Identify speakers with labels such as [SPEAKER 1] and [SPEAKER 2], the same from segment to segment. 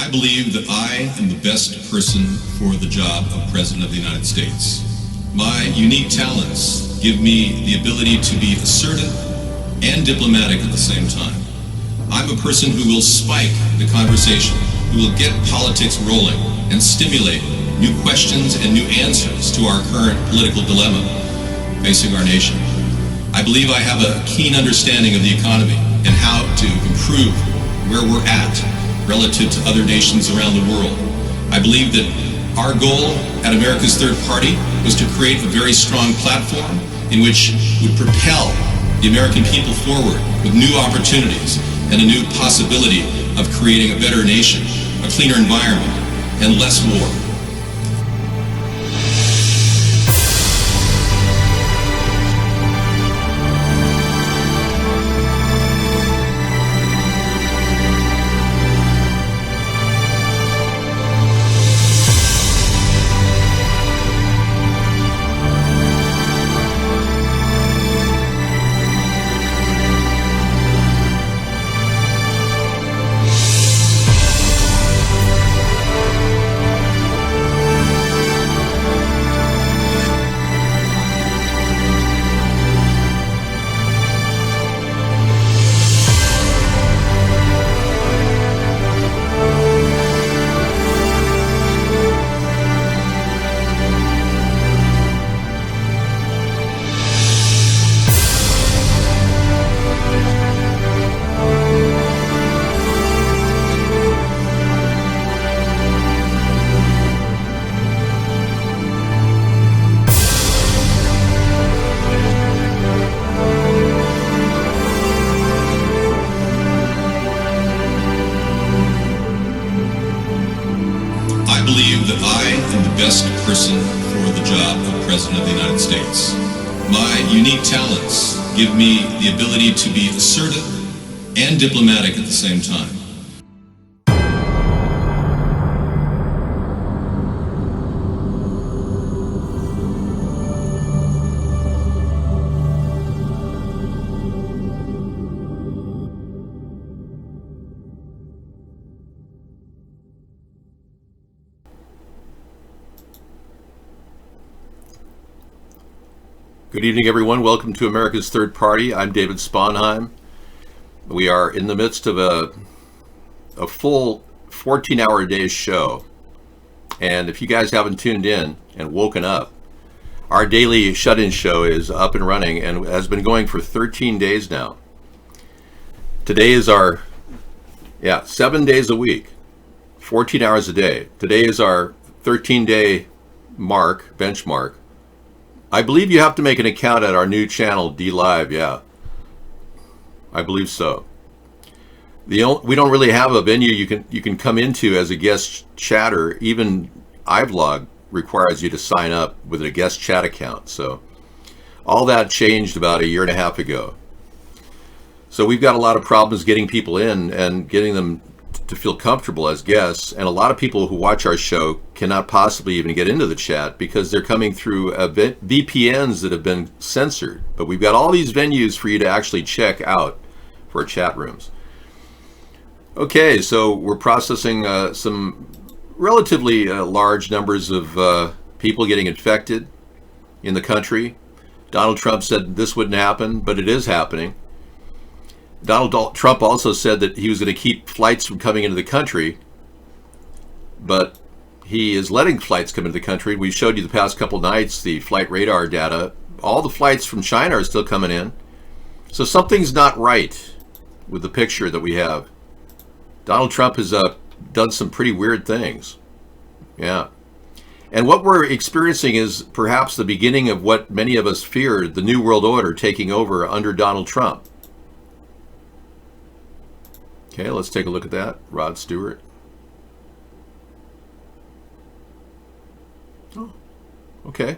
[SPEAKER 1] I believe that I am the best person for the job of President of the United States. My unique talents give me the ability to be assertive and diplomatic at the same time. I'm a person who will spike the conversation, who will get politics rolling and stimulate new questions and new answers to our current political dilemma facing our nation. I believe I have a keen understanding of the economy and how to improve where we're at relative to other nations around the world. I believe that our goal at America's Third Party was to create a very strong platform in which would propel the American people forward with new opportunities and a new possibility of creating a better nation, a cleaner environment, and less war. I believe that I am the best person for the job of President of the United States. My unique talents give me the ability to be assertive and diplomatic at the same time.
[SPEAKER 2] Good evening, everyone. Welcome to America's Third Party. I'm David Sponheim. We are in the midst of a full 14-hour-a-day show. And if you guys haven't tuned in and woken up, our daily shut-in show is up and running and has been going for 13 days now. Today is our, 7 days a week, 14 hours a day. Today is our 13-day benchmark. I believe you have to make an account at our new channel, DLive, I believe so. We don't really have a venue you can come into as a guest chatter. Even iVlog requires you to sign up with a guest chat account. So all that changed about a year and a half ago. So we've got a lot of problems getting people in and getting them to feel comfortable as guests, and a lot of people who watch our show cannot possibly even get into the chat because they're coming through VPNs that have been censored. But we've got all these venues for you to actually check out for chat rooms. Okay, so we're processing some relatively large numbers of people getting infected in the country. Donald Trump said this wouldn't happen, but it is happening. Donald Trump also said that he was going to keep flights from coming into the country, but he is letting flights come into the country. We showed you the past couple nights the flight radar data. All the flights from China are still coming in. So something's not right with the picture that we have. Donald Trump has done some pretty weird things. Yeah. And what we're experiencing is perhaps the beginning of what many of us feared, the New World Order taking over under Donald Trump. Okay, let's take a look at that. Rod Stewart. Oh, okay.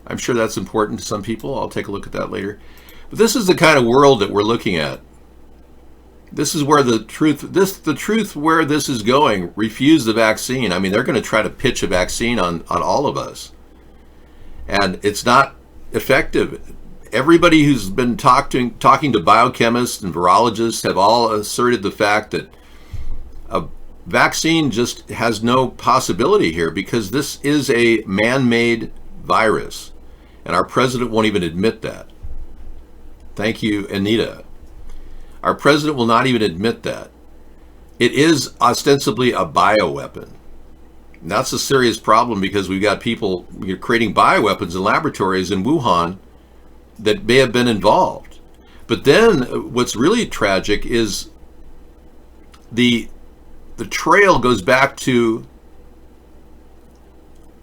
[SPEAKER 2] I'm sure that's important to some people. I'll take a look at that later. But this is the kind of world that we're looking at. This is where the truth where this is going. Refuse the vaccine. I mean, they're going to try to pitch a vaccine on all of us. And it's not effective. Everybody who's been talking to biochemists and virologists have all asserted the fact that vaccine just has no possibility here because this is a man-made virus. And our president won't even admit that. Thank you, Anita. Our president will not even admit that. It is ostensibly a bioweapon. And that's a serious problem because we've got people creating bioweapons in laboratories in Wuhan that may have been involved. But then what's really tragic is the trail goes back to,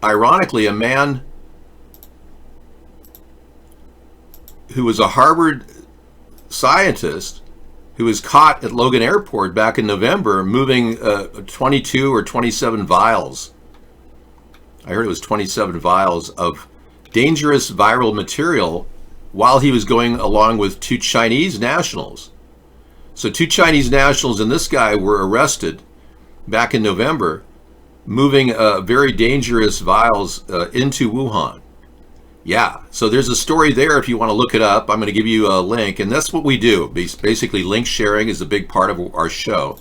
[SPEAKER 2] ironically, a man who was a Harvard scientist who was caught at Logan Airport back in November moving 22 or 27 vials. I heard it was 27 vials of dangerous viral material while he was going along with 2 Chinese nationals. So 2 Chinese nationals and this guy were arrested back in November moving very dangerous vials into Wuhan. Yeah, so there's a story there if you want to look it up. I'm going to give you a link, and that's what we do. Basically, link sharing is a big part of our show.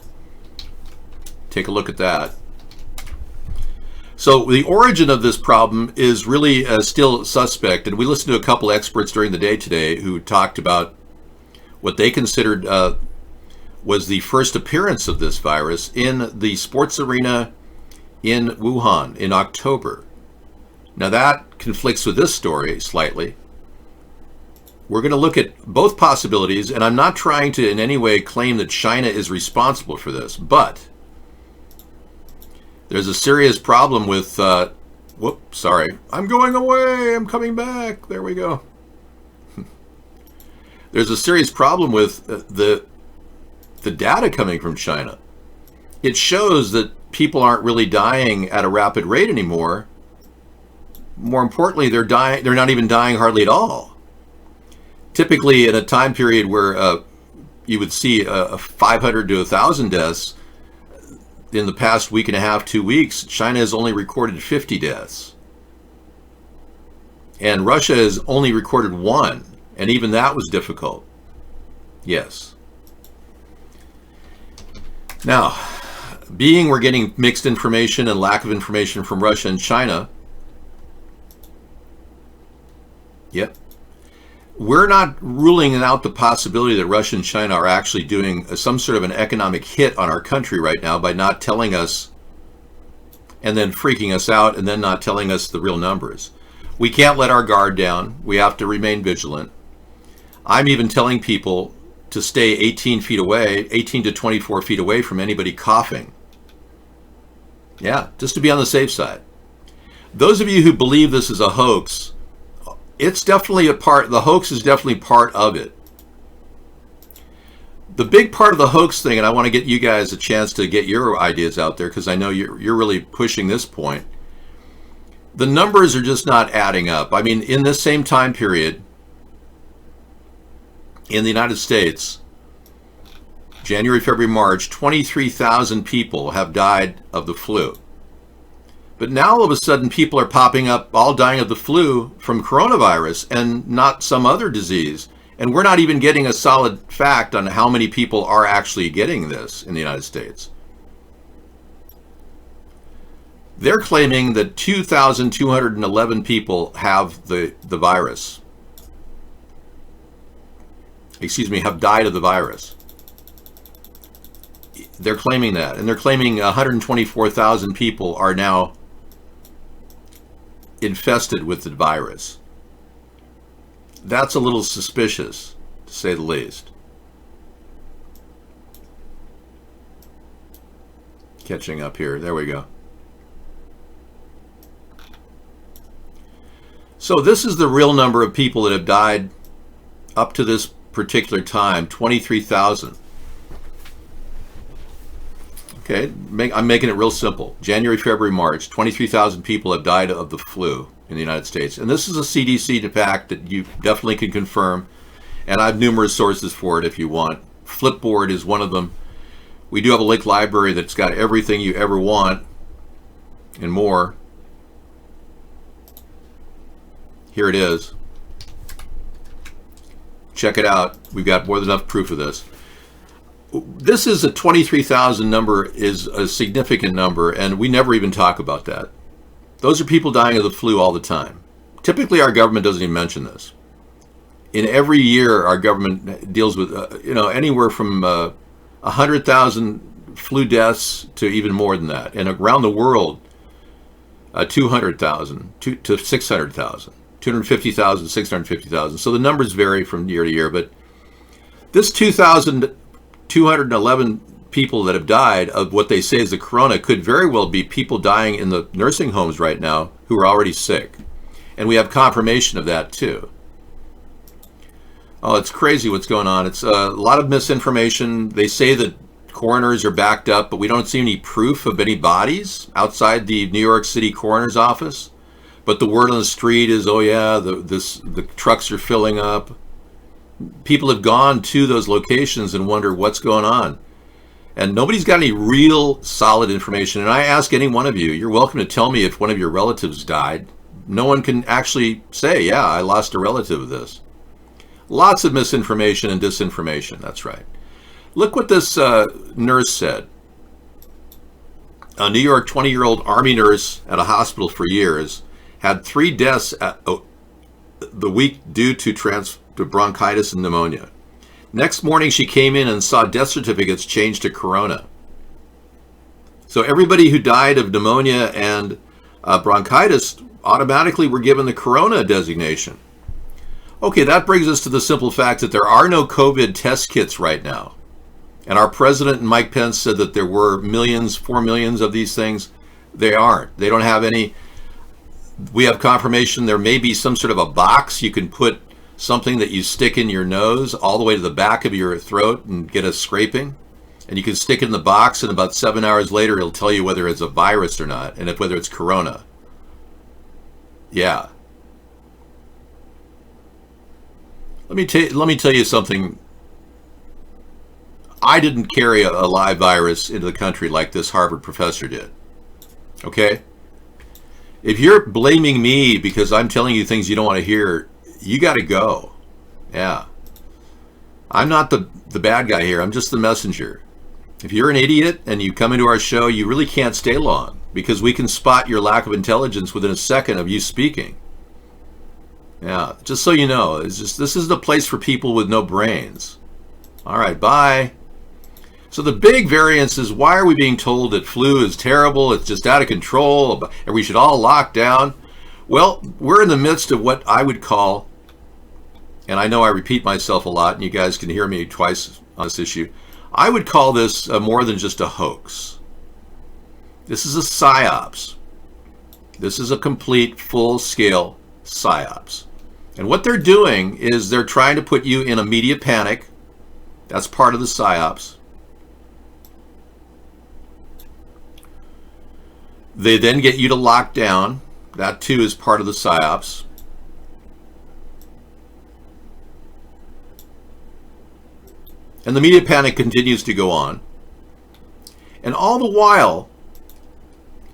[SPEAKER 2] Take a look at that. So the origin of this problem is really still suspect, and we listened to a couple experts during the day today who talked about what they considered was the first appearance of this virus in the sports arena in Wuhan in October. Now that conflicts with this story slightly. We're going to look at both possibilities, and I'm not trying to in any way claim that China is responsible for this, but there's a serious problem with, sorry, I'm going away, I'm coming back, there we go. There's a serious problem with the data coming from China. It shows that people aren't really dying at a rapid rate anymore. More importantly, they're not even dying hardly at all. Typically, in a time period where you would see 500 to 1,000 deaths, in the past week and a half, 2 weeks, China has only recorded 50 deaths. And Russia has only recorded 1, and even that was difficult. Yes. Now, being we're getting mixed information and lack of information from Russia and China, yep. We're not ruling out the possibility that Russia and China are actually doing some sort of an economic hit on our country right now by not telling us and then freaking us out and then not telling us the real numbers. We can't let our guard down. We have to remain vigilant. I'm even telling people to stay 18 feet away, 18 to 24 feet away from anybody coughing. Yeah, just to be on the safe side. Those of you who believe this is a hoax, it's definitely a part, the hoax is definitely part of it. The big part of the hoax thing, and I want to get you guys a chance to get your ideas out there because I know you're really pushing this point. The numbers are just not adding up. I mean, in this same time period, in the United States, January, February, March, 23,000 people have died of the flu. But now all of a sudden people are popping up all dying of the flu from coronavirus and not some other disease. And we're not even getting a solid fact on how many people are actually getting this in the United States. They're claiming that 2,211 people have the virus. Excuse me, have died of the virus. They're claiming that. And they're claiming 124,000 people are now infested with the virus. That's a little suspicious, to say the least. Catching up here. There we go. So this is the real number of people that have died up to this particular time, 23,000. Okay, I'm making it real simple. January, February, March, 23,000 people have died of the flu in the United States. And this is a CDC fact that you definitely can confirm. And I have numerous sources for it if you want. Flipboard is one of them. We do have a link library that's got everything you ever want and more. Here it is. Check it out. We've got more than enough proof of this. this is a 23,000 number is a significant number, and we never even talk about that. Those are people dying of the flu all the time. Typically, our government doesn't even mention this. In every year, our government deals with anywhere from 100,000 flu deaths to even more than that, and around the world, 200,000 to 600,000, 250,000, 650,000. So the numbers vary from year to year, but this 2,211 people that have died of what they say is the corona could very well be people dying in the nursing homes right now who are already sick. And we have confirmation of that too. Oh, it's crazy what's going on. It's a lot of misinformation. They say that coroners are backed up, but we don't see any proof of any bodies outside the New York City coroner's office. But the word on the street is, oh yeah, the trucks are filling up. People have gone to those locations and wonder what's going on. And nobody's got any real solid information. And I ask any one of you, you're welcome to tell me if one of your relatives died. No one can actually say, yeah, I lost a relative of this. Lots of misinformation and disinformation, that's right. Look what this nurse said. A New York 20-year-old Army nurse at a hospital for years had 3 deaths the week due to bronchitis and pneumonia. Next morning, she came in and saw death certificates changed to corona. So everybody who died of pneumonia and bronchitis automatically were given the corona designation. Okay, that brings us to the simple fact that there are no COVID test kits right now. And our president, Mike Pence, said that there were millions, 4 millions of these things. They aren't. They don't have any. We have confirmation there may be some sort of a box you can put something that you stick in your nose all the way to the back of your throat and get a scraping. And you can stick it in the box, and about 7 hours later, it'll tell you whether it's a virus or not, and whether it's corona. Yeah. Let me tell you something. I didn't carry a live virus into the country like this Harvard professor did. Okay? If you're blaming me because I'm telling you things you don't want to hear, you got to go. Yeah. I'm not the bad guy here. I'm just the messenger. If you're an idiot and you come into our show, you really can't stay long because we can spot your lack of intelligence within a second of you speaking. Yeah, just so you know, this is the place for people with no brains. All right, bye. So the big variance is, why are we being told that flu is terrible, it's just out of control, and we should all lock down? Well, we're in the midst of what I would call, and I know I repeat myself a lot, and you guys can hear me twice on this issue, I would call this more than just a hoax. This is a psyops. This is a complete, full-scale psyops. And what they're doing is they're trying to put you in a media panic. That's part of the psyops. They then get you to lock down. That too is part of the psyops. And the media panic continues to go on. And all the while,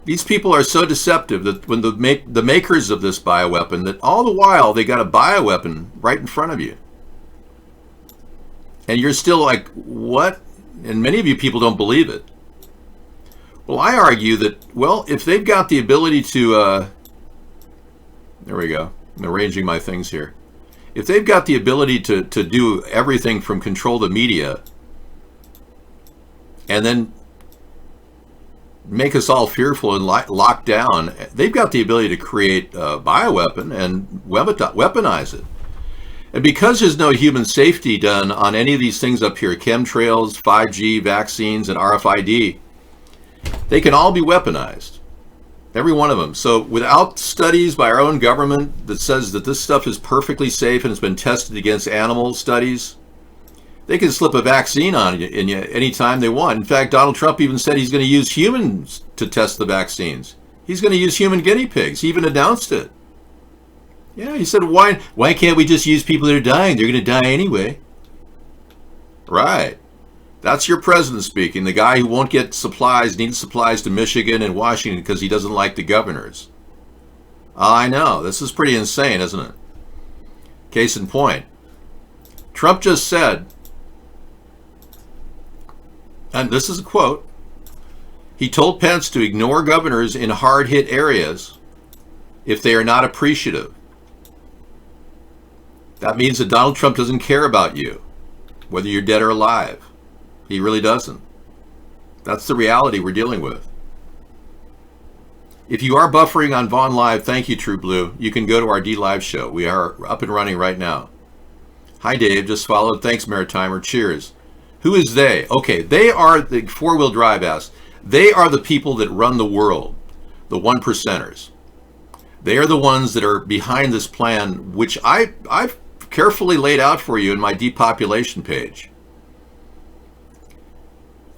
[SPEAKER 2] these people are so deceptive that when the makers of this bioweapon, that all the while they got a bioweapon right in front of you. And you're still like, what? And many of you people don't believe it. Well, I argue that, well, if they've got the ability to, there we go, I'm arranging my things here. If they've got the ability to do everything from control the media and then make us all fearful and lock down, they've got the ability to create a bioweapon and weaponize it. And because there's no human safety done on any of these things up here, chemtrails, 5G, vaccines, and RFID, they can all be weaponized. Every one of them. So without studies by our own government that says that this stuff is perfectly safe and has been tested against animal studies, they can slip a vaccine on you anytime they want. In fact, Donald Trump even said he's going to use humans to test the vaccines. He's going to use human guinea pigs. He even announced it. Yeah, he said, why can't we just use people that are dying? They're going to die anyway. Right. That's your president speaking, the guy who won't get supplies, needs supplies to Michigan and Washington because he doesn't like the governors. I know, this is pretty insane, isn't it? Case in point, Trump just said and this is a quote, he told Pence to ignore governors in hard-hit areas if they are not appreciative. That means that Donald Trump doesn't care about you, whether you're dead or alive. He really doesn't. That's the reality we're dealing with. If you are buffering on Vaughn Live, thank you, True Blue. You can go to our D Live show. We are up and running right now. Hi, Dave. Just followed. Thanks, Maritimer. Cheers. Who is they? Okay, they are the four-wheel drive ass. They are the people that run the world, the one percenters. They are the ones that are behind this plan, which I've carefully laid out for you in my depopulation page.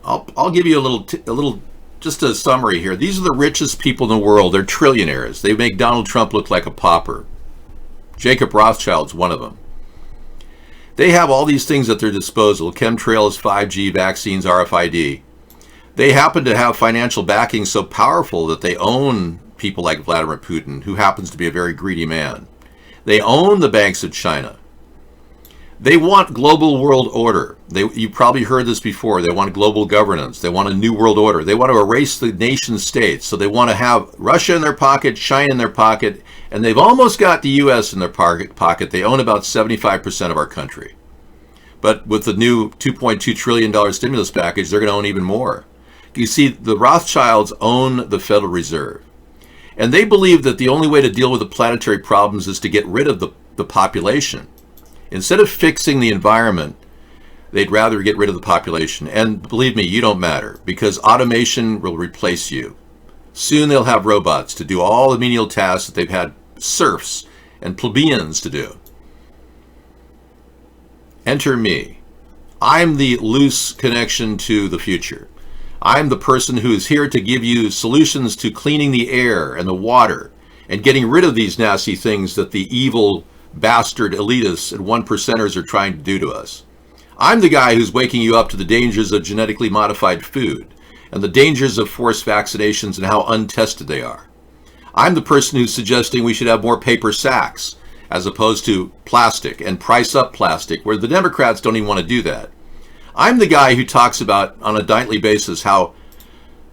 [SPEAKER 2] I'll give you a little, just a summary here. These are the richest people in the world. They're trillionaires. They make Donald Trump look like a pauper. Jacob Rothschild's one of them. They have all these things at their disposal: chemtrails, 5G, vaccines, RFID. They happen to have financial backing so powerful that they own people like Vladimir Putin, who happens to be a very greedy man. They own the banks of China. They want global world order. You probably heard this before. They want global governance. They want a new world order. They want to erase the nation states. So they want to have Russia in their pocket, China in their pocket, and they've almost got the U.S. in their pocket. They own about 75% of our country. But with the new $2.2 trillion stimulus package, they're going to own even more. You see, the Rothschilds own the Federal Reserve. And they believe that the only way to deal with the planetary problems is to get rid of the population. Instead of fixing the environment, they'd rather get rid of the population. And believe me, you don't matter, because automation will replace you. Soon they'll have robots to do all the menial tasks that they've had serfs and plebeians to do. Enter me. I'm the loose connection to the future. I'm the person who is here to give you solutions to cleaning the air and the water and getting rid of these nasty things that the evil bastard elitists and one percenters are trying to do to us. I'm the guy who's waking you up to the dangers of genetically modified food and the dangers of forced vaccinations and how untested they are. I'm the person who's suggesting we should have more paper sacks as opposed to plastic and price up plastic, where the Democrats don't even want to do that. I'm the guy who talks about on a nightly basis how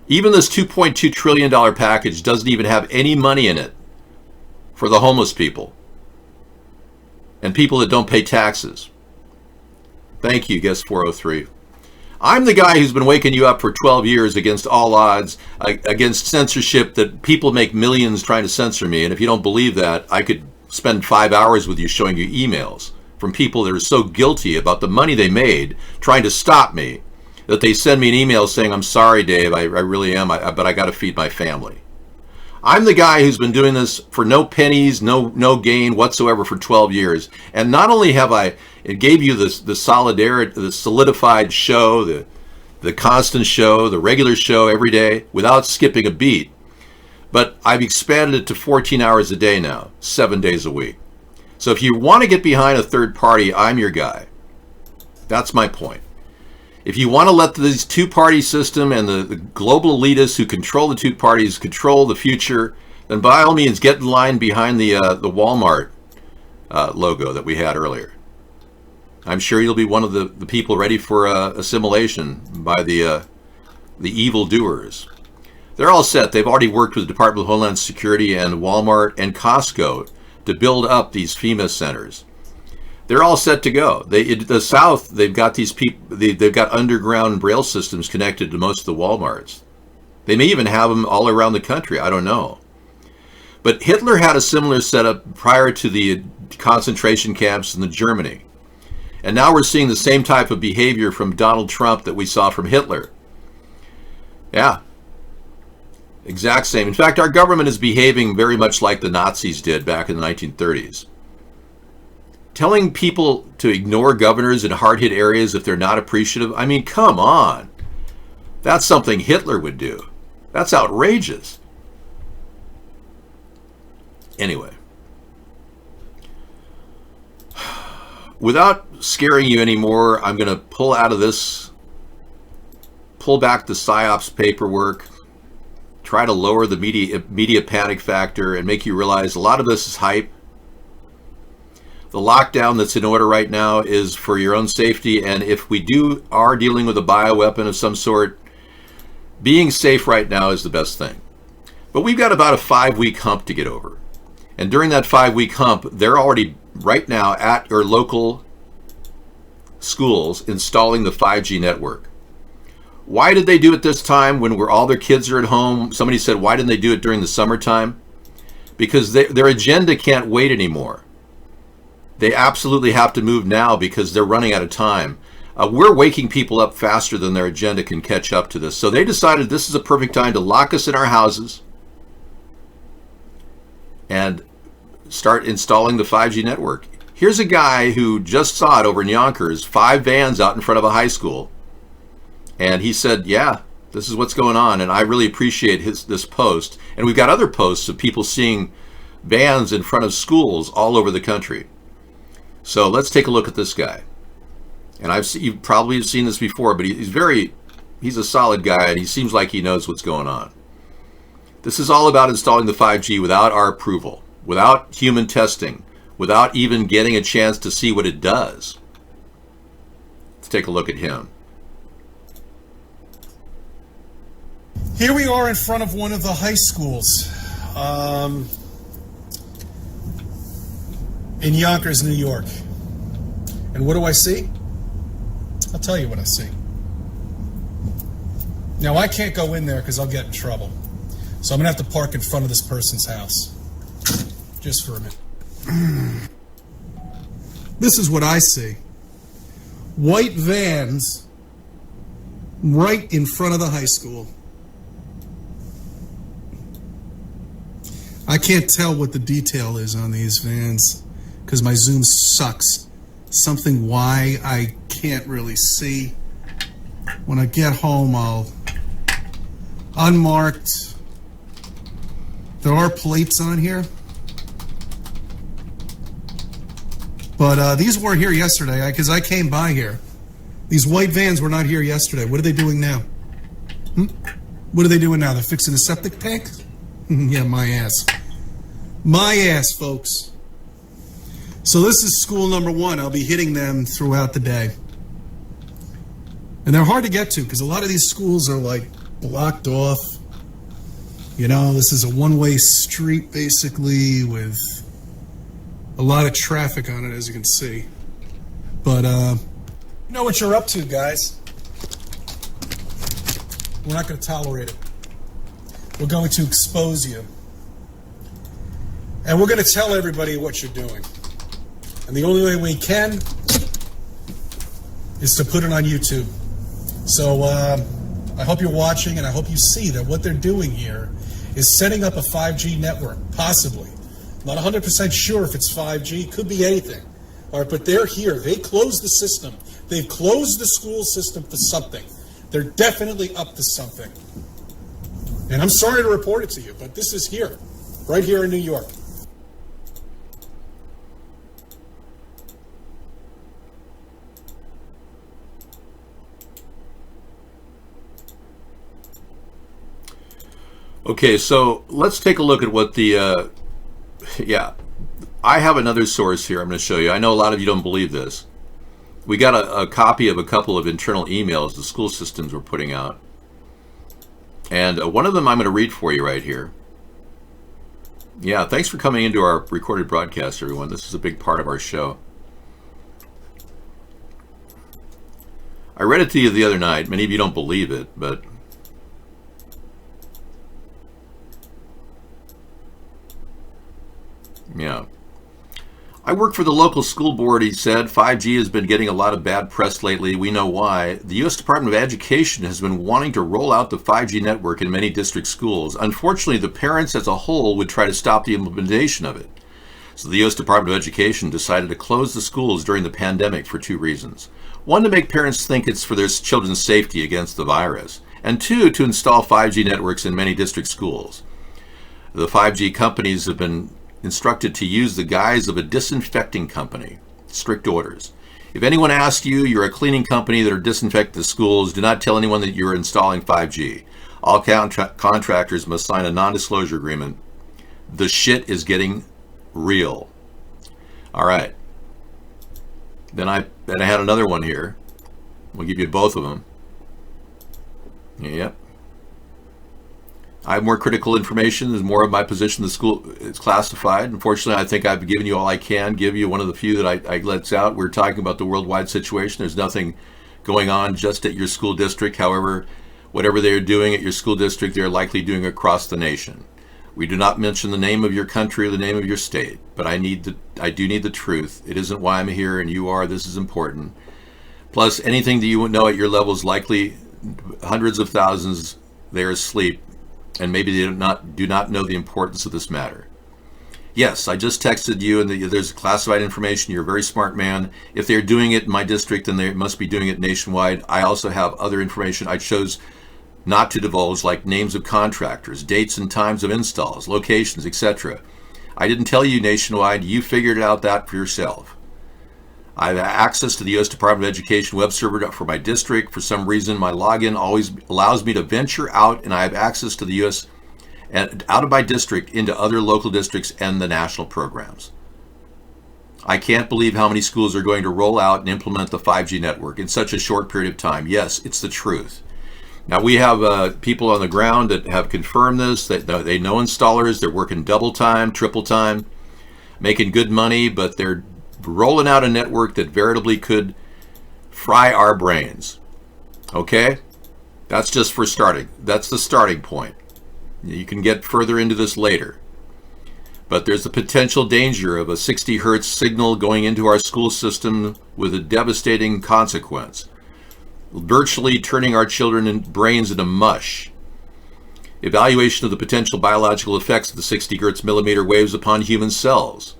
[SPEAKER 2] even this $2.2 trillion package doesn't even have any money in it for the homeless people and people that don't pay taxes. Thank you, guest 403. I'm the guy who's been waking you up for 12 years against all odds, against censorship, that people make millions trying to censor me. And if you don't believe that, I could spend 5 hours with you showing you emails from people that are so guilty about the money they made trying to stop me that they send me an email saying, I'm sorry, Dave, I really am, but I got to feed my family. I'm the guy who's been doing this for no pennies, no gain whatsoever for 12 years. And not only have it gave you the solidarity, the solidified show, the constant show, the regular show every day without skipping a beat, but I've expanded it to 14 hours a day now, 7 days a week. So if you want to get behind a third party, I'm your guy. That's my point. If you want to let this two-party system and the global elitists who control the two parties control the future, then by all means get in line behind the Walmart logo that we had earlier. I'm sure you'll be one of the people ready for assimilation by the evil doers. They're all set. They've already worked with the Department of Homeland Security and Walmart and Costco to build up these FEMA centers. They're all set to go. The South, they've got these people. They've got underground braille systems connected to most of the Walmarts. They may even have them all around the country. I don't know. But Hitler had a similar setup prior to the concentration camps in Germany. And now we're seeing the same type of behavior from Donald Trump that we saw from Hitler. Yeah. Exact same. In fact, our government is behaving very much like the Nazis did back in the 1930s. Telling people to ignore governors in hard-hit areas if they're not appreciative, I mean, come on. That's something Hitler would do. That's outrageous. Anyway. Without scaring you anymore, I'm going to pull back the PSYOPs paperwork, try to lower the media panic factor, and make you realize a lot of this is hype. The lockdown that's in order right now is for your own safety, and if we are dealing with a bioweapon of some sort, being safe right now is the best thing. But we've got about a 5-week hump to get over. And during that 5-week hump, they're already right now at your local schools installing the 5G network. Why did they do it this time when all their kids are at home? Somebody said, why didn't they do it during the summertime? Because their agenda can't wait anymore. They absolutely have to move now because they're running out of time. We're waking people up faster than their agenda can catch up to this. So they decided this is a perfect time to lock us in our houses and start installing the 5G network. Here's a guy who just saw it over in Yonkers, 5 vans out in front of a high school. And he said, yeah, this is what's going on. And I really appreciate this post. And we've got other posts of people seeing vans in front of schools all over the country. So let's take a look at this guy. And you probably have seen this before, but he's a solid guy, and he seems like he knows what's going on. This is all about installing the 5G without our approval, without human testing, without even getting a chance to see what it does. Let's take a look at him.
[SPEAKER 3] Here we are in front of one of the high schools in Yonkers, New York. And what do I see? I'll tell you what I see. Now, I can't go in there because I'll get in trouble. So I'm going to have to park in front of this person's house. Just for a minute. This is what I see. White vans right in front of the high school. I can't tell what the detail is on these vans because my zoom sucks. Something why I can't really see. When I get home, I'll unmarked. There are plates on here. But these weren't here yesterday because I came by here. These white vans were not here yesterday. What are they doing now? What are they doing now? They're fixing a septic tank? Yeah, my ass. My ass, folks. So this is school number 1. I'll be hitting them throughout the day. And they're hard to get to because a lot of these schools are like blocked off. You know, this is a one-way street basically with a lot of traffic on it, as you can see. But you know what you're up to, guys. We're not going to tolerate it. We're going to expose you. And we're going to tell everybody what you're doing. And the only way we can is to put it on YouTube. So I hope you're watching, and I hope you see that what they're doing here is setting up a 5G network, possibly. Not 100% sure if it's 5G, could be anything. All right, but they're here. They closed the system. They've closed the school system for something. They're definitely up to something. And I'm sorry to report it to you, but this is here, right here in New York.
[SPEAKER 2] Okay, so let's take a look at what the, I have another source here I'm going to show you. I know a lot of you don't believe this. We got a copy of a couple of internal emails the school systems were putting out. And one of them I'm going to read for you right here. Yeah, thanks for coming into our recorded broadcast, everyone. This is a big part of our show. I read it to you the other night. Many of you don't believe it, but yeah. I work for the local school board, he said. 5G has been getting a lot of bad press lately. We know why. The U.S. Department of Education has been wanting to roll out the 5G network in many district schools. Unfortunately, the parents as a whole would try to stop the implementation of it. So the U.S. Department of Education decided to close the schools during the pandemic for 2 reasons. 1, to make parents think it's for their children's safety against the virus. And 2, to install 5G networks in many district schools. The 5G companies have been instructed to use the guise of a disinfecting company. Strict orders. If anyone asks you, you're a cleaning company that are disinfecting the schools, do not tell anyone that you're installing 5G. All contractors must sign a non-disclosure agreement. The shit is getting real. All right. Then I had another one here. We'll give you both of them. Yep. I have more critical information. There's more of my position. The school is classified. Unfortunately, I think I've given you all I can give you. One of the few that I lets out. We're talking about the worldwide situation. There's nothing going on just at your school district. However, whatever they're doing at your school district, they're likely doing across the nation. We do not mention the name of your country or the name of your state, but I do need the truth. It isn't why I'm here and you are. This is important. Plus, anything that you know at your level is likely hundreds of thousands there asleep, and maybe they do not know the importance of this matter. Yes, I just texted you, and there's classified information. You're a very smart man. If they're doing it in my district, then they must be doing it nationwide. I also have other information I chose not to divulge, like names of contractors, dates and times of installs, locations, etc. I didn't tell you nationwide. You figured out that for yourself. I have access to the U.S. Department of Education web server for my district. For some reason, my login always allows me to venture out, and I have access to the U.S. and out of my district into other local districts and the national programs. I can't believe how many schools are going to roll out and implement the 5G network in such a short period of time. Yes, it's the truth. Now, we have people on the ground that have confirmed this, that they know installers. They're working double time, triple time, making good money, but they're rolling out a network that veritably could fry our brains. Okay? That's just for starting. That's the starting point. You can get further into this later. But there's the potential danger of a 60 hertz signal going into our school system with a devastating consequence, virtually turning our children and brains into mush. Evaluation of the potential biological effects of the 60 hertz millimeter waves upon human cells.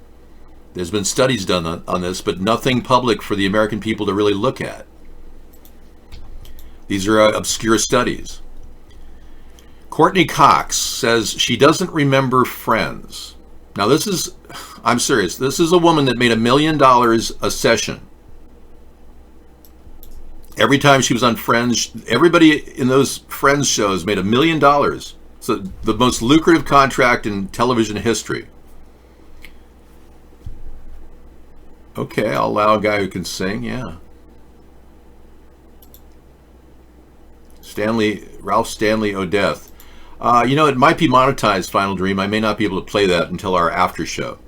[SPEAKER 2] There's been studies done on this, but nothing public for the American people to really look at. These are obscure studies. Courtney Cox says she doesn't remember Friends. Now I'm serious, this is a woman that made $1 million a session. Every time she was on Friends, everybody in those Friends shows made $1 million. So the most lucrative contract in television history. Okay, I'll allow a guy who can sing, yeah. Ralph Stanley O'Death. It might be monetized, Final Dream. I may not be able to play that until our after show.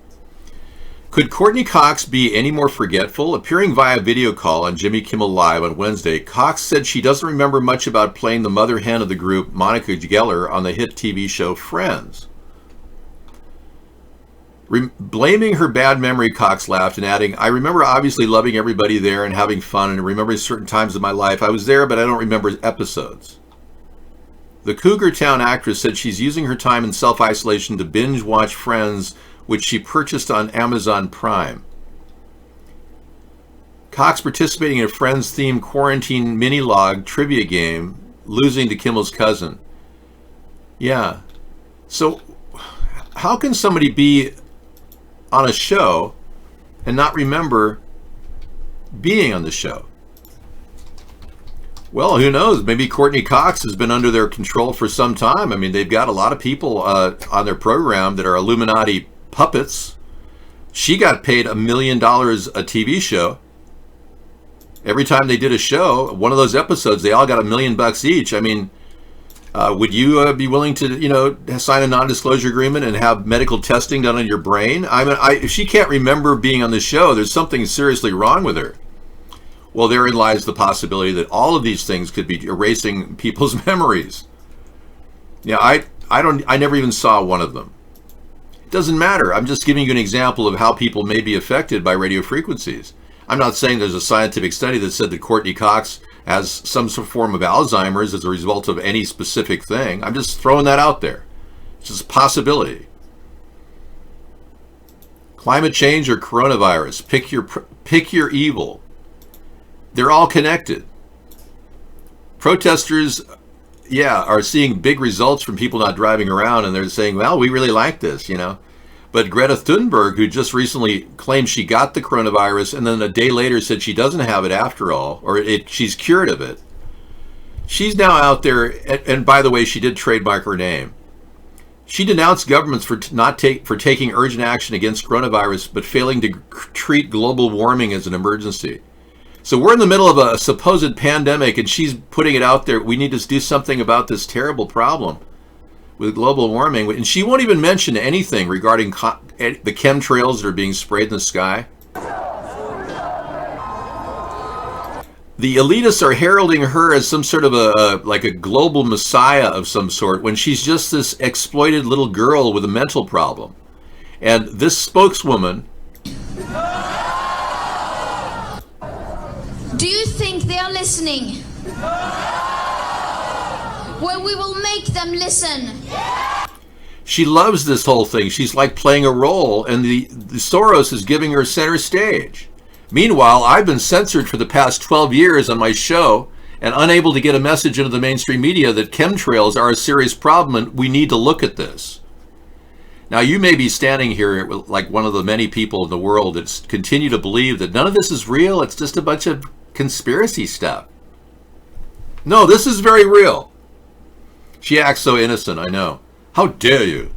[SPEAKER 2] Could Courtney Cox be any more forgetful? Appearing via video call on Jimmy Kimmel Live on Wednesday, Cox said she doesn't remember much about playing the mother hen of the group, Monica Geller, on the hit TV show Friends. Blaming her bad memory, Cox laughed and adding, I remember obviously loving everybody there and having fun and remembering certain times of my life. I was there, but I don't remember episodes. The Cougar Town actress said she's using her time in self-isolation to binge watch Friends, which she purchased on Amazon Prime. Cox participating in a Friends-themed quarantine mini-log trivia game, losing to Kimmel's cousin. Yeah. So, how can somebody be on a show and not remember being on the show? Well, who knows? Maybe Courtney Cox has been under their control for some time. I mean, they've got a lot of people on their program that are Illuminati puppets. She got paid $1 million a TV show. Every time they did a show, one of those episodes, they all got $1 million each. I mean, would you be willing to, sign a non-disclosure agreement and have medical testing done on your brain? I mean, if she can't remember being on the show, there's something seriously wrong with her. Well, therein lies the possibility that all of these things could be erasing people's memories. Yeah, I never even saw one of them. It doesn't matter. I'm just giving you an example of how people may be affected by radio frequencies. I'm not saying there's a scientific study that said that Courtney Cox has some sort of form of Alzheimer's as a result of any specific thing. I'm just throwing that out there. It's just a possibility. Climate change or coronavirus, pick your evil. They're all connected. Protesters, are seeing big results from people not driving around, and they're saying, well, we really like this, But Greta Thunberg, who just recently claimed she got the coronavirus and then a day later said she doesn't have it after all, or she's cured of it. She's now out there, and by the way, she did trademark her name. She denounced governments for taking urgent action against coronavirus, but failing to treat global warming as an emergency. So we're in the middle of a supposed pandemic, and she's putting it out there. We need to do something about this terrible problem with global warming. And she won't even mention anything regarding the chemtrails that are being sprayed in the sky. The elitists are heralding her as some sort of a global messiah of some sort, when she's just this exploited little girl with a mental problem. And this spokeswoman...
[SPEAKER 4] Do you think they are listening? Well, we will make them listen.
[SPEAKER 2] She loves this whole thing. She's like playing a role, and the Soros is giving her center stage. Meanwhile, I've been censored for the past 12 years on my show and unable to get a message into the mainstream media that chemtrails are a serious problem and we need to look at this. Now, you may be standing here like one of the many people in the world that continue to believe that none of this is real. It's just a bunch of conspiracy stuff. No, this is very real. She acts so innocent, I know. How dare you?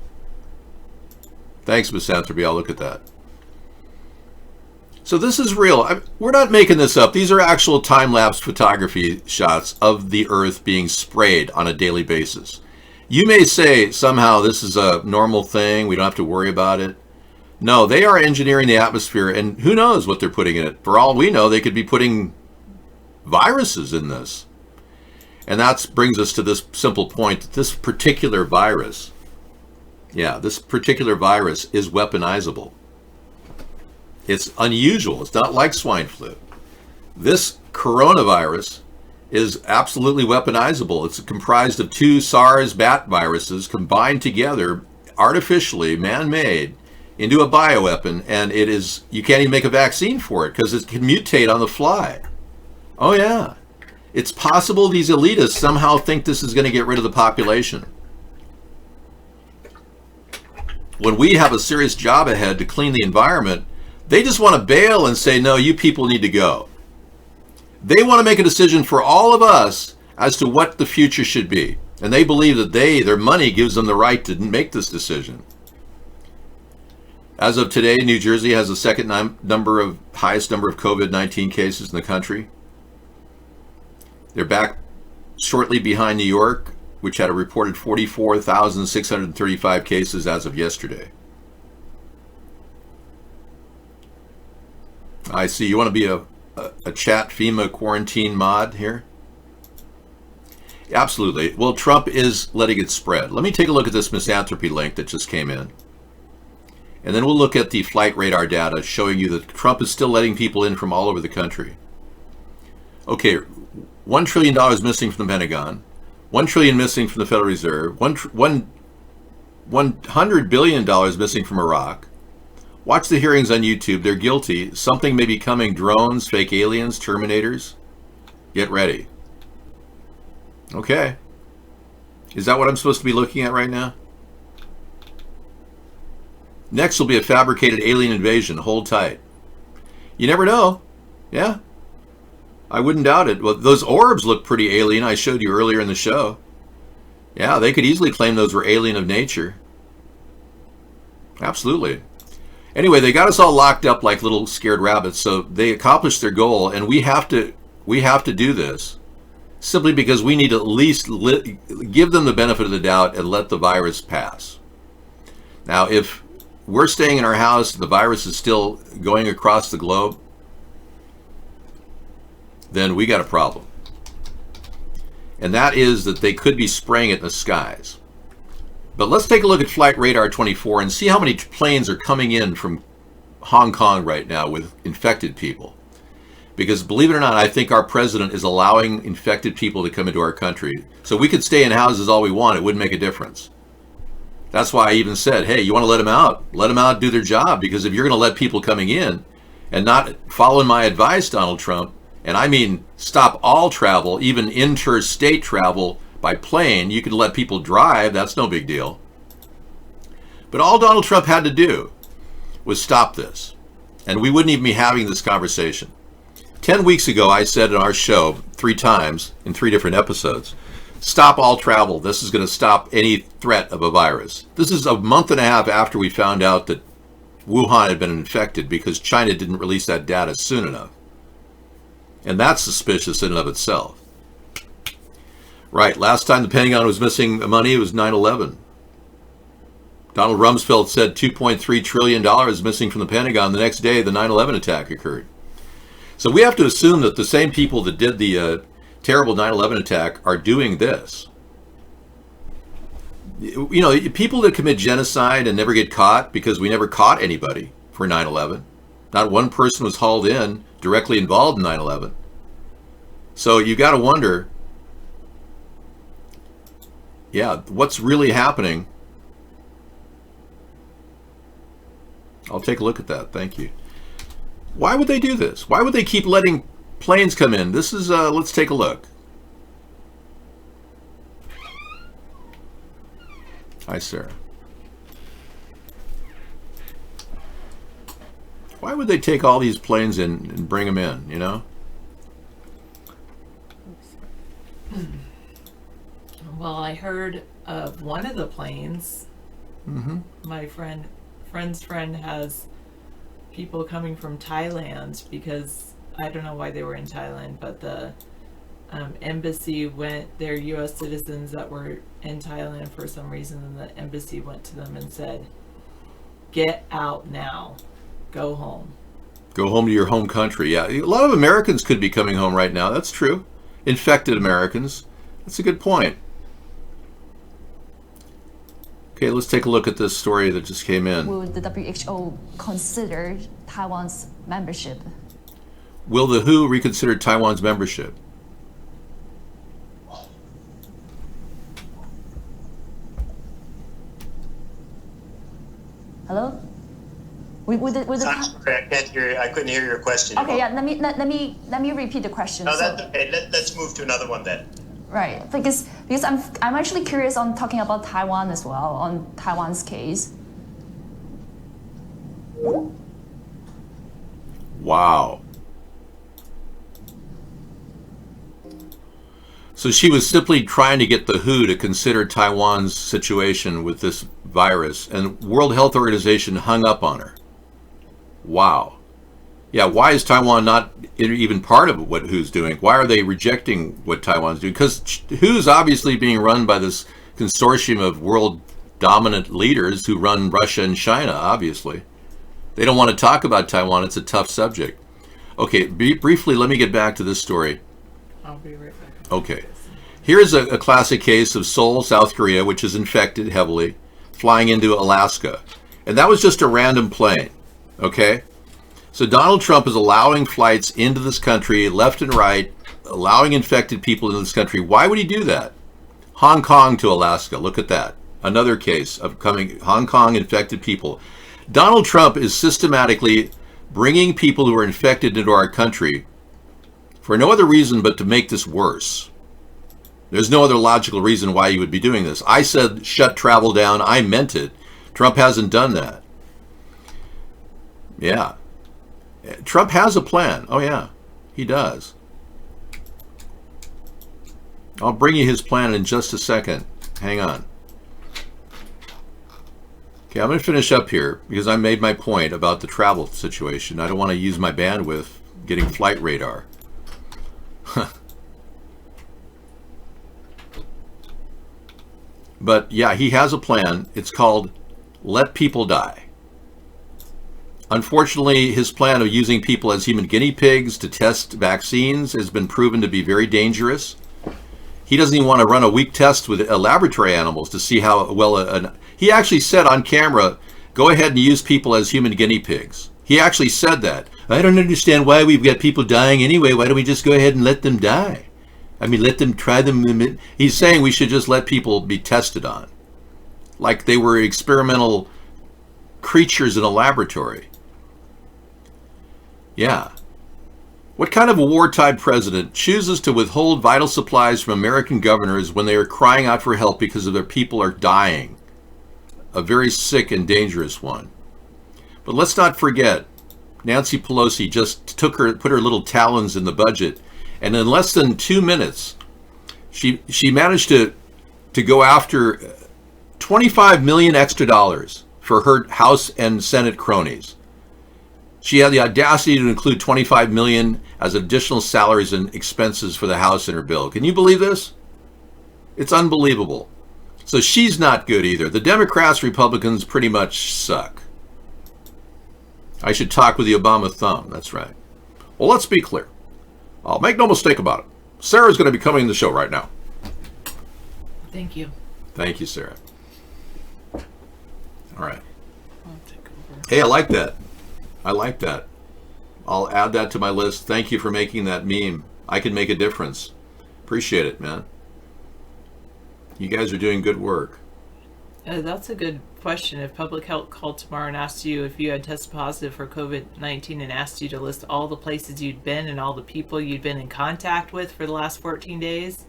[SPEAKER 2] Thanks, Misanthropy. I'll look at that. So this is real. We're not making this up. These are actual time-lapse photography shots of the Earth being sprayed on a daily basis. You may say somehow this is a normal thing. We don't have to worry about it. No, they are engineering the atmosphere, and who knows what they're putting in it. For all we know, they could be putting viruses in this. And that brings us to this simple point, that this particular virus, this particular virus is weaponizable. It's unusual. It's not like swine flu. This coronavirus is absolutely weaponizable. It's comprised of 2 SARS bat viruses combined together, artificially, man-made, into a bioweapon, and you can't even make a vaccine for it because it can mutate on the fly. Oh yeah. It's possible these elitists somehow think this is going to get rid of the population. When we have a serious job ahead to clean the environment, they just want to bail and say, no, you people need to go. They want to make a decision for all of us as to what the future should be. And they believe that their money gives them the right to make this decision. As of today, New Jersey has the second highest number of COVID-19 cases in the country. They're back shortly behind New York, which had a reported 44,635 cases as of yesterday. I see. You want to be a chat FEMA quarantine mod here? Absolutely. Well, Trump is letting it spread. Let me take a look at this Misanthropy link that just came in. And then we'll look at the flight radar data showing you that Trump is still letting people in from all over the country. Okay, $1 trillion missing from the Pentagon, $1 trillion missing from the Federal Reserve, $100 billion missing from Iraq. Watch the hearings on YouTube. They're guilty. Something may be coming. Drones, fake aliens, Terminators. Get ready. Okay. Is that what I'm supposed to be looking at right now? Next will be a fabricated alien invasion. Hold tight. You never know. Yeah. I wouldn't doubt it. Well, those orbs look pretty alien. I showed you earlier in the show. Yeah, they could easily claim those were alien of nature. Absolutely. Anyway, they got us all locked up like little scared rabbits, so they accomplished their goal, and we have to do this simply because we need to at least give them the benefit of the doubt and let the virus pass. Now, if we're staying in our house, the virus is still going across the globe, then we got a problem. And that is that they could be spraying it in the skies. But let's take a look at Flight Radar 24 and see how many planes are coming in from Hong Kong right now with infected people. Because believe it or not, I think our president is allowing infected people to come into our country. So we could stay in houses all we want. It wouldn't make a difference. That's why I even said, hey, you want to let them out? Let them out, do their job. Because if you're going to let people coming in and not following my advice, Donald Trump, and I mean stop all travel, even interstate travel by plane, you could let people drive. That's no big deal. But all Donald Trump had to do was stop this. And we wouldn't even be having this conversation. 10 weeks ago, I said in our show 3 times in 3 different episodes stop all travel. This is going to stop any threat of a virus. This is a month and a half after we found out that Wuhan had been infected because China didn't release that data soon enough. And that's suspicious in and of itself. Right, last time the Pentagon was missing money, it was 9/11. Donald Rumsfeld said $2.3 trillion missing from the Pentagon. The next day, the 9/11 attack occurred. So we have to assume that the same people that did the terrible 9/11 attack are doing this. You know, people that commit genocide and never get caught, because we never caught anybody for 9/11. Not one person was hauled in directly involved in 9/11. So you got to wonder, yeah, what's really happening? I'll take a look at that. Thank you. Why would they do this? Why would they keep letting planes come in? This is, let's take a look. Hi, Sarah. Why would they take all these planes in and bring them in, you know?
[SPEAKER 5] Well, I heard of one of the planes. My friend's friend has people coming from Thailand because I don't know why they were in Thailand, but the embassy they're U.S. citizens that were in Thailand for some reason, and the embassy went to them and said, "Get out now, go home."
[SPEAKER 2] Go home to your home country. Yeah, a lot of Americans could be coming home right now. That's true. Infected Americans. That's a good point. Okay, let's take a look at this story that just came in.
[SPEAKER 6] Will the WHO consider Taiwan's membership?
[SPEAKER 2] Will the WHO reconsider Taiwan's membership?
[SPEAKER 6] Hello? With the
[SPEAKER 7] I'm sorry, I can't hear. I couldn't hear your question.
[SPEAKER 6] okay, yeah. Let me repeat the question.
[SPEAKER 7] No, that's okay. Let's move to another one then.
[SPEAKER 6] Right, because I'm actually curious on talking about Taiwan as well, on Taiwan's case.
[SPEAKER 2] Wow. So she was simply trying to get the WHO to consider Taiwan's situation with this virus, and World Health Organization hung up on her. Wow. Yeah, why is Taiwan not even part of what WHO's doing? Why are they rejecting what Taiwan's doing? Because WHO's obviously being run by this consortium of world dominant leaders who run Russia and China, obviously. They don't want to talk about Taiwan. It's a tough subject. Okay, briefly, let me get back to this story.
[SPEAKER 5] I'll be right back.
[SPEAKER 2] Okay. Here's a classic case of Seoul, South Korea, which is infected heavily, flying into Alaska. And that was just a random plane, okay? So Donald Trump is allowing flights into this country, left and right, allowing infected people into this country. Why would he do that? Hong Kong to Alaska, look at that. Another case of coming Hong Kong infected people. Donald Trump is systematically bringing people who are infected into our country for no other reason but to make this worse. There's no other logical reason why he would be doing this. I said shut travel down. I meant it. Trump hasn't done that. Yeah. Trump has a plan. Oh, yeah, he does. I'll bring you his plan in just a second. Hang on. Okay, I'm going to finish up here because I made my point about the travel situation. I don't want to use my bandwidth getting flight radar. But yeah, he has a plan. It's called Let People Die. Unfortunately, his plan of using people as human guinea pigs to test vaccines has been proven to be very dangerous. He doesn't even want to run a weak test with laboratory animals to see how well he actually said on camera, go ahead and use people as human guinea pigs. He actually said that. I don't understand why we've got people dying anyway. Why don't we just go ahead and let them die? I mean, let them try them. He's saying we should just let people be tested on, like they were experimental creatures in a laboratory. Yeah. What kind of a wartime president chooses to withhold vital supplies from American governors when they are crying out for help because of their people are dying? A very sick and dangerous one. But let's not forget, Nancy Pelosi just put her little talons in the budget, and in less than 2 minutes, She managed to go after $25 million extra dollars for her House and Senate cronies. She had the audacity to include $25 million as additional salaries and expenses for the House in her bill. Can you believe this? It's unbelievable. So she's not good either. The Democrats, Republicans pretty much suck. I should talk with the Obama thumb. That's right. Well, let's be clear. I'll make no mistake about it. Sarah's going to be coming to the show right now.
[SPEAKER 5] Thank you.
[SPEAKER 2] Thank you, Sarah. All right.
[SPEAKER 5] I'll take over.
[SPEAKER 2] Hey, I like that. I like that. I'll add that to my list. Thank you for making that meme. I can make a difference. Appreciate it, man. You guys are doing good work.
[SPEAKER 5] That's a good question. If Public Health called tomorrow and asked you if you had tested positive for COVID-19 and asked you to list all the places you'd been and all the people you'd been in contact with for the last 14 days,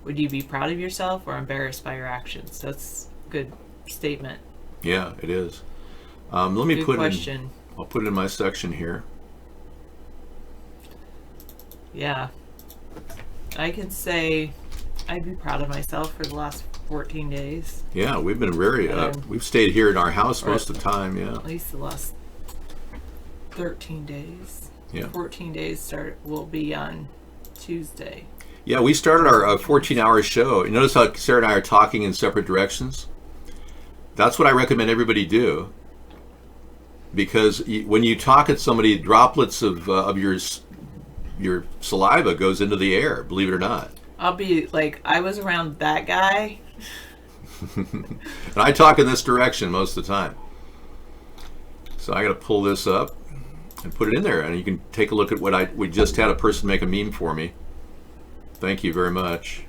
[SPEAKER 5] would you be proud of yourself or embarrassed by your actions? That's a good statement.
[SPEAKER 2] Yeah, it is. Let me
[SPEAKER 5] Good
[SPEAKER 2] put
[SPEAKER 5] question.
[SPEAKER 2] I'll put it in my section here.
[SPEAKER 5] Yeah. I can say I'd be proud of myself for the last 14 days.
[SPEAKER 2] Yeah, we've been very, we've stayed here in our house most of the time, yeah.
[SPEAKER 5] At least the last 13 days.
[SPEAKER 2] Yeah.
[SPEAKER 5] 14 days will be on Tuesday.
[SPEAKER 2] Yeah, we started our 14-hour show. You notice how Sarah and I are talking in separate directions? That's what I recommend everybody do. Because when you talk at somebody, droplets of your saliva goes into the air, believe it or not.
[SPEAKER 5] I'll be like, I was around that guy.
[SPEAKER 2] And I talk in this direction most of the time. So I got to pull this up and put it in there. And you can take a look at what we just had a person make a meme for me. Thank you very much.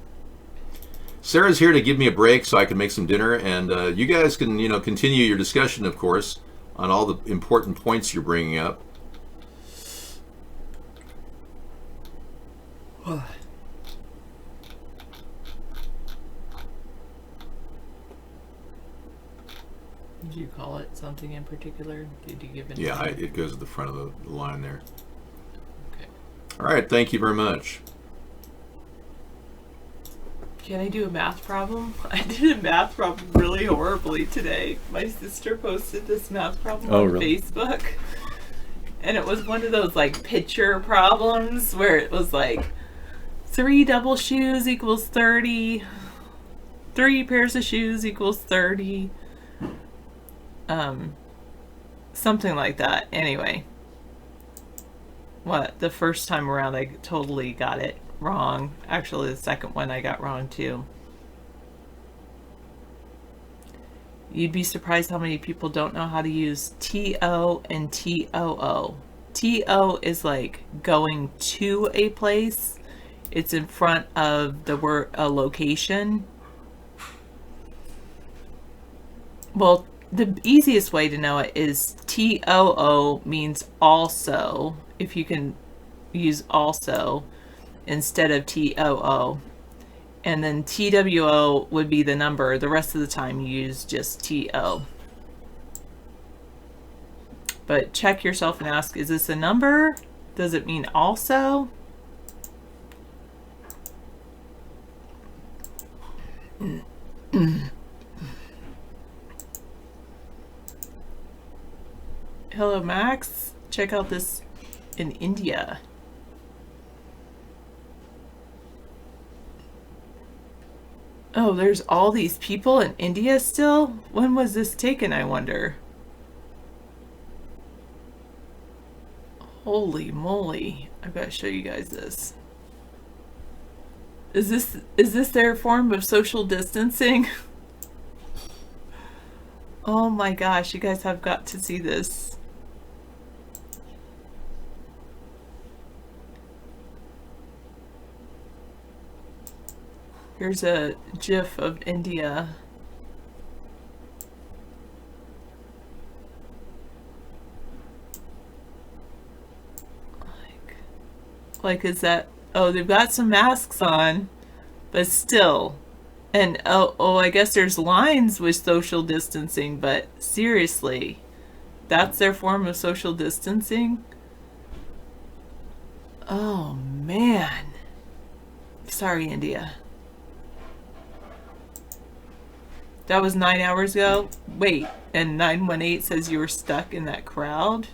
[SPEAKER 2] Sarah's here to give me a break so I can make some dinner. And you guys can, continue your discussion, of course, on all the important points you're bringing up.
[SPEAKER 5] Did you call it something in particular? Did you give it?
[SPEAKER 2] Yeah, it goes at the front of the line there.
[SPEAKER 5] Okay.
[SPEAKER 2] All right, thank you very much.
[SPEAKER 5] Can I do a math problem? I did a math problem really horribly today. My sister posted this math problem on Facebook. And it was one of those like picture problems where it was like 3 double shoes equals 30. 3 pairs of shoes equals 30. Something like that. Anyway. The first time around I totally got it wrong. Actually, the second one I got wrong too. You'd be surprised how many people don't know how to use TO and TOO. TO is like going to a place. It's in front of the word a location. Well, the easiest way to know it is TOO means also, if you can use also instead of TOO. And then TWO would be the number. The rest of the time you use just TO. But check yourself and ask, is this a number? Does it mean also? Hello, Max. Check out this in India. Oh, there's all these people in India still? When was this taken, I wonder? Holy moly. I've got to show you guys this. Is this their form of social distancing? Oh my gosh, you guys have got to see this. Here's a GIF of India. Like is that, oh, they've got some masks on, but still. And oh, I guess there's lines with social distancing, but seriously, that's their form of social distancing? Oh man. Sorry, India. That was 9 hours ago? Wait, and 918 says you were stuck in that crowd?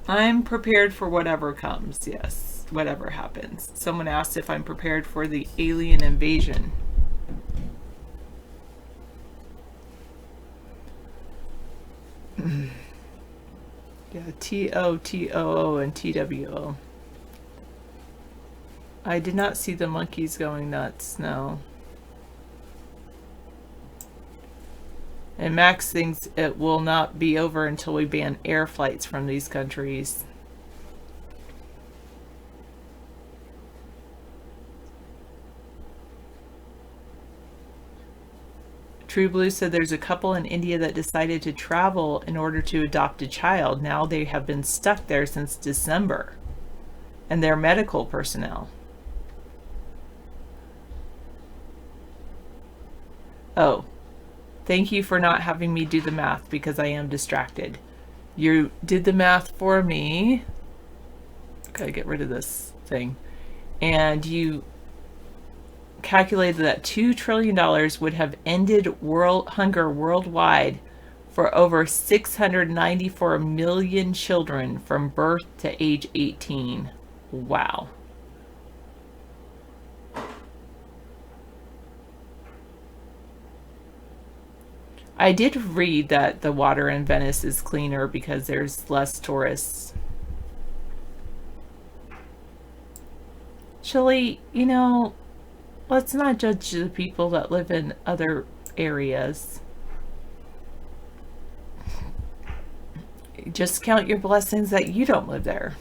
[SPEAKER 5] I'm prepared for whatever comes, yes. Whatever happens. Someone asked if I'm prepared for the alien invasion. Yeah, TOTOO and TWO. I did not see the monkeys going nuts, no. And Max thinks it will not be over until we ban air flights from these countries. True Blue said there's a couple in India that decided to travel in order to adopt a child. Now they have been stuck there since December. And they're medical personnel. Oh. Thank you for not having me do the math because I am distracted. You did the math for me. Okay, get rid of this thing. And you calculated that $2 trillion would have ended world hunger worldwide for over 694 million children from birth to age 18. Wow. I did read that the water in Venice is cleaner because there's less tourists. Chile, you know, let's not judge the people that live in other areas. Just count your blessings that you don't live there.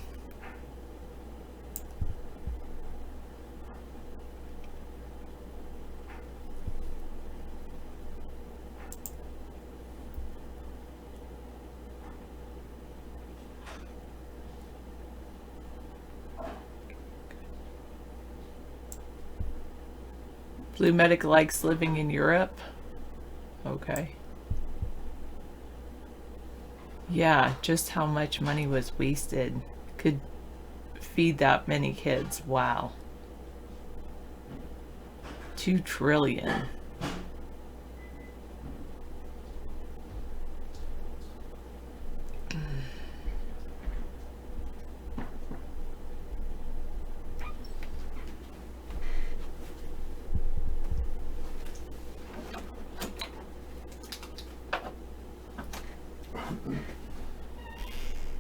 [SPEAKER 5] Blue Medic likes living in Europe. Okay. Yeah, just how much money was wasted. Could feed that many kids. Wow. 2 trillion.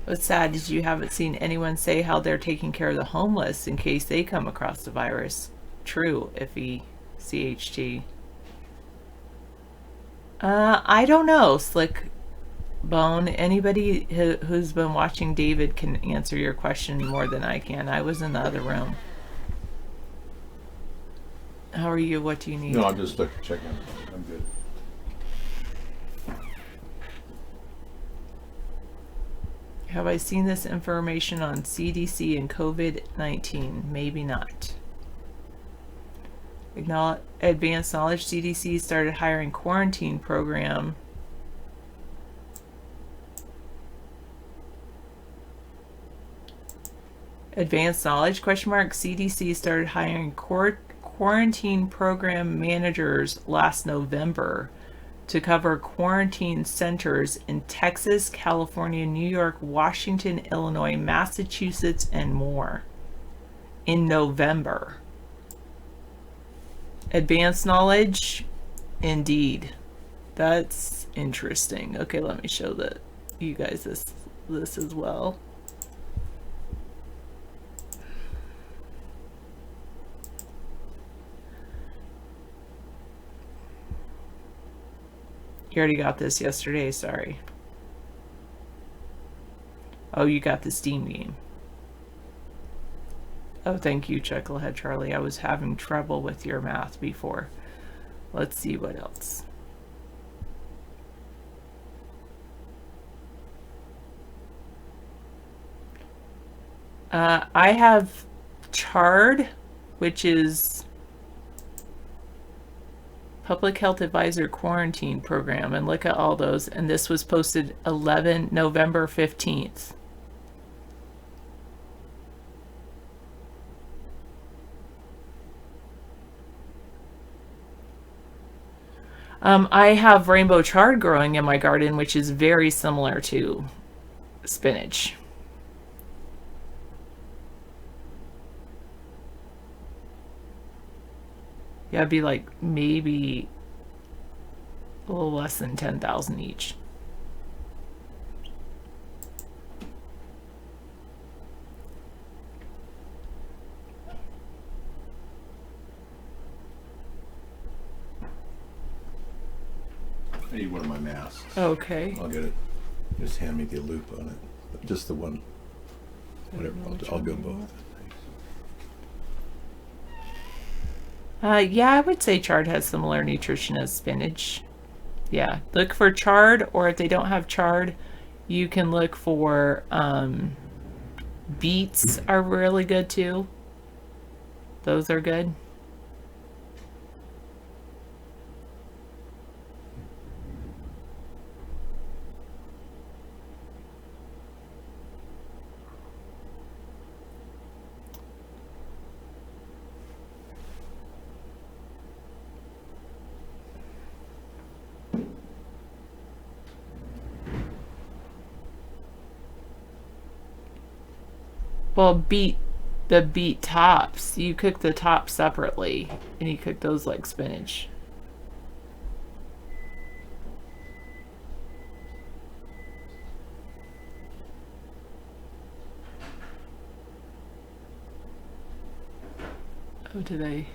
[SPEAKER 5] What's sad is you haven't seen anyone say how they're taking care of the homeless in case they come across the virus. True, iffy, CHT. I don't know, Slick Bone. Anybody who's been watching David can answer your question more than I can. I was in the other room. How are you? What do you need?
[SPEAKER 8] No, I'm just checking. I'm good.
[SPEAKER 5] Have I seen this information on CDC and COVID-19? Maybe not. Advanced Knowledge CDC started hiring quarantine program. Advanced Knowledge, question mark, CDC started hiring quarantine program managers last November to cover quarantine centers in Texas, California, New York, Washington, Illinois, Massachusetts, and more in November. Advanced Knowledge, indeed. That's interesting. Okay, let me show that you guys this as well. You already got this yesterday, sorry. Oh, you got the Steam game. Oh, thank you, Chucklehead Charlie. I was having trouble with your math before. Let's see what else. I have CHARD, which is Public Health Advisor Quarantine Program, and look at all those. And this was posted November 15th. I have rainbow chard growing in my garden, which is very similar to spinach. Yeah, it'd be like maybe a little less than 10,000 each.
[SPEAKER 2] I need one of my masks.
[SPEAKER 5] Okay.
[SPEAKER 2] I'll get it. Just hand me the loop on it. Just the one. Whatever. I'll go both.
[SPEAKER 5] Yeah, I would say chard has similar nutrition as spinach. Yeah, look for chard, or if they don't have chard, you can look for beets are really good too. Those are good. Well, the beet tops, you cook the tops separately, and you cook those like spinach. Oh, do they?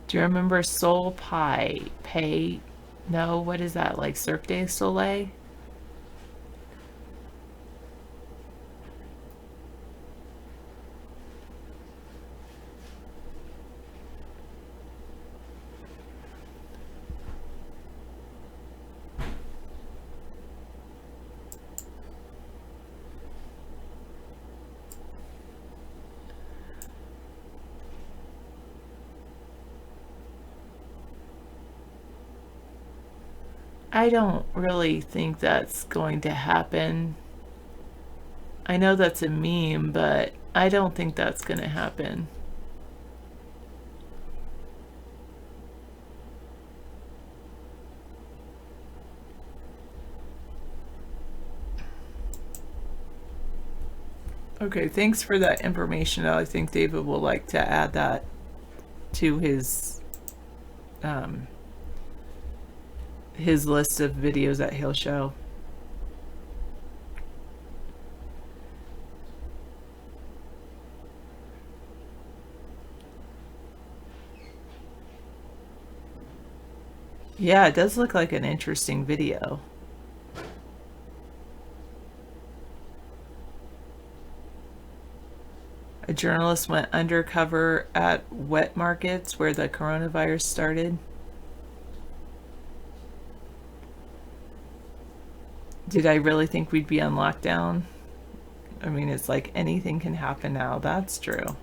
[SPEAKER 5] Do you remember Soul Pie? No, what is that, like Cirque du Soleil? I don't really think that's going to happen. I know that's a meme, but I don't think that's going to happen. Okay, thanks for that information. I think David will like to add that to his list of videos that he'll show. Yeah, it does look like an interesting video. A journalist went undercover at wet markets where the coronavirus started. Did I really think we'd be on lockdown? I mean, it's like anything can happen now. That's true.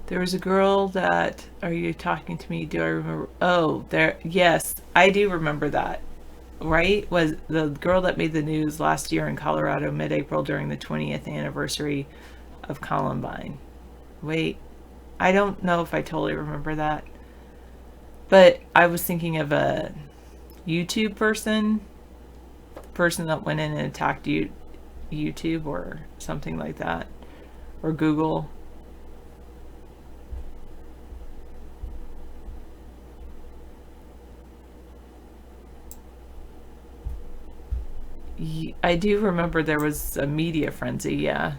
[SPEAKER 5] There was a girl that, are you talking to me? Do I remember? Oh, there, yes, I do remember that. Right? Was the girl that made the news last year in Colorado, mid-April, during the 20th anniversary of Columbine. Wait, I don't know if I totally remember that. But I was thinking of a YouTube person that went in and attacked YouTube or something like that. Or Google. I do remember there was a media frenzy, yeah.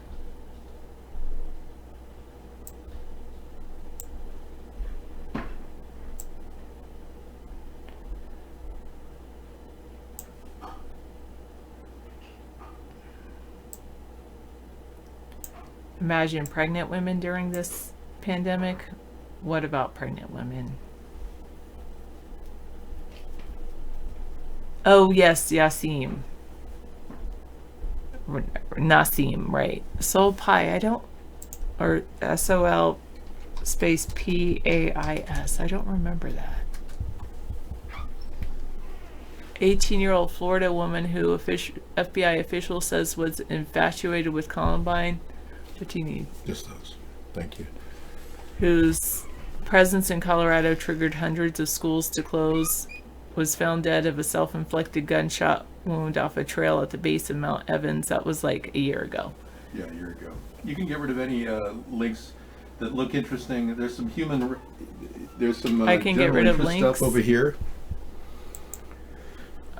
[SPEAKER 5] Imagine pregnant women during this pandemic. What about pregnant women? Oh, yes, Yasim. Nassim, right? Soul Pie, I don't, or SOL space PAIS. I don't remember that. 18-year-old Florida woman who FBI official says was infatuated with Columbine. What do you need?
[SPEAKER 2] Just those. Thank you.
[SPEAKER 5] Whose presence in Colorado triggered hundreds of schools to close, was found dead of a self-inflicted gunshot wound off a trail at the base of Mount Evans. That was like a year ago.
[SPEAKER 2] Yeah, a year ago. You can get rid of any links that look interesting. There's some
[SPEAKER 5] I can get rid of links.
[SPEAKER 2] stuff over here.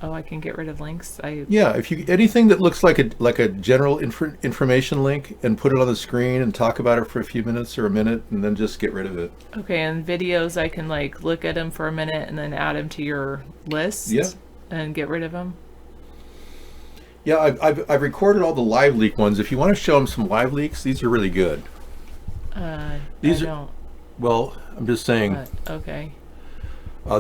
[SPEAKER 5] Oh, I can get rid of links.
[SPEAKER 2] Yeah, if you anything that looks like a general information link, and put it on the screen and talk about it for a few minutes or a minute, and then just get rid of it.
[SPEAKER 5] Okay, and videos, I can like look at them for a minute and then add them to your list.
[SPEAKER 2] Yeah.
[SPEAKER 5] And get rid of them.
[SPEAKER 2] Yeah, I've recorded all the live leak ones. If you want to show them some live leaks, these are really good. These
[SPEAKER 5] I
[SPEAKER 2] are
[SPEAKER 5] don't.
[SPEAKER 2] well. I'm just saying.
[SPEAKER 5] Okay.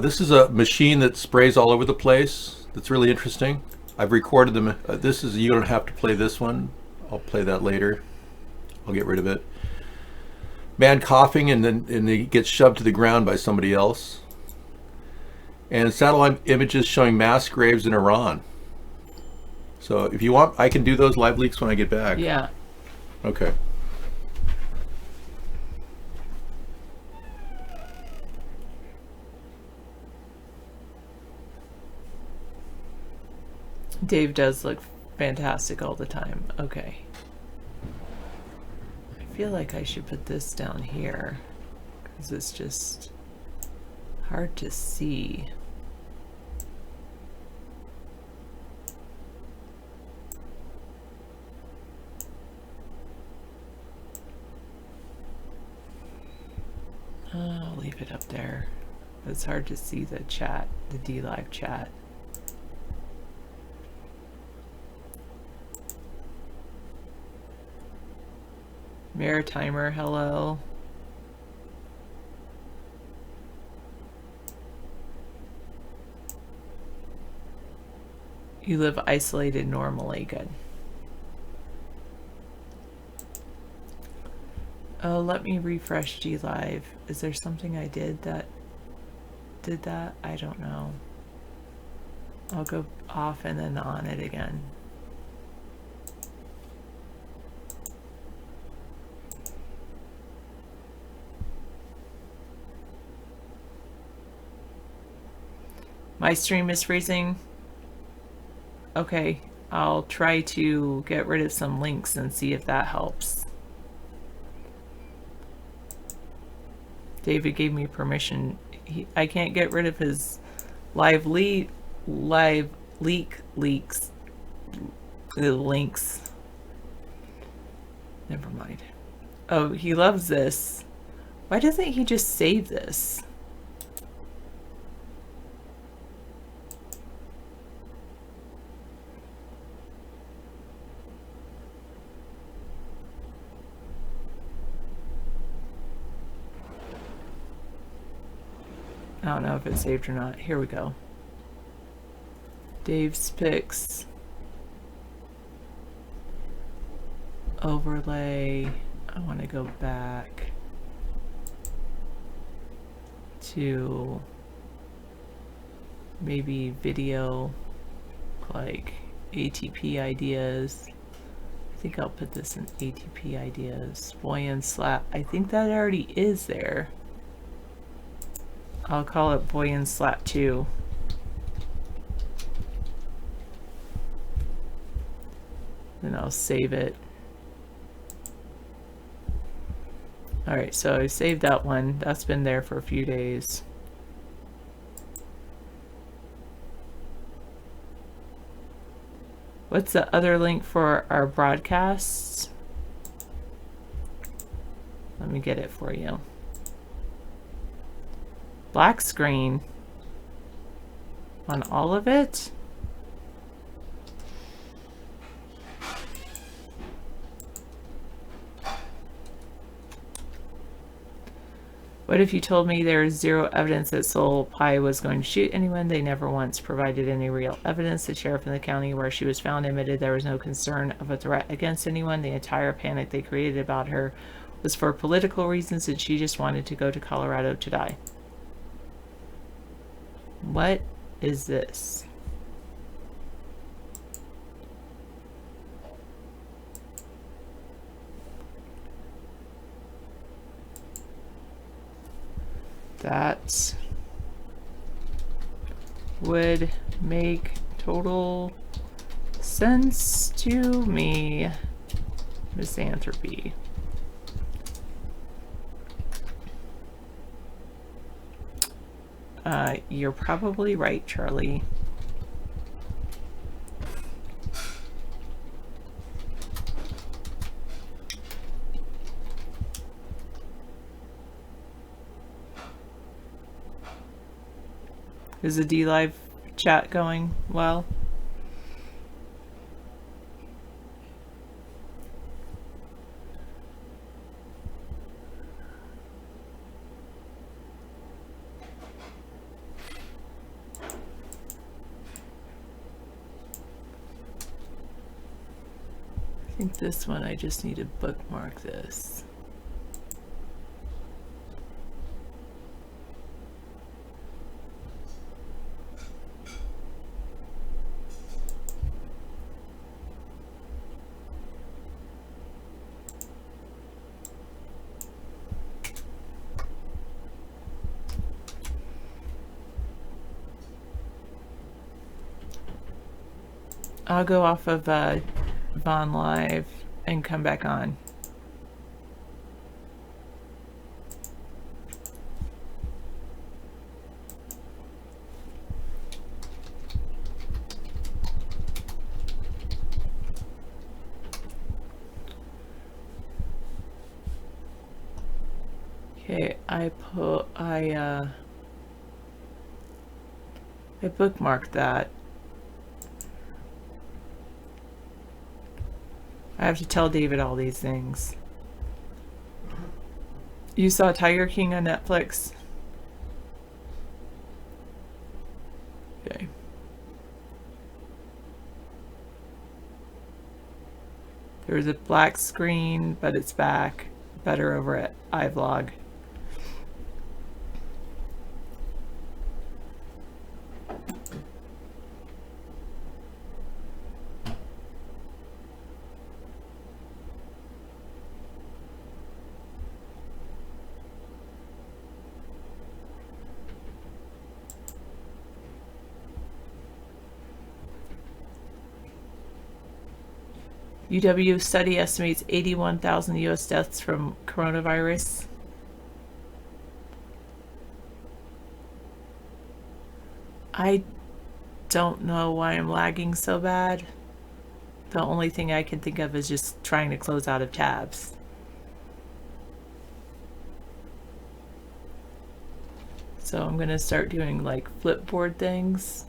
[SPEAKER 2] This is a machine that sprays all over the place. That's really interesting. I've recorded them. You don't have to play this one. I'll play that later. I'll get rid of it. Man coughing and he gets shoved to the ground by somebody else. And satellite images showing mass graves in Iran. So if you want, I can do those live leaks when I get back.
[SPEAKER 5] Yeah.
[SPEAKER 2] Okay.
[SPEAKER 5] Dave does look fantastic all the time. Okay. I feel like I should put this down here because it's just hard to see. I'll leave it up there. It's hard to see the chat, the DLive chat. Maritimer, hello. You live isolated normally, good. Oh, let me refresh DLive. Is there something I did that did that? I don't know. I'll go off and then on it again. My stream is freezing. Okay, I'll try to get rid of some links and see if that helps. David gave me permission. I can't get rid of his live leaks. The links. Never mind. Oh, he loves this. Why doesn't he just save this? I don't know if it's saved or not. Here we go. Dave's Picks. Overlay. I want to go back to maybe video, like ATP ideas. I think I'll put this in ATP ideas. Boyan Slap. I think that already is there. I'll call it Boyan Slap 2. Then I'll save it. Alright, so I saved that one. That's been there for a few days. What's the other link for our broadcasts? Let me get it for you. Black screen on all of it. What if you told me there is zero evidence that Soul Pie was going to shoot anyone? They never once provided any real evidence. The sheriff in the county where she was found admitted there was no concern of a threat against anyone. The entire panic they created about her was for political reasons, and she just wanted to go to Colorado to die. What is this? That would make total sense to me. Misanthropy. You're probably right, Charlie. Is the DLive chat going well? I think this one I just need to bookmark this. I'll go off of Vaughn Live and come back on. Okay, I bookmarked that. I have to tell David all these things. You saw Tiger King on Netflix? Okay. There's a black screen, but it's back. Better over at iVlog. UW study estimates 81,000 U.S. deaths from coronavirus. I don't know why I'm lagging so bad. The only thing I can think of is just trying to close out of tabs. So I'm gonna start doing like flipboard things.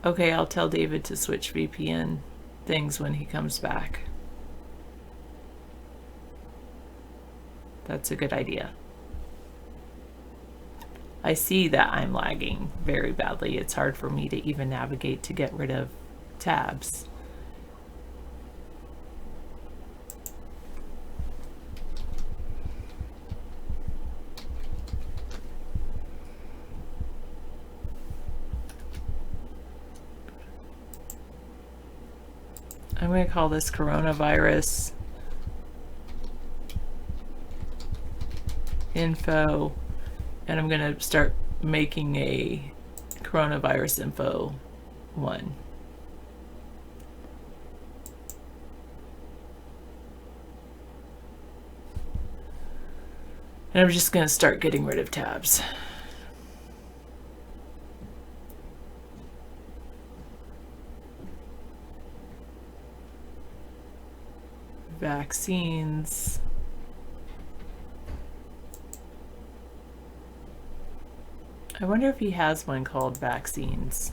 [SPEAKER 5] Okay, I'll tell David to switch VPN things when he comes back. That's a good idea. I see that I'm lagging very badly. It's hard for me to even navigate to get rid of tabs. I'm going to call this coronavirus info, and I'm going to start making a coronavirus info one. And I'm just going to start getting rid of tabs. Vaccines. I wonder if he has one called Vaccines.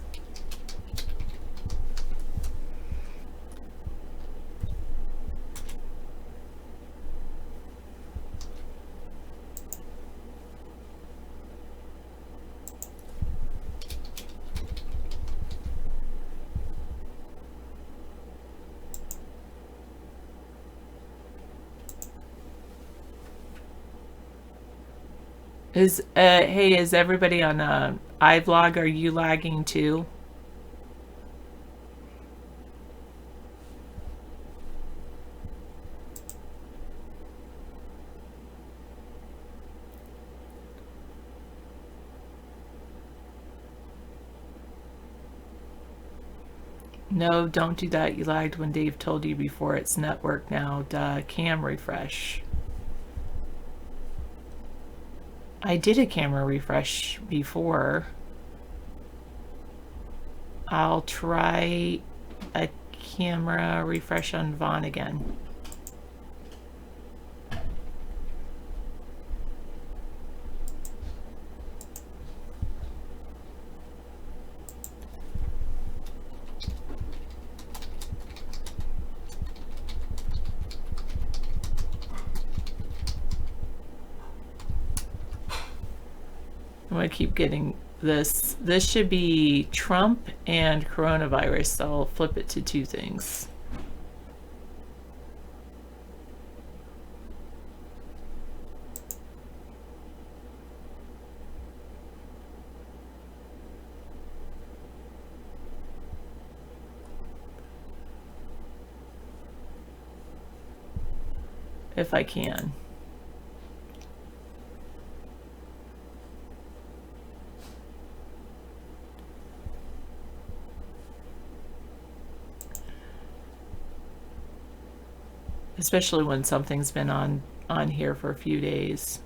[SPEAKER 5] Hey, is everybody on iVlog? Are you lagging too? No, don't do that. You lagged when Dave told you before. It's network now. Duh. Cam refresh. I did a camera refresh before. I'll try a camera refresh on Vaughn again. I'm gonna keep getting this. This should be Trump and coronavirus, so I'll flip it to two things. If I can. Especially when something's been on here for a few days.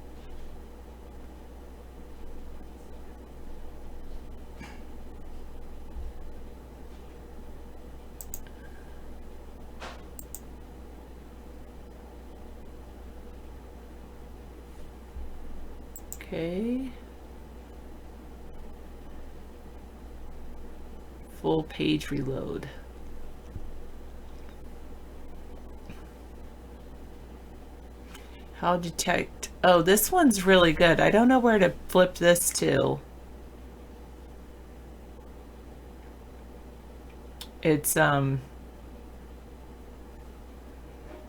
[SPEAKER 5] Okay. Full page reload. How detect... Oh, this one's really good. I don't know where to flip this to. It's, how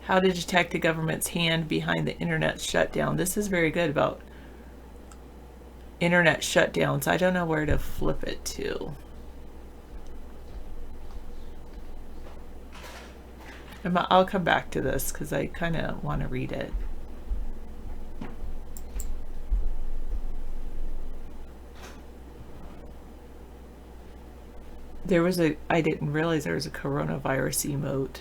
[SPEAKER 5] to detect the government's hand behind the internet shutdown. This is very good about internet shutdowns. I don't know where to flip it to. I'll come back to this because I kind of want to read it. There was a, I didn't realize there was a coronavirus emote.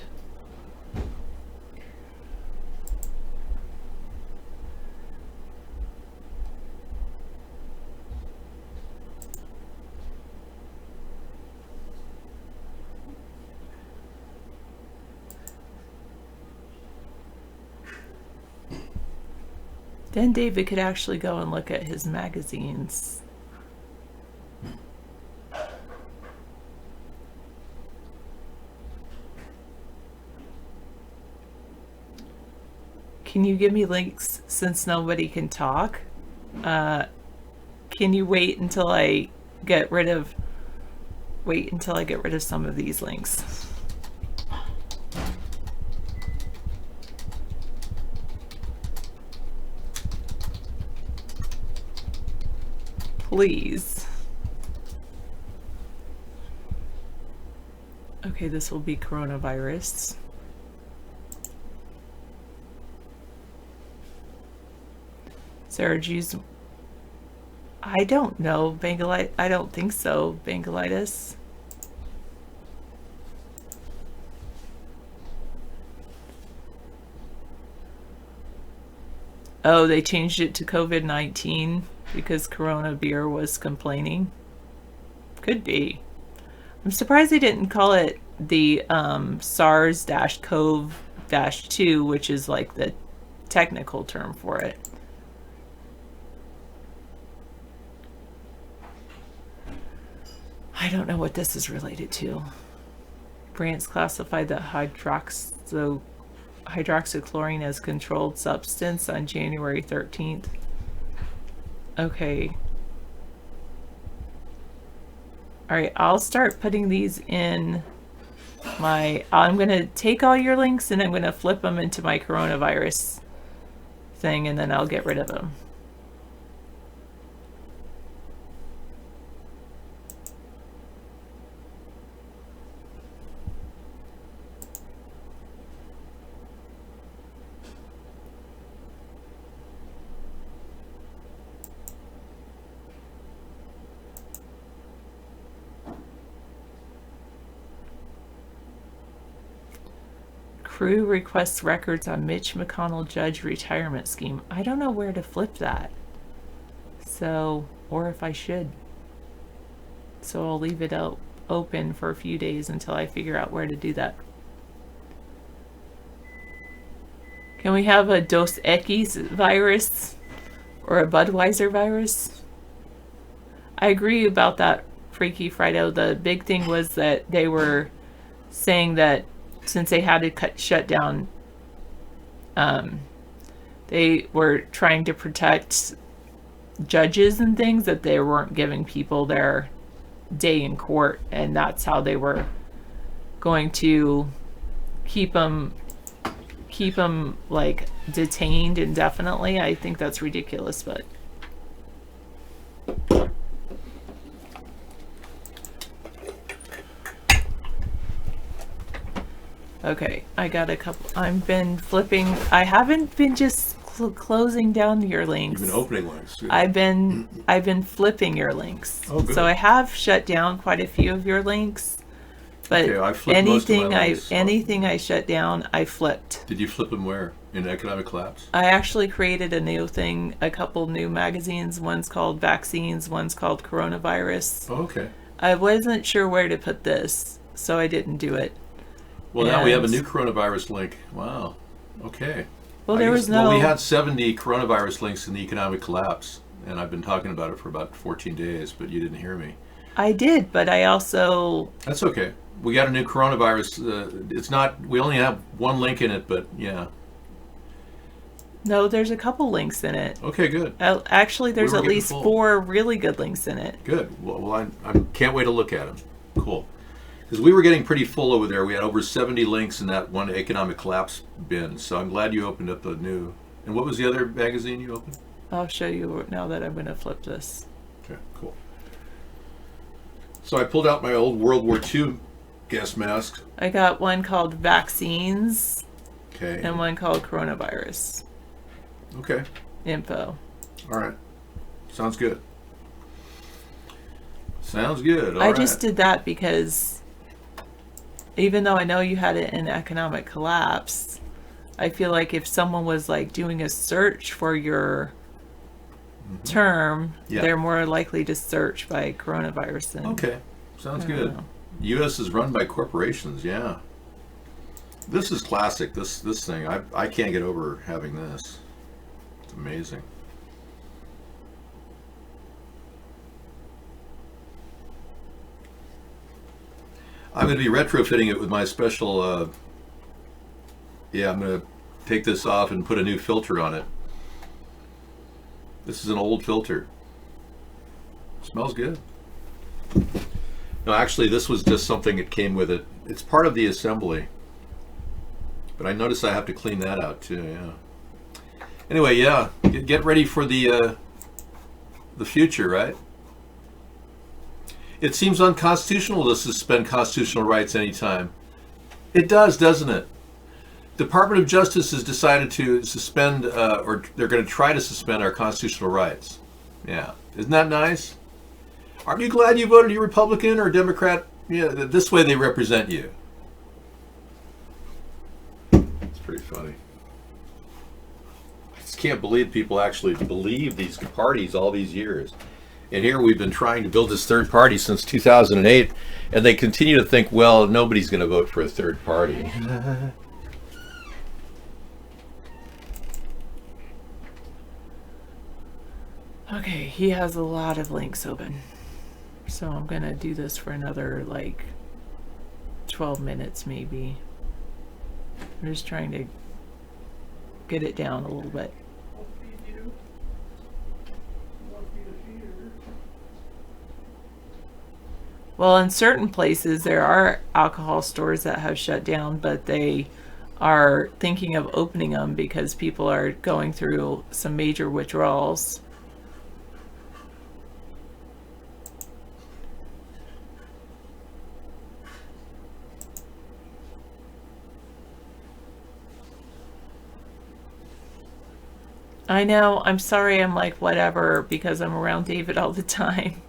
[SPEAKER 5] Then David could actually go and look at his magazines. Can you give me links since nobody can talk? Can you wait until I get rid of some of these links? Please. Okay, this will be coronavirus. Sarah Jews. I don't know. Bangalitis. I don't think so. Bangalitis. Oh, they changed it to COVID-19 because Corona Beer was complaining. Could be. I'm surprised they didn't call it the SARS-CoV-2, which is like the technical term for it. I don't know what this is related to. France classified the hydroxychloroquine as controlled substance on January 13th. Okay. All right, I'll start putting these in I'm going to take all your links and I'm going to flip them into my coronavirus thing, and then I'll get rid of them. Crew requests records on Mitch McConnell judge retirement scheme. I don't know where to flip that. So, or if I should. So I'll leave it open for a few days until I figure out where to do that. Can we have a Dos Equis virus or a Budweiser virus? I agree about that, Freaky Friday. The big thing was that they were saying that since they had to shut down, they were trying to protect judges and things, that they weren't giving people their day in court, and that's how they were going to keep them like detained indefinitely. I think that's ridiculous, but okay, I got a couple. I've been flipping. I haven't been just closing down your links.
[SPEAKER 2] You've been opening links. Too.
[SPEAKER 5] I've been flipping your links.
[SPEAKER 2] Oh, good.
[SPEAKER 5] So I have shut down quite a few of your links, but
[SPEAKER 2] Okay, I flipped most of my links.
[SPEAKER 5] anything I shut down, I flipped.
[SPEAKER 2] Did you flip them where? In Economic Collapse?
[SPEAKER 5] I actually created a new thing, a couple new magazines. One's called Vaccines, one's called Coronavirus.
[SPEAKER 2] Oh, okay.
[SPEAKER 5] I wasn't sure where to put this, so I didn't do it.
[SPEAKER 2] Well, now we have a
[SPEAKER 5] And-
[SPEAKER 2] new coronavirus link. Wow. Okay.
[SPEAKER 5] Well, there was
[SPEAKER 2] Well,
[SPEAKER 5] no.
[SPEAKER 2] we had 70 coronavirus links in the Economic Collapse, and I've been talking about it for about 14 days, but you didn't hear me.
[SPEAKER 5] I did, but I also.
[SPEAKER 2] That's okay. We got a new coronavirus. It's not. We only have one link in it, but yeah.
[SPEAKER 5] No, there's a couple links in it.
[SPEAKER 2] Okay, good.
[SPEAKER 5] Actually, there's
[SPEAKER 2] We were
[SPEAKER 5] at
[SPEAKER 2] getting
[SPEAKER 5] least
[SPEAKER 2] full.
[SPEAKER 5] 4 really good links in it.
[SPEAKER 2] Good. Well, I can't wait to look at them. Cool. Because we were getting pretty full over there. We had over 70 links in that one Economic Collapse bin. So I'm glad you opened up the new. And what was the other magazine you opened?
[SPEAKER 5] I'll show you now that I'm going to flip this.
[SPEAKER 2] Okay, cool. So I pulled out my old World War II gas mask.
[SPEAKER 5] I got one called Vaccines
[SPEAKER 2] Okay.
[SPEAKER 5] and one called Coronavirus
[SPEAKER 2] Okay.
[SPEAKER 5] Info.
[SPEAKER 2] All right. Sounds good. Sounds good. All
[SPEAKER 5] I
[SPEAKER 2] right.
[SPEAKER 5] just did that because even though I know you had it in Economic Collapse, I feel like if someone was like doing a search for your term,
[SPEAKER 2] Yeah.
[SPEAKER 5] they're more likely to search by coronavirus than.
[SPEAKER 2] Okay. Sounds
[SPEAKER 5] I don't
[SPEAKER 2] good.
[SPEAKER 5] know.
[SPEAKER 2] U.S. is run by corporations. Yeah. This is classic. This thing. I can't get over having this. It's amazing. I'm going to be retrofitting it with my special. Yeah, I'm going to take this off and put a new filter on it. This is an old filter. Smells good. No, actually, this was just something that came with it. It's part of the assembly. But I notice I have to clean that out too, yeah. Anyway, yeah, get ready for the future, right? It seems unconstitutional to suspend constitutional rights anytime. It does, doesn't it? Department of Justice has decided to suspend, or they're going to try to suspend our constitutional rights. Yeah, isn't that nice? Aren't you glad you voted a Republican or Democrat? Yeah, this way they represent you. It's pretty funny. I just can't believe people actually believe these parties all these years. And here we've been trying to build this third party since 2008, and they continue to think, well, nobody's going to vote for a third party.
[SPEAKER 5] Okay, he has a lot of links open. So I'm gonna do this for another like 12 minutes maybe. I'm just trying to get it down a little bit. Well, in certain places there are alcohol stores that have shut down, but they are thinking of opening them because people are going through some major withdrawals. I know, I'm sorry, I'm like whatever because I'm around David all the time.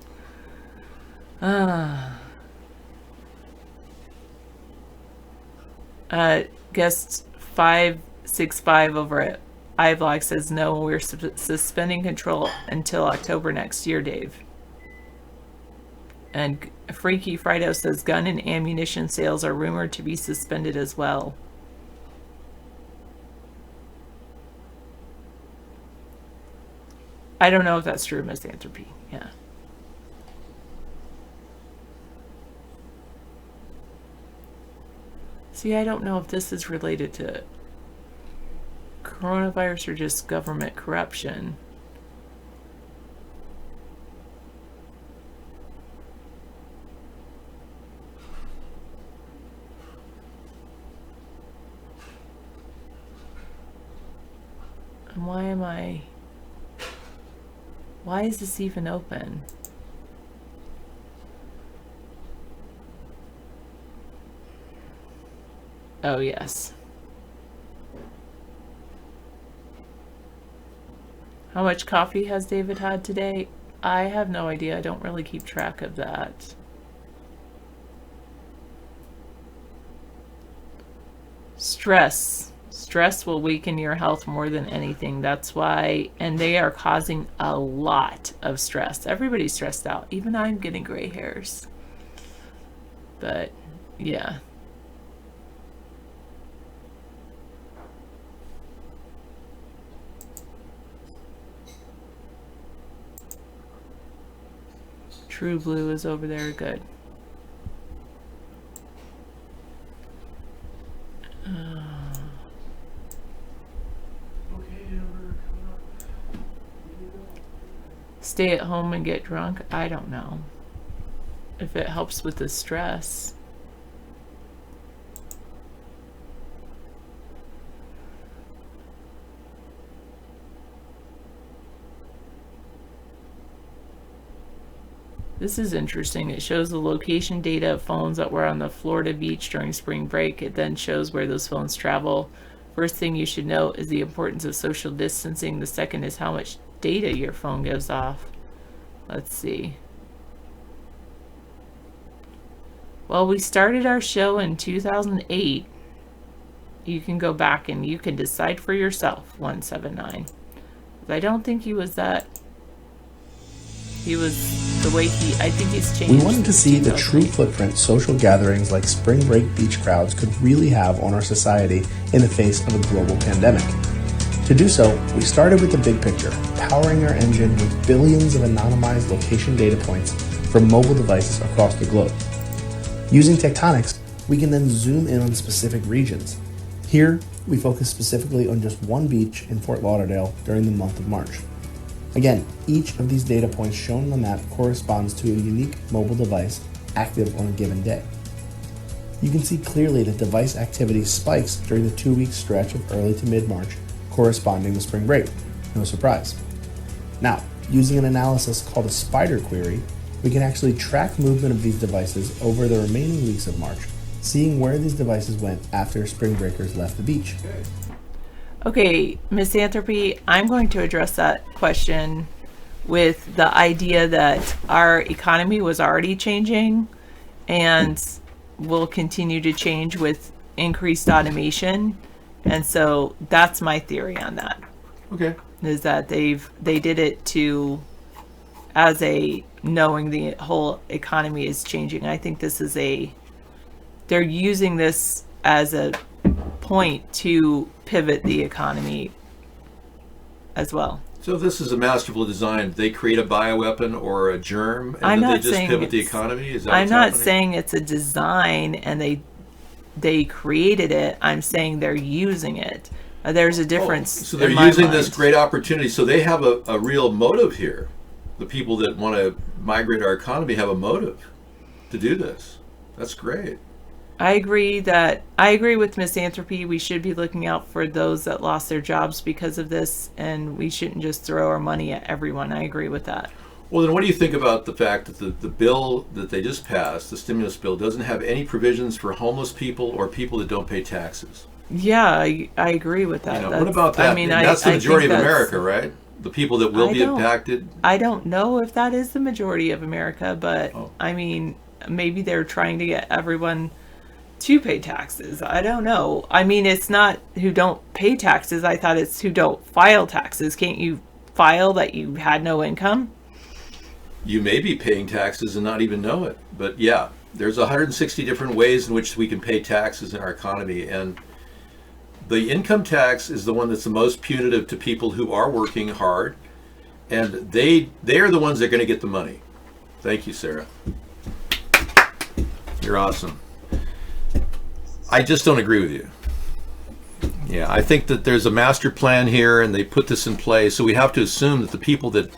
[SPEAKER 5] Guest 565 over at iVlog says, no, we're suspending control until October next year, Dave. And Freaky Frido says, gun and ammunition sales are rumored to be suspended as well. I don't know if that's true, Misanthropy. Yeah. See, I don't know if this is related to coronavirus or just government corruption. And why is this even open? Oh, yes. How much coffee has David had today? I have no idea. I don't really keep track of that. Stress. Stress will weaken your health more than anything. That's why, and they are causing a lot of stress. Everybody's stressed out. Even I'm getting gray hairs. But, yeah. True Blue is over there. Good. Stay at home and get drunk? I don't know. If it helps with the stress. This is interesting. It shows the location data of phones that were on the Florida beach during spring break. It then shows where those phones travel. First thing you should know is the importance of social distancing. The second is how much data your phone gives off. Let's see. Well, we started our show in 2008. You can go back and you can decide for yourself, 179. I don't think he was that. He was the way I think he's changed.
[SPEAKER 9] We wanted to see the true footprint social gatherings like spring break beach crowds could really have on our society in the face of a global pandemic. To do so, we started with the big picture, powering our engine with billions of anonymized location data points from mobile devices across the globe. Using Tectonics, we can then zoom in on specific regions. Here, we focus specifically on just one beach in Fort Lauderdale during the month of March. Again, each of these data points shown on the map corresponds to a unique mobile device active on a given day. You can see clearly that device activity spikes during the 2-week stretch of early to mid-March corresponding to spring break. No surprise. Now, using an analysis called a spider query, we can actually track movement of these devices over the remaining weeks of March, seeing where these devices went after spring breakers left the beach.
[SPEAKER 5] Okay, Misanthropy, I'm going to address that question with the idea that our economy was already changing and will continue to change with increased automation. And so that's my theory on that.
[SPEAKER 2] Okay.
[SPEAKER 5] Is that they did it to, as a, knowing the whole economy is changing. I think this is they're using this as a point to pivot the economy as well.
[SPEAKER 2] So if this is a masterful design, they create a bioweapon or a germ, and
[SPEAKER 5] I'm
[SPEAKER 2] then they
[SPEAKER 5] not
[SPEAKER 2] just
[SPEAKER 5] saying
[SPEAKER 2] pivot the
[SPEAKER 5] it's-
[SPEAKER 2] economy? Is that
[SPEAKER 5] I'm
[SPEAKER 2] what's
[SPEAKER 5] not
[SPEAKER 2] happening?
[SPEAKER 5] saying it's a design and they created it. I'm saying they're using it. There's a difference.
[SPEAKER 2] So they're
[SPEAKER 5] in my
[SPEAKER 2] using this
[SPEAKER 5] mind.
[SPEAKER 2] great opportunity. So they have a real motive here. The people that want to migrate our economy have a motive to do this. That's great.
[SPEAKER 5] I agree with Misanthropy. We should be looking out for those that lost their jobs because of this, and we shouldn't just throw our money at everyone. I agree with that.
[SPEAKER 2] Well, then what do you think about the fact that the bill that they just passed, the stimulus bill, doesn't have any provisions for homeless people or people that don't pay taxes?
[SPEAKER 5] Yeah, I agree with that.
[SPEAKER 2] What about that?
[SPEAKER 5] I mean,
[SPEAKER 2] that's the
[SPEAKER 5] I
[SPEAKER 2] majority
[SPEAKER 5] think
[SPEAKER 2] of
[SPEAKER 5] that's-
[SPEAKER 2] America, right? The people that will
[SPEAKER 5] I
[SPEAKER 2] be
[SPEAKER 5] don't-
[SPEAKER 2] impacted.
[SPEAKER 5] I don't know if that is the majority of America, but
[SPEAKER 2] Oh.
[SPEAKER 5] I mean, maybe they're trying to get everyone to pay taxes. I don't know. I mean, it's not who don't pay taxes. I thought it's who don't file taxes. Can't you file that you had no income?
[SPEAKER 2] You may be paying taxes and not even know it. But yeah, there's 160 different ways in which we can pay taxes in our economy. And the income tax is the one that's the most punitive to people who are working hard. And they are the ones that are going to get the money. Thank you, Sarah. You're awesome. I just don't agree with you. Yeah, I think that there's a master plan here and they put this in place. So we have to assume that the people that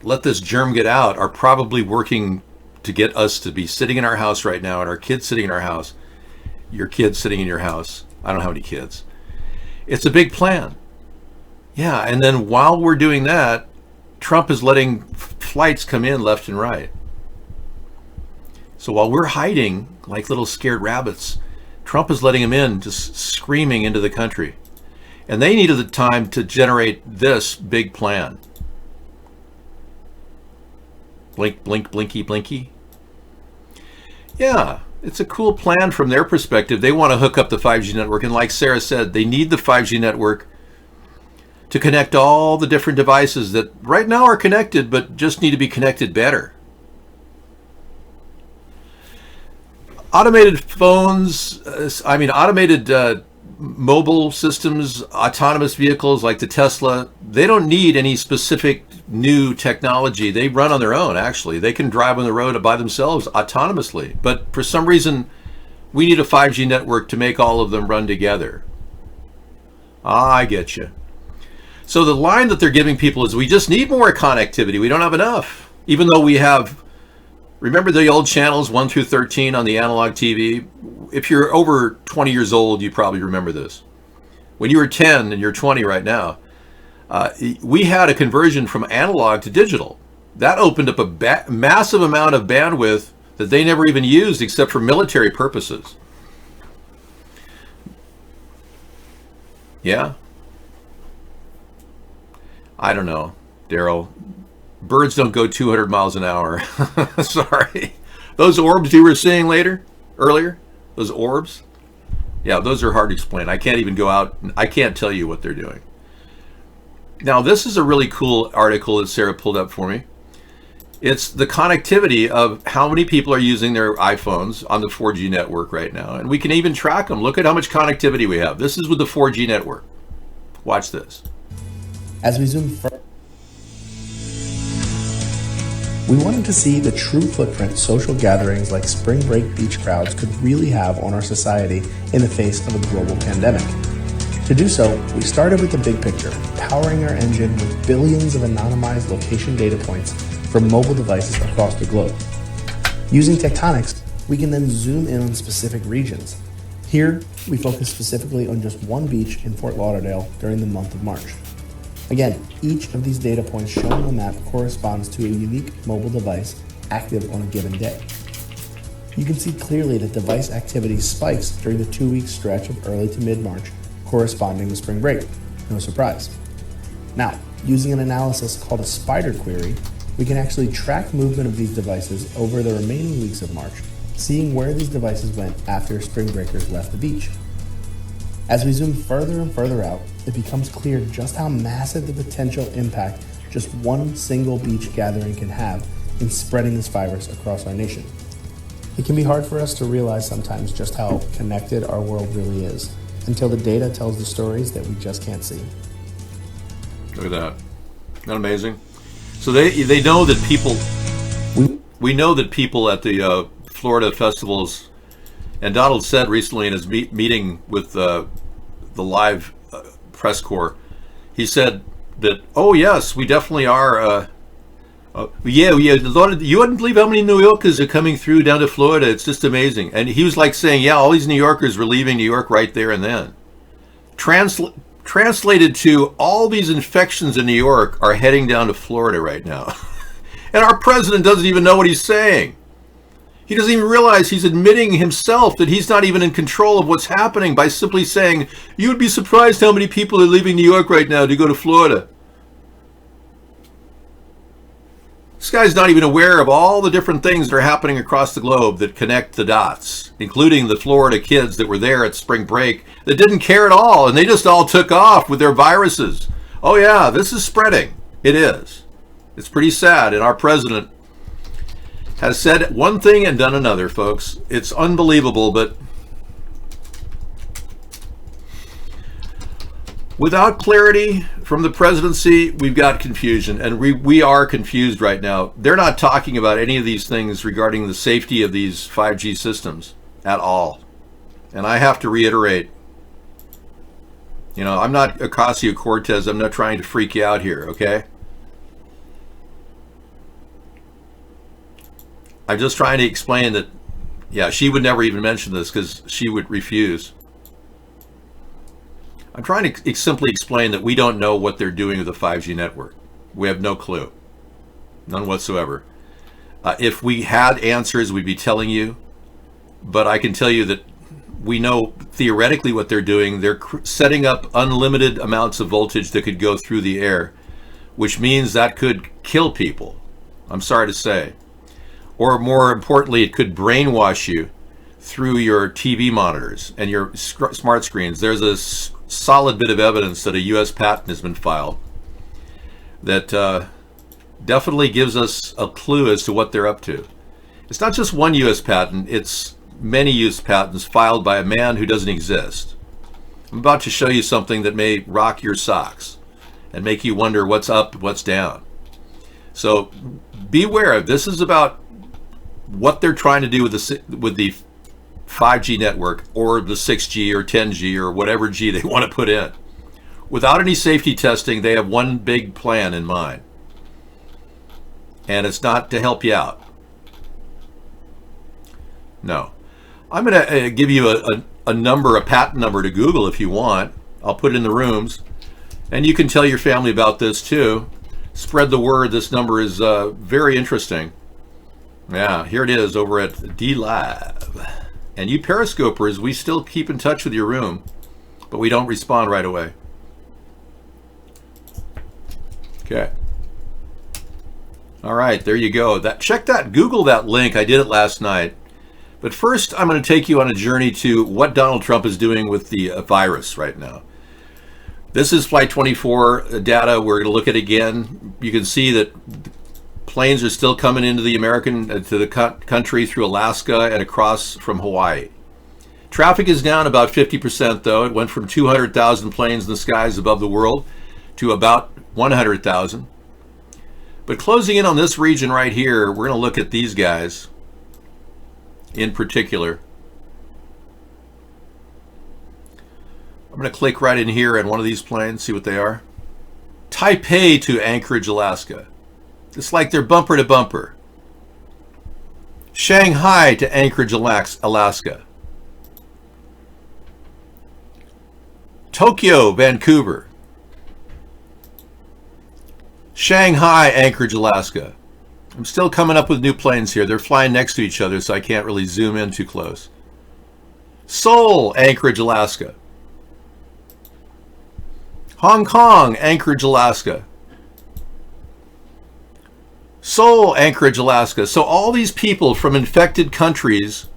[SPEAKER 2] let this germ get out are probably working to get us to be sitting in our house right now and our kids sitting in our house. Your kids sitting in your house. I don't have any kids. It's a big plan. Yeah, and then while we're doing that, Trump is letting flights come in left and right. So while we're hiding like little scared rabbits, Trump is letting them in, just screaming into the country. And they needed the time to generate this big plan. Blink, blink, blinky, blinky. Yeah, it's a cool plan from their perspective. They want to hook up the 5G network. And like Sarah said, they need the 5G network to connect all the different devices that right now are connected, but just need to be connected better. Automated phones, automated mobile systems, autonomous vehicles like the Tesla, they don't need any specific new technology. They run on their own, actually. They can drive on the road by themselves autonomously. But for some reason, we need a 5G network to make all of them run together. I get you. So the line that they're giving people is we just need more connectivity. We don't have enough. Even though we have, remember the old channels 1 through 13 on the analog TV? If you're over 20 years old, you probably remember this. When you were 10 and you're 20 right now, we had a conversion from analog to digital. That opened up a massive amount of bandwidth that they never even used except for military purposes. Yeah? I don't know, Daryl. Birds don't go 200 miles an hour. Sorry. Those orbs you were seeing earlier, those orbs, yeah, those are hard to explain. I can't even go out. I can't tell you what they're doing. Now, this is a really cool article that Sarah pulled up for me. It's the connectivity of how many people are using their iPhones on the 4G network right now. And we can even track them. Look at how much connectivity we have. This is with the 4G network. Watch this.
[SPEAKER 9] As we zoom further, we wanted to see the true footprint social gatherings like spring break beach crowds could really have on our society in the face of a global pandemic. To do so, we started with the big picture, powering our engine with billions of anonymized location data points from mobile devices across the globe. Using tectonics, we can then zoom in on specific regions. Here, we focus specifically on just one beach in Fort Lauderdale during the month of March. Again, each of these data points shown on the map corresponds to a unique mobile device active on a given day. You can see clearly that device activity spikes during the 2-week stretch of early to mid-March corresponding to spring break. No surprise. Now, using an analysis called a spider query, we can actually track movement of these devices over the remaining weeks of March, seeing where these devices went after spring breakers left the beach. As we zoom further and further out, it becomes clear just how massive the potential impact just one single beach gathering can have in spreading this virus across our nation. It can be hard for us to realize sometimes just how connected our world really is, until the data tells the stories that we just can't see.
[SPEAKER 2] Look at that. Not amazing? So they know that people. We know that people at the Florida festivals, and Donald said recently in his meeting with the live press corps, he said that, oh yes, we definitely are. Yeah. A lot of, you wouldn't believe how many New Yorkers are coming through down to Florida. It's just amazing. And he was like saying, yeah, all these New Yorkers were leaving New York right there and then. Translated to, all these infections in New York are heading down to Florida right now. And our president doesn't even know what he's saying. He doesn't even realize he's admitting himself that he's not even in control of what's happening by simply saying, you would be surprised how many people are leaving New York right now to go to Florida. This guy's not even aware of all the different things that are happening across the globe that connect the dots, including the Florida kids that were there at spring break that didn't care at all, and they just all took off with their viruses. Oh yeah, this is spreading. It is. It's pretty sad, and our president has said one thing and done another, folks. It's unbelievable, but without clarity from the presidency, we've got confusion, and we are confused right now. They're not talking about any of these things regarding the safety of these 5G systems at all. And I have to reiterate, you know, I'm not Ocasio-Cortez. I'm not trying to freak you out here, okay? I'm just trying to explain that, yeah, she would never even mention this because she would refuse. I'm trying to simply explain that we don't know what they're doing with the 5G network. We have no clue. None whatsoever. If we had answers, we'd be telling you. But I can tell you that we know theoretically what they're doing. They're setting up unlimited amounts of voltage that could go through the air, which means that could kill people. I'm sorry to say. Or more importantly, it could brainwash you through your TV monitors and your smart screens. There's a solid bit of evidence that a U.S. patent has been filed that definitely gives us a clue as to what they're up to. It's not just one U.S. patent, it's many U.S. patents filed by a man who doesn't exist. I'm about to show you something that may rock your socks and make you wonder what's up, what's down. So beware of this. Is about what they're trying to do with the 5G network, or the 6G or 10G or whatever G they want to put in. Without any safety testing, they have one big plan in mind. And it's not to help you out. No. I'm going to give you a number, a patent number to Google if you want. I'll put it in the rooms. And you can tell your family about this too. Spread the word. This number is very interesting. Yeah, here it is over at DLive. And you Periscopers, we still keep in touch with your room, but we don't respond right away. Okay. All right, there you go. Check that, Google that link. I did it last night. But first, I'm going to take you on a journey to what Donald Trump is doing with the virus right now. This is Flight 24 data. We're going to look at it again. You can see that planes are still coming into the country through Alaska and across from Hawaii. Traffic is down about 50% though. It went from 200,000 planes in the skies above the world to about 100,000. But closing in on this region right here, we're going to look at these guys in particular. I'm going to click right in here on one of these planes, see what they are. Taipei to Anchorage, Alaska. It's like they're bumper to bumper. Shanghai to Anchorage, Alaska. Tokyo, Vancouver. Shanghai, Anchorage, Alaska. I'm still coming up with new planes here. They're flying next to each other, so I can't really zoom in too close. Seoul, Anchorage, Alaska. Hong Kong, Anchorage, Alaska. Seoul, Anchorage, Alaska. So all these people from infected countries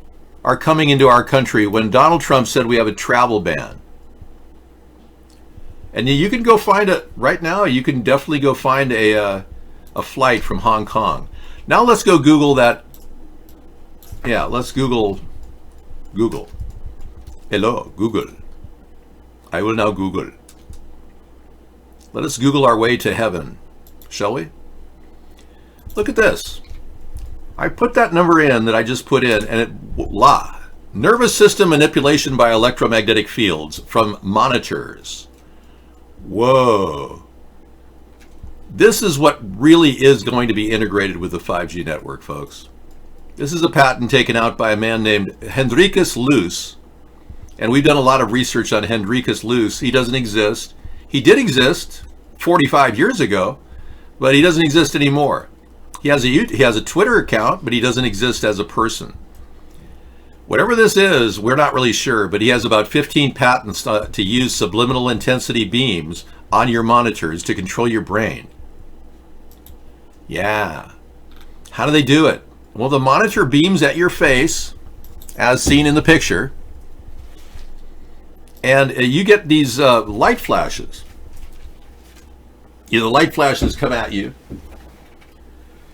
[SPEAKER 2] are coming into our country when Donald Trump said we have a travel ban. And you can go find it right now. You can definitely go find a flight from Hong Kong. Now let's go Google that. Yeah, let's Google. Hello, Google. I will now Google. Let us Google our way to heaven. shall we? Look at this. I put that number in that I just put in, and it, nervous system manipulation by electromagnetic fields from monitors. Whoa. This is what really is going to be integrated with the 5G network, folks. This is a patent taken out by a man named Hendrikus Luce, and we've done a lot of research on Hendrikus Luce. He doesn't exist. He did exist 45 years ago, but he doesn't exist anymore. He has a Twitter account, but he doesn't exist as a person. Whatever this is, we're not really sure, but he has about 15 patents to use subliminal intensity beams on your monitors to control your brain. Yeah. How do they do it? Well, the monitor beams at your face, as seen in the picture, and you get these light flashes. The light flashes come at you.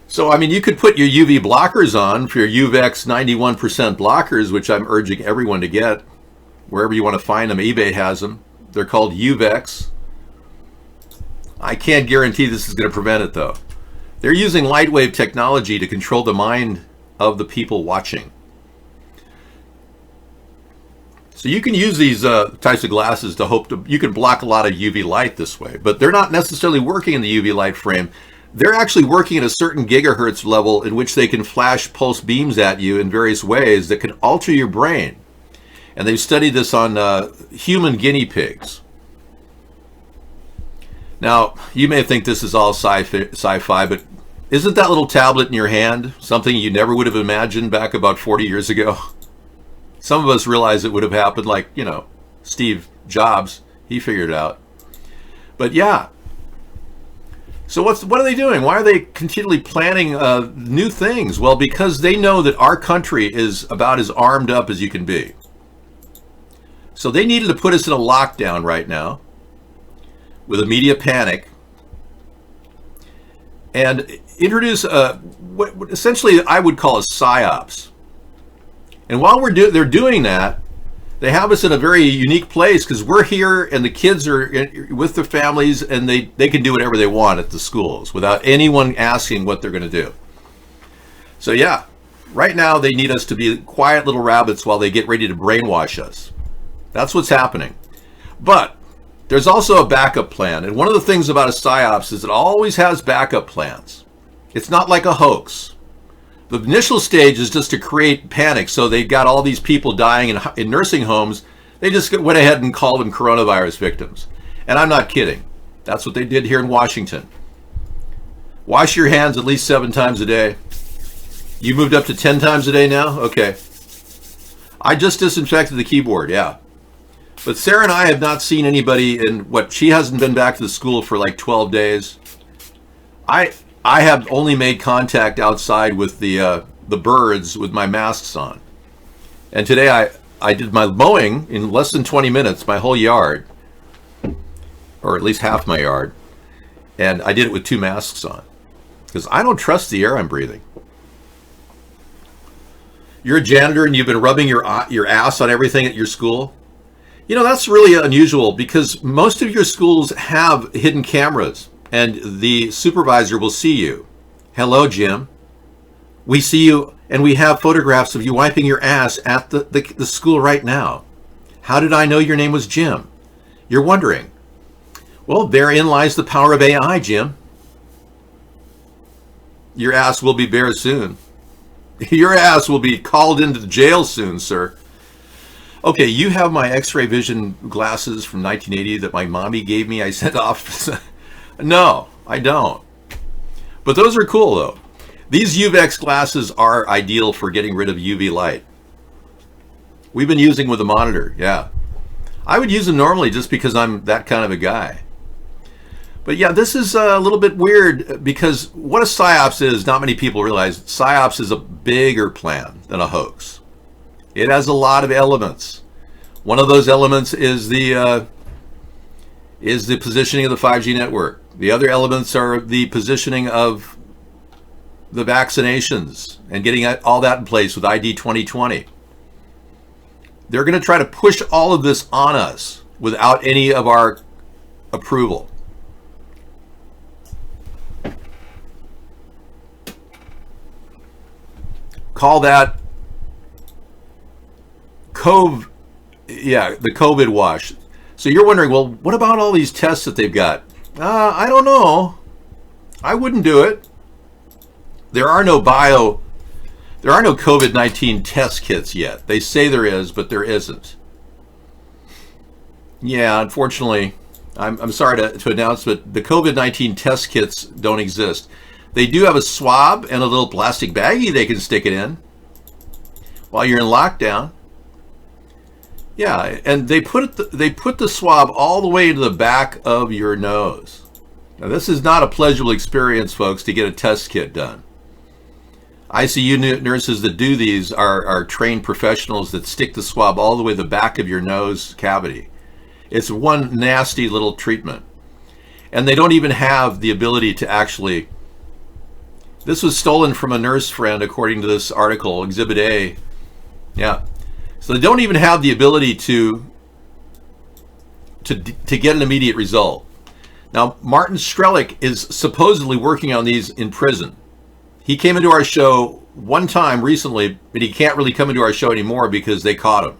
[SPEAKER 2] So, I mean, you could put your UV blockers on for your UVEX 91% blockers, which I'm urging everyone to get, wherever you want to find them. eBay has them. They're called UVEX. I can't guarantee this is going to prevent it, though. They're using light wave technology to control the mind of the people watching. So you can use these types of glasses to you can block a lot of UV light this way, but they're not necessarily working in the UV light frame. They're actually working at a certain gigahertz level in which they can flash pulse beams at you in various ways that can alter your brain. And they've studied this on human guinea pigs. Now, you may think this is all sci-fi, but isn't that little tablet in your hand something you never would have imagined back about 40 years ago? Some of us realize it would have happened, like, Steve Jobs. He figured it out. But yeah. So what are they doing? Why are they continually planning new things? Well, because they know that our country is about as armed up as you can be. So they needed to put us in a lockdown right now with a media panic and introduce what essentially I would call a psyops. And while they're doing that, they have us in a very unique place because we're here and the kids are with their families and they can do whatever they want at the schools without anyone asking what they're going to do. So yeah, right now they need us to be quiet little rabbits while they get ready to brainwash us. That's what's happening. But there's also a backup plan. And one of the things about a psyops is it always has backup plans. It's not like a hoax. The initial stage is just to create panic. So they got all these people dying in nursing homes. They just went ahead and called them coronavirus victims. And I'm not kidding. That's what they did here in Washington. Wash your hands at least 7 times a day. You moved up to 10 times a day now? Okay. I just disinfected the keyboard, yeah. But Sarah and I have not seen anybody she hasn't been back to the school for like 12 days. I have only made contact outside with the birds with my masks on. And today I did my mowing in less than 20 minutes, my whole yard, or at least half my yard. And I did it with 2 masks on because I don't trust the air I'm breathing. You're a janitor and you've been rubbing your ass on everything at your school. That's really unusual because most of your schools have hidden cameras. And the supervisor will see you. Hello, Jim. We see you, and we have photographs of you wiping your ass at the school right now. How did I know your name was Jim? You're wondering. Well, therein lies the power of AI, Jim. Your ass will be bare soon. Your ass will be called into jail soon, sir. Okay, you have my X-ray vision glasses from 1980 that my mommy gave me. I sent off. No, I don't. But those are cool, though. These UVEX glasses are ideal for getting rid of UV light. We've been using with a monitor, yeah. I would use them normally just because I'm that kind of a guy. But yeah, this is a little bit weird because what a psyops is, not many people realize. Psyops is a bigger plan than a hoax. It has a lot of elements. One of those elements is the positioning of the 5G network. The other elements are the positioning of the vaccinations and getting all that in place with ID 2020. They're going to try to push all of this on us without any of our approval. call that the COVID wash. So you're wondering, well, what about all these tests that they've got? I don't know. I wouldn't do it. There are no COVID-19 test kits yet. They say there is, but there isn't. Yeah, unfortunately, I'm sorry to announce, but the COVID-19 test kits don't exist. They do have a swab and a little plastic baggie they can stick it in while you're in lockdown. Yeah, and they put the swab all the way into the back of your nose. Now, this is not a pleasurable experience, folks, to get a test kit done. ICU nurses that do these are trained professionals that stick the swab all the way to the back of your nose cavity. It's one nasty little treatment. And they don't even have the ability to actually... This was stolen from a nurse friend, according to this article, Exhibit A. Yeah. So they don't even have the ability to get an immediate result. Now, Martin Strelick is supposedly working on these in prison. He came into our show one time recently, but he can't really come into our show anymore because they caught him.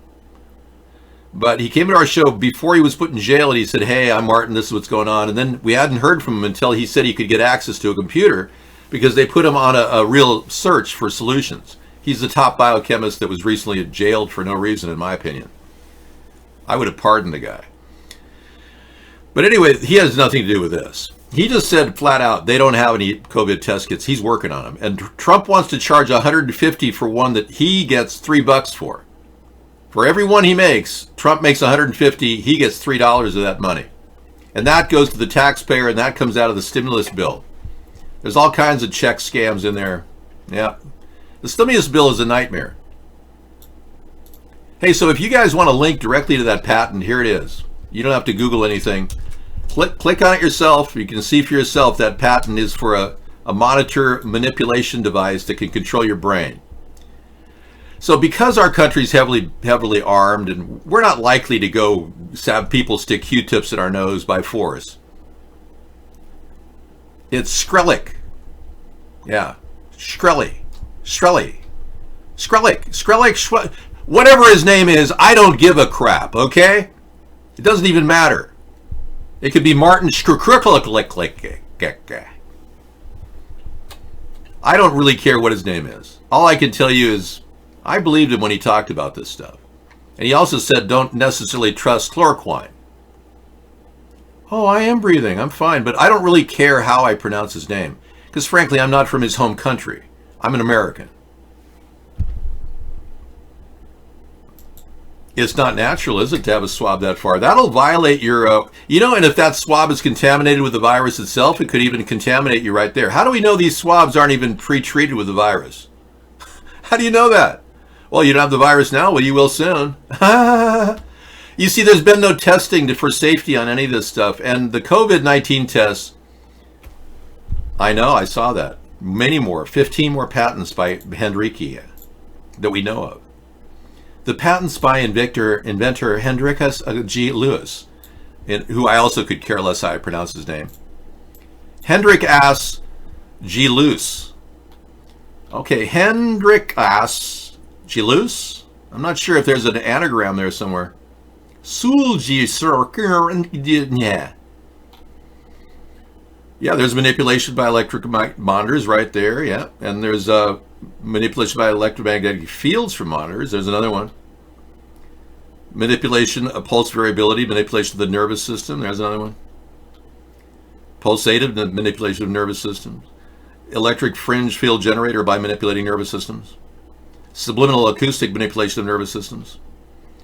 [SPEAKER 2] But he came into our show before he was put in jail, and he said, "Hey, I'm Martin, this is what's going on." And then we hadn't heard from him until he said he could get access to a computer because they put him on a real search for solutions. He's the top biochemist that was recently jailed for no reason, in my opinion. I would have pardoned the guy. But anyway, he has nothing to do with this. He just said flat out, they don't have any COVID test kits. He's working on them. And Trump wants to charge $150 for one that he gets $3 for. For every one he makes, Trump makes $150, he gets $3 of that money. And that goes to the taxpayer, and that comes out of the stimulus bill. There's all kinds of check scams in there. Yeah. The stimulus bill is a nightmare. Hey, so if you guys want to link directly to that patent, here it is. You don't have to Google anything. Click on it yourself. You can see for yourself that patent is for a monitor manipulation device that can control your brain. So because our country's heavily armed, and we're not likely to go have people stick Q-tips in our nose by force. It's Strelick. Yeah. Strelick. Whatever his name is, I don't give a crap, okay? It doesn't even matter. It could be Martin Strelick. I don't really care what his name is. All I can tell you is I believed him when he talked about this stuff. And he also said don't necessarily trust chloroquine. Oh, I am breathing. I'm fine. But I don't really care how I pronounce his name. Because frankly, I'm not from his home country. I'm an American. It's not natural, is it, to have a swab that far? That'll violate your, and if that swab is contaminated with the virus itself, it could even contaminate you right there. How do we know these swabs aren't even pre-treated with the virus? How do you know that? Well, you don't have the virus now. Well, you will soon. You see, there's been no testing for safety on any of this stuff. And the COVID-19 tests, I know, I saw that. Many more, 15 more patents by Hendricke that we know of. The patents by inventor Hendrikus G. Lewis, who I also could care less how I pronounce his name. Hendrikus G. Lewis. Okay, Hendrikus G. Lewis? I'm not sure if there's an anagram there somewhere. Yeah, there's manipulation by electric monitors right there, yeah. And there's manipulation by electromagnetic fields from monitors. There's another one. Manipulation of pulse variability, manipulation of the nervous system. There's another one. Pulsative manipulation of nervous systems. Electric fringe field generator by manipulating nervous systems. Subliminal acoustic manipulation of nervous systems.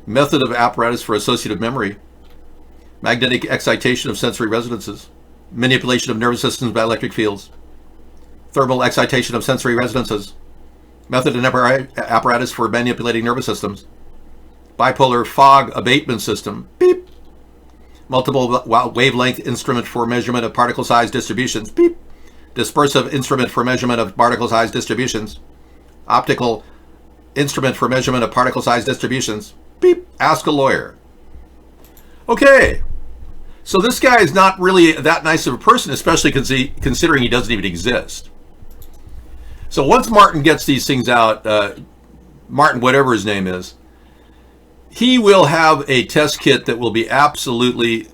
[SPEAKER 2] Method of apparatus for associative memory. Magnetic excitation of sensory resonances. Manipulation of nervous systems by electric fields. Thermal excitation of sensory resonances. Method and apparatus for manipulating nervous systems. Bipolar fog abatement system. Beep. Multiple wavelength instrument for measurement of particle size distributions. Beep. Dispersive instrument for measurement of particle size distributions. Optical instrument for measurement of particle size distributions. Beep. Ask a lawyer. Okay. So this guy is not really that nice of a person, especially considering he doesn't even exist. So once Martin gets these things out, Martin, whatever his name is, he will have a test kit that will be absolutely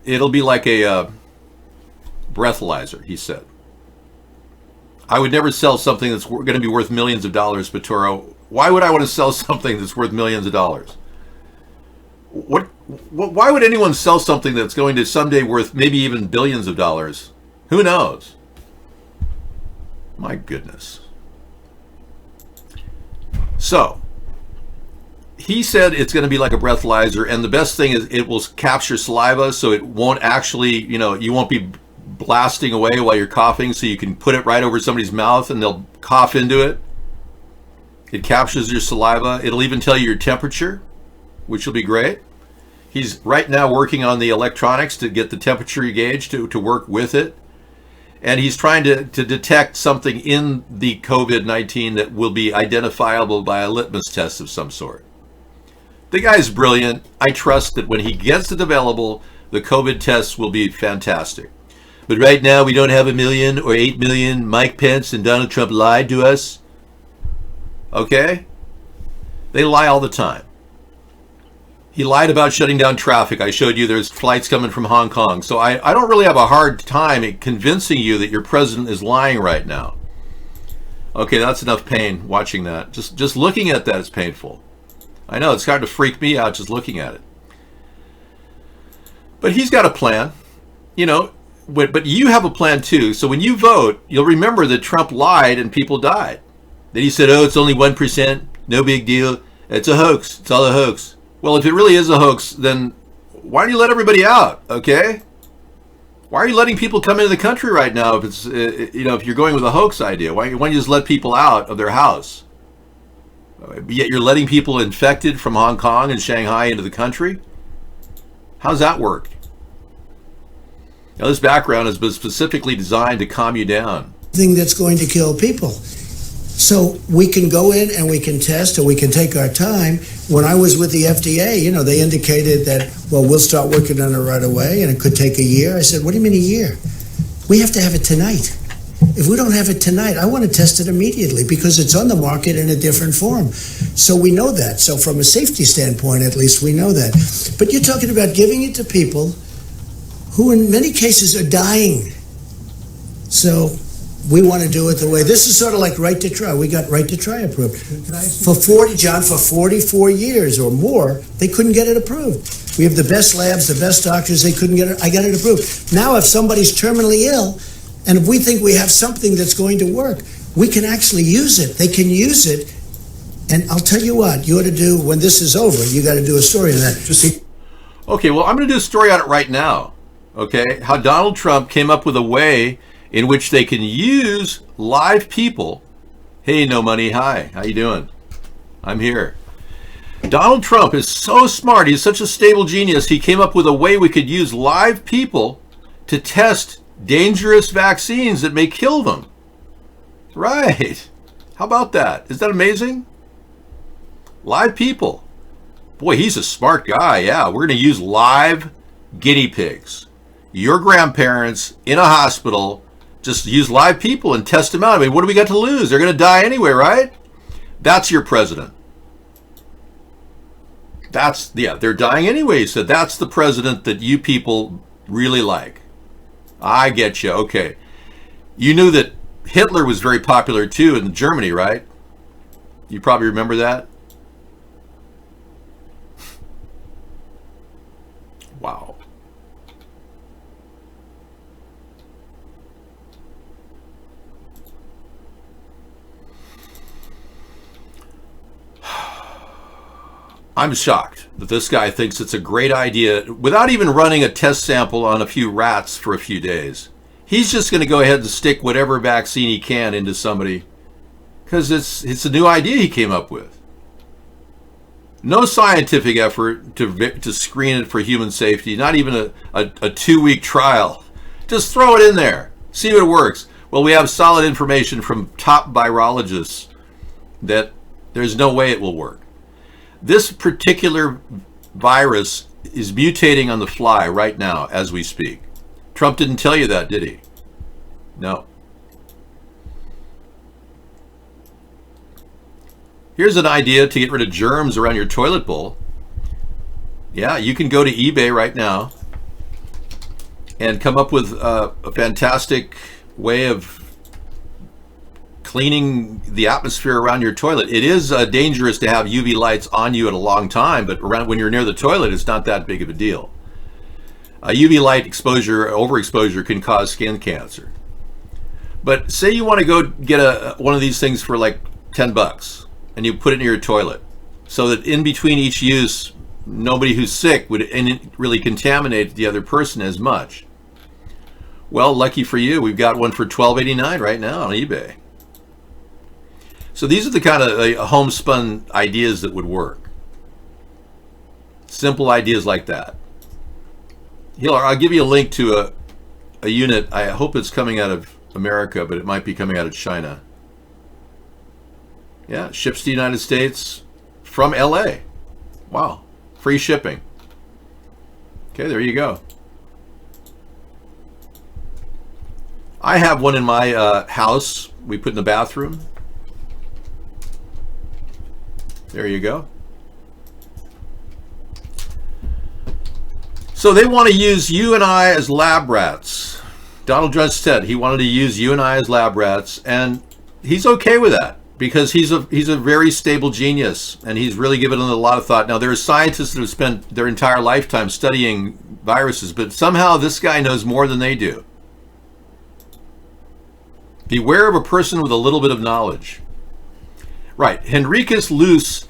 [SPEAKER 2] it'll be like a breathalyzer, he said. I would never sell something that's going to be worth millions of dollars, Petoro. Why would I want to sell something that's worth millions of dollars? Why would anyone sell something that's going to someday worth maybe even billions of dollars? Who knows? My goodness. So, he said it's going to be like a breathalyzer, and the best thing is it will capture saliva, so it won't actually, you won't be blasting away while you're coughing, so you can put it right over somebody's mouth and they'll cough into it. It captures your saliva. It'll even tell you your temperature, which will be great. He's right now working on the electronics to get the temperature gauge to work with it. And he's trying to detect something in the COVID-19 that will be identifiable by a litmus test of some sort. The guy's brilliant. I trust that when he gets it available, the COVID tests will be fantastic. But right now, we don't have 1 million or 8 million. Mike Pence and Donald Trump lied to us. Okay? They lie all the time. He lied about shutting down traffic. I showed you there's flights coming from Hong Kong. So I don't really have a hard time convincing you that your president is lying right now. Okay, that's enough pain watching that. Just looking at that is painful. I know, it's starting to freak me out just looking at it. But he's got a plan. But you have a plan too. So when you vote, you'll remember that Trump lied and people died. Then he said, it's only 1%. No big deal. It's a hoax. It's all a hoax. Well, if it really is a hoax, then why don't you let everybody out? Okay? Why are you letting people come into the country right now if it's, if you're going with a hoax idea? Why don't you just let people out of their house? Yet you're letting people infected from Hong Kong and Shanghai into the country? How's that work? Now, this background has been specifically designed to calm you down.
[SPEAKER 10] Thing that's going to kill people. So we can go in and we can test, or we can take our time. When I was with the FDA, they indicated that, we'll start working on it right away, and it could take a year. I said, what do you mean a year? We have to have it tonight. If we don't have it tonight, I want to test it immediately because it's on the market in a different form. So we know that. So from a safety standpoint, at least, we know that. But you're talking about giving it to people who in many cases are dying. So we want to do it the way, this is sort of like right to try. We got right to try approved. For 44 years or more, they couldn't get it approved. We have the best labs, the best doctors, they couldn't get it, I got it approved. Now if somebody's terminally ill, and if we think we have something that's going to work, we can actually use it. They can use it. And I'll tell you what, you ought to do, when this is over, you got to do a story on that.
[SPEAKER 2] Okay, well, I'm going to do a story on it right now. Okay, how Donald Trump came up with a way in which they can use live people. Hey, no money, hi, how you doing? I'm here. Donald Trump is so smart, he's such a stable genius, he came up with a way we could use live people to test dangerous vaccines that may kill them. Right. How about that? Is that amazing? Live people. Boy, he's a smart guy. Yeah, we're going to use live guinea pigs. Your grandparents in a hospital, just use live people and test them out. I mean, what do we got to lose? They're going to die anyway, right? That's your president. They're dying anyway. So that's the president that you people really like. I get you. Okay. You knew that Hitler was very popular too in Germany, right? You probably remember that. Wow. I'm shocked that this guy thinks it's a great idea without even running a test sample on a few rats for a few days. He's just going to go ahead and stick whatever vaccine he can into somebody because it's a new idea he came up with. No scientific effort to screen it for human safety, not even a 2-week trial. Just throw it in there, see what works. Well, we have solid information from top virologists that there's no way it will work. This particular virus is mutating on the fly right now as we speak. Trump didn't tell you that, did he? No. Here's an idea to get rid of germs around your toilet bowl. Yeah, you can go to eBay right now and come up with a fantastic way of cleaning the atmosphere around your toilet. It is dangerous to have UV lights on you at a long time, but when you're near the toilet, it's not that big of a deal. UV light exposure, overexposure, can cause skin cancer. But say you want to go get one of these things for like $10 and you put it in your toilet so that in between each use, nobody who's sick would really contaminate the other person as much. Well, lucky for you, we've got one for $12.89 right now on eBay. So these are the kind of homespun ideas that would work. Simple ideas like that. I'll give you a link to a unit. I hope it's coming out of America, but it might be coming out of China. Yeah, ships to the United States from LA. Wow, free shipping. Okay, there you go. I have one in my house we put in the bathroom. There you go. So they want to use you and I as lab rats. Donald Trump said he wanted to use you and I as lab rats, and he's okay with that because he's a very stable genius, and he's really given it a lot of thought. Now, there are scientists that have spent their entire lifetime studying viruses, but somehow this guy knows more than they do. Beware of a person with a little bit of knowledge. Right, Henricus Luce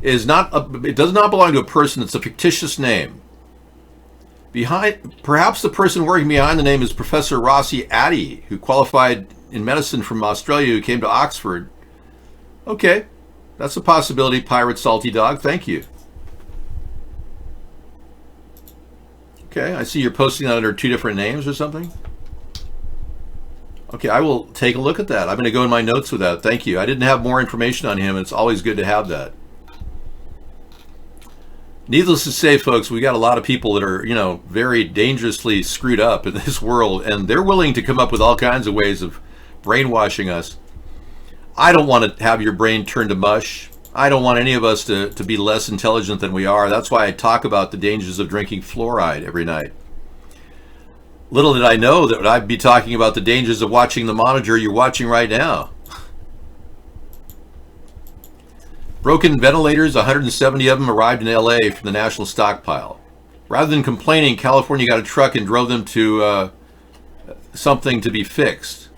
[SPEAKER 2] is not. It does not belong to a person. It's a fictitious name. Perhaps the person working behind the name is Professor Rossi Addy, who qualified in medicine from Australia, who came to Oxford. Okay, that's a possibility. Pirate Salty Dog, thank you. Okay, I see you're posting that under 2 different names or something. Okay, I will take a look at that. I'm going to go in my notes with that. Thank you. I didn't have more information on him. It's always good to have that. Needless to say, folks, we got a lot of people that are, very dangerously screwed up in this world, and they're willing to come up with all kinds of ways of brainwashing us. I don't want to have your brain turned to mush. I don't want any of us to be less intelligent than we are. That's why I talk about the dangers of drinking fluoride every night. Little did I know that I'd be talking about the dangers of watching the monitor you're watching right now. Broken ventilators, 170 of them arrived in LA from the national stockpile. Rather than complaining, California got a truck and drove them to something to be fixed.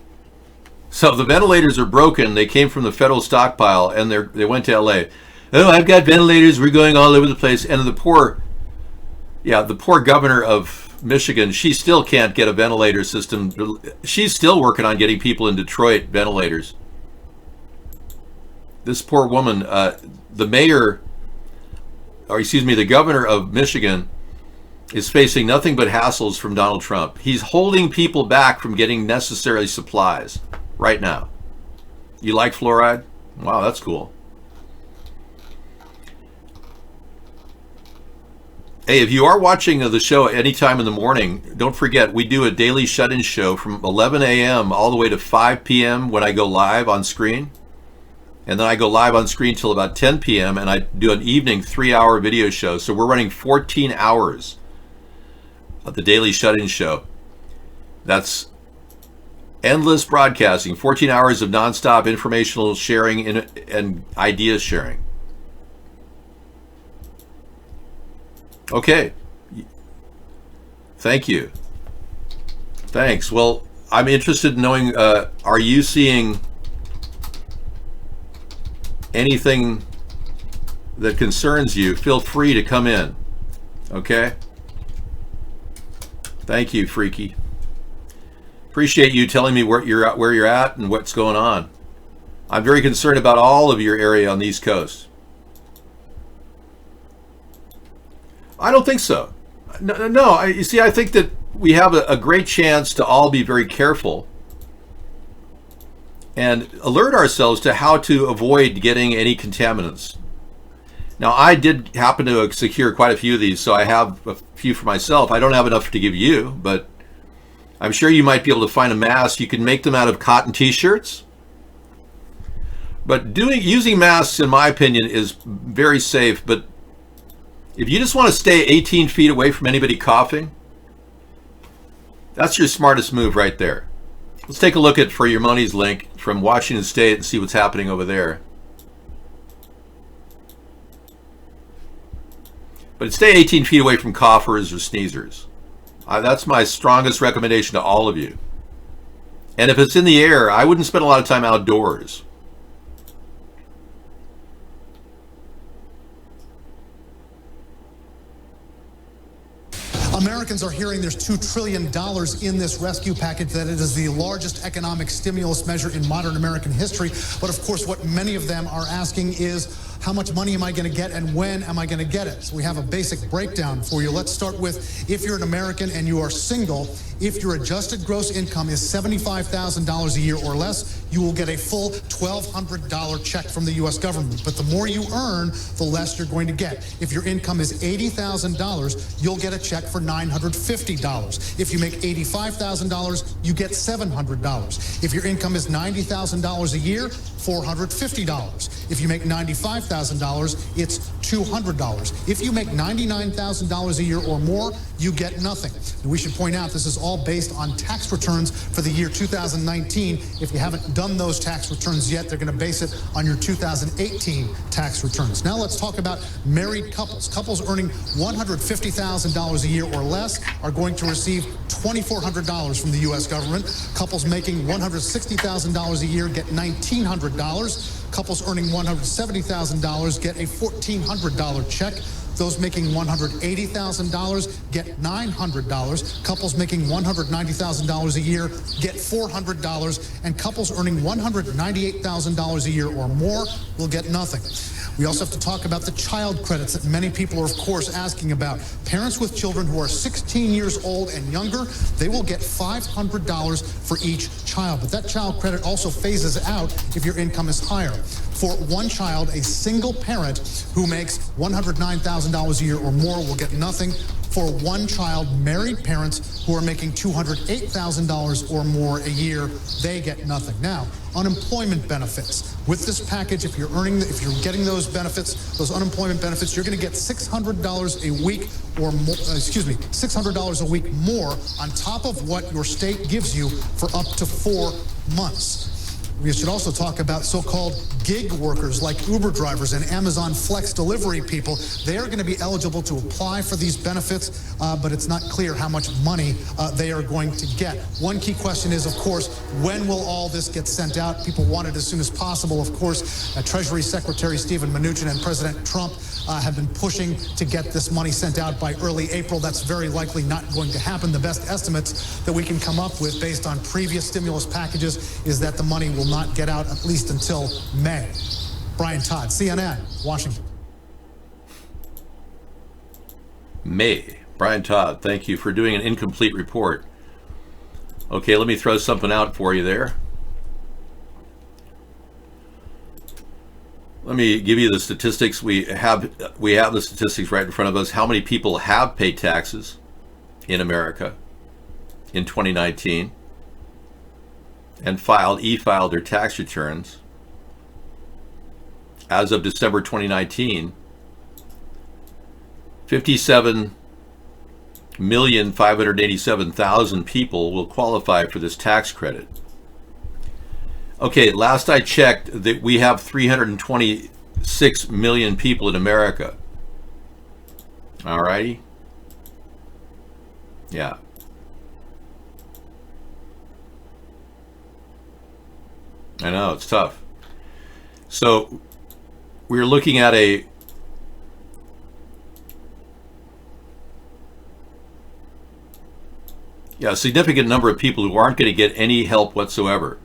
[SPEAKER 2] So the ventilators are broken. They came from the federal stockpile, and they went to LA. Oh, I've got ventilators. We're going all over the place. And the poor governor of Michigan, she still can't get a ventilator system. She's still working on getting people in Detroit ventilators. This poor woman, the governor of Michigan is facing nothing but hassles from Donald Trump. He's holding people back from getting necessary supplies right now. You like fluoride? Wow, that's cool. Hey, if you are watching the show anytime in the morning, don't forget we do a daily shut-in show from 11 a.m. all the way to 5 p.m. when I go live on screen. And then I go live on screen till about 10 p.m. and I do an evening 3-hour video show. So we're running 14 hours of the daily shut-in show. That's endless broadcasting, 14 hours of nonstop informational sharing and idea sharing. Okay. Thank you. Thanks. Well, I'm interested in knowing, are you seeing anything that concerns you? Feel free to come in. Okay? Thank you, Freaky. Appreciate you telling me where you're at and what's going on. I'm very concerned about all of your area on the East Coast. I don't think so. No. You see, I think that we have a great chance to all be very careful and alert ourselves to how to avoid getting any contaminants. Now, I did happen to secure quite a few of these, so I have a few for myself. I don't have enough to give you, but I'm sure you might be able to find a mask. You can make them out of cotton t-shirts. But using masks, in my opinion, is very safe. But if you just want to stay 18 feet away from anybody coughing, that's your smartest move right there. Let's take a look at For Your Money's link from Washington State and see what's happening over there. But stay 18 feet away from coughers or sneezers. That's my strongest recommendation to all of you. And if it's in the air, I wouldn't spend a lot of time outdoors.
[SPEAKER 11] Americans are hearing there's $2 trillion in this rescue package, that it is the largest economic stimulus measure in modern American history. But of course, what many of them are asking is, how much money am I going to get and when am I going to get it? So we have a basic breakdown for you. Let's start with, if you're an American and you are single, if your adjusted gross income is $75,000 a year or less, you will get a full $1,200 check from the U.S. government. But the more you earn, the less you're going to get. If your income is $80,000, you'll get a check for $950. If you make $85,000, you get $700. If your income is $90,000 a year, $450. If you make $95,000, it's $200. If you make $99,000 a year or more, you get nothing. And we should point out this is all based on tax returns for the year 2019. If you haven't done those tax returns yet, they're going to base it on your 2018 tax returns. Now let's talk about married couples. Couples earning $150,000 a year or less are going to receive $2,400 from the U.S. government. Couples making $160,000 a year get $1,900. Couples earning $170,000 get a $1,400 check. Those making $180,000 get $900. Couples making $190,000 a year get $400. And couples earning $198,000 a year or more will get nothing. We also have to talk about the child credits that many people are, of course, asking about. Parents with children who are 16 years old and younger, they will get $500 for each child. But that child credit also phases out if your income is higher. For one child, a single parent who makes $109,000 a year or more will get nothing. For one child, married parents who are making $208,000 or more a year, they get nothing. Now, unemployment benefits. With this package, if you're getting those benefits, those unemployment benefits, you're going to get $600 a week or more, $600 a week more on top of what your state gives you for up to 4 months. We should also talk about so-called gig workers like Uber drivers and Amazon Flex delivery people. They are going to be eligible to apply for these benefits, but it's not clear how much money they are going to get. One key question is, of course, when will all this get sent out? People want it as soon as possible. Of course, Treasury Secretary Steven Mnuchin and President Trump have been pushing to get this money sent out by early April. That's very likely not going to happen. The best estimates that we can come up with based on previous stimulus packages is that the money will not get out at least until May. Brian Todd, CNN, Washington.
[SPEAKER 2] May. Brian Todd, thank you for doing an incomplete report. Okay, let me throw something out for you there. Let me give you the statistics. We have the statistics right in front of us. How many people have paid taxes in America in 2019 and e-filed their tax returns as of December 2019? 57,587,000 people will qualify for this tax credit. Okay, last I checked, that we have 326 million people in America. All righty? Yeah. I know, it's tough. So we're looking at a significant number of people who aren't going to get any help whatsoever.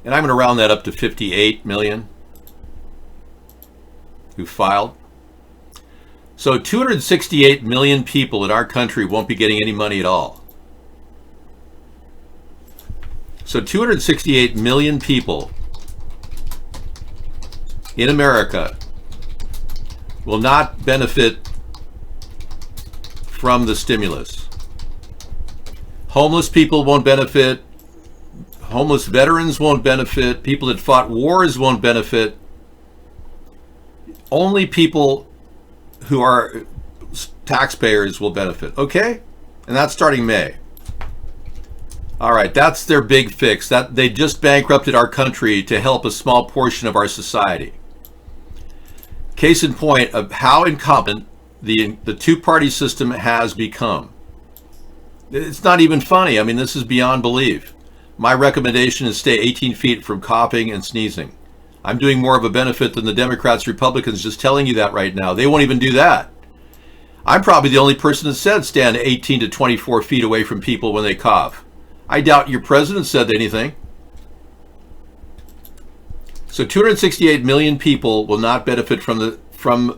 [SPEAKER 2] And I'm going to round that up to 58 million who filed. So 268 million people in our country won't be getting any money at all. So 268 million people in America will not benefit from the stimulus. Homeless people won't benefit. Homeless veterans won't benefit. People that fought wars won't benefit. Only people who are taxpayers will benefit. Okay? And that's starting May. All right, that's their big fix. That they just bankrupted our country to help a small portion of our society. Case in point of how incompetent the two-party system has become. It's not even funny. I mean, this is beyond belief. My recommendation is stay 18 feet from coughing and sneezing. I'm doing more of a benefit than the Democrats, Republicans, just telling you that right now. They won't even do that. I'm probably the only person that said stand 18 to 24 feet away from people when they cough. I doubt your president said anything. So 268 million people will not benefit from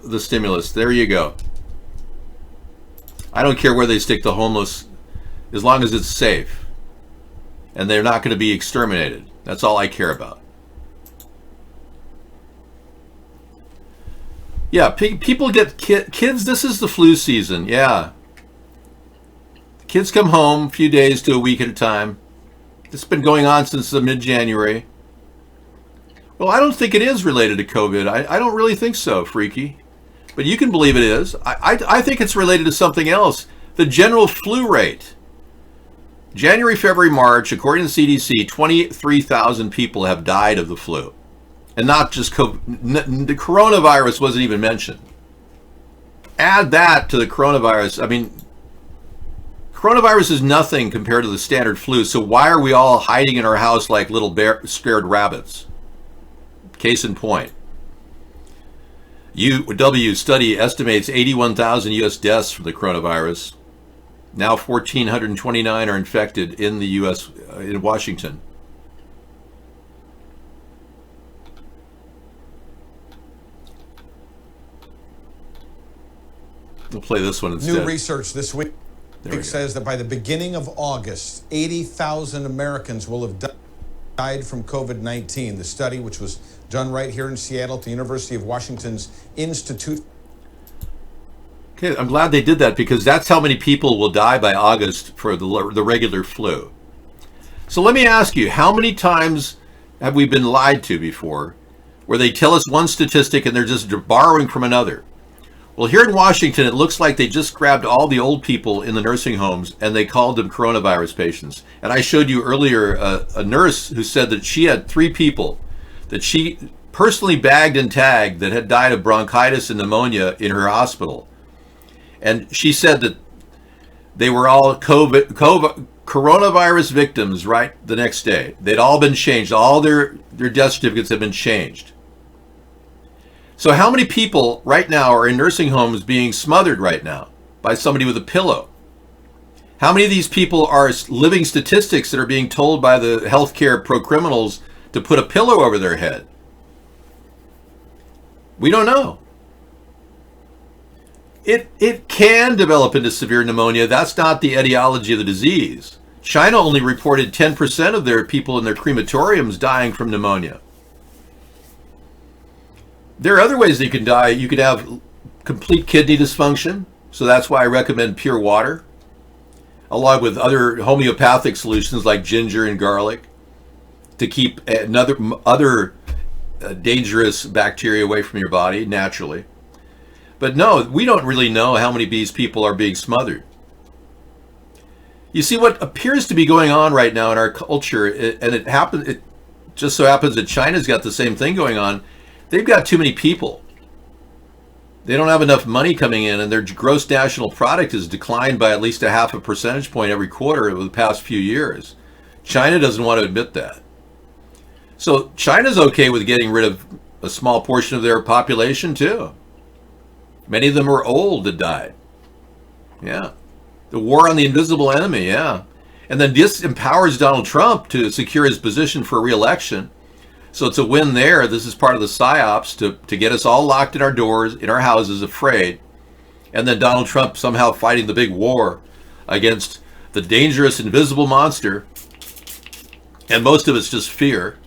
[SPEAKER 2] the stimulus. There you go. I don't care where they stick the homeless, as long as it's safe. And they're not going to be exterminated. That's all I care about. Yeah, people get kids. This is the flu season. Yeah. Kids come home a few days to a week at a time. This has been going on since the mid-January. Well, I don't think it is related to COVID. I don't really think so, Freaky. But you can believe it is. I think it's related to something else. The general flu rate. January, February, March, according to the CDC, 23,000 people have died of the flu. And not just COVID. The coronavirus wasn't even mentioned. Add that to the coronavirus. I mean, coronavirus is nothing compared to the standard flu. So why are we all hiding in our house like little scared rabbits? Case in point. UW study estimates 81,000 U.S. deaths from the coronavirus. Now 1,429 are infected in the U.S. In Washington. We'll play this one instead.
[SPEAKER 12] New research this week says that by the beginning of August, 80,000 Americans will have died from COVID-19. The study, which was done right here in Seattle at the University of Washington's Institute.
[SPEAKER 2] Okay, I'm glad they did that because that's how many people will die by August for the regular flu. So let me ask you, how many times have we been lied to before where they tell us one statistic and they're just borrowing from another? Well, here in Washington, it looks like they just grabbed all the old people in the nursing homes and they called them coronavirus patients. And I showed you earlier a nurse who said that she had 3 people that she personally bagged and tagged that had died of bronchitis and pneumonia in her hospital. And she said that they were all coronavirus victims right the next day. They'd all been changed. All their death certificates had been changed. So how many people right now are in nursing homes being smothered right now by somebody with a pillow? How many of these people are living statistics that are being told by the healthcare pro-criminals to put a pillow over their head? We don't know. It can develop into severe pneumonia. That's not the etiology of the disease. China only reported 10% of their people in their crematoriums dying from pneumonia. There are other ways that you can die. You could have complete kidney dysfunction. So that's why I recommend pure water, along with other homeopathic solutions like ginger and garlic to keep other dangerous bacteria away from your body naturally. But no, we don't really know how many of these people are being smothered. You see, what appears to be going on right now in our culture, and it just so happens that China's got the same thing going on. They've got too many people. They don't have enough money coming in, and their gross national product has declined by at least 0.5 percentage point every quarter over the past few years. China doesn't want to admit that. So China's okay with getting rid of a small portion of their population too. Many of them are old that died. Yeah. The war on the invisible enemy, yeah. And then this empowers Donald Trump to secure his position for re-election. So it's a win there. This is part of the psyops to get us all locked in our doors, in our houses, afraid. And then Donald Trump somehow fighting the big war against the dangerous invisible monster. And most of it's just fear.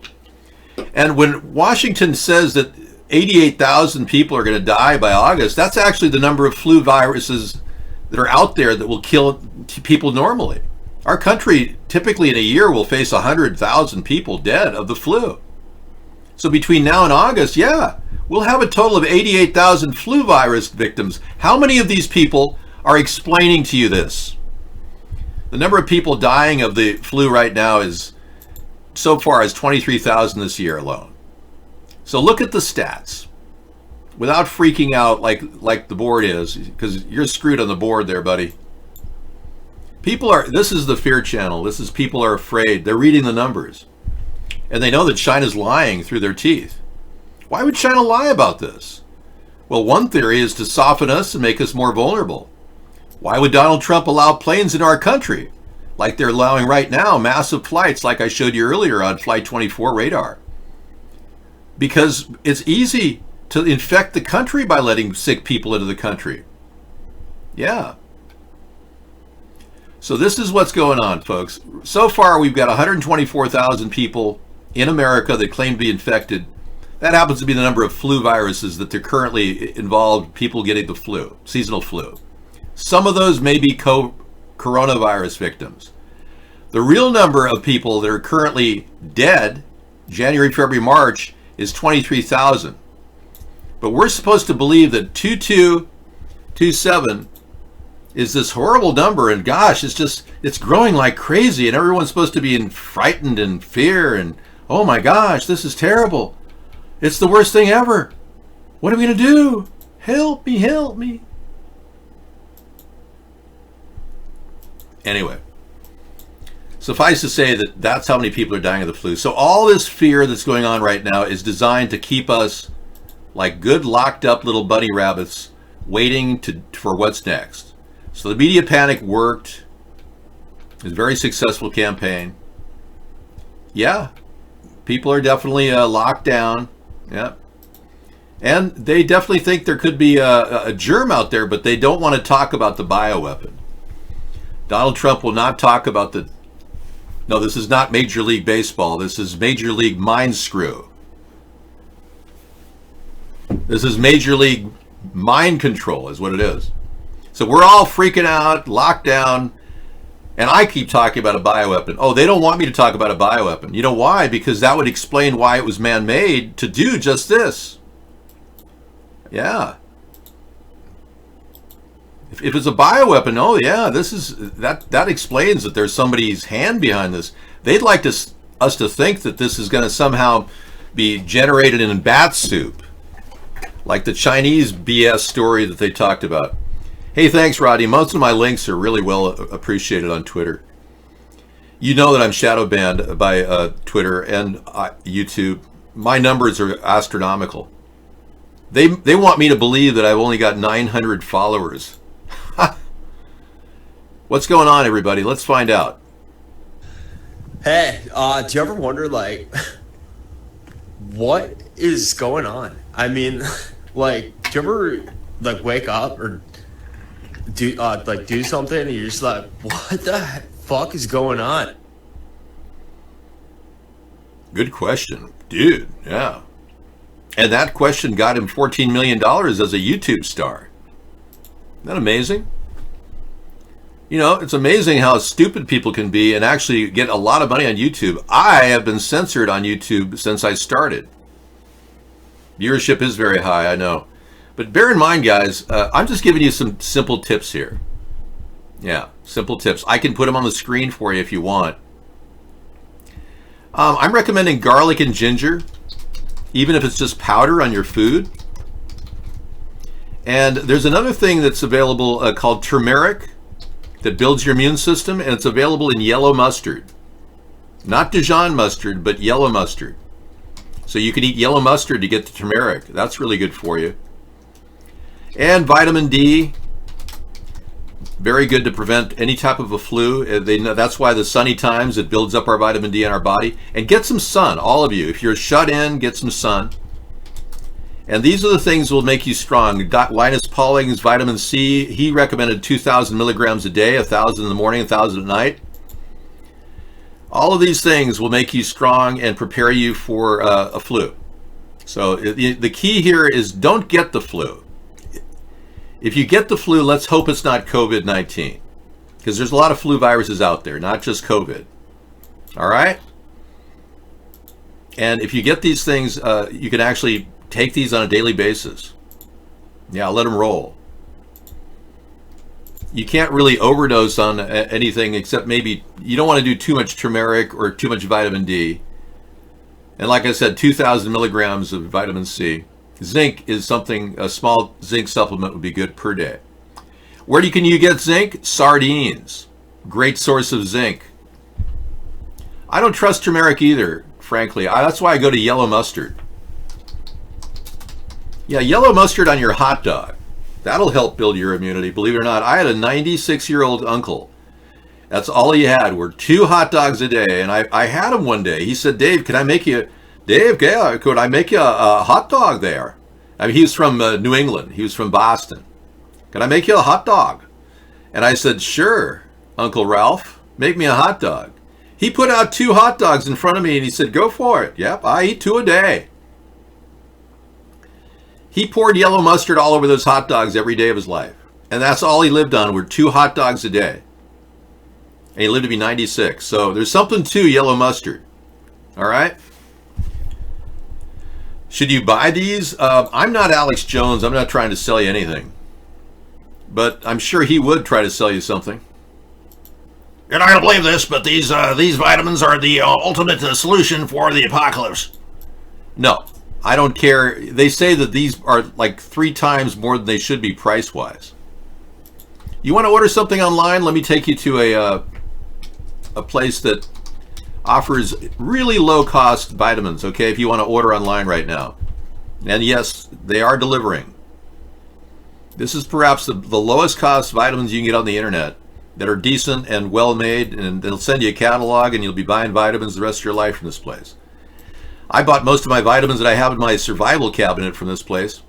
[SPEAKER 2] And when Washington says that 88,000 people are going to die by August, that's actually the number of flu viruses that are out there that will kill people normally. Our country typically in a year will face 100,000 people dead of the flu. So between now and August, yeah, we'll have a total of 88,000 flu virus victims. How many of these people are explaining to you this? The number of people dying of the flu right now is so far is 23,000 this year alone. So look at the stats without freaking out like the board is, because you're screwed on the board there, buddy. This is the fear channel. This is people are afraid. They're reading the numbers. And they know that China's lying through their teeth. Why would China lie about this? Well, one theory is to soften us and make us more vulnerable. Why would Donald Trump allow planes in our country? Like they're allowing right now, massive flights like I showed you earlier on Flight 24 radar. Because it's easy to infect the country by letting sick people into the country. Yeah. So this is what's going on, folks. So far, we've got 124,000 people in America that claim to be infected. That happens to be the number of flu viruses that they're currently involved, people getting the flu, seasonal flu. Some of those may be coronavirus victims. The real number of people that are currently dead, January, February, March, is 23,000. But we're supposed to believe that 2227 is this horrible number, and gosh, it's growing like crazy, and everyone's supposed to be frightened and fear, and oh my gosh, this is terrible. It's the worst thing ever. What are we going to do? Help me, help me. Anyway, suffice to say that that's how many people are dying of the flu. So all this fear that's going on right now is designed to keep us like good locked up little bunny rabbits waiting for what's next. So the media panic worked. It was a very successful campaign. Yeah, people are definitely locked down. Yeah. And they definitely think there could be a germ out there, but they don't want to talk about the bioweapon. Donald Trump will not talk about no, this is not Major League Baseball. This is Major League Mind Screw. This is Major League Mind Control is what it is. So we're all freaking out, locked down, and I keep talking about a bioweapon. Oh, they don't want me to talk about a bioweapon. You know why? Because that would explain why it was man-made to do just this. Yeah. If it's a bioweapon, oh yeah, that explains that there's somebody's hand behind this. They'd like us to think that this is going to somehow be generated in bat soup, like the Chinese BS story that they talked about. Hey, thanks, Rodney. Most of my links are really well appreciated on Twitter. You know that I'm shadow banned by Twitter and YouTube. My numbers are astronomical. They want me to believe that I've only got 900 followers. What's going on, everybody? Let's find out.
[SPEAKER 13] Hey, do you ever wonder, like, what is going on? I mean, like, do you ever, like, wake up or do something and you're just like, what the fuck is going on?
[SPEAKER 2] Good question, dude. Yeah. And that question got him $14 million as a YouTube star. Isn't that amazing? You know, it's amazing how stupid people can be and actually get a lot of money on YouTube. I have been censored on YouTube since I started. Viewership is very high, I know. But bear in mind, guys, I'm just giving you some simple tips here. Yeah, simple tips. I can put them on the screen for you if you want. I'm recommending garlic and ginger, even if it's just powder on your food. And there's another thing that's available called turmeric that builds your immune system, and it's available in yellow mustard. Not Dijon mustard, but yellow mustard. So you can eat yellow mustard to get the turmeric. That's really good for you. And vitamin D, very good to prevent any type of a flu. That's why the sunny times, it builds up our vitamin D in our body. And get some sun, all of you. If you're shut in, get some sun. And these are the things that will make you strong. Linus Pauling's vitamin C, he recommended 2,000 milligrams a day, 1,000 in the morning, 1,000 at night. All of these things will make you strong and prepare you for a flu. So the key here is don't get the flu. If you get the flu, let's hope it's not COVID-19, because there's a lot of flu viruses out there, not just COVID. All right? And if you get these things, you can actually take these on a daily basis. Yeah, let them roll. You can't really overdose on anything except maybe you don't want to do too much turmeric or too much vitamin D. And like I said, 2,000 milligrams of vitamin C. Zinc is something, a small zinc supplement would be good per day. Where can you get zinc? Sardines. Great source of zinc. I don't trust turmeric either, frankly. That's why I go to yellow mustard. Yeah, yellow mustard on your hot dog. That'll help build your immunity, believe it or not. I had a 96-year-old uncle. That's all he had were 2 hot dogs a day. And I had him one day. He said, Dave, could I make you a hot dog there? I mean, he was from New England. He was from Boston. Can I make you a hot dog? And I said, sure, Uncle Ralph, make me a hot dog. He put out 2 hot dogs in front of me and he said, go for it. Yep, I eat 2 a day. He poured yellow mustard all over those hot dogs every day of his life. And that's all he lived on, were 2 hot dogs a day. And he lived to be 96. So there's something to yellow mustard. All right? Should you buy these? I'm not Alex Jones. I'm not trying to sell you anything. But I'm sure he would try to sell you something. You're not going to believe this, but these vitamins are the ultimate solution for the apocalypse. No. I don't care. They say that these are like 3 times more than they should be price-wise. You want to order something online? Let me take you to a place that offers really low-cost vitamins, okay, if you want to order online right now. And yes, they are delivering. This is perhaps the lowest cost vitamins you can get on the internet that are decent and well-made, and they'll send you a catalog, and you'll be buying vitamins the rest of your life from this place. I bought most of my vitamins that I have in my survival cabinet from this place.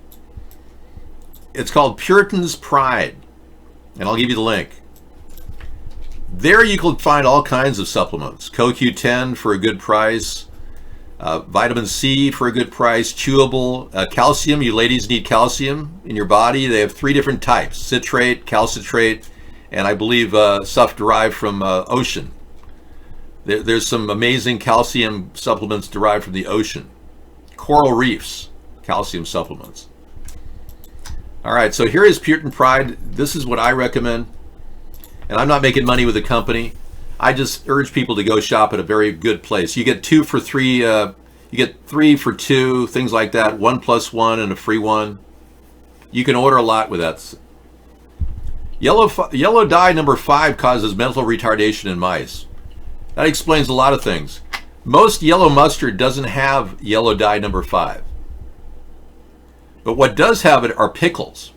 [SPEAKER 2] It's called Puritan's Pride, and I'll give you the link. There you can find all kinds of supplements. CoQ10 for a good price, vitamin C for a good price, chewable, calcium. You ladies need calcium in your body. They have 3 different types: citrate, calcitrate, and I believe stuff derived from ocean. There's some amazing calcium supplements derived from the ocean. Coral reefs, calcium supplements. All right, so here is Puritan Pride. This is what I recommend. And I'm not making money with the company. I just urge people to go shop at a very good place. You get 2 for 3, you get 3 for 2, things like that, 1 + 1 and a free one. You can order a lot with that. Yellow dye number 5 causes mental retardation in mice. That explains a lot of things. Most yellow mustard doesn't have yellow dye number 5. But what does have it are pickles.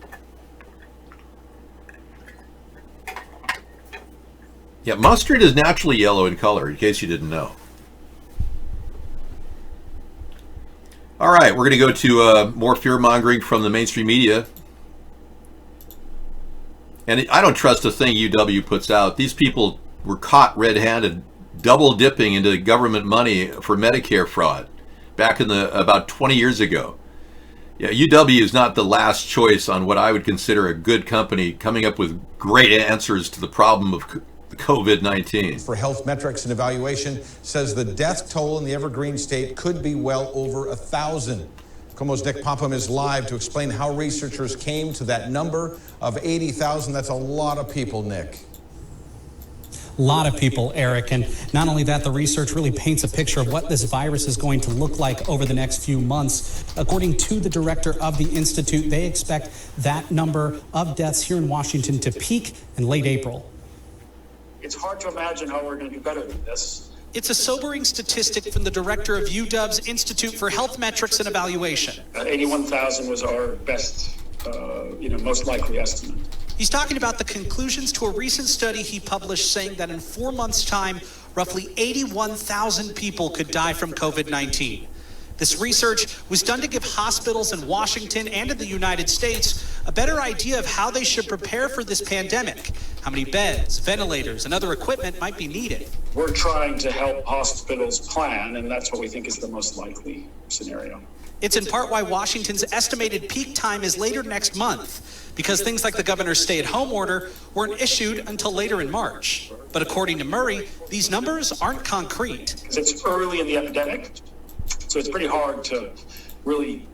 [SPEAKER 2] Yeah, mustard is naturally yellow in color, in case you didn't know. All right, we're going to go to more fear-mongering from the mainstream media. And I don't trust a thing UW puts out. These people were caught red-handed double dipping into government money for Medicare fraud back in about 20 years ago. Yeah, UW is not the last choice on what I would consider a good company coming up with great answers to the problem of COVID-19.
[SPEAKER 12] For Health Metrics and Evaluation says the death toll in the Evergreen State could be well over 1,000. KOMO's Nick Popham is live to explain how researchers came to that number of 80,000. That's a lot of people, Nick.
[SPEAKER 14] A lot of people, Eric. And not only that, the research really paints a picture of what this virus is going to look like over the next few months. According to the director of the Institute, they expect that number of deaths here in Washington to peak in late April.
[SPEAKER 15] It's hard to imagine how we're going to do better than this.
[SPEAKER 14] It's a sobering statistic from the director of UW's Institute for Health Metrics and Evaluation.
[SPEAKER 15] 81,000 was our best, most likely estimate.
[SPEAKER 14] He's talking about the conclusions to a recent study he published saying that in 4 months' time, roughly 81,000 people could die from COVID-19. This research was done to give hospitals in Washington and in the United States a better idea of how they should prepare for this pandemic, how many beds, ventilators, and other equipment might be needed.
[SPEAKER 15] We're trying to help hospitals plan, and that's what we think is the most likely scenario.
[SPEAKER 14] It's in part why Washington's estimated peak time is later next month, because things like the governor's stay-at-home order weren't issued until later in March. But according to Murray, these numbers aren't concrete.
[SPEAKER 15] Because it's early in the epidemic, so it's pretty hard to really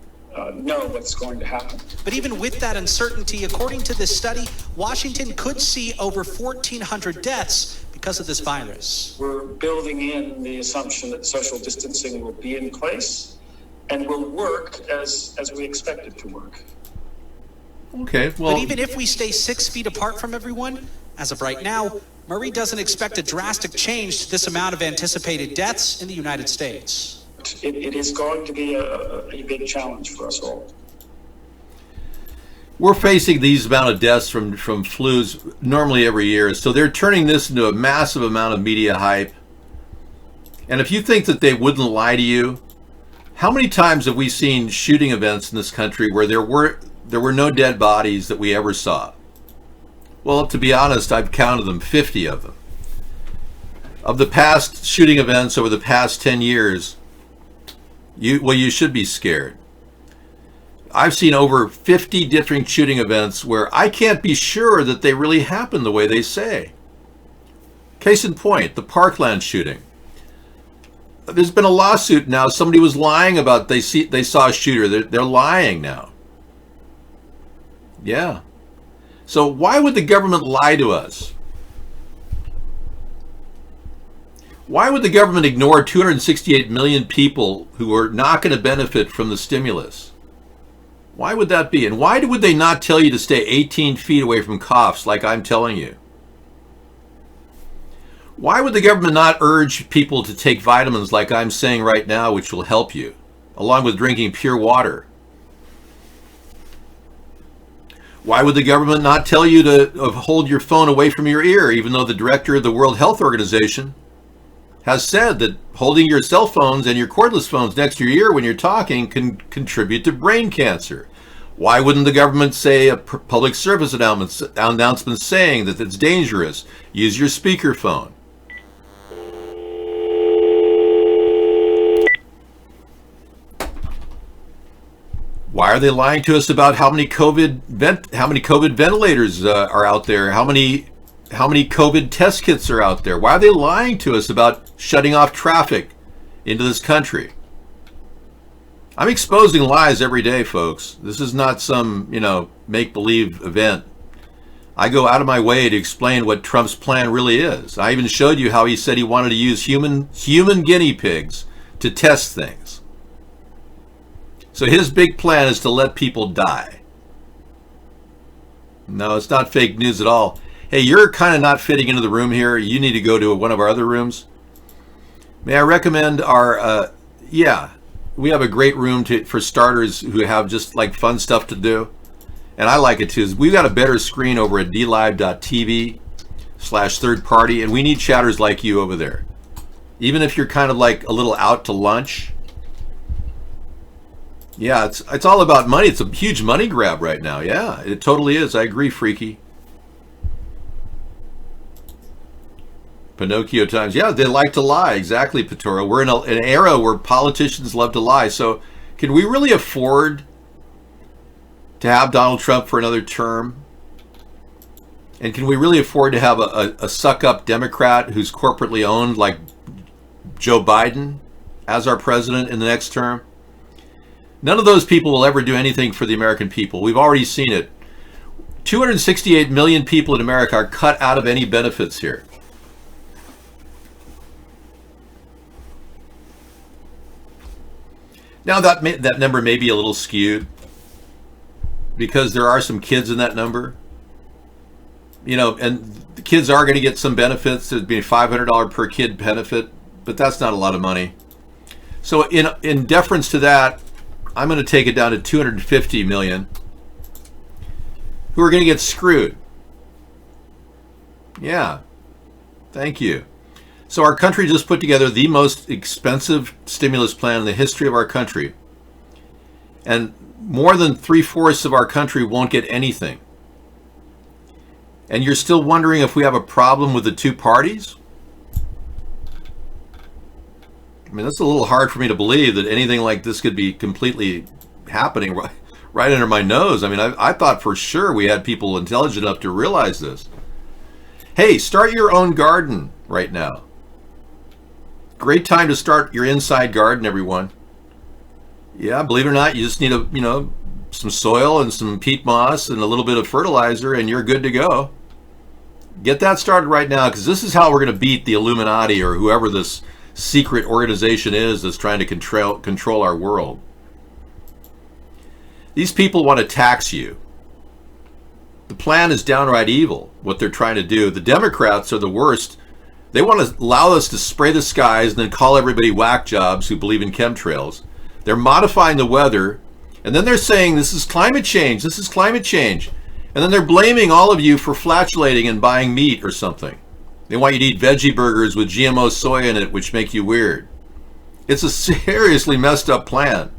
[SPEAKER 15] know what's going to happen.
[SPEAKER 14] But even with that uncertainty, according to this study, Washington could see over 1,400 deaths because of this virus.
[SPEAKER 15] We're building in the assumption that social distancing will be in place and will work as we expect it to work.
[SPEAKER 2] Okay, well...
[SPEAKER 14] But even if we stay 6 feet apart from everyone, as of right now, Murray doesn't expect a drastic change to this amount of anticipated deaths in the United States.
[SPEAKER 15] It is going to be a big challenge for us all.
[SPEAKER 2] We're facing these amount of deaths from flus normally every year, so they're turning this into a massive amount of media hype. And if you think that they wouldn't lie to you, how many times have we seen shooting events in this country where there were no dead bodies that we ever saw? Well, to be honest, I've counted them, 50 of them. Of the past shooting events over the past 10 years, you should be scared. I've seen over 50 different shooting events where I can't be sure that they really happened the way they say. Case in point, the Parkland shooting. There's been a lawsuit now. Somebody was lying about they saw a shooter. They're lying now. Yeah. So why would the government lie to us? Why would the government ignore 268 million people who are not going to benefit from the stimulus? Why would that be? And why would they not tell you to stay 18 feet away from coughs like I'm telling you? Why would the government not urge people to take vitamins like I'm saying right now, which will help you, along with drinking pure water? Why would the government not tell you to hold your phone away from your ear, even though the director of the World Health Organization has said that holding your cell phones and your cordless phones next to your ear when you're talking can contribute to brain cancer? Why wouldn't the government say a public service announcement saying that it's dangerous? Use your speakerphone. Why are they lying to us about how many COVID ventilators are out there? How many COVID test kits are out there? Why are they lying to us about shutting off traffic into this country? I'm exposing lies every day, folks. This is not some, make-believe event. I go out of my way to explain what Trump's plan really is. I even showed you how he said he wanted to use human guinea pigs to test things. So his big plan is to let people die. No, it's not fake news at all. Hey, you're kind of not fitting into the room here. You need to go to one of our other rooms. May I recommend our, we have a great room for starters who have just like fun stuff to do. And I like it too. We've got a better screen over at dlive.tv/third party, and we need chatters like you over there. Even if you're kind of like a little out to lunch. Yeah, it's all about money. It's a huge money grab right now. Yeah, it totally is. I agree, Freaky. Pinocchio times. Yeah, they like to lie. Exactly, Petoro. We're in an era where politicians love to lie. So can we really afford to have Donald Trump for another term? And can we really afford to have a suck-up Democrat who's corporately owned like Joe Biden as our president in the next term? None of those people will ever do anything for the American people. We've already seen it. 268 million people in America are cut out of any benefits here. Now that number may be a little skewed because there are some kids in that number. And the kids are going to get some benefits. There'd be a $500 per kid benefit, but that's not a lot of money. So in deference to that, I'm going to take it down to 250 million who are going to get screwed. Yeah. Thank you. So our country just put together the most expensive stimulus plan in the history of our country. And more than 3/4 of our country won't get anything. And you're still wondering if we have a problem with the two parties? I mean, that's a little hard for me to believe that anything like this could be completely happening right under my nose. I mean, I thought for sure we had people intelligent enough to realize this. Hey, start your own garden right now. Great time to start your inside garden, everyone. Yeah, believe it or not, you just need some soil and some peat moss and a little bit of fertilizer and you're good to go. Get that started right now, because this is how we're going to beat the Illuminati or whoever this secret organization is that's trying to control our world. These people want to tax you. The plan is downright evil, what they're trying to do. The Democrats are the worst. They want to allow us to spray the skies and then call everybody whack jobs who believe in chemtrails. They're modifying the weather, and then they're saying this is climate change, this is climate change. And then they're blaming all of you for flatulating and buying meat or something. They want you to eat veggie burgers with GMO soy in it, which make you weird. It's a seriously messed up plan.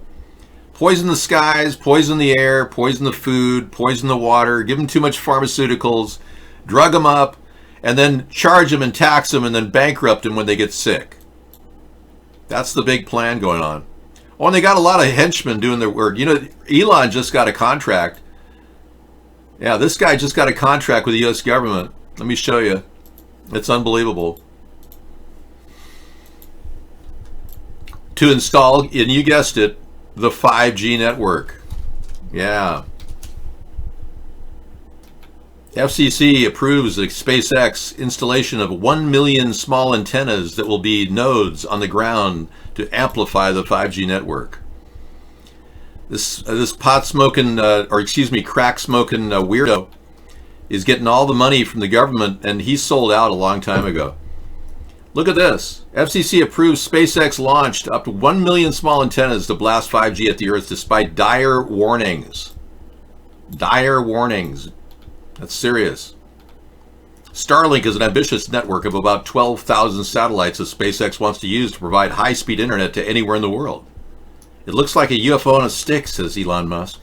[SPEAKER 2] Poison the skies, poison the air, poison the food, poison the water, give them too much pharmaceuticals, drug them up, and then charge them and tax them and then bankrupt them when they get sick. That's the big plan going on. Oh, and they got a lot of henchmen doing their work. You know, Elon just got a contract. Yeah, this guy just got a contract with the U.S. government. Let me show you. It's unbelievable. To install, and you guessed it, the 5G network. Yeah. FCC approves the SpaceX installation of 1 million small antennas that will be nodes on the ground to amplify the 5G network. This crack smoking weirdo is getting all the money from the government, and he sold out a long time ago. Look at this. FCC approves SpaceX launched up to 1 million small antennas to blast 5G at the Earth despite dire warnings. Dire warnings. That's serious. Starlink is an ambitious network of about 12,000 satellites that SpaceX wants to use to provide high-speed internet to anywhere in the world. It looks like a UFO on a stick, says Elon Musk.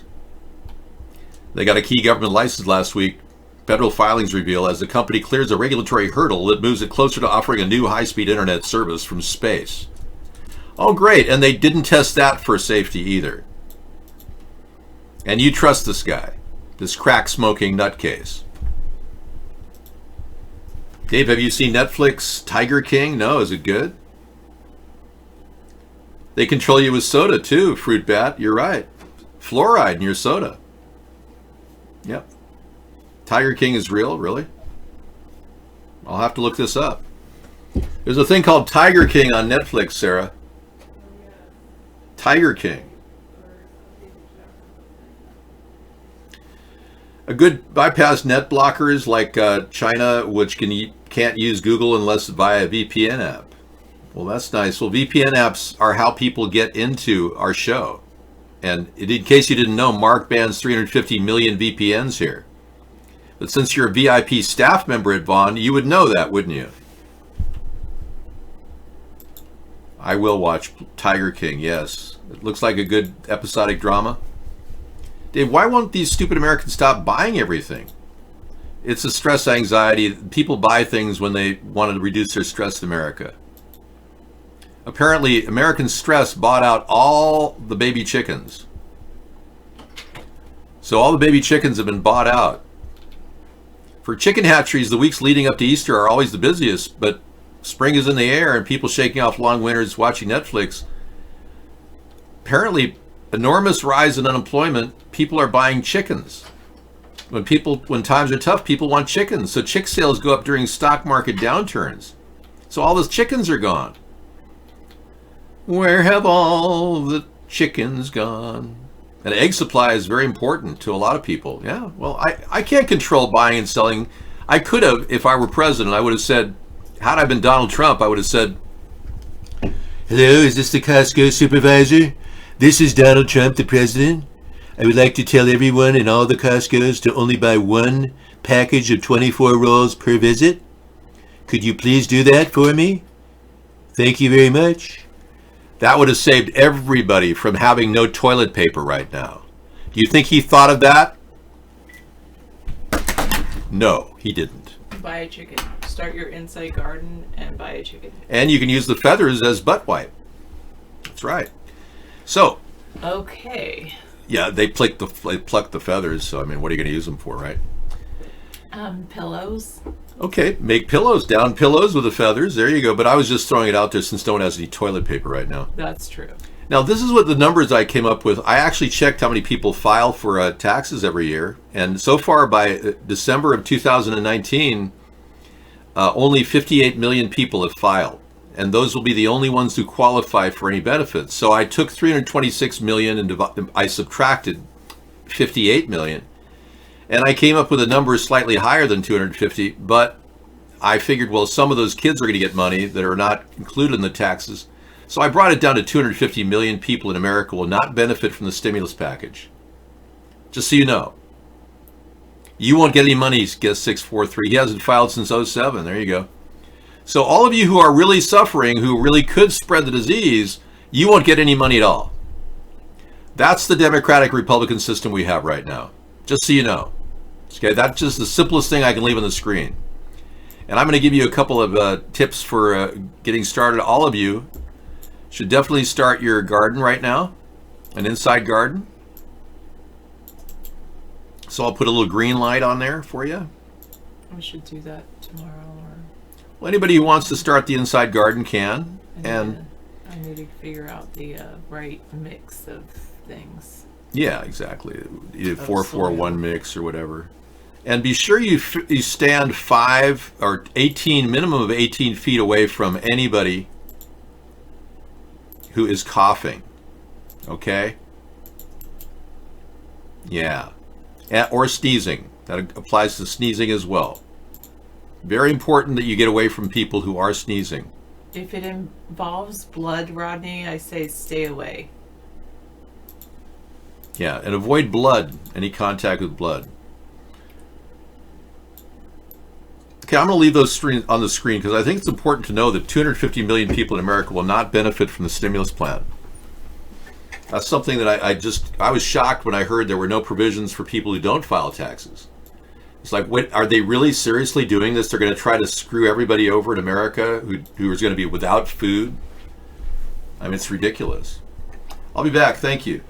[SPEAKER 2] They got a key government license last week. Federal filings reveal as the company clears a regulatory hurdle that moves it closer to offering a new high-speed internet service from space. Oh, great. And they didn't test that for safety either. And you trust this guy, this crack-smoking nutcase. Dave, have you seen Netflix Tiger King? No, is it good? They control you with soda too, Fruit Bat. You're right. Fluoride in your soda. Yep. Tiger King is real, really? I'll have to look this up. There's a thing called Tiger King on Netflix, Sarah. Tiger King. A good bypass net blockers like China, which can't use Google unless via VPN app. Well, that's nice. Well, VPN apps are how people get into our show. And in case you didn't know, Mark bans 350 million VPNs here. But since you're a VIP staff member at Vaughn, you would know that, wouldn't you? I will watch Tiger King, yes. It looks like a good episodic drama. Dave, why won't these stupid Americans stop buying everything? It's a stress anxiety. People buy things when they want to reduce their stress in America. Apparently, American Stress bought out all the baby chickens. So all the baby chickens have been bought out. For chicken hatcheries, the weeks leading up to Easter are always the busiest, but spring is in the air and people shaking off long winters watching Netflix. Apparently, enormous rise in unemployment, people are buying chickens. When times are tough, people want chickens. So chick sales go up during stock market downturns. So all those chickens are gone. Where have all the chickens gone? And egg supply is very important to a lot of people. Yeah, well, I can't control buying and selling. I could have, if I were president, I would have said, had I been Donald Trump, I would have said, hello, is this the Costco supervisor? This is Donald Trump, the president. I would like to tell everyone in all the Costcos to only buy one package of 24 rolls per visit. Could you please do that for me? Thank you very much. That would have saved everybody from having no toilet paper right now. Do you think he thought of that? No, he didn't.
[SPEAKER 5] Buy a chicken. Start your inside garden and buy a chicken.
[SPEAKER 2] And you can use the feathers as butt wipe. That's right. So,
[SPEAKER 5] Okay.
[SPEAKER 2] yeah, they pluck the feathers. So I mean, what are you going to use them for, right?
[SPEAKER 5] Pillows.
[SPEAKER 2] Okay, make pillows, down pillows with the feathers. There you go. But I was just throwing it out there since no one has any toilet paper right now.
[SPEAKER 5] That's true.
[SPEAKER 2] Now, this is what the numbers I came up with. I actually checked how many people file for taxes every year. And so far, by December of 2019, only 58 million people have filed. And those will be the only ones who qualify for any benefits. So I took 326 million and I subtracted 58 million. And I came up with a number slightly higher than 250. But I figured, well, some of those kids are going to get money that are not included in the taxes. So I brought it down to 250 million people in America will not benefit from the stimulus package. Just so you know. You won't get any money, guess 643. He hasn't filed since 07. There you go. So all of you who are really suffering, who really could spread the disease, you won't get any money at all. That's the Democratic Republican system we have right now. Just so you know. Okay, that's just the simplest thing I can leave on the screen. And I'm going to give you a couple of tips for getting started. All of you should definitely start your garden right now, an inside garden. So I'll put a little green light on there for you.
[SPEAKER 5] We should do that tomorrow.
[SPEAKER 2] Well, anybody who wants to start the inside garden can. And
[SPEAKER 5] I need to figure out the right mix of things.
[SPEAKER 2] Yeah, exactly. Either 4-4-1 mix or whatever. And be sure you stand 5 or 18, minimum of 18 feet away from anybody who is coughing. Okay? Yeah. Or sneezing. That applies to sneezing as well. Very important that you get away from people who are sneezing.
[SPEAKER 5] If it involves blood, Rodney, I say stay away.
[SPEAKER 2] Yeah, and avoid blood, any contact with blood. Okay, I'm going to leave those on the screen because I think it's important to know that 250 million people in America will not benefit from the stimulus plan. That's something that I was shocked when I heard there were no provisions for people who don't file taxes. It's like, wait, are they really seriously doing this? They're going to try to screw everybody over in America who is going to be without food? I mean, it's ridiculous. I'll be back. Thank you.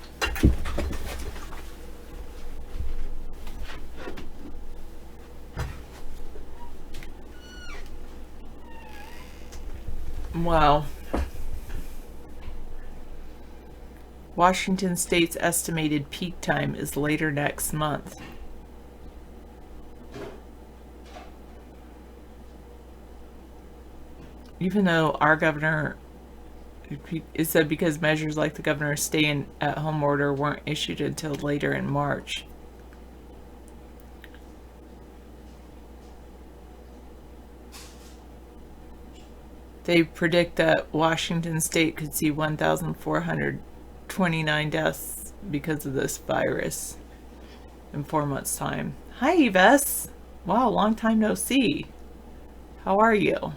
[SPEAKER 5] Wow. Washington State's estimated peak time is later next month. Even though our governor, it said because measures like the governor's stay-at-home order weren't issued until later in March. They predict that Washington State could see 1,429 deaths because of this virus in 4 months' time. Hi, Yves. Wow, long time no see. How are you?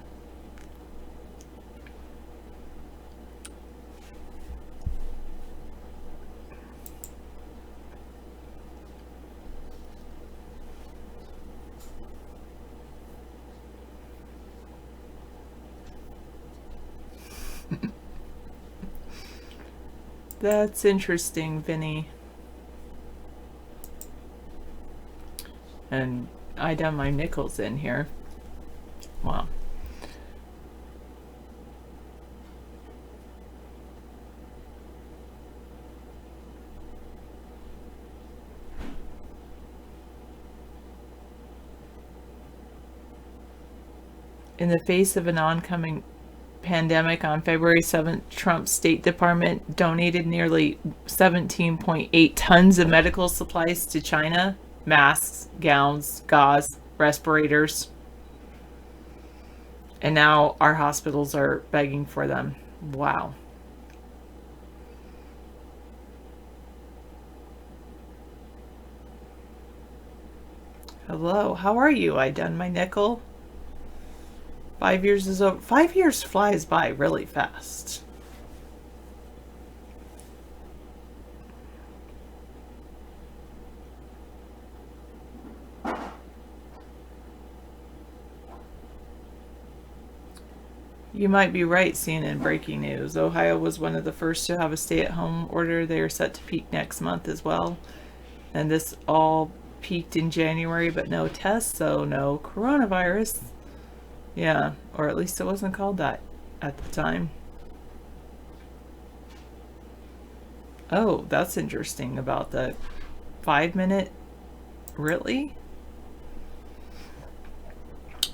[SPEAKER 5] That's interesting, Vinny. And I done my nickels in here. Wow. In the face of an oncoming pandemic, on February 7th, Trump's State Department donated nearly 17.8 tons of medical supplies to China. Masks, gowns, gauze, respirators. And now our hospitals are begging for them. Wow. Hello, how are you? I done my nickel. 5 years is over. 5 years flies by really fast. You might be right, CNN breaking news. Ohio was one of the first to have a stay-at-home order. They are set to peak next month as well. And this all peaked in January, but no tests, so no coronavirus. Yeah, or at least it wasn't called that at the time. Oh, that's interesting about the 5-minute. Really?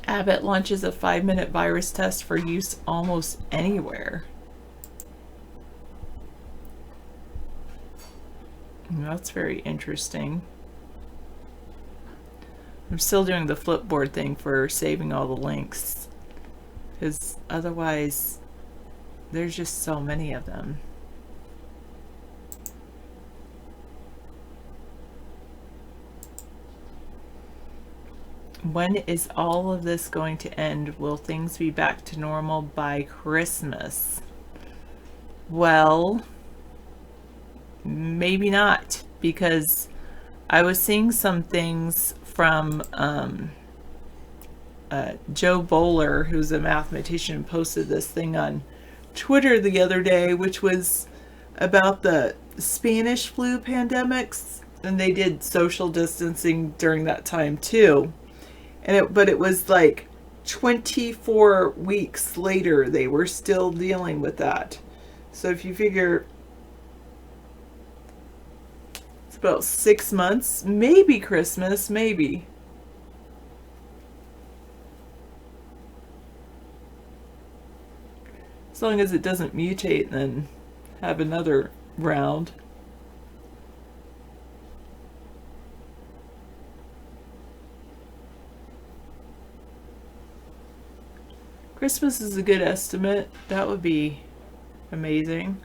[SPEAKER 5] Abbott launches a 5-minute virus test for use almost anywhere. That's very interesting. I'm still doing the Flipboard thing for saving all the links, because otherwise there's just so many of them. When is all of this going to end? Will things be back to normal by Christmas? Well, maybe not, because I was seeing some things from Joe Bowler, who's a mathematician, posted this thing on Twitter the other day, which was about the Spanish flu pandemics, and they did social distancing during that time too. But it was like 24 weeks later, they were still dealing with that. So if you figure it's about 6 months, maybe Christmas, maybe. As long as it doesn't mutate and then have another round. Christmas is a good estimate. That would be amazing.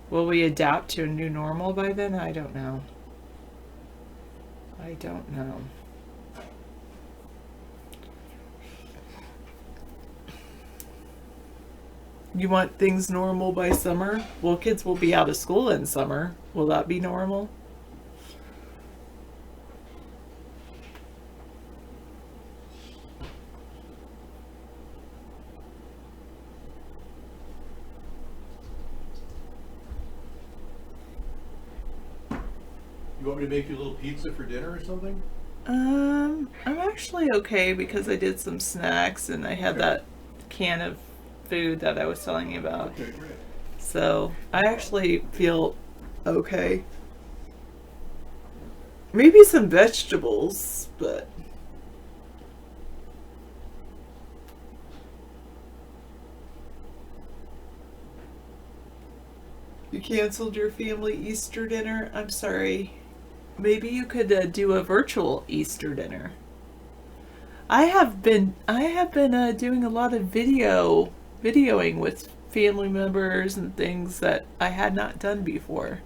[SPEAKER 5] Will we adapt to a new normal by then? I don't know. I don't know. You want things normal by summer? Well, kids will be out of school in summer. Will that be normal?
[SPEAKER 2] You want me to make you a little pizza for dinner or something?
[SPEAKER 5] I'm actually okay because I did some snacks and I had that can of food that I was telling you about.
[SPEAKER 2] Okay, great.
[SPEAKER 5] So I actually feel okay. Maybe some vegetables, but you canceled your family Easter dinner? I'm sorry. Maybe you could do a virtual Easter dinner. I have been doing a lot of videoing with family members and things that I had not done before.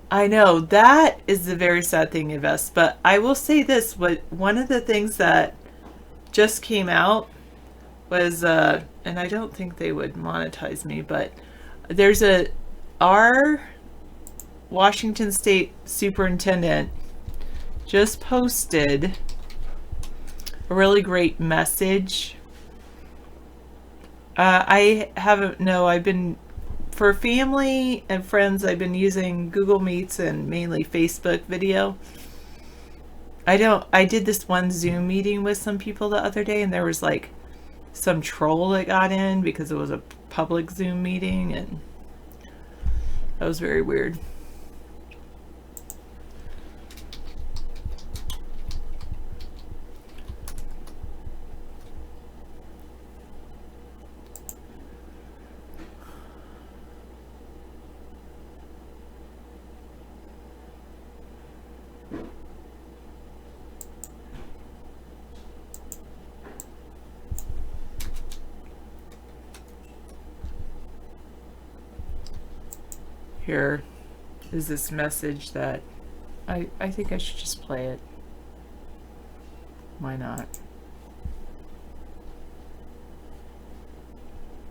[SPEAKER 5] I know that is the very sad thing, Yves, but I will say this: one of the things that just came out was, and I don't think they would monetize me, but there's our Washington State Superintendent just posted a really great message. I've been, for family and friends, I've been using Google Meets and mainly Facebook video. I did this one Zoom meeting with some people the other day, and there was like some troll that got in because it was a public Zoom meeting, and that was very weird. Here is this message that I think I should just play it. Why not?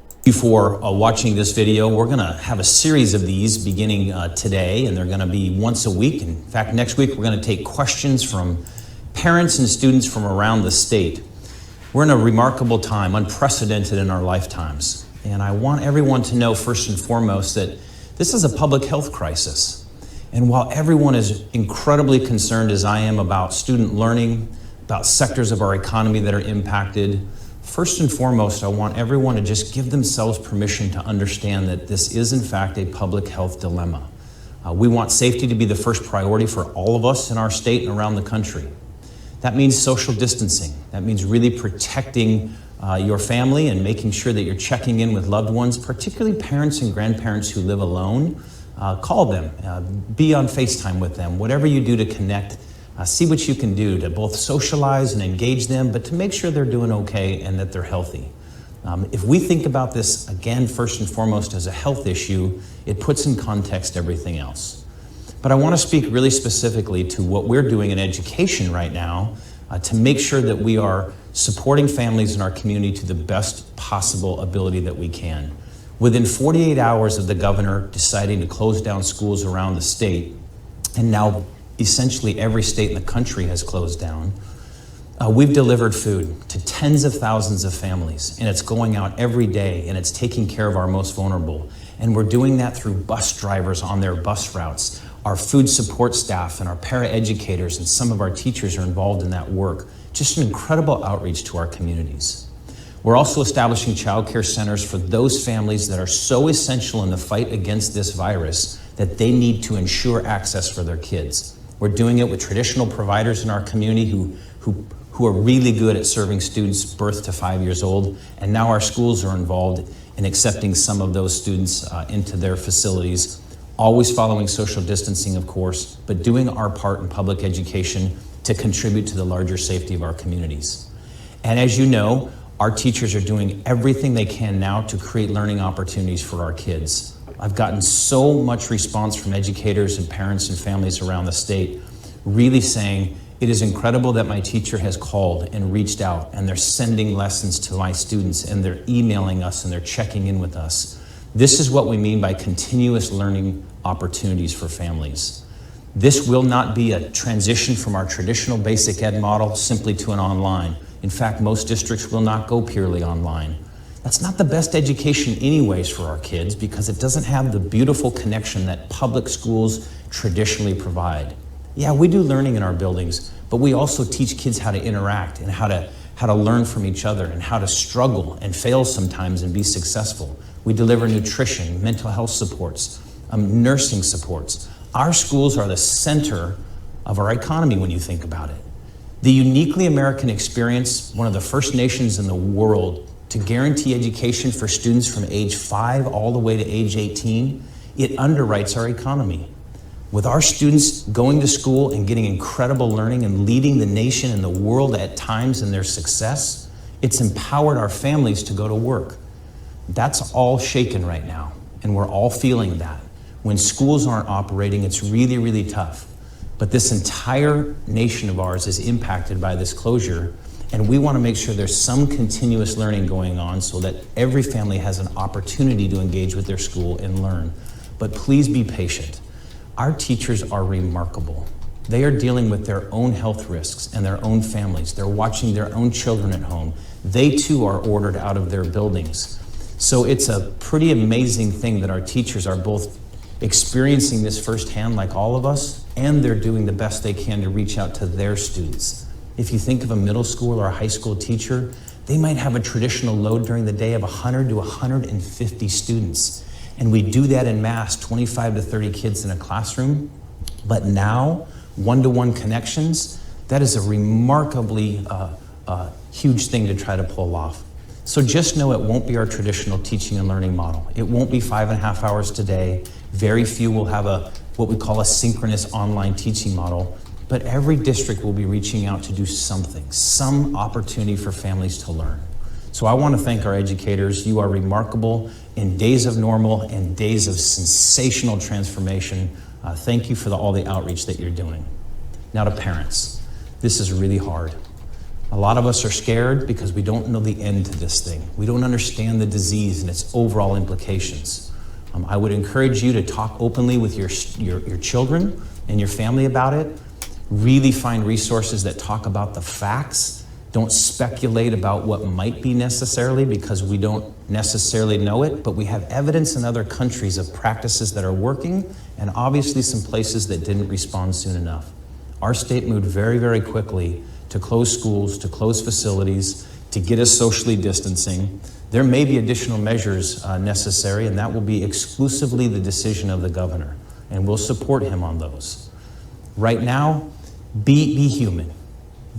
[SPEAKER 16] Thank you for watching this video. We're going to have a series of these beginning today, and they're going to be once a week. In fact, next week we're going to take questions from parents parents and students from around the state, we're in a remarkable time, unprecedented in our lifetimes. And I want everyone to know first and foremost that this is a public health crisis. And while everyone is incredibly concerned, as I am, about student learning, about sectors of our economy that are impacted, first and foremost, I want everyone to just give themselves permission to understand that this is in fact a public health dilemma. We want safety to be the first priority for all of us in our state and around the country. That means social distancing. That means really protecting your family and making sure that you're checking in with loved ones, particularly parents and grandparents who live alone. Call them, be on FaceTime with them, whatever you do to connect. See what you can do to both socialize and engage them, but to make sure they're doing okay and that they're healthy. If we think about this, again, first and foremost as a health issue, it puts in context everything else. But I want to speak really specifically to what we're doing in education right now to make sure that we are supporting families in our community to the best possible ability that we can. Within 48 hours of the governor deciding to close down schools around the state, and now essentially every state in the country has closed down, we've delivered food to tens of thousands of families, and it's going out every day, and it's taking care of our most vulnerable. And we're doing that through bus drivers on their bus routes. Our food support staff and our paraeducators and some of our teachers are involved in that work. Just an incredible outreach to our communities. We're also establishing child care centers for those families that are so essential in the fight against this virus that they need to ensure access for their kids. We're doing it with traditional providers in our community who are really good at serving students birth to 5 years old, and now our schools are involved in accepting some of those students into their facilities, always following social distancing, of course, but doing our part in public education to contribute to the larger safety of our communities. And as you know, our teachers are doing everything they can now to create learning opportunities for our kids. I've gotten so much response from educators and parents and families around the state really saying, it is incredible that my teacher has called and reached out, and they're sending lessons to my students, and they're emailing us, and they're checking in with us. This is what we mean by continuous learning opportunities for families. This will not be a transition from our traditional basic ed model simply to an online. In fact, most districts will not go purely online. That's not the best education anyways for our kids because it doesn't have the beautiful connection that public schools traditionally provide. Yeah, we do learning in our buildings, but we also teach kids how to interact and how to learn from each other and how to struggle and fail sometimes and be successful. We deliver nutrition, mental health supports, nursing supports. Our schools are the center of our economy when you think about it. The uniquely American experience, one of the first nations in the world to guarantee education for students from age 5 all the way to age 18, it underwrites our economy. With our students going to school and getting incredible learning and leading the nation and the world at times in their success, it's empowered our families to go to work. That's all shaken right now, and we're all feeling that. When schools aren't operating, it's really, really tough. But this entire nation of ours is impacted by this closure, and we want to make sure there's some continuous learning going on so that every family has an opportunity to engage with their school and learn. But please be patient. Our teachers are remarkable. They are dealing with their own health risks and their own families. They're watching their own children at home. They too are ordered out of their buildings. So it's a pretty amazing thing that our teachers are both experiencing this firsthand like all of us, and they're doing the best they can to reach out to their students. If you think of a middle school or a high school teacher, they might have a traditional load during the day of 100 to 150 students. And we do that in mass, 25 to 30 kids in a classroom. But now, one-to-one connections, that is a remarkably huge thing to try to pull off. So just know it won't be our traditional teaching and learning model. It won't be 5.5 hours today. Very few will have what we call a synchronous online teaching model. But every district will be reaching out to do something, some opportunity for families to learn. So I want to thank our educators. You are remarkable in days of normal and days of sensational transformation. Thank you for all the outreach that you're doing. Now to parents, this is really hard. A lot of us are scared because we don't know the end to this thing. We don't understand the disease and its overall implications. I would encourage you to talk openly with your children and your family about it. Really find resources that talk about the facts. Don't speculate about what might be necessarily because we don't necessarily know it, but we have evidence in other countries of practices that are working and obviously some places that didn't respond soon enough. Our state moved very, very quickly to close schools, to close facilities, to get us socially distancing. There may be additional measures necessary, and that will be exclusively the decision of the governor, and we'll support him on those. Right now, be human.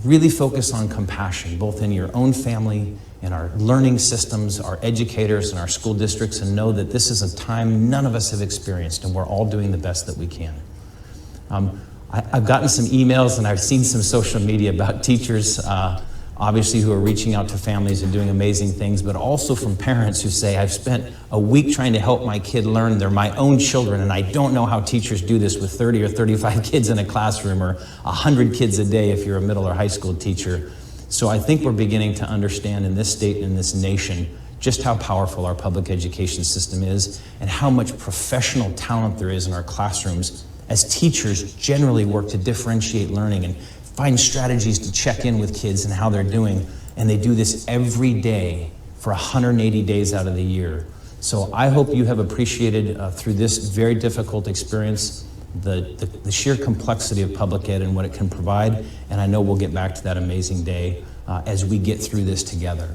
[SPEAKER 16] Really focus on compassion, both in your own family, in our learning systems, our educators, and our school districts, and know that this is a time none of us have experienced, and we're all doing the best that we can. I've gotten some emails and I've seen some social media about teachers, obviously, who are reaching out to families and doing amazing things, but also from parents who say, I've spent a week trying to help my kid learn. They're my own children, and I don't know how teachers do this with 30 or 35 kids in a classroom or 100 kids a day if you're a middle or high school teacher. So I think we're beginning to understand in this state and in this nation just how powerful our public education system is and how much professional talent there is in our classrooms as teachers generally work to differentiate learning and find strategies to check in with kids and how they're doing. And they do this every day for 180 days out of the year. So I hope you have appreciated through this very difficult experience the sheer complexity of public ed and what it can provide. And I know we'll get back to that amazing day as we get through this together.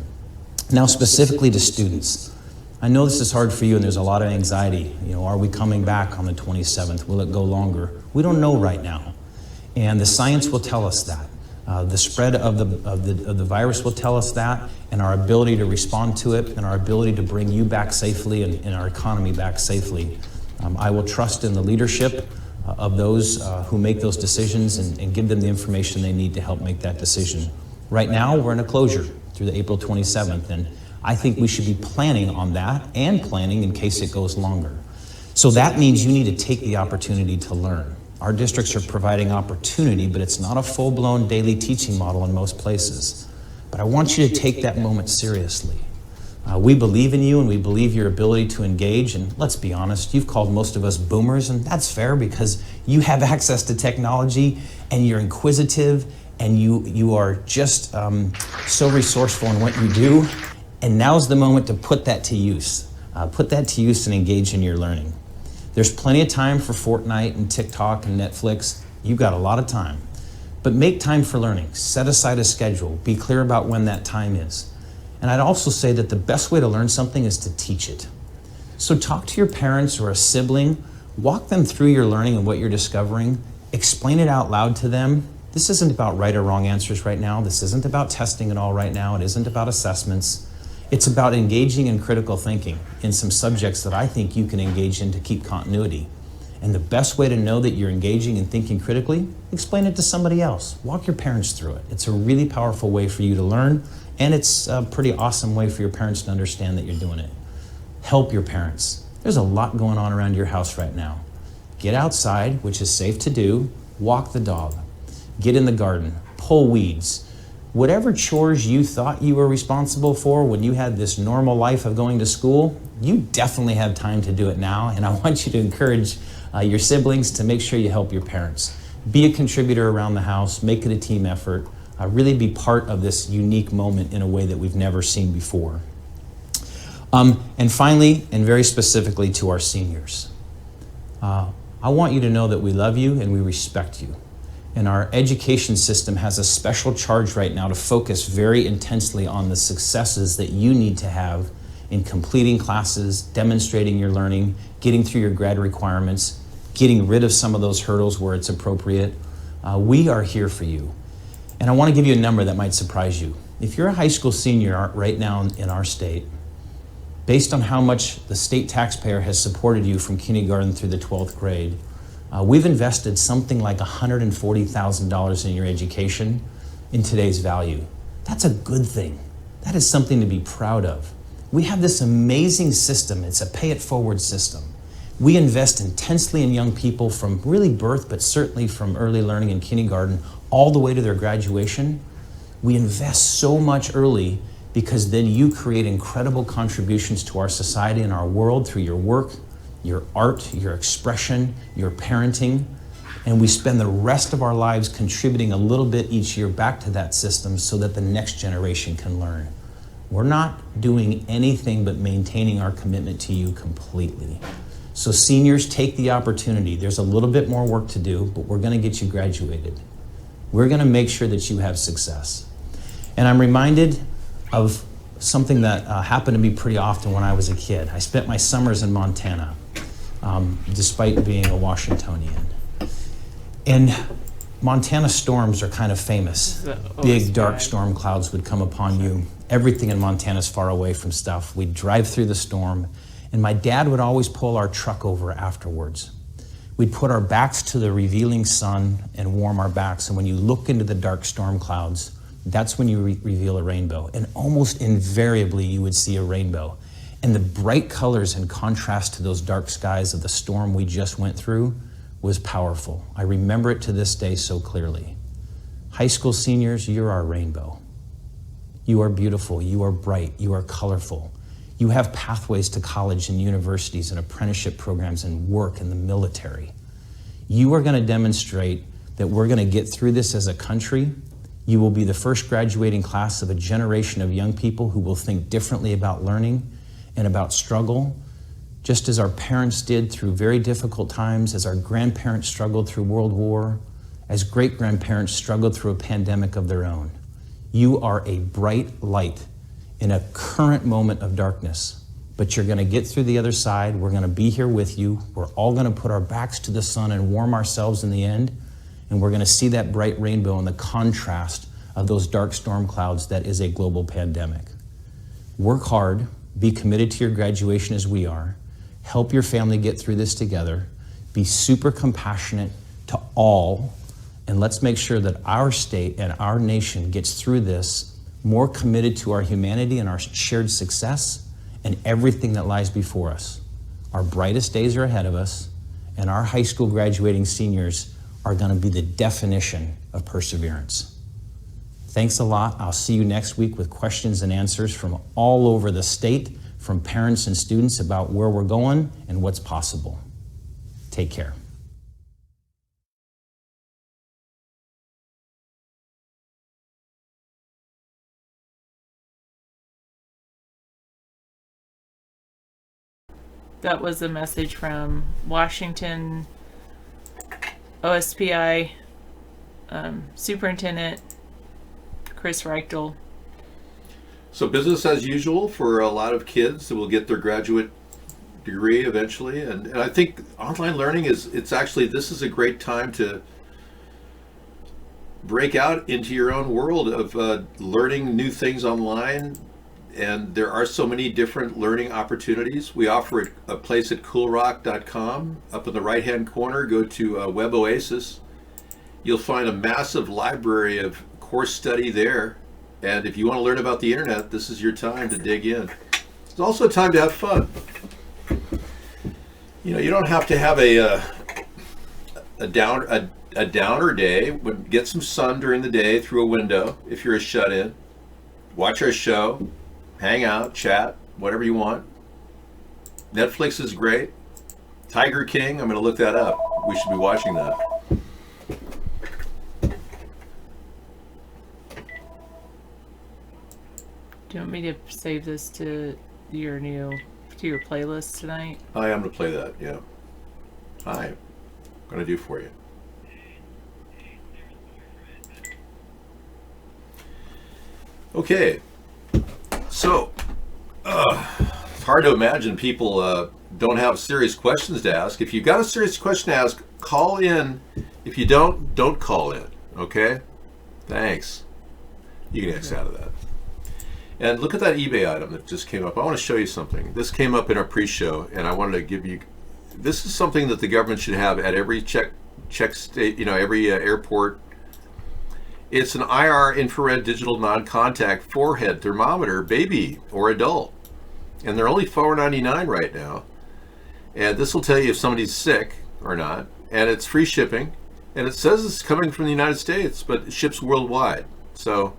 [SPEAKER 16] Now, specifically to students, I know this is hard for you and there's a lot of anxiety. You know, are we coming back on the 27th? Will it go longer? We don't know right now. And the science will tell us that. The spread of the virus will tell us that, and our ability to respond to it, and our ability to bring you back safely and our economy back safely. I will trust in the leadership of those who make those decisions and give them the information they need to help make that decision. Right now, we're in a closure through the April 27th, and I think we should be planning on that and planning in case it goes longer. So that means you need to take the opportunity to learn. Our districts are providing opportunity, but it's not a full-blown daily teaching model in most places. But I want you to take that moment seriously. We believe in you and we believe your ability to engage, and let's be honest, you've called most of us boomers, and that's fair because you have access to technology and you're inquisitive and you are just so resourceful in what you do, and now's the moment to put that to use. Put that to use and engage in your learning. There's plenty of time for Fortnite and TikTok and Netflix. You've got a lot of time. But make time for learning. Set aside a schedule. Be clear about when that time is. And I'd also say that the best way to learn something is to teach it. So talk to your parents or a sibling. Walk them through your learning and what you're discovering. Explain it out loud to them. This isn't about right or wrong answers right now. This isn't about testing at all right now. It isn't about assessments. It's about engaging in critical thinking in some subjects that I think you can engage in to keep continuity. And the best way to know that you're engaging and thinking critically, explain it to somebody else. Walk your parents through it. It's a really powerful way for you to learn, and it's a pretty awesome way for your parents to understand that you're doing it. Help your parents. There's a lot going on around your house right now. Get outside, which is safe to do. Walk the dog. Get in the garden. Pull weeds. Whatever chores you thought you were responsible for when you had this normal life of going to school, you definitely have time to do it now, and I want you to encourage your siblings to make sure you help your parents. Be a contributor around the house, make it a team effort, really be part of this unique moment in a way that we've never seen before. And finally, and very specifically to our seniors, I want you to know that we love you and we respect you. And our education system has a special charge right now to focus very intensely on the successes that you need to have in completing classes, demonstrating your learning, getting through your grad requirements, getting rid of some of those hurdles where it's appropriate. We are here for you. And I want to give you a number that might surprise you. If you're a high school senior right now in our state, based on how much the state taxpayer has supported you from kindergarten through the 12th grade, we've invested something like $140,000 in your education in today's value. That's a good thing. That is something to be proud of. We have this amazing system. It's a pay-it-forward system. We invest intensely in young people from really birth, but certainly from early learning in kindergarten, all the way to their graduation. We invest so much early because then you create incredible contributions to our society and our world through your work, your art, your expression, your parenting. And we spend the rest of our lives contributing a little bit each year back to that system so that the next generation can learn. We're not doing anything but maintaining our commitment to you completely. So seniors, take the opportunity. There's a little bit more work to do, but we're going to get you graduated. We're going to make sure that you have success. And I'm reminded of something that happened to me pretty often when I was a kid. I spent my summers in Montana, despite being a Washingtonian. And Montana storms are kind of famous. Big, dark storm clouds would come upon you. Everything in Montana is far away from stuff. We'd drive through the storm, and my dad would always pull our truck over afterwards. We'd put our backs to the revealing sun and warm our backs, and when you look into the dark storm clouds, that's when you reveal a rainbow. And almost invariably, you would see a rainbow. And the bright colors in contrast to those dark skies of the storm we just went through was powerful. I remember it to this day so clearly. High school seniors, you're our rainbow. You are beautiful, you are bright, you are colorful. You have pathways to college and universities and apprenticeship programs and work in the military. You are going to demonstrate that we're going to get through this as a country. You will be the first graduating class of a generation of young people who will think differently about learning and about struggle, just as our parents did through very difficult times, as our grandparents struggled through World War, as great-grandparents struggled through a pandemic of their own. You are a bright light in a current moment of darkness, but you're going to get through the other side. We're going to be here with you. We're all going to put our backs to the sun and warm ourselves in the end, and we're going to see that bright rainbow in the contrast of those dark storm clouds that is a global pandemic. Work hard, be committed to your graduation as we are, help your family get through this together, be super compassionate to all, and let's make sure that our state and our nation gets through this more committed to our humanity and our shared success and everything that lies before us. Our brightest days are ahead of us, and our high school graduating seniors are going to be the definition of perseverance. Thanks a lot. I'll see you next week with questions and answers from all over the state, from parents and students about where we're going and what's possible. Take care.
[SPEAKER 5] That was a message from Washington OSPI Superintendent Chris Reichel.
[SPEAKER 2] So business as usual for a lot of kids that will get their graduate degree eventually. And I think online learning this is a great time to break out into your own world of learning new things online. And there are so many different learning opportunities. We offer a place at coolrock.com. Up in the right-hand corner, go to Web Oasis. You'll find a massive library of course study there. And if you want to learn about the internet, this is your time to dig in. It's also a time to have fun. You know, you don't have to have a downer day, but get some sun during the day through a window if you're a shut-in. Watch our show. Hang out, chat, whatever you want. Netflix is great. Tiger King, I'm going to look that up. We should be watching that.
[SPEAKER 5] Do you want me to save this to your playlist tonight?
[SPEAKER 2] I am going to play that, yeah. I'm going to do for you. Okay. So, it's hard to imagine people don't have serious questions to ask. If you've got a serious question to ask, call in. If you don't call in, okay? Thanks. You can X out of that. And look at that eBay item that just came up. I want to show you something. This came up in our pre-show, and I wanted to give you... This is something that the government should have at every check state, every airport. It's an IR infrared digital non-contact forehead thermometer, baby or adult. And they're only $4.99 right now. And this will tell you if somebody's sick or not. And it's free shipping. And it says it's coming from the United States, but it ships worldwide. So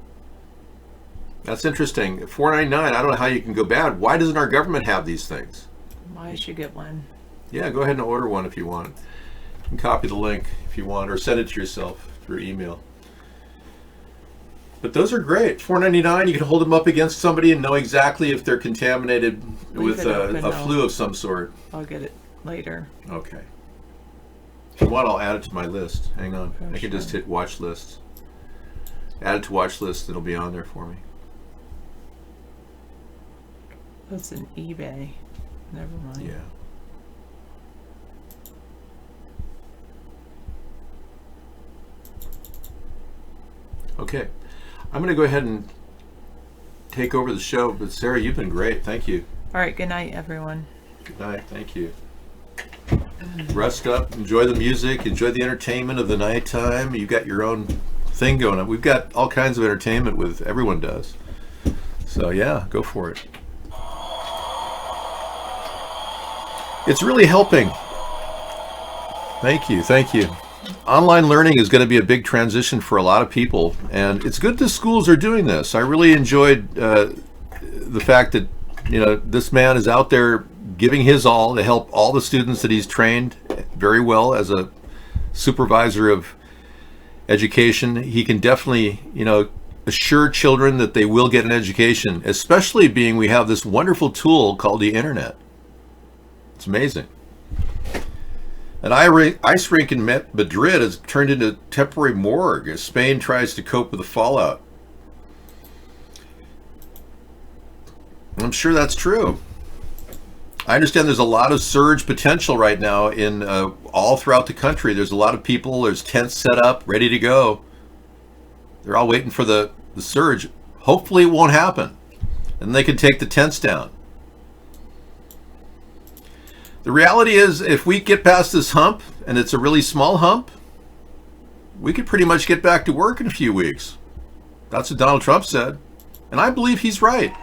[SPEAKER 2] that's interesting. $4.99, I don't know how you can go bad. Why doesn't our government have these things?
[SPEAKER 5] I should get one.
[SPEAKER 2] Yeah, go ahead and order one if you want. can copy the link if you want, or send it to yourself through email. But those are great. $4.99. You can hold them up against somebody and know exactly if they're contaminated with a flu of some sort.
[SPEAKER 5] I'll get it later.
[SPEAKER 2] Okay. If you want, I'll add it to my list. Hang on. I can just hit watch list. Add it to watch list. It'll be on there for me.
[SPEAKER 5] That's an eBay. Never mind.
[SPEAKER 2] Yeah. Okay. I'm going to go ahead and take over the show, but Sarah, you've been great. Thank you.
[SPEAKER 5] All right. Good night, everyone.
[SPEAKER 2] Good night. Thank you. Rest up. Enjoy the music. Enjoy the entertainment of the nighttime. You got your own thing going on. We've got all kinds of entertainment with everyone does. So yeah, go for it. It's really helping. Thank you. Thank you. Online learning is going to be a big transition for a lot of people, and it's good the schools are doing this. I really enjoyed the fact that, you know, this man is out there giving his all to help all the students that he's trained very well as a supervisor of education. He can definitely, you know, assure children that they will get an education, especially being we have this wonderful tool called the internet. It's amazing. An ice rink in Madrid has turned into a temporary morgue as Spain tries to cope with the fallout. I'm sure that's true. I understand there's a lot of surge potential right now in all throughout the country. There's a lot of people, there's tents set up, ready to go. They're all waiting for the surge. Hopefully it won't happen, and they can take the tents down. The reality is, if we get past this hump, and it's a really small hump, we could pretty much get back to work in a few weeks. That's what Donald Trump said, and I believe he's right.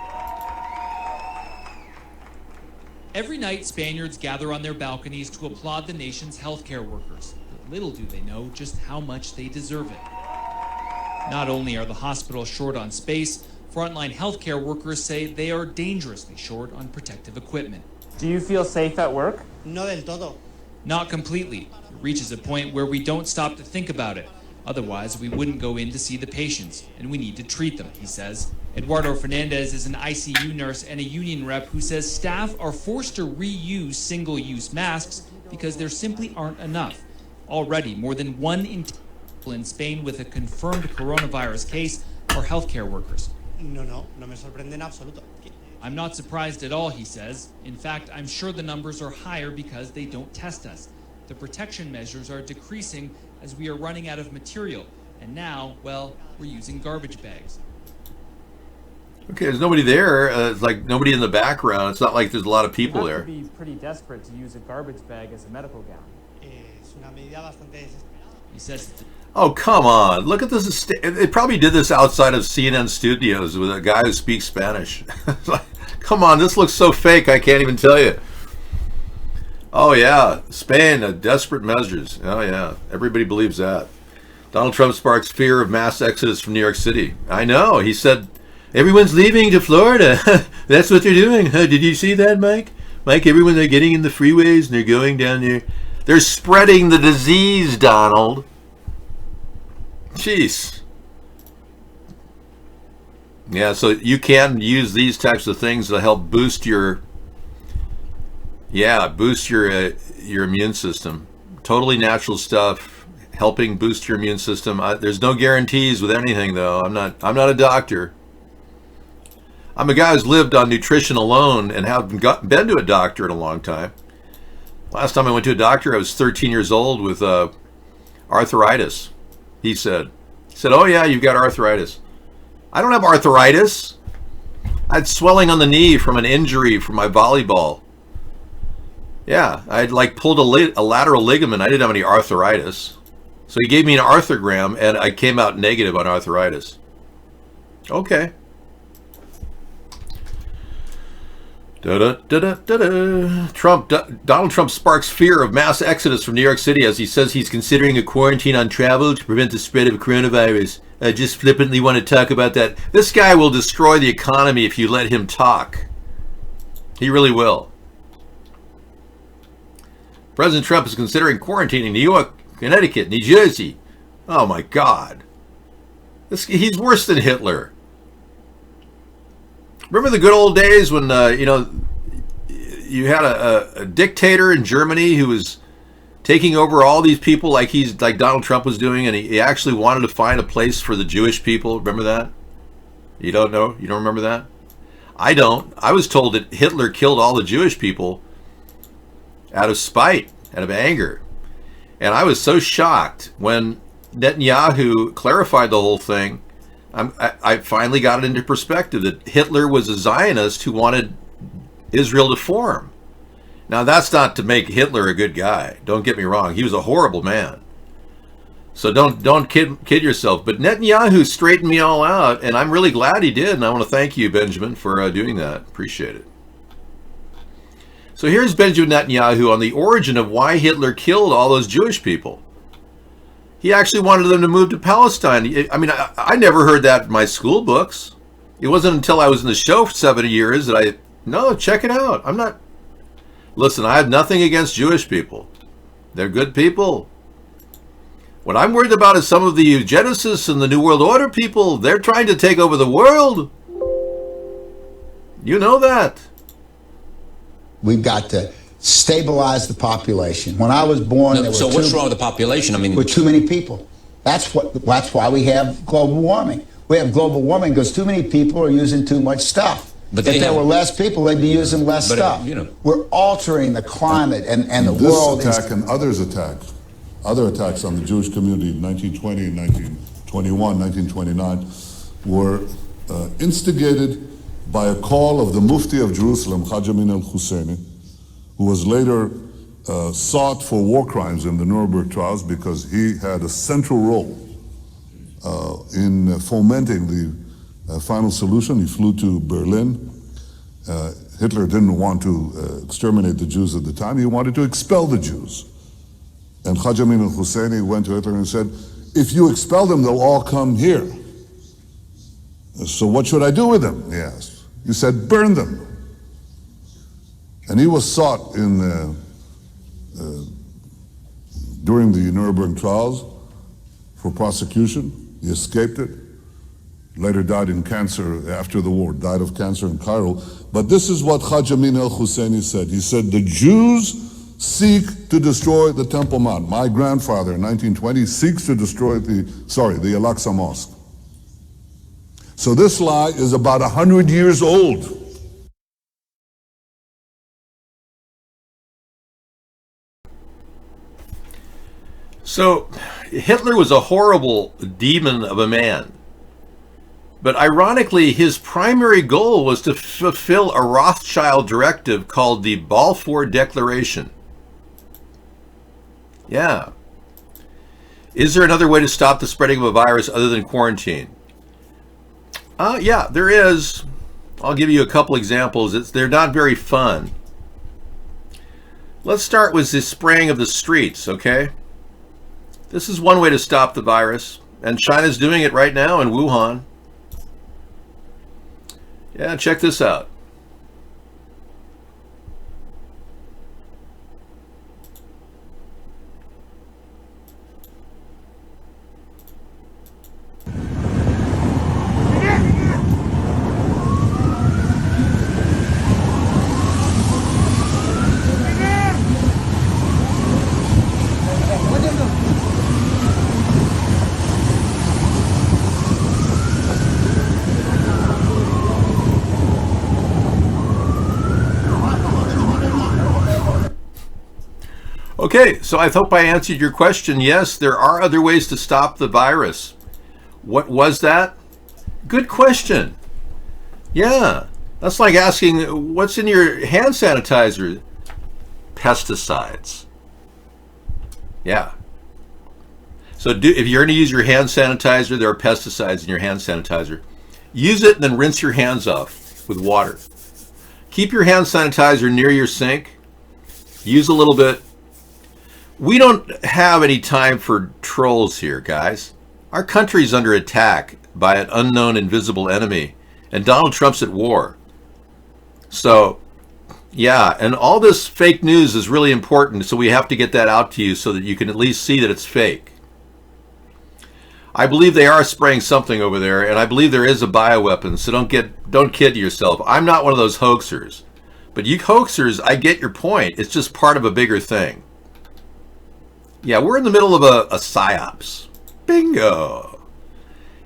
[SPEAKER 17] Every night, Spaniards gather on their balconies to applaud the nation's healthcare workers. But little do they know just how much they deserve it. Not only are the hospitals short on space, frontline healthcare workers say they are dangerously short on protective equipment.
[SPEAKER 18] Do you feel safe at work?
[SPEAKER 17] No del todo. Not completely. It reaches a point where we don't stop to think about it. Otherwise, we wouldn't go in to see the patients, and we need to treat them, he says. Eduardo Fernandez is an ICU nurse and a union rep who says staff are forced to reuse single-use masks because there simply aren't enough. Already, more than 1 in 10 people in Spain with a confirmed coronavirus case are healthcare workers.
[SPEAKER 18] No me sorprende en absoluto.
[SPEAKER 17] I'm not surprised at all, he says. In fact, I'm sure the numbers are higher because they don't test us. The protection measures are decreasing as we are running out of material. And now, well, we're using garbage bags.
[SPEAKER 2] Okay, there's nobody there. It's like nobody in the background. It's not like there's a lot of people there.
[SPEAKER 18] You have to be pretty desperate to use a garbage bag as a medical gown.
[SPEAKER 17] He says...
[SPEAKER 2] Oh, come on. Look at this. They probably did this outside of CNN studios with a guy who speaks Spanish. Come on, this looks so fake, I can't even tell you. Oh, yeah. Spain, desperate measures. Oh, yeah. Everybody believes that. Donald Trump sparks fear of mass exodus from New York City. I know. He said, everyone's leaving to Florida. That's what they're doing. Did you see that, Mike? Mike, everyone, they're getting in the freeways and they're going down there. They're spreading the disease, Donald. Jeez. Yeah, so you can use these types of things to help boost your immune system. Totally natural stuff, helping boost your immune system. There's no guarantees with anything, though. I'm not a doctor. I'm a guy who's lived on nutrition alone and haven't been to a doctor in a long time. Last time I went to a doctor, I was 13 years old with arthritis. He said, oh yeah, you've got arthritis. I don't have arthritis. I had swelling on the knee from an injury from my volleyball. Yeah, I'd like pulled a lateral ligament. I didn't have any arthritis. So he gave me an arthrogram and I came out negative on arthritis. Okay. Donald Trump sparks fear of mass exodus from New York City as he says he's considering a quarantine on travel to prevent the spread of coronavirus. I just flippantly want to talk about that. This guy will destroy the economy if you let him talk. He really will. President Trump is considering quarantining New York, Connecticut, New Jersey. Oh my God. He's worse than Hitler. Remember the good old days when, you had a dictator in Germany who was taking over all these people like Donald Trump was doing, and he actually wanted to find a place for the Jewish people. Remember that? You don't know? You don't remember that? I don't. I was told that Hitler killed all the Jewish people out of spite, out of anger. And I was so shocked when Netanyahu clarified the whole thing. I finally got it into perspective that Hitler was a Zionist who wanted Israel to form. Now, that's not to make Hitler a good guy. Don't get me wrong. He was a horrible man. So don't kid yourself. But Netanyahu straightened me all out, and I'm really glad he did. And I want to thank you, Benjamin, for doing that. Appreciate it. So here's Benjamin Netanyahu on the origin of why Hitler killed all those Jewish people. He actually wanted them to move to Palestine. I mean, I never heard that in my school books. It wasn't until I was in the show for 70 years that no, check it out. Listen, I have nothing against Jewish people. They're good people. What I'm worried about is some of the eugenicists and the New World Order people. They're trying to take over the world. You know that.
[SPEAKER 19] We've got to stabilize the population. When I was born, there were
[SPEAKER 20] what's wrong with the population? I mean,
[SPEAKER 19] with too many people. That's why we have global warming. We have global warming because too many people are using too much stuff. But if there were less people, they'd be using less stuff. We're altering the climate and the world.
[SPEAKER 21] This attack and other attacks on the Jewish community in 1920, 1921, 1929 were instigated by a call of the Mufti of Jerusalem, Haj Amin al-Husseini, who was later sought for war crimes in the Nuremberg trials because he had a central role in fomenting the final solution. He flew to Berlin. Hitler didn't want to exterminate the Jews at the time. He wanted to expel the Jews. And Haj Amin al-Husseini went to Hitler and said, if you expel them, they'll all come here. So what should I do with them? He asked. He said, burn them. And he was sought during the Nuremberg trials for prosecution. He escaped it. Later died in cancer after the war, died of cancer in Cairo. But this is what Haj Amin al-Husseini said. He said, the Jews seek to destroy the Temple Mount. My grandfather in 1920 seeks to destroy the Al-Aqsa Mosque. So this lie is about 100 years old.
[SPEAKER 2] So Hitler was a horrible demon of a man. But ironically, his primary goal was to fulfill a Rothschild directive called the Balfour Declaration. Yeah. Is there another way to stop the spreading of a virus other than quarantine? Yeah, there is. I'll give you a couple examples. They're not very fun. Let's start with the spraying of the streets, okay? This is one way to stop the virus, and China's doing it right now in Wuhan. Yeah, check this out. Okay, so I hope I answered your question. Yes, there are other ways to stop the virus. What was that? Good question. Yeah, that's like asking, what's in your hand sanitizer? Pesticides. Yeah. So if you're going to use your hand sanitizer, there are pesticides in your hand sanitizer. Use it and then rinse your hands off with water. Keep your hand sanitizer near your sink. Use a little bit. We don't have any time for trolls here, guys. Our country's under attack by an unknown invisible enemy, and Donald Trump's at war. So Yeah, and all this fake news is really important, so we have to get that out to you so that you can at least see that it's fake. I believe they are spraying something over there, and I believe there is a bioweapon, so don't kid yourself. I'm not one of those hoaxers. But you hoaxers, I get your point. It's just part of a bigger thing. Yeah, we're in the middle of a psyops. Bingo!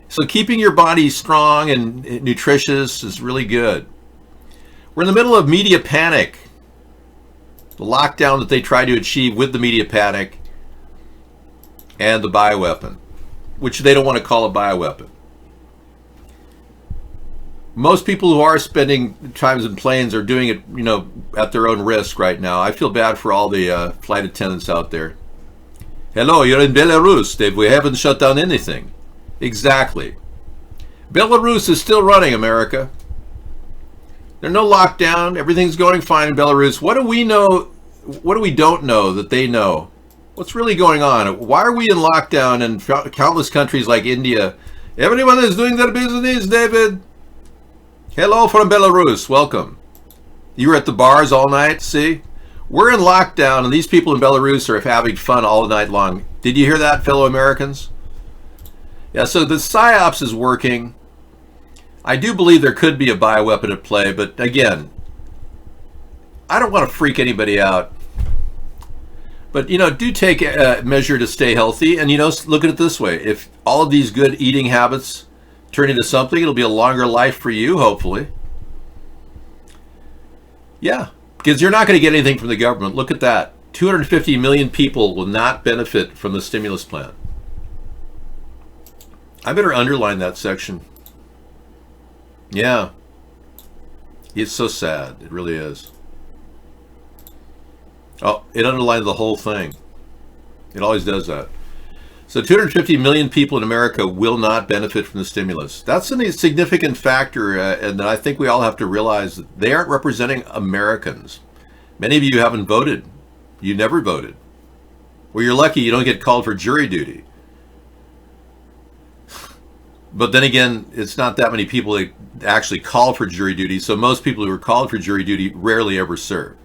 [SPEAKER 2] So keeping your body strong and nutritious is really good. We're in the middle of media panic. The lockdown that they try to achieve with the media panic and the bioweapon, which they don't want to call a bioweapon. Most people who are spending times in planes are doing it, at their own risk right now. I feel bad for all the flight attendants out there. Hello, you're in Belarus. We haven't shut down anything. Exactly. Belarus is still running, America. There's no lockdown. Everything's going fine in Belarus. What do we know? What do we don't know that they know? What's really going on? Why are we in lockdown in countless countries like India? Everyone is doing their business, David. Hello from Belarus. Welcome. You were at the bars all night, see? We're in lockdown, and these people in Belarus are having fun all night long. Did you hear that, fellow Americans? Yeah, so the PSYOPs is working. I do believe there could be a bioweapon at play, but again, I don't want to freak anybody out. But, do take a measure to stay healthy. And, look at it this way. If all of these good eating habits turn into something, it'll be a longer life for you, hopefully. Yeah, because you're not going to get anything from the government. Look at that. 250 million people will not benefit from the stimulus plan. I better underline that section. Yeah. It's so sad. It really is. Oh, it underlined the whole thing. It always does that. So 250 million people in America will not benefit from the stimulus. That's a significant factor, and I think we all have to realize that they aren't representing Americans. Many of you haven't voted. You never voted. Well, you're lucky you don't get called for jury duty. But then again, it's not that many people that actually call for jury duty, so most people who are called for jury duty rarely ever serve.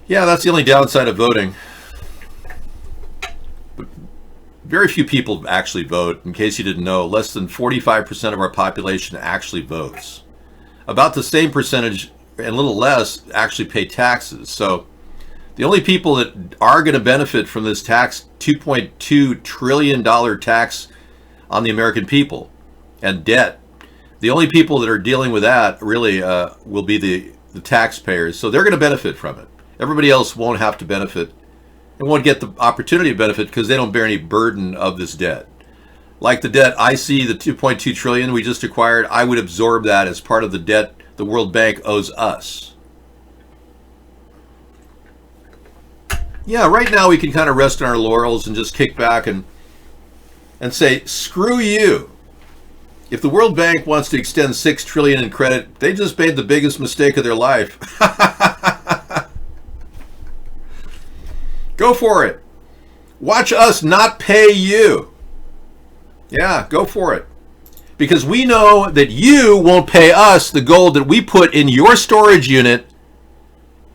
[SPEAKER 2] Yeah, that's the only downside of voting. But very few people actually vote. In case you didn't know, less than 45% of our population actually votes. About the same percentage, and a little less, actually pay taxes. So the only people that are going to benefit from this tax, $2.2 trillion tax on the American people and debt, the only people that are dealing with that really will be the taxpayers. So they're going to benefit from it. Everybody else won't have to benefit and won't get the opportunity to benefit because they don't bear any burden of this debt. Like the debt, I see the $2.2 trillion we just acquired, I would absorb that as part of the debt the World Bank owes us. Yeah, right now we can kind of rest on our laurels and just kick back and say, screw you. If the World Bank wants to extend $6 trillion in credit, they just made the biggest mistake of their life. Go for it. Watch us not pay you. Yeah, go for it. Because we know that you won't pay us the gold that we put in your storage unit.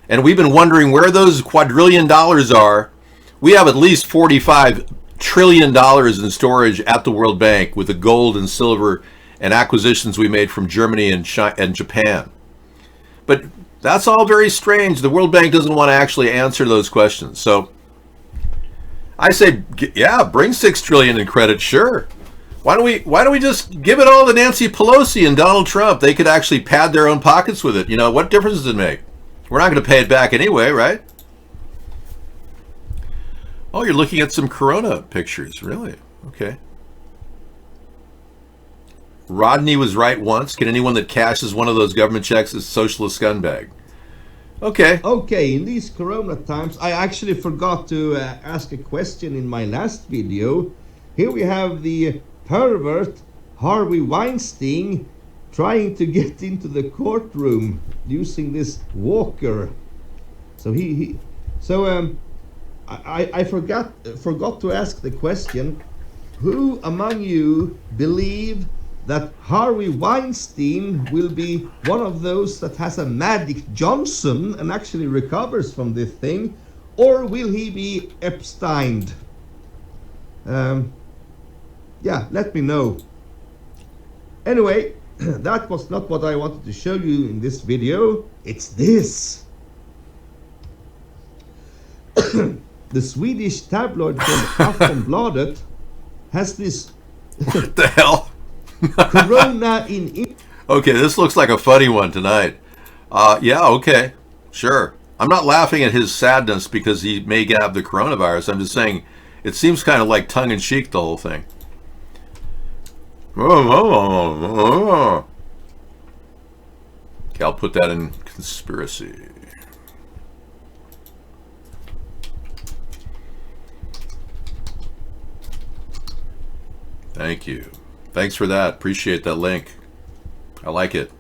[SPEAKER 2] And we've been wondering where those quadrillion dollars are. We have at least $45 trillion in storage at the World Bank with the gold and silver and acquisitions we made from Germany and Japan. But that's all very strange. The World Bank doesn't want to actually answer those questions. So I say, yeah, bring $6 trillion in credit, sure. Why don't we just give it all to Nancy Pelosi and Donald Trump? They could actually pad their own pockets with it. What difference does it make? We're not going to pay it back anyway, right? Oh, you're looking at some Corona pictures, really? Okay. Rodney was right once. Can anyone that cashes one of those government checks is a socialist scumbag? Okay.
[SPEAKER 20] Okay, in these Corona times, I actually forgot to ask a question in my last video. Here we have the pervert Harvey Weinstein trying to get into the courtroom using this walker. So I forgot to ask the question: who among you believe that Harvey Weinstein will be one of those that has a Magic Johnson and actually recovers from this thing, or will he be Epsteined? Yeah, let me know. Anyway, that was not what I wanted to show you in this video. It's this. The Swedish tabloid called Aftonbladet has this.
[SPEAKER 2] What the hell?
[SPEAKER 20] Corona in.
[SPEAKER 2] Okay, this looks like a funny one tonight. Yeah, okay, sure. I'm not laughing at his sadness because he may have the coronavirus. I'm just saying it seems kind of like tongue-in-cheek, the whole thing. Okay, I'll put that in conspiracy. Thank you. Thanks for that. Appreciate that link. I like it.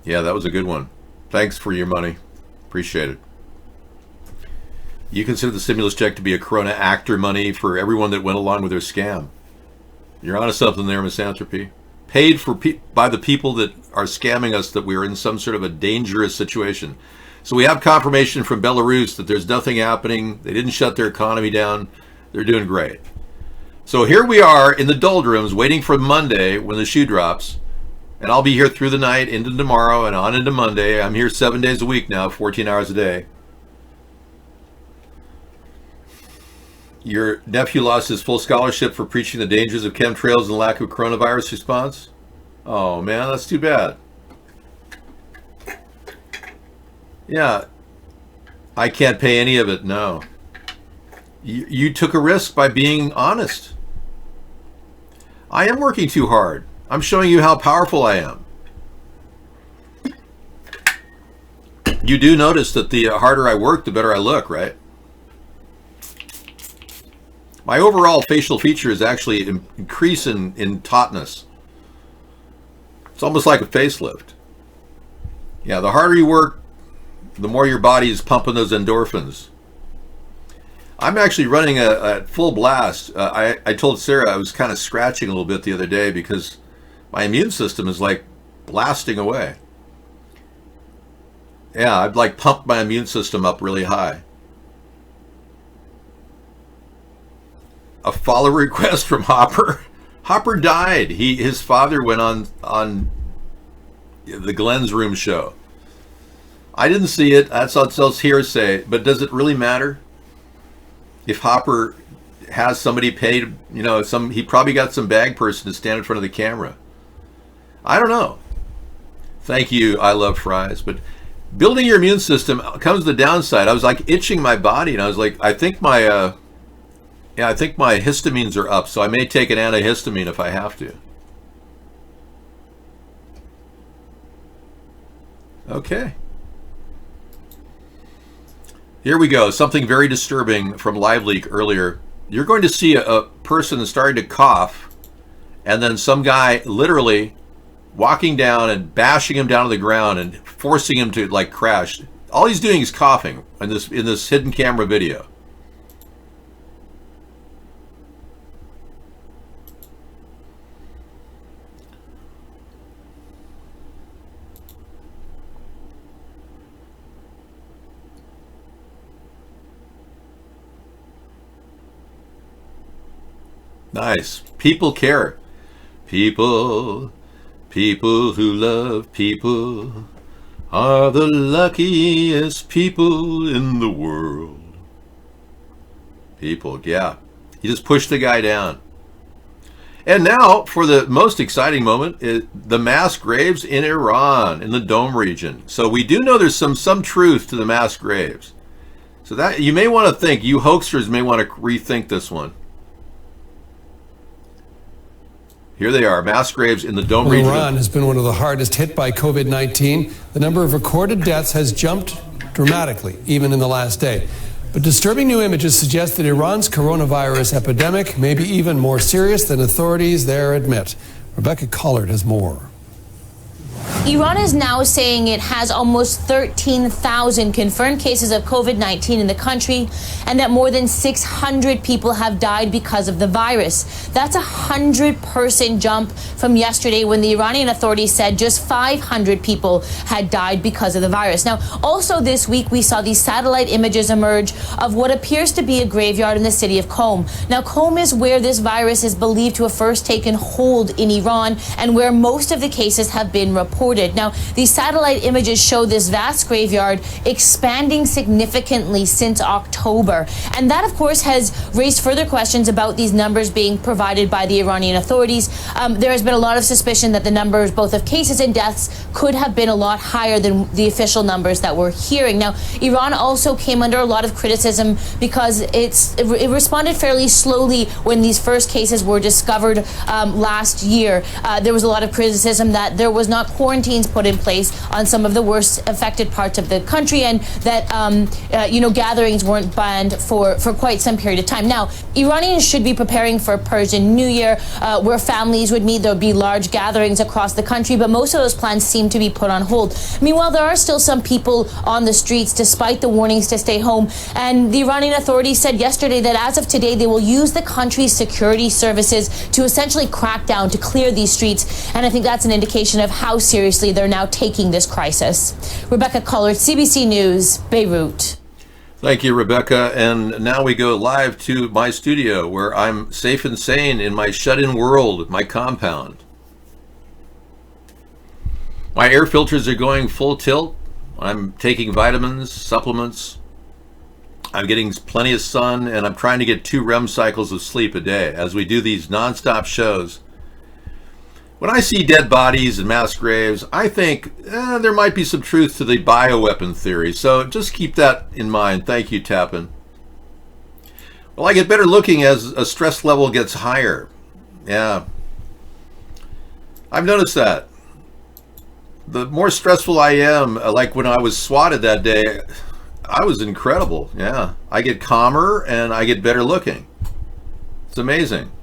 [SPEAKER 2] Yeah, that was a good one. Thanks for your money. Appreciate it. You consider the stimulus check to be a Corona actor money for everyone that went along with their scam. You're onto something there, Misanthropy. Paid for by the people that are scamming us that we're in some sort of a dangerous situation. So we have confirmation from Belarus that there's nothing happening. They didn't shut their economy down. They're doing great. So here we are in the doldrums waiting for Monday when the shoe drops. And I'll be here through the night into tomorrow and on into Monday. I'm here 7 days a week now, 14 hours a day. Your nephew lost his full scholarship for preaching the dangers of chemtrails and lack of coronavirus response? Oh man, that's too bad. Yeah, I can't pay any of it, no. You took a risk by being honest. I am working too hard. I'm showing you how powerful I am. You do notice that the harder I work, the better I look, right? My overall facial features actually increase in tautness. It's almost like a facelift. Yeah, the harder you work, the more your body is pumping those endorphins. I'm actually running a full blast. I told Sarah I was kind of scratching a little bit the other day because my immune system is like blasting away. Yeah, I'd like pumped my immune system up really high. A follow request from Hopper. Hopper died. His father went on the Glenn's Room show. I didn't see it. That's hearsay. But does it really matter? If Hopper has somebody paid, he probably got some bag person to stand in front of the camera. I don't know. Thank you, I love fries. But building your immune system comes the downside. I was like itching my body, and I was like, I think my histamines are up, so I may take an antihistamine if I have to. Okay. Here we go. Something very disturbing from LiveLeak earlier. You're going to see a person starting to cough, and then some guy literally walking down and bashing him down to the ground and forcing him to like crash. All he's doing is coughing in this hidden camera video. Nice. People care. People who love people are the luckiest people in the world. People, yeah. You just push the guy down. And now, for the most exciting moment, the mass graves in Iran, in the Dome region. So we do know there's some truth to the mass graves. So that you may want to think, you hoaxers may want to rethink this one. Here they are, mass graves in the Dome region.
[SPEAKER 1] Iran has been one of the hardest hit by COVID-19. The number of recorded deaths has jumped dramatically, even in the last day. But disturbing new images suggest that Iran's coronavirus epidemic may be even more serious than authorities there admit. Rebecca Collard has more.
[SPEAKER 3] Iran is now saying it has almost 13,000 confirmed cases of COVID-19 in the country and that more than 600 people have died because of the virus. That's a 100% jump from yesterday when the Iranian authorities said just 500 people had died because of the virus. Now, also this week, we saw these satellite images emerge of what appears to be a graveyard in the city of Qom. Now, Qom is where this virus is believed to have first taken hold in Iran and where most of the cases have been reported. Now, these satellite images show this vast graveyard expanding significantly since October. And that, of course, has raised further questions about these numbers being provided by the Iranian authorities. There has been a lot of suspicion that the numbers, both of cases and deaths, could have been a lot higher than the official numbers that we're hearing. Now, Iran also came under a lot of criticism because it responded fairly slowly when these first cases were discovered last year. There was a lot of criticism that there was not quarantines put in place on some of the worst affected parts of the country, and that gatherings weren't banned for quite some period of time. Now, Iranians should be preparing for Persian New Year, where families would meet. There would be large gatherings across the country, but most of those plans seem to be put on hold. Meanwhile, there are still some people on the streets despite the warnings to stay home, and the Iranian authorities said yesterday that as of today they will use the country's security services to essentially crack down, to clear these streets, and I think that's an indication of how seriously they're now taking this crisis. Rebecca Collard, CBC News, Beirut.
[SPEAKER 2] Thank you, Rebecca. And now we go live to my studio where I'm safe and sane in my shut-in world, my compound. My air filters are going full tilt. I'm taking vitamins, supplements. I'm getting plenty of sun, and I'm trying to get 2 REM cycles of sleep a day as we do these nonstop shows. When I see dead bodies and mass graves, I think there might be some truth to the bioweapon theory. So just keep that in mind. Thank you, Tappan. Well, I get better looking as a stress level gets higher. Yeah. I've noticed that. The more stressful I am, like when I was swatted that day, I was incredible. Yeah. I get calmer and I get better looking. It's amazing.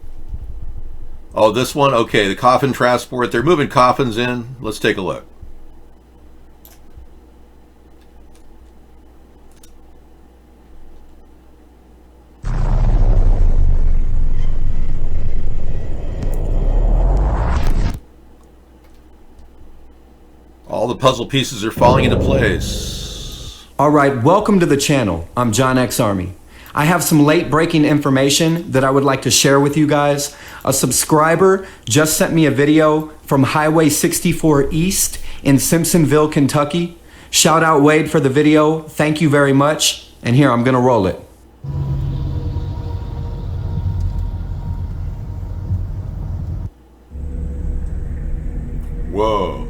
[SPEAKER 2] Oh, this one? Okay, the coffin transport. They're moving coffins in. Let's take a look. All the puzzle pieces are falling into place.
[SPEAKER 22] All right, welcome to the channel. I'm John X Army. I have some late breaking information that I would like to share with you guys. A subscriber just sent me a video from Highway 64 East in Simpsonville, Kentucky. Shout out Wade for the video. Thank you very much. And here, I'm gonna roll it.
[SPEAKER 2] Whoa.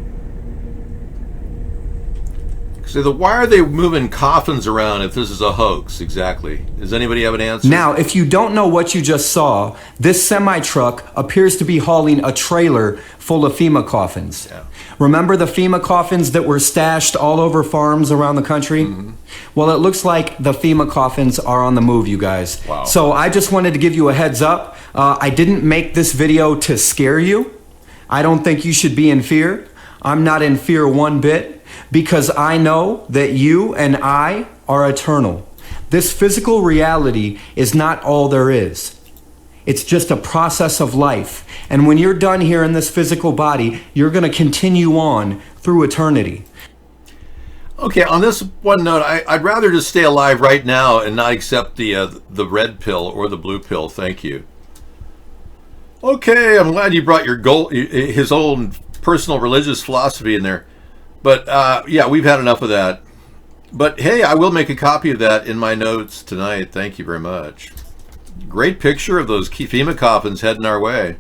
[SPEAKER 2] So why are they moving coffins around if this is a hoax? Exactly. Does anybody have an answer?
[SPEAKER 22] Now, if you don't know what you just saw, this semi-truck appears to be hauling a trailer full of FEMA coffins.
[SPEAKER 2] Yeah.
[SPEAKER 22] Remember the FEMA coffins that were stashed all over farms around the country? Mm-hmm. Well, it looks like the FEMA coffins are on the move, you guys.
[SPEAKER 2] Wow.
[SPEAKER 22] So I just wanted to give you a heads up. I didn't make this video to scare you. I don't think you should be in fear. I'm not in fear one bit, because I know that you and I are eternal. This physical reality is not all there is. It's just a process of life. And when you're done here in this physical body, you're going to continue on through eternity.
[SPEAKER 2] Okay, on this one note, I'd rather just stay alive right now and not accept the red pill or the blue pill. Thank you. Okay, I'm glad you brought his own personal religious philosophy in there. But yeah, we've had enough of that. But hey, I will make a copy of that in my notes tonight. Thank you very much. Great picture of those FEMA coffins heading our way.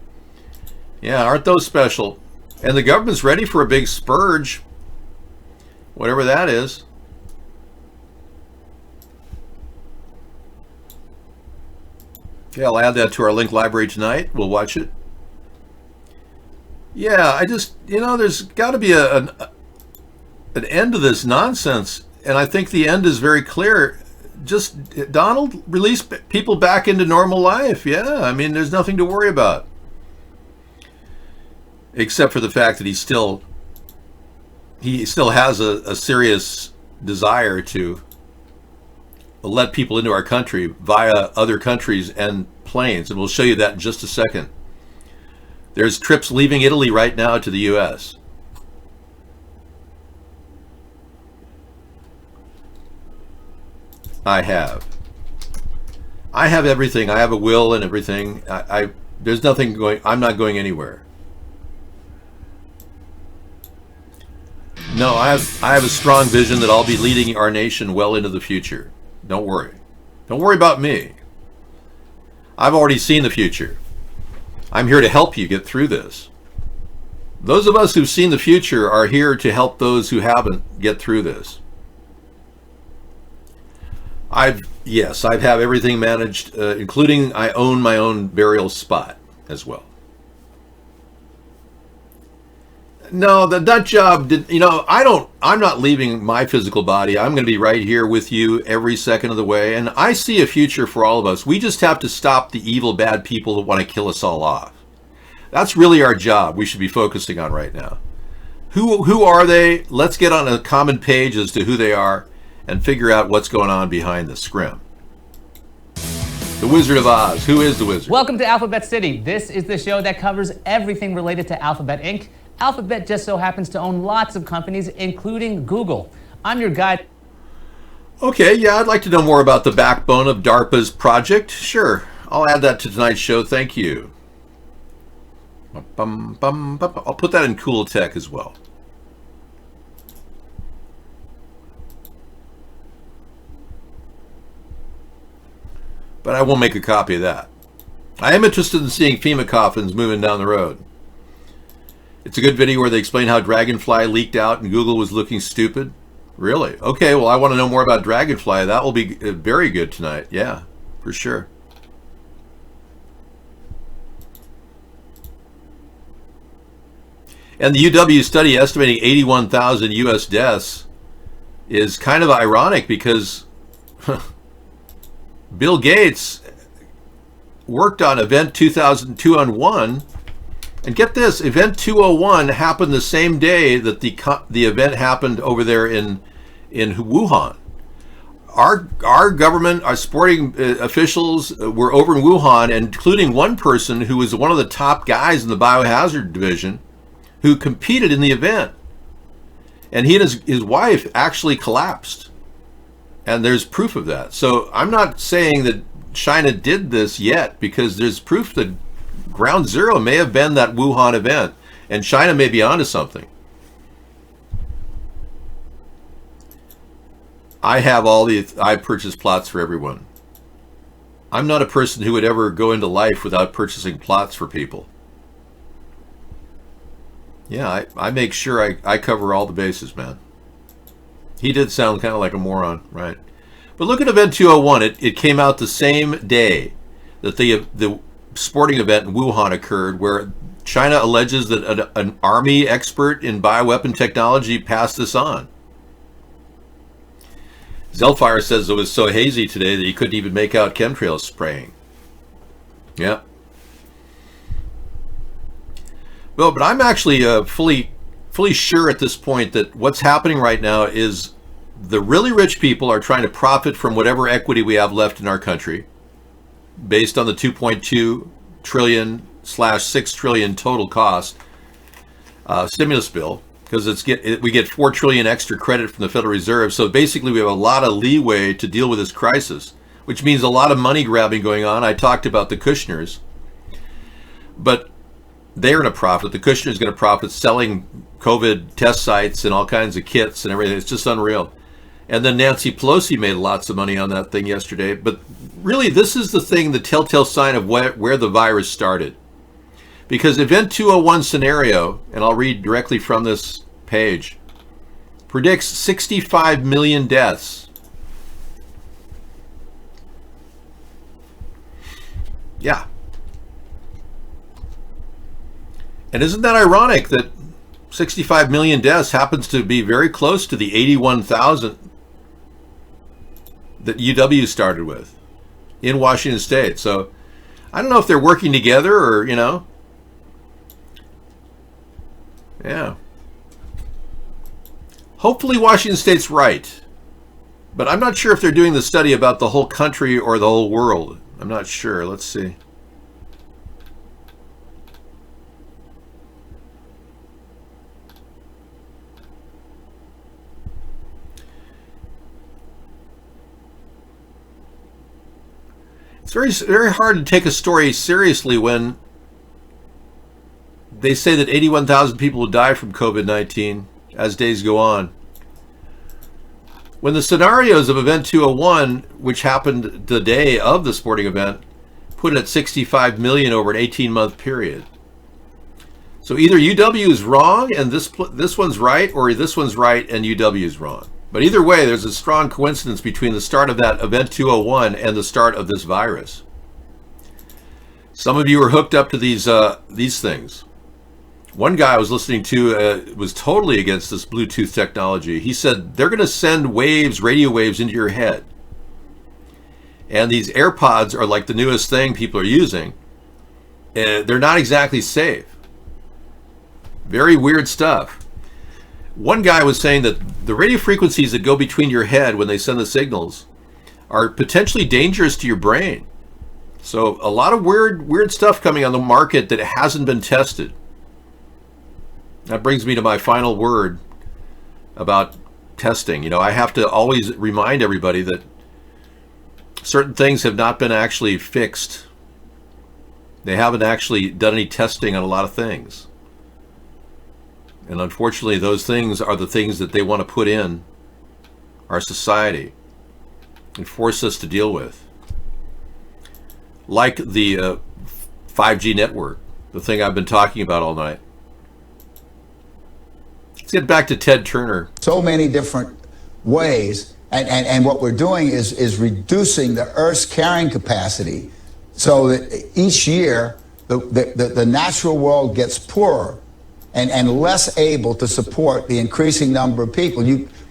[SPEAKER 2] Yeah, aren't those special? And the government's ready for a big spurge, whatever that is. Okay, I'll add that to our link library tonight. We'll watch it. Yeah, I just, there's got to be an end to this nonsense. And I think the end is very clear. Just, Donald, release people back into normal life. Yeah, I mean, there's nothing to worry about. Except for the fact that he's still he still has a serious desire to let people into our country via other countries and planes, and we'll show you that in just a second. There's trips leaving Italy right now to the U.S. I have everything. I have a will and everything. There's nothing going. I'm not going anywhere. No, I have a strong vision that I'll be leading our nation well into the future. Don't worry. Don't worry about me. I've already seen the future. I'm here to help you get through this. Those of us who've seen the future are here to help those who haven't get through this. I have everything managed, including I own my own burial spot as well. No, that job did. I'm not leaving my physical body. I'm going to be right here with you every second of the way, and I see a future for all of us. We just have to stop the evil, bad people that want to kill us all off. That's really our job. We should be focusing on right now. Who are they? Let's get on a common page as to who they are, and figure out what's going on behind the scrim. The Wizard of Oz. Who is the Wizard?
[SPEAKER 4] Welcome to Alphabet City. This is the show that covers everything related to Alphabet Inc. Alphabet just so happens to own lots of companies, including Google. I'm your guide.
[SPEAKER 2] Okay, yeah, I'd like to know more about the backbone of DARPA's project. Sure, I'll add that to tonight's show. Thank you. I'll put that in cool tech as well. But I won't make a copy of that. I am interested in seeing FEMA coffins moving down the road. It's a good video where they explain how Dragonfly leaked out and Google was looking stupid. Really? Okay, well, I want to know more about Dragonfly. That will be very good tonight. Yeah, for sure. And the UW study estimating 81,000 U.S. deaths is kind of ironic because Bill Gates worked on Event 2001, and get this, Event 201 happened the same day that the event happened over there in Wuhan. Our government, our sporting officials were over in Wuhan, including one person who was one of the top guys in the biohazard division who competed in the event. And he and his wife actually collapsed. And there's proof of that. So I'm not saying that China did this yet, because there's proof that Ground Zero may have been that Wuhan event, and China may be onto something. I purchase plots for everyone. I'm not a person who would ever go into life without purchasing plots for people. Yeah, I make sure I cover all the bases, man. He did sound kind of like a moron, right? But look at Event 201. It came out the same day that the sporting event in Wuhan occurred, where China alleges that an army expert in bioweapon technology passed this on. Zelfire says it was so hazy today that he couldn't even make out chemtrails spraying. Yeah. Well, but I'm actually fully sure at this point that what's happening right now is the really rich people are trying to profit from whatever equity we have left in our country, based on the 2.2 trillion / 6 trillion total cost stimulus bill, because we get 4 trillion extra credit from the Federal Reserve. So basically we have a lot of leeway to deal with this crisis, which means a lot of money grabbing going on. I talked about the Kushners, but they're going to profit. The Kushner's going to profit selling COVID test sites and all kinds of kits and everything. It's just unreal. And then Nancy Pelosi made lots of money on that thing yesterday. But really, this is the thing, the telltale sign of where the virus started. Because Event 201 scenario, and I'll read directly from this page, predicts 65 million deaths. Yeah. And isn't that ironic that 65 million deaths happens to be very close to the 81,000 that UW started with in Washington State? So I don't know if they're working together or, Yeah. Hopefully Washington State's right. But I'm not sure if they're doing the study about the whole country or the whole world. I'm not sure. Let's see. It's very hard to take a story seriously when they say that 81,000 people will die from COVID-19 as days go on. When the scenarios of Event 201, which happened the day of the sporting event, put it at 65 million over an 18-month period. So either UW is wrong and this one's right, or this one's right and UW is wrong. But either way, there's a strong coincidence between the start of that Event 201 and the start of this virus. Some of you are hooked up to these things. One guy I was listening to was totally against this Bluetooth technology. He said they're going to send waves, radio waves, into your head. And these AirPods are like the newest thing people are using. They're not exactly safe. Very weird stuff. One guy was saying that the radio frequencies that go between your head when they send the signals are potentially dangerous to your brain. So a lot of weird stuff coming on the market that hasn't been tested. That brings me to my final word about testing. You know, I have to always remind everybody that certain things have not been actually fixed. They haven't actually done any testing on a lot of things. And unfortunately, those things are the things that they want to put in our society and force us to deal with. Like the 5G network, the thing I've been talking about all night. Let's get back to Ted Turner.
[SPEAKER 19] So many different ways, and what we're doing is reducing the Earth's carrying capacity so that each year the natural world gets poorer and less able to support the increasing number of people.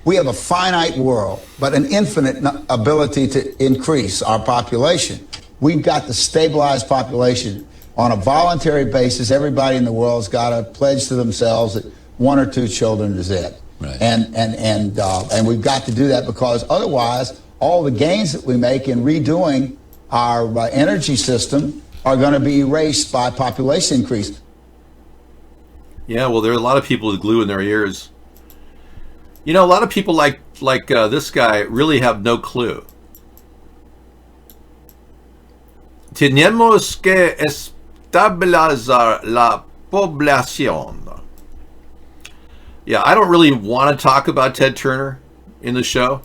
[SPEAKER 19] We have a finite world, but an infinite ability to increase our population. We've got to stabilize population on a voluntary basis. Everybody in the world's got to pledge to themselves that 1 or 2 children is it. Right. And we've got to do that, because otherwise all the gains that we make in redoing our energy system are going to be erased by population increase.
[SPEAKER 2] Yeah, well, there are a lot of people with glue in their ears. You know, a lot of people like this guy really have no clue. Tenemos que estabilizar la población. Yeah, I don't really want to talk about Ted Turner in the show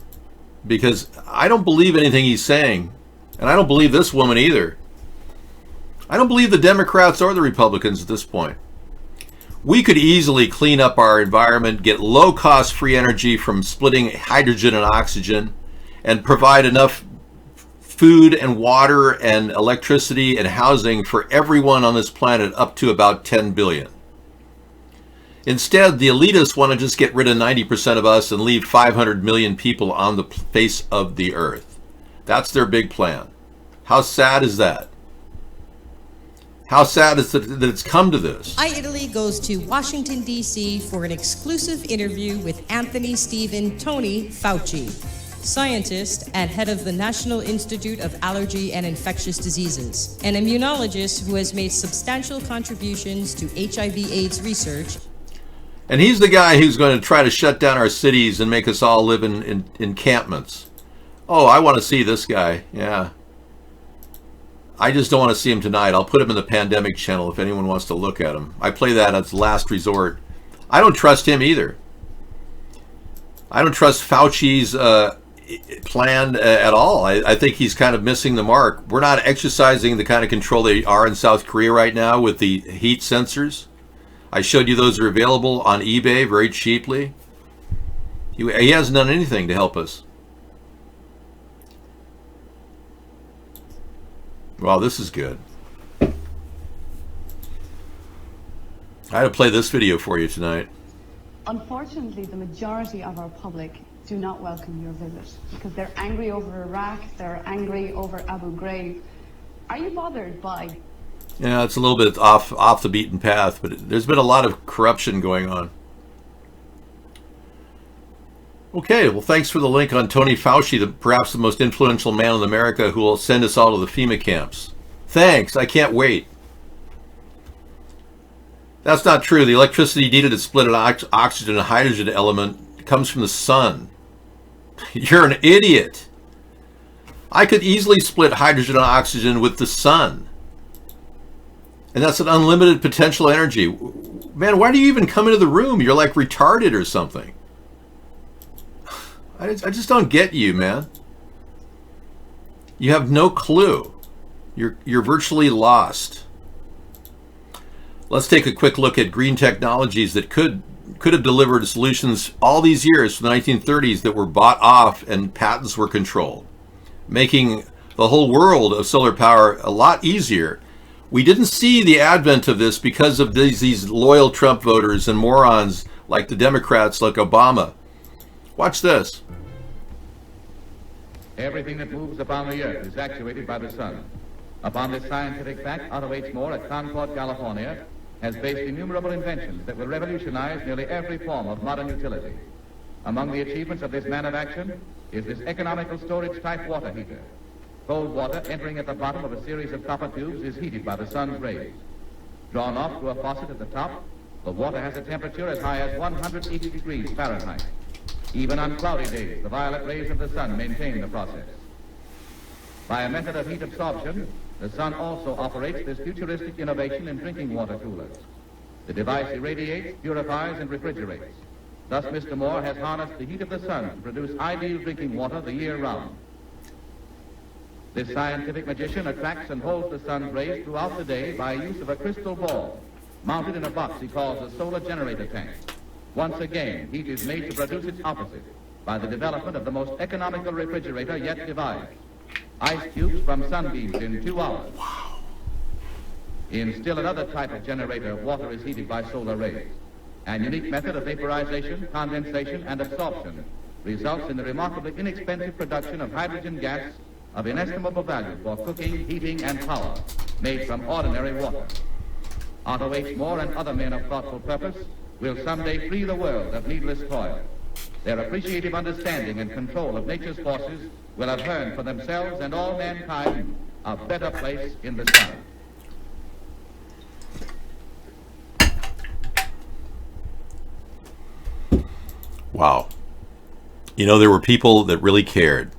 [SPEAKER 2] because I don't believe anything he's saying. And I don't believe this woman either. I don't believe the Democrats or the Republicans at this point. We could easily clean up our environment, get low-cost free energy from splitting hydrogen and oxygen, and provide enough food and water and electricity and housing for everyone on this planet up to about 10 billion. Instead, the elitists want to just get rid of 90% of us and leave 500 million people on the face of the earth. That's their big plan. How sad is that? How sad is it that it's come to this?
[SPEAKER 6] iItaly goes to Washington, D.C. for an exclusive interview with Anthony Stephen Tony Fauci, scientist and head of the National Institute of Allergy and Infectious Diseases, an immunologist who has made substantial contributions to HIV/AIDS research.
[SPEAKER 2] And he's the guy who's going to try to shut down our cities and make us all live in encampments. Oh, I want to see this guy. Yeah. I just don't want to see him tonight. I'll put him in the pandemic channel if anyone wants to look at him. I play that as last resort. I don't trust him either. I don't trust Fauci's plan at all. I think he's kind of missing the mark. We're not exercising the kind of control they are in South Korea right now with the heat sensors. I showed you those are available on eBay very cheaply. He hasn't done anything to help us. Wow, this is good. I had to play this video for you tonight.
[SPEAKER 7] Unfortunately, the majority of our public do not welcome your visit because they're angry over Iraq, they're angry over Abu Ghraib. Are you bothered by...
[SPEAKER 2] Yeah, it's a little bit off the beaten path, but there's been a lot of corruption going on. Okay, well, thanks for the link on Tony Fauci, perhaps the most influential man in America who will send us all to the FEMA camps. Thanks, I can't wait. That's not true. The electricity needed to split an oxygen and hydrogen element comes from the sun. You're an idiot. I could easily split hydrogen and oxygen with the sun. And that's an unlimited potential energy. Man, why do you even come into the room? You're like retarded or something. I just don't get you, man. You have no clue. You're virtually lost. Let's take a quick look at green technologies that could have delivered solutions all these years from the 1930s that were bought off and patents were controlled, making the whole world of solar power a lot easier. We didn't see the advent of this because of these loyal Trump voters and morons like the Democrats, like Obama. Watch this.
[SPEAKER 8] Everything that moves upon the earth is actuated by the sun. Upon this scientific fact, Otto H. Moore at Concord, California, has based innumerable inventions that will revolutionize nearly every form of modern utility. Among the achievements of this man of action is this economical storage-type water heater. Cold water entering at the bottom of a series of copper tubes is heated by the sun's rays. Drawn off through a faucet at the top, the water has a temperature as high as 180 degrees Fahrenheit. Even on cloudy days, the violet rays of the sun maintain the process. By a method of heat absorption, the sun also operates this futuristic innovation in drinking water coolers. The device irradiates, purifies, and refrigerates. Thus, Mr. Moore has harnessed the heat of the sun to produce ideal drinking water the year round. This scientific magician attracts and holds the sun's rays throughout the day by use of a crystal ball mounted in a box he calls a solar generator tank. Once again, heat is made to produce its opposite by the development of the most economical refrigerator yet devised. Ice cubes from sunbeams in 2 hours. Wow. In still another type of generator, water is heated by solar rays. An unique method of vaporization, condensation, and absorption results in the remarkably inexpensive production of hydrogen gas of inestimable value for cooking, heating, and power, made from ordinary water. Otto H. Moore and other men of thoughtful purpose will someday free the world of needless toil. Their appreciative understanding and control of nature's forces will have earned for themselves and all mankind a better place in the sun.
[SPEAKER 2] Wow. You know, there were people that really cared,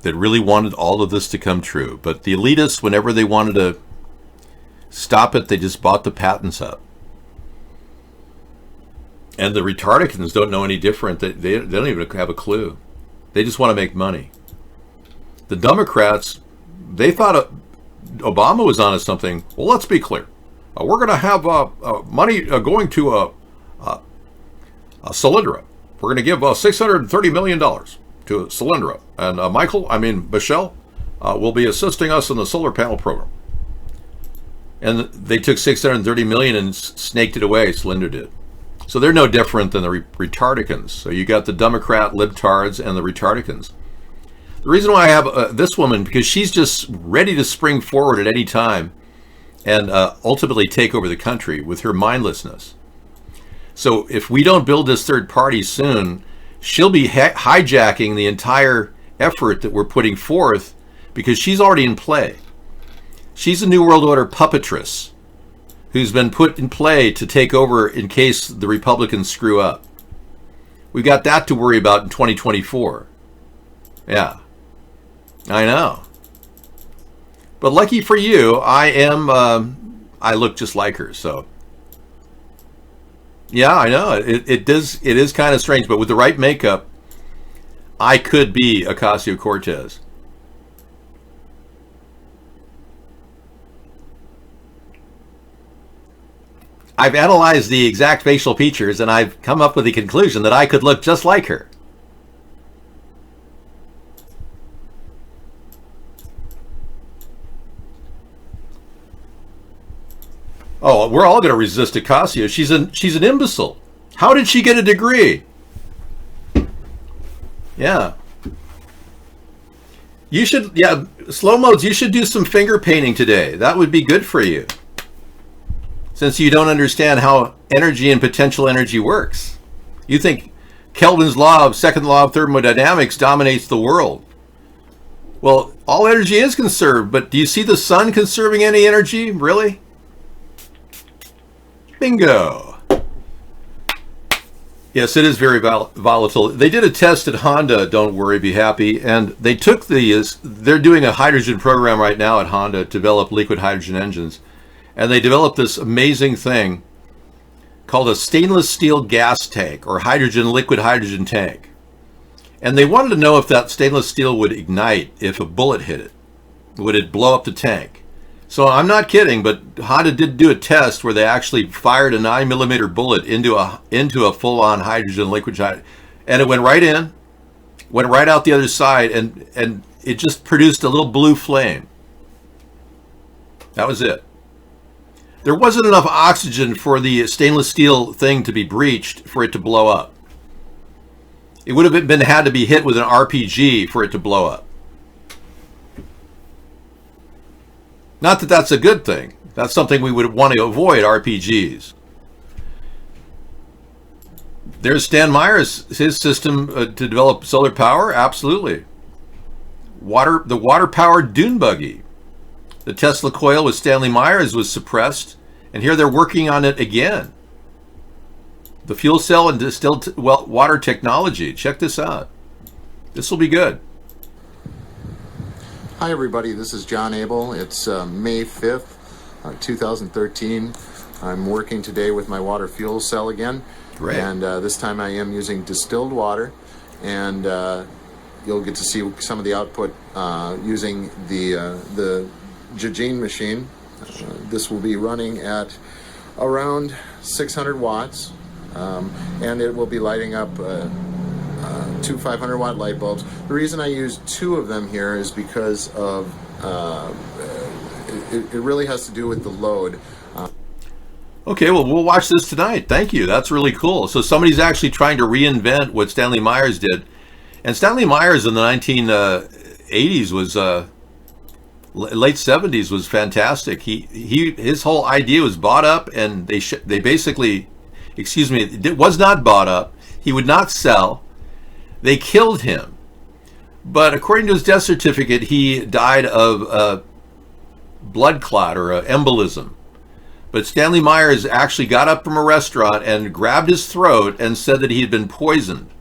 [SPEAKER 2] that really wanted all of this to come true. But the elitists, whenever they wanted to stop it, they just bought the patents up. And the retardicans don't know any different. They don't even have a clue. They just want to make money. The Democrats, they thought Obama was onto something. Well, let's be clear. We're going to have money going to Solyndra. We're going to give $630 million to Solyndra. And Michelle will be assisting us in the solar panel program. And they took $630 million and snaked it away, Solyndra did. So they're no different than the retardicans. So you got the Democrat libtards and the retardicans. The reason why I have this woman, because she's just ready to spring forward at any time and ultimately take over the country with her mindlessness. So if we don't build this third party soon, she'll be hijacking the entire effort that we're putting forth because she's already in play. She's a New World Order puppetress who's been put in play to take over in case the Republicans screw up. We've got that to worry about in 2024. Yeah, I know. But lucky for you, I look just like her, so. Yeah, I know. It is kind of strange, but with the right makeup, I could be Ocasio-Cortez. I've analyzed the exact facial features and I've come up with the conclusion that I could look just like her. Oh, we're all going to resist Ocasio. She's an imbecile. How did she get a degree? Yeah. You should, slow modes, you should do some finger painting today. That would be good for you. Since you don't understand how energy and potential energy works. You think Kelvin's second law of thermodynamics dominates the world. Well, all energy is conserved, but do you see the sun conserving any energy? Really? Bingo. Yes, it is very volatile. They did a test at Honda, don't worry, be happy, and they took they're doing a hydrogen program right now at Honda to develop liquid hydrogen engines, and they developed this amazing thing called a stainless steel gas tank, or liquid hydrogen tank. And they wanted to know if that stainless steel would ignite if a bullet hit it. Would it blow up the tank? So I'm not kidding, but Honda did do a test where they actually fired a 9mm bullet into a full-on hydrogen liquid hydrogen, and it went right in, went right out the other side, and it just produced a little blue flame. That was it. There wasn't enough oxygen for the stainless steel thing to be breached for it to blow up. It would have had to be hit with an RPG for it to blow up. Not that that's a good thing. That's something we would want to avoid, RPGs. There's Stan Meyer's, his system to develop solar power, absolutely. The water-powered dune buggy. The Tesla coil with Stanley Myers was suppressed, and here they're working on it again. The fuel cell and distilled water technology. Check this out. This will be good.
[SPEAKER 9] Hi everybody, this is John Abel. It's May 5th, 2013. I'm working today with my water fuel cell again.
[SPEAKER 2] Great.
[SPEAKER 9] And this time I am using distilled water, and you'll get to see some of the output using the Jajin machine. This will be running at around 600 watts, and it will be lighting up two 500-watt light bulbs. The reason I use two of them here is because of it really has to do with the load.
[SPEAKER 2] Okay, well, we'll watch this tonight. Thank you. That's really cool. So somebody's actually trying to reinvent what Stanley Myers did. And Stanley Myers in the 1980s was, late 70s was fantastic. His whole idea was bought up, and they basically, excuse me, it was not bought up. He would not sell. They killed him. But according to his death certificate, he died of a blood clot or an embolism. But Stanley Myers actually got up from a restaurant and grabbed his throat and said that he had been poisoned.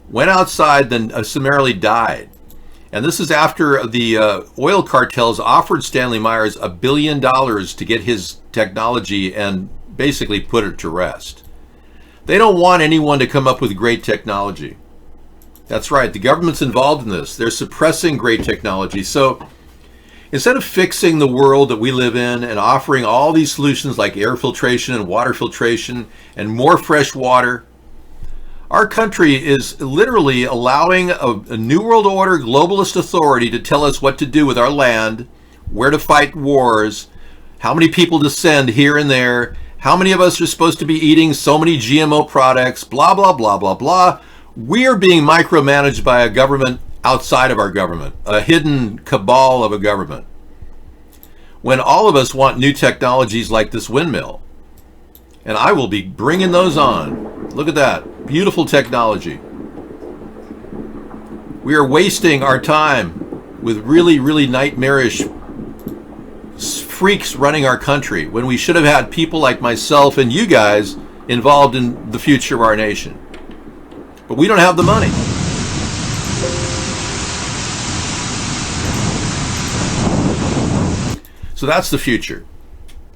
[SPEAKER 2] Went outside, then summarily died. And this is after the oil cartels offered Stanley Myers $1 billion to get his technology and basically put it to rest. They don't want anyone to come up with great technology. That's right, the government's involved in this. They're suppressing great technology. So instead of fixing the world that we live in and offering all these solutions like air filtration and water filtration and more fresh water, our country is literally allowing a New World Order globalist authority to tell us what to do with our land, where to fight wars, how many people to send here and there, how many of us are supposed to be eating so many GMO products, blah, blah, blah, blah, blah. We are being micromanaged by a government outside of our government, a hidden cabal of a government. When all of us want new technologies like this windmill, and I will be bringing those on. Look at that, beautiful technology. We are wasting our time with really, really nightmarish freaks running our country when we should have had people like myself and you guys involved in the future of our nation. But we don't have the money. So that's the future.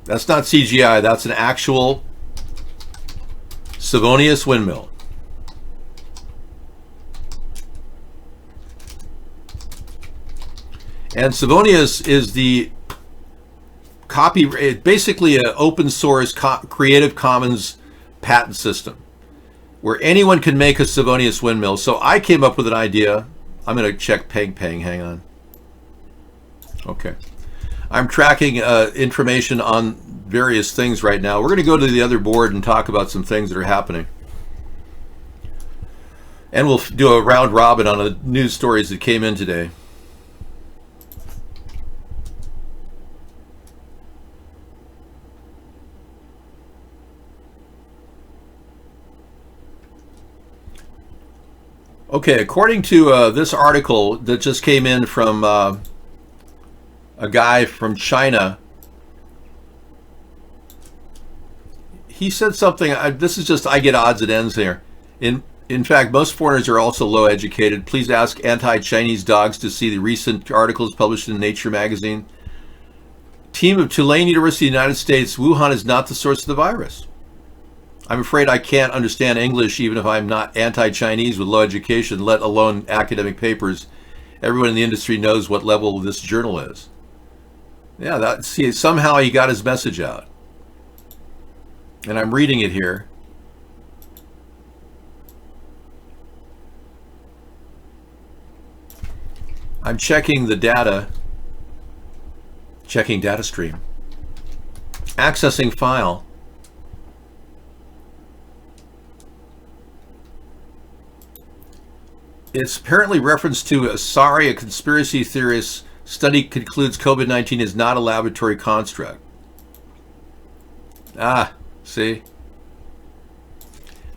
[SPEAKER 2] That's not CGI, that's an actual Savonius windmill. And Savonius is the basically an open source Creative Commons patent system where anyone can make a Savonius windmill. So I came up with an idea. I'm going to check Peng, hang on. Okay. I'm tracking information on various things right now. We're going to go to the other board and talk about some things that are happening. And we'll do a round robin on the news stories that came in today. Okay, according to this article that just came in from a guy from China, he said something. This is just, I get odds and ends here. In fact, most foreigners are also low educated. Please ask anti-Chinese dogs to see the recent articles published in Nature magazine. Team of Tulane University, United States, Wuhan is not the source of the virus. I'm afraid I can't understand English even if I'm not anti-Chinese with low education, let alone academic papers. Everyone in the industry knows what level this journal is. Yeah, see, somehow he got his message out. And I'm reading it here. I'm checking the data. Checking data stream. Accessing file. It's apparently referenced to a conspiracy theorist study concludes COVID-19 is not a laboratory construct. See?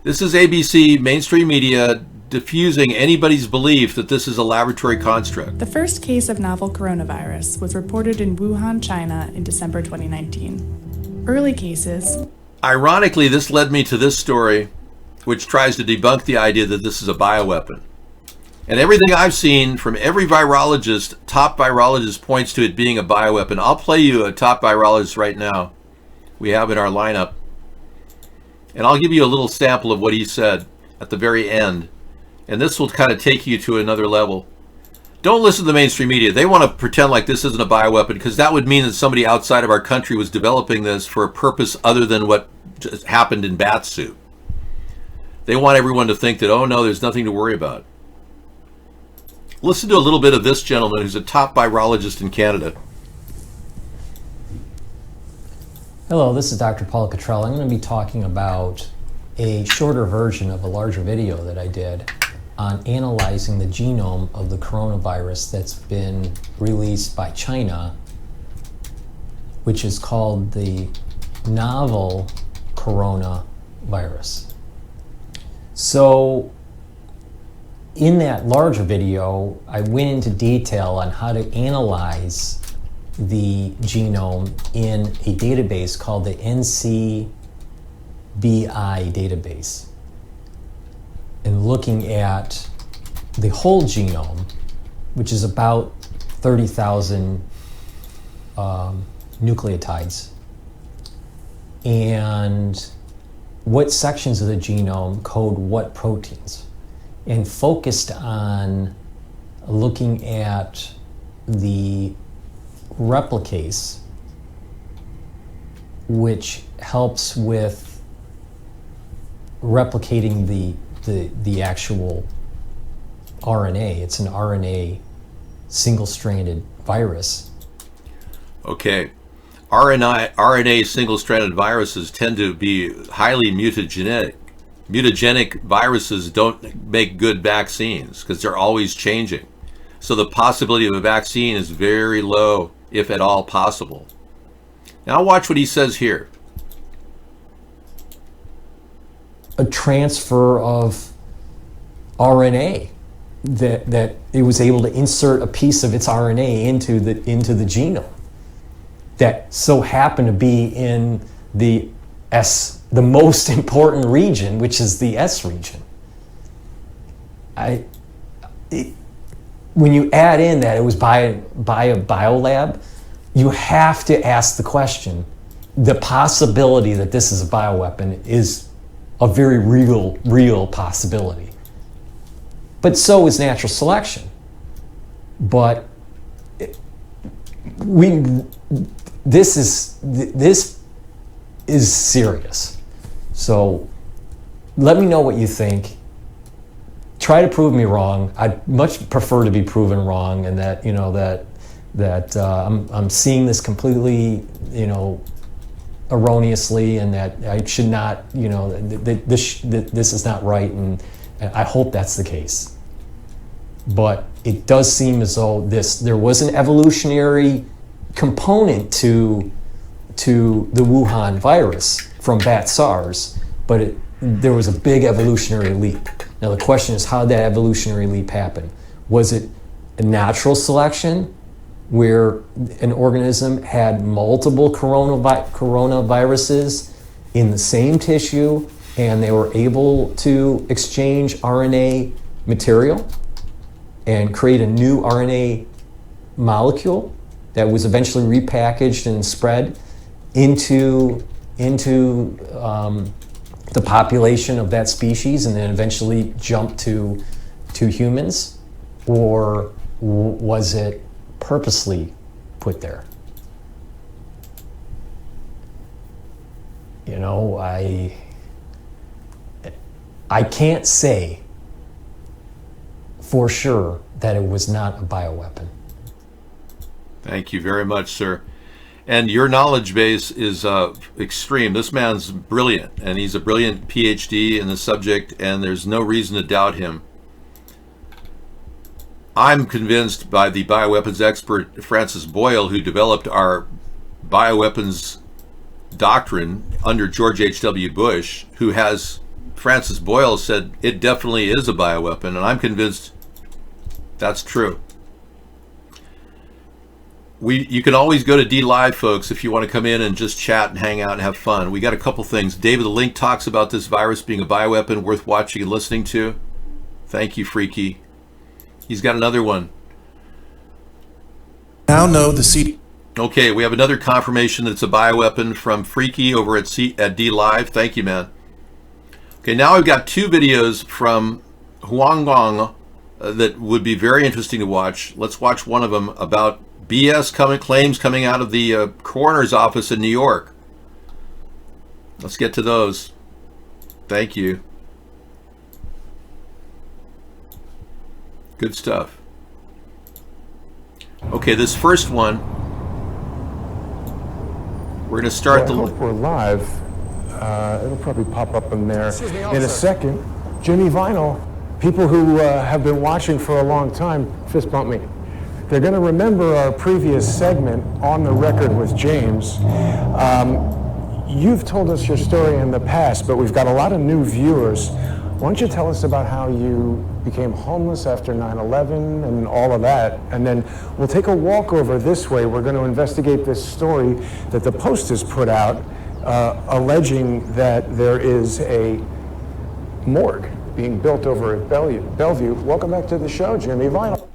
[SPEAKER 2] This is ABC mainstream media diffusing anybody's belief that this is a laboratory construct.
[SPEAKER 10] The first case of novel coronavirus was reported in Wuhan, China in December 2019. Early cases...
[SPEAKER 2] Ironically, this led me to this story, which tries to debunk the idea that this is a bioweapon. And everything I've seen from every virologist, top virologist, points to it being a bioweapon. I'll play you a top virologist right now we have in our lineup. And I'll give you a little sample of what he said at the very end. And this will kind of take you to another level. Don't listen to the mainstream media. They want to pretend like this isn't a bioweapon because that would mean that somebody outside of our country was developing this for a purpose other than what just happened in bat suit. They want everyone to think that, oh no, there's nothing to worry about. Listen to a little bit of this gentleman who's a top virologist in Canada.
[SPEAKER 11] Hello, this is Dr. Paul Cottrell. I'm going to be talking about a shorter version of a larger video that I did on analyzing the genome of the coronavirus that's been released by China, which is called the novel coronavirus. So in that larger video, I went into detail on how to analyze the genome in a database called the NCBI database, and looking at the whole genome, which is about 30,000 nucleotides, and what sections of the genome code what proteins, and focused on looking at the replicase, which helps with replicating the actual RNA. It's an RNA single-stranded virus.
[SPEAKER 2] Okay. RNA single-stranded viruses tend to be highly mutagenic. Mutagenic viruses don't make good vaccines because they're always changing. So the possibility of a vaccine is very low, if at all possible. Now watch what he says here.
[SPEAKER 11] A transfer of RNA, that it was able to insert a piece of its RNA into the genome that so happened to be in the most important region, which is the S region. When you add in that it was by a biolab, you have to ask the question. The possibility that this is a bioweapon is a very real possibility. But so is natural selection. But this is serious. So let me know what you think. Try to prove me wrong. I'd much prefer to be proven wrong, and that I'm seeing this completely, erroneously, and that I should not, this is not right, and I hope that's the case. But it does seem as though there was an evolutionary component to the Wuhan virus from bat SARS, but there was a big evolutionary leap. Now the question is, how did that evolutionary leap happen? Was it a natural selection where an organism had multiple coronaviruses in the same tissue and they were able to exchange RNA material and create a new RNA molecule that was eventually repackaged and spread into the population of that species and then eventually jumped to humans? Or was it purposely put there? You know, I can't say for sure that it was not a bioweapon.
[SPEAKER 2] Thank you very much, sir. And your knowledge base is extreme. This man's brilliant, and he's a brilliant PhD in the subject, and there's no reason to doubt him. I'm convinced by the bioweapons expert Francis Boyle, who developed our bioweapons doctrine under George H.W. Bush, who has, Francis Boyle said, it definitely is a bioweapon, and I'm convinced that's true. You can always go to DLive, folks, if you want to come in and just chat and hang out and have fun. We got a couple things. David the Link talks about this virus being a bioweapon worth watching and listening to. Thank you, Freaky. He's got another one.
[SPEAKER 12] Now know the CD.
[SPEAKER 2] Okay, we have another confirmation that it's a bioweapon from Freaky over at DLive. Thank you, man. Okay, now I've got two videos from Huang Gong that would be very interesting to watch. Let's watch one of them about BS claims coming out of the coroner's office in New York. Let's get to those. Thank you. Good stuff. Okay, this first one, we're going to start
[SPEAKER 13] I hope we're live. It'll probably pop up in there in a second. Jimmy Vinyl, people who have been watching for a long time, fist bump me. They're going to remember our previous segment, On the Record with James. You've told us your story in the past, but we've got a lot of new viewers. Why don't you tell us about how you became homeless after 9/11 and all of that, and then we'll take a walk over this way. We're going to investigate this story that the Post has put out, alleging that there is a morgue being built over at Bellevue. Welcome back to the show, Jimmy Vinyl.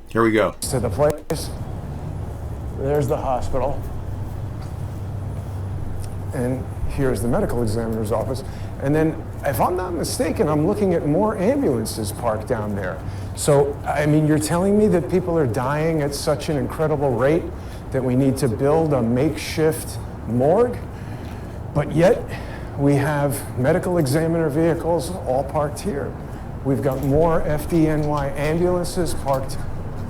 [SPEAKER 2] Here we go.
[SPEAKER 13] To the place. There's the hospital. And here's the medical examiner's office. And then, if I'm not mistaken, I'm looking at more ambulances parked down there. So, I mean, you're telling me that people are dying at such an incredible rate that we need to build a makeshift morgue? But yet, we have medical examiner vehicles all parked here. We've got more FDNY ambulances parked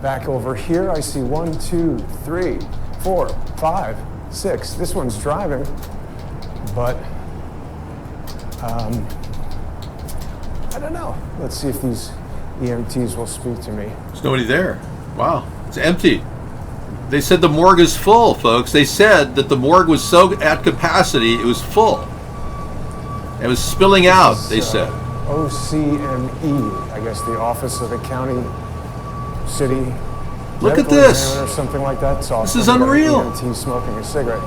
[SPEAKER 13] back over here. I see 1, 2, 3, 4, 5, 6. This one's driving, but I don't know. Let's see if these EMTs will speak to me.
[SPEAKER 2] There's nobody there. Wow, it's empty. They said the morgue is full, folks. They said that the morgue was so at capacity, it was full. It was spilling out, they said.
[SPEAKER 13] OCME, I guess the Office of the County City.
[SPEAKER 2] Look at this.
[SPEAKER 13] Or something like that. It's awesome.
[SPEAKER 2] This is unreal.
[SPEAKER 13] EMT smoking a cigarette.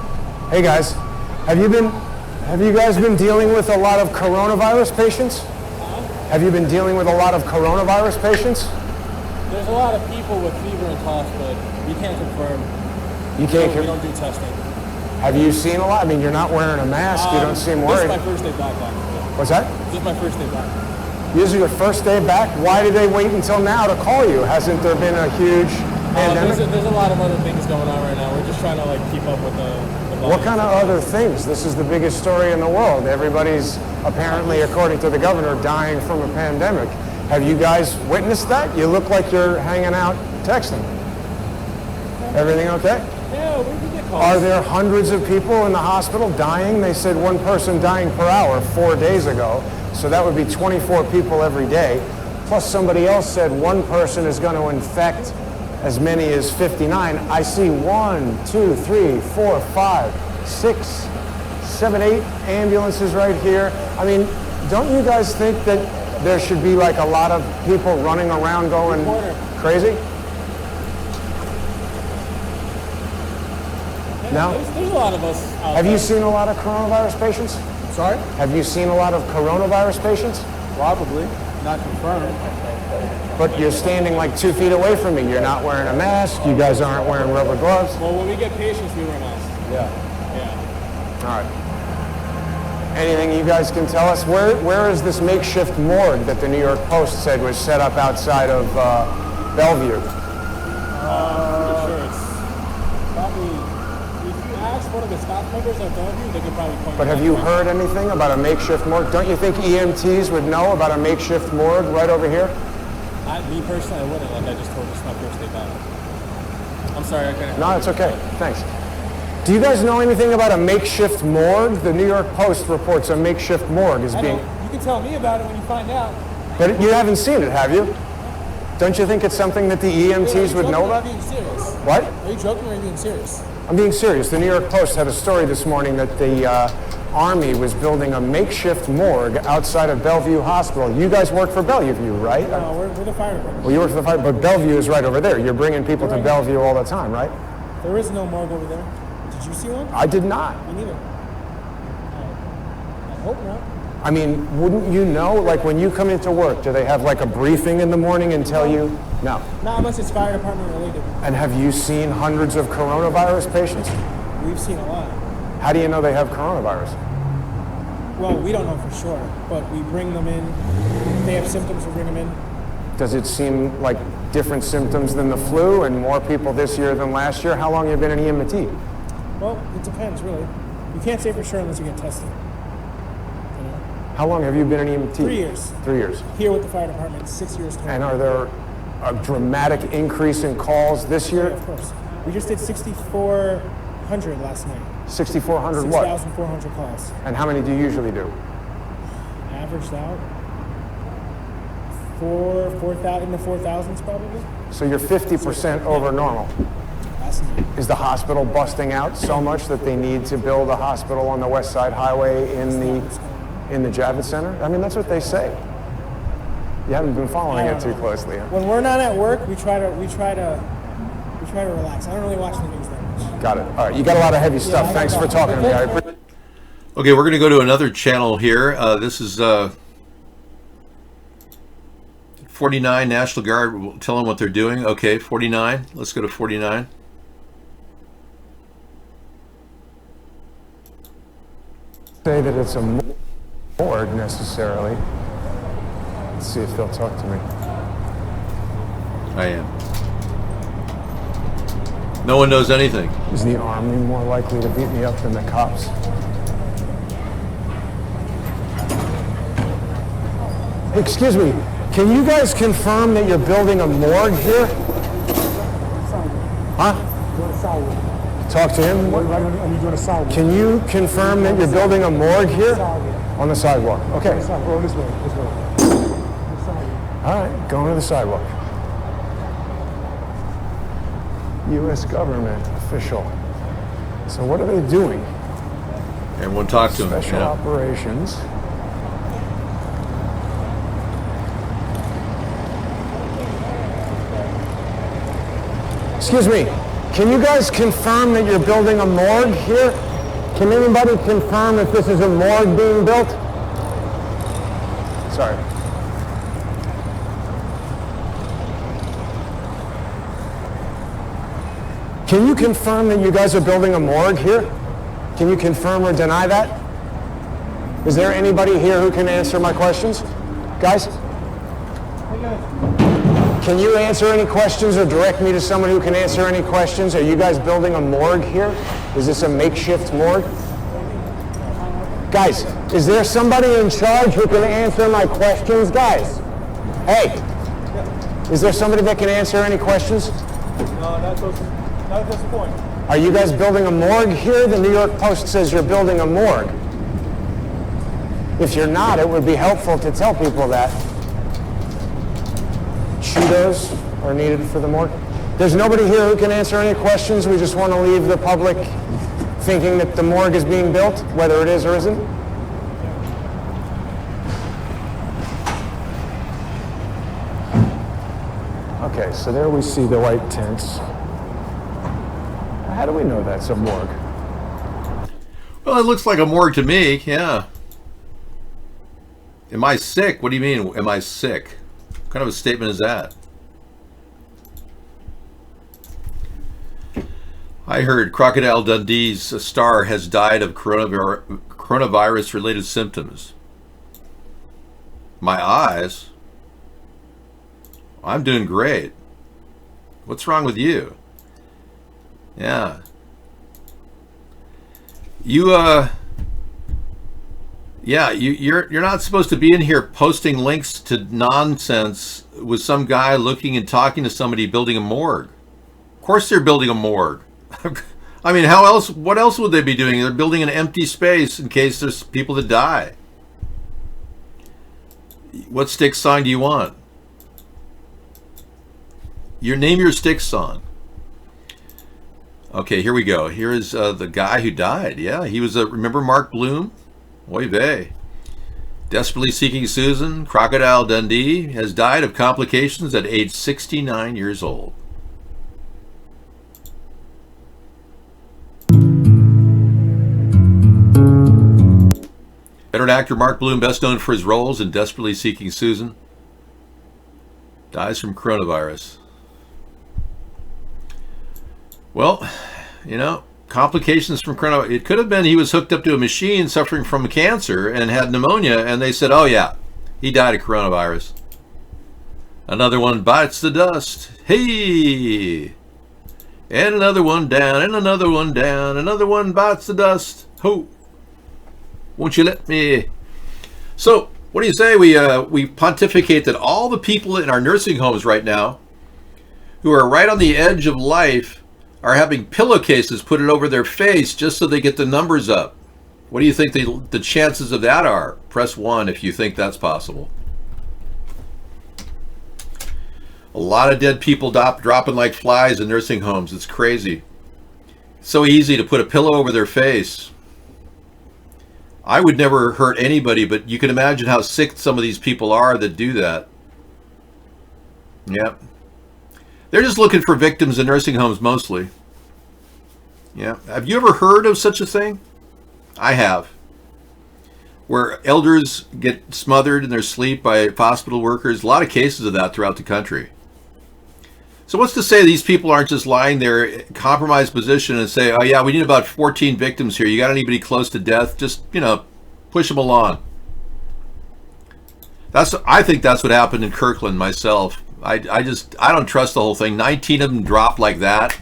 [SPEAKER 13] Hey guys, have you guys been dealing with a lot of coronavirus patients? Have you been dealing with a lot of coronavirus patients?
[SPEAKER 18] There's a lot of people with fever and cough, but we can't confirm.
[SPEAKER 13] You can't.
[SPEAKER 18] We don't do testing.
[SPEAKER 13] Have you seen a lot? I mean, you're not wearing a mask. You don't seem worried.
[SPEAKER 18] This is my first day back, actually.
[SPEAKER 13] What's that?
[SPEAKER 18] This is my first day back.
[SPEAKER 13] This is your first day back? Why did they wait until now to call you? Hasn't there been a huge pandemic?
[SPEAKER 18] There's a lot of other things going on right now. We're just trying to keep up with the
[SPEAKER 13] What kind of other things? This is the biggest story in the world. Everybody's apparently, according to the governor, dying from a pandemic. Have you guys witnessed that? You look like you're hanging out texting. Everything okay?
[SPEAKER 18] Yeah, we can get calls.
[SPEAKER 13] Are there hundreds of people in the hospital dying? They said one person dying per hour 4 days ago. So that would be 24 people every day. Plus somebody else said one person is going to infect as many as 59. I see 1, 2, 3, 4, 5, 6, 7, 8 ambulances right here. I mean, Don't you guys think that there should be like a lot of people running around going crazy? No?
[SPEAKER 18] There's a lot of us out
[SPEAKER 13] Have
[SPEAKER 18] there.
[SPEAKER 13] you seen a lot of coronavirus patients?
[SPEAKER 18] Sorry?
[SPEAKER 13] Have you seen a lot of coronavirus patients?
[SPEAKER 18] Probably. Not confirmed.
[SPEAKER 13] But you're standing like 2 feet away from me. You're not wearing a mask. You guys aren't wearing rubber gloves.
[SPEAKER 18] Well, when we get patients, we wear masks.
[SPEAKER 13] Yeah. All right. Anything you guys can tell us? Where is this makeshift morgue that the New York Post said was set up outside of Bellevue?
[SPEAKER 18] I'm sure it's probably, if you ask one of the staff members at Bellevue, they could probably point
[SPEAKER 13] But have you heard anything about a makeshift morgue? Don't you think EMTs would know about a makeshift morgue right over here?
[SPEAKER 18] Me personally, I wouldn't. Like I just told you, it's my first day back. I'm sorry, I couldn't.
[SPEAKER 13] No, it's okay. Thanks. Do you guys know anything about a makeshift morgue? The New York Post reports a makeshift morgue is being...
[SPEAKER 18] You can tell me about it when you find out.
[SPEAKER 13] But you haven't seen it, have you? Don't you think it's something that the EMTs would know about?
[SPEAKER 18] Are you being serious?
[SPEAKER 13] What?
[SPEAKER 18] Are you joking or are you being serious?
[SPEAKER 13] I'm being serious. The New York Post had a story this morning that the Army was building a makeshift morgue outside of Bellevue Hospital. You guys work for Bellevue, right?
[SPEAKER 18] No, we're the fire department.
[SPEAKER 13] Well, you work for the fire, but Bellevue is right over there. You're bringing people to Bellevue all the time, right?
[SPEAKER 18] There is no morgue over there. Did you see one?
[SPEAKER 13] I did not.
[SPEAKER 18] Me neither. I hope not.
[SPEAKER 13] I mean, wouldn't you know? Like when you come into work, do they have like a briefing in the morning and tell you? No.
[SPEAKER 18] Not unless it's fire department related.
[SPEAKER 13] And have you seen hundreds of coronavirus patients?
[SPEAKER 18] We've seen a lot.
[SPEAKER 13] How do you know they have coronavirus?
[SPEAKER 18] Well, we don't know for sure, but we bring them in. If they have symptoms, we bring them in.
[SPEAKER 13] Does it seem like different symptoms than the flu and more people this year than last year? How long have you been in EMT?
[SPEAKER 18] Well, it depends, really. You can't say for sure unless you get tested.
[SPEAKER 13] How long have you been in EMT?
[SPEAKER 18] 3 years.
[SPEAKER 13] 3 years.
[SPEAKER 18] Here with the fire department, 6 years total.
[SPEAKER 13] And are there a dramatic increase in calls this year?
[SPEAKER 18] Yeah, of course. We just did 6,400 last night.
[SPEAKER 13] 6,400 what?
[SPEAKER 18] 6,400 calls.
[SPEAKER 13] And how many do you usually do?
[SPEAKER 18] Averaged out 4,000 in the 4,000s probably.
[SPEAKER 13] So you're 50% over normal. Is the hospital busting out so much that they need to build a hospital on the West Side Highway in the Javits Center? I mean, that's what they say. You haven't been following it too closely. Huh?
[SPEAKER 18] When we're not at work, we try to relax. I don't really watch the news that much.
[SPEAKER 13] Got it. All right, you got a lot of heavy stuff. Thanks for talking to me. I appreciate it.
[SPEAKER 2] Okay, we're going to go to another channel here. This is 49 National Guard. We'll tell them what they're doing. Okay, 49. Let's go to 49.
[SPEAKER 13] Say that it's a morgue necessarily. Let's see if they'll talk to me.
[SPEAKER 2] I am. No one knows anything.
[SPEAKER 13] Is the Army more likely to beat me up than the cops? Excuse me, can you guys confirm that you're building a morgue here? Huh? Talk to him? Can you confirm that you're building a morgue here? On the sidewalk. Okay.
[SPEAKER 18] Go this way.
[SPEAKER 13] All right, going to the sidewalk. U.S. government official. So what are they doing?
[SPEAKER 2] And we'll talk to him.
[SPEAKER 13] Special operations. Excuse me, can you guys confirm that you're building a morgue here? Can anybody confirm if this is a morgue being built? Sorry. Can you confirm that you guys are building a morgue here? Can you confirm or deny that? Is there anybody here who can answer my questions? Guys? Can you answer any questions or direct me to someone who can answer any questions? Are you guys building a morgue here? Is this a makeshift morgue? Guys, is there somebody in charge who can answer my questions? Guys, hey, is there somebody that can answer any questions?
[SPEAKER 18] No, not at this point.
[SPEAKER 13] Are you guys building a morgue here? The New York Post says you're building a morgue. If you're not, it would be helpful to tell people that. Cheetos are needed for the morgue. There's nobody here who can answer any questions. We just want to leave the public thinking that the morgue is being built, whether it is or isn't. Okay, so there we see the white tents. How do we know that's a morgue?
[SPEAKER 2] Well, it looks like a morgue to me, yeah. Am I sick? What do you mean, am I sick? What kind of a statement is that? I heard Crocodile Dundee's star has died of coronavirus-related symptoms. My eyes? I'm doing great. What's wrong with you? Yeah. You're not supposed to be in here posting links to nonsense with some guy looking and talking to somebody building a morgue. Of course they're building a morgue. I mean, how else? What else would they be doing? They're building an empty space in case there's people that die. What stick song do you want? Name your stick song. Okay, here we go. Here is the guy who died. Yeah, he was remember Mark Bloom? Oy vey. Desperately Seeking Susan, Crocodile Dundee, has died of complications at age 69 years old. Veteran actor Mark Bloom, best known for his roles in Desperately Seeking Susan, dies from coronavirus. Well, complications from coronavirus. It could have been he was hooked up to a machine suffering from cancer and had pneumonia, and they said, oh yeah, he died of coronavirus. Another one bites the dust. Hey! And another one down, and another one down. Another one bites the dust. Ho! Won't you let me? So, what do you say we pontificate that all the people in our nursing homes right now who are right on the edge of life are having pillowcases put it over their face just so they get the numbers up. What do you think the chances of that are? Press 1 if you think that's possible. A lot of dead people dropping like flies in nursing homes. It's crazy. So easy to put a pillow over their face. I would never hurt anybody, but you can imagine how sick some of these people are that do that. Yep. They're just looking for victims in nursing homes mostly. Yeah. Have you ever heard of such a thing? I have. Where elders get smothered in their sleep by hospital workers. A lot of cases of that throughout the country. So what's to say these people aren't just lying there in compromised position and say, oh yeah, we need about 14 victims here. You got anybody close to death? Just, push them along. I think that's what happened in Kirkland myself. I don't trust the whole thing. 19 of them dropped like that.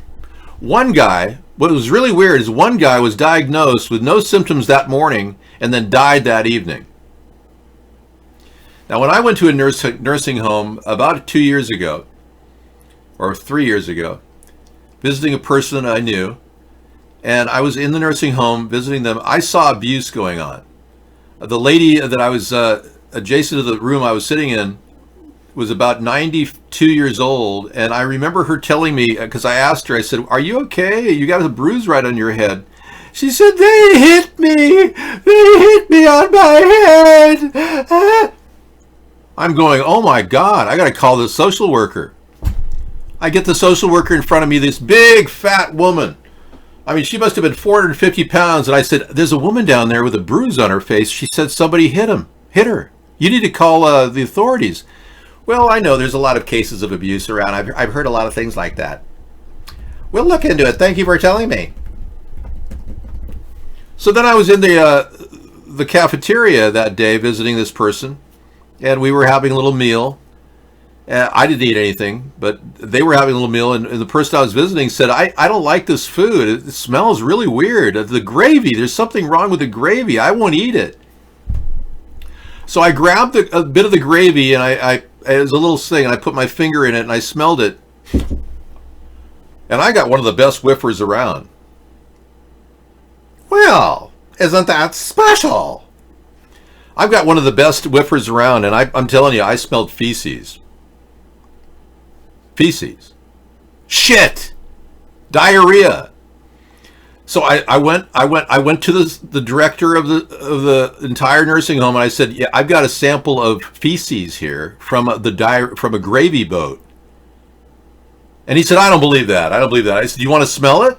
[SPEAKER 2] One guy, what was really weird is one guy was diagnosed with no symptoms that morning and then died that evening. Now, when I went to a nursing home about 2 years ago, or 3 years ago, visiting a person I knew, and I was in the nursing home visiting them, I saw abuse going on. The lady that I was adjacent to the room I was sitting in was about 92 years old, and I remember her telling me, because I asked her, I said, are you okay? You got a bruise right on your head. She said, they hit me on my head. I'm going, oh my God, I got to call the social worker. I get the social worker in front of me, this big fat woman. I mean, she must have been 450 pounds. And I said, there's a woman down there with a bruise on her face. She said somebody hit her. You need to call the authorities. Well, I know there's a lot of cases of abuse around. I've heard a lot of things like that. We'll look into it. Thank you for telling me. So then I was in the cafeteria that day visiting this person, and we were having a little meal. I didn't eat anything, but they were having a little meal, and the person I was visiting said, I don't like this food. It smells really weird. The gravy, there's something wrong with the gravy. I won't eat it. So I grabbed a bit of the gravy, and it was a little thing, and I put my finger in it, and I smelled it. And I got one of the best whiffers around. Well, isn't that special? I've got one of the best whiffers around, and I'm telling you, I smelled feces. Feces. Shit. Diarrhea. So I went to the director of the entire nursing home, and I said, yeah, I've got a sample of feces here from a gravy boat. And he said, I don't believe that. I don't believe that. I said, you want to smell it?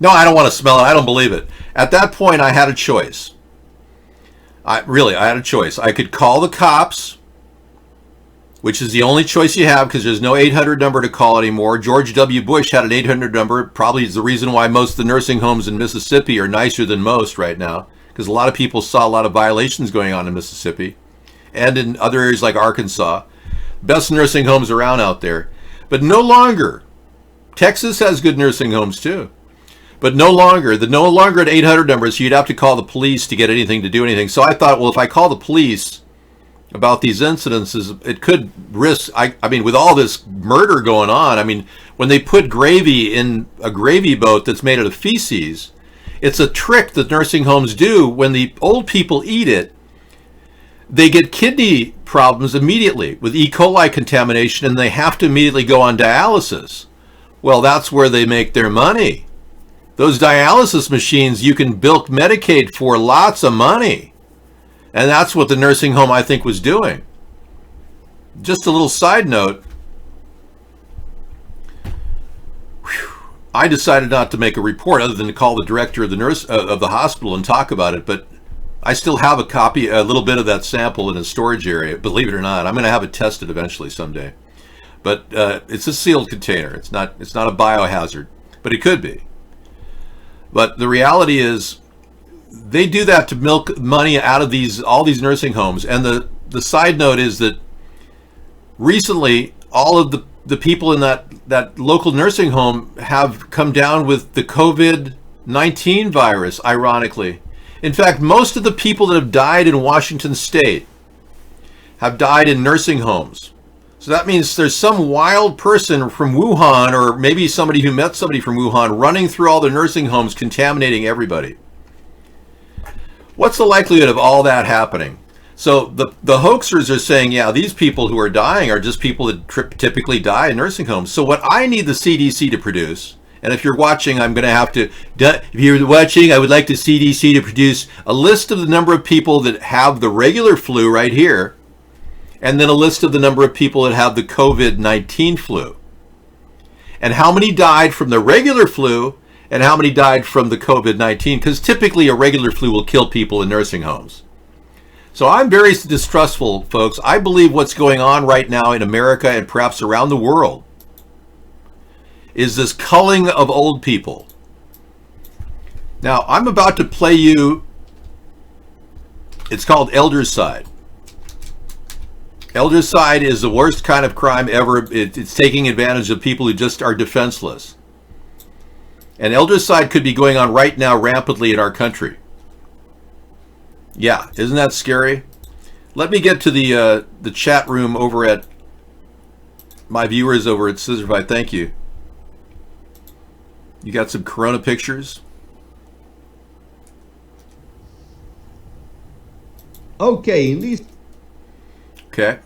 [SPEAKER 2] No, I don't want to smell it. I don't believe it. At that point, I had a choice. I had a choice. I could call the cops, which is the only choice you have because there's no 800 number to call anymore. George W. Bush had an 800 number. Probably is the reason why most of the nursing homes in Mississippi are nicer than most right now, because a lot of people saw a lot of violations going on in Mississippi and in other areas like Arkansas. Best nursing homes around out there. But no longer. Texas has good nursing homes too. But no longer an 800 number, so you'd have to call the police to get anything to do anything. So I thought, well, if I call the police about these incidences, it could risk, I mean, with all this murder going on, I mean, when they put gravy in a gravy boat that's made out of feces, it's a trick that nursing homes do. When the old people eat it, they get kidney problems immediately with E. coli contamination, and they have to immediately go on dialysis. Well, that's where they make their money. Those dialysis machines, you can bilk Medicaid for lots of money. And that's what the nursing home, I think, was doing. Just a little side note. I decided not to make a report other than to call the director of the hospital and talk about it. But I still have a little bit of that sample in a storage area. Believe it or not, I'm going to have it tested eventually someday. But it's a sealed container. It's not a biohazard, but it could be. But the reality is, they do that to milk money out of all these nursing homes. And the side note is that recently, all of the people in that local nursing home have come down with the COVID-19 virus, ironically. In fact, most of the people that have died in Washington State have died in nursing homes. So that means there's some wild person from Wuhan, or maybe somebody who met somebody from Wuhan, running through all the nursing homes, contaminating everybody. What's the likelihood of all that happening? So the hoaxers are saying, yeah, these people who are dying are just people that typically die in nursing homes. So what I need the CDC to produce, and if you're watching, I'm going to have to, if you're watching, I would like the CDC to produce a list of the number of people that have the regular flu right here, and then a list of the number of people that have the COVID-19 flu. And how many died from the regular flu, and how many died from the COVID-19, because typically a regular flu will kill people in nursing homes. So I'm very distrustful, folks. I believe what's going on right now in America and perhaps around the world is this culling of old people. Now, I'm about to play you, it's called Elderside. Elderside is the worst kind of crime ever. It's taking advantage of people who just are defenseless. And Elderside could be going on right now rampantly in our country. Yeah, isn't that scary? Let me get to the chat room over at my viewers over at Scissorfied. Thank you. You got some Corona pictures?
[SPEAKER 20] Okay, in these...
[SPEAKER 2] Okay.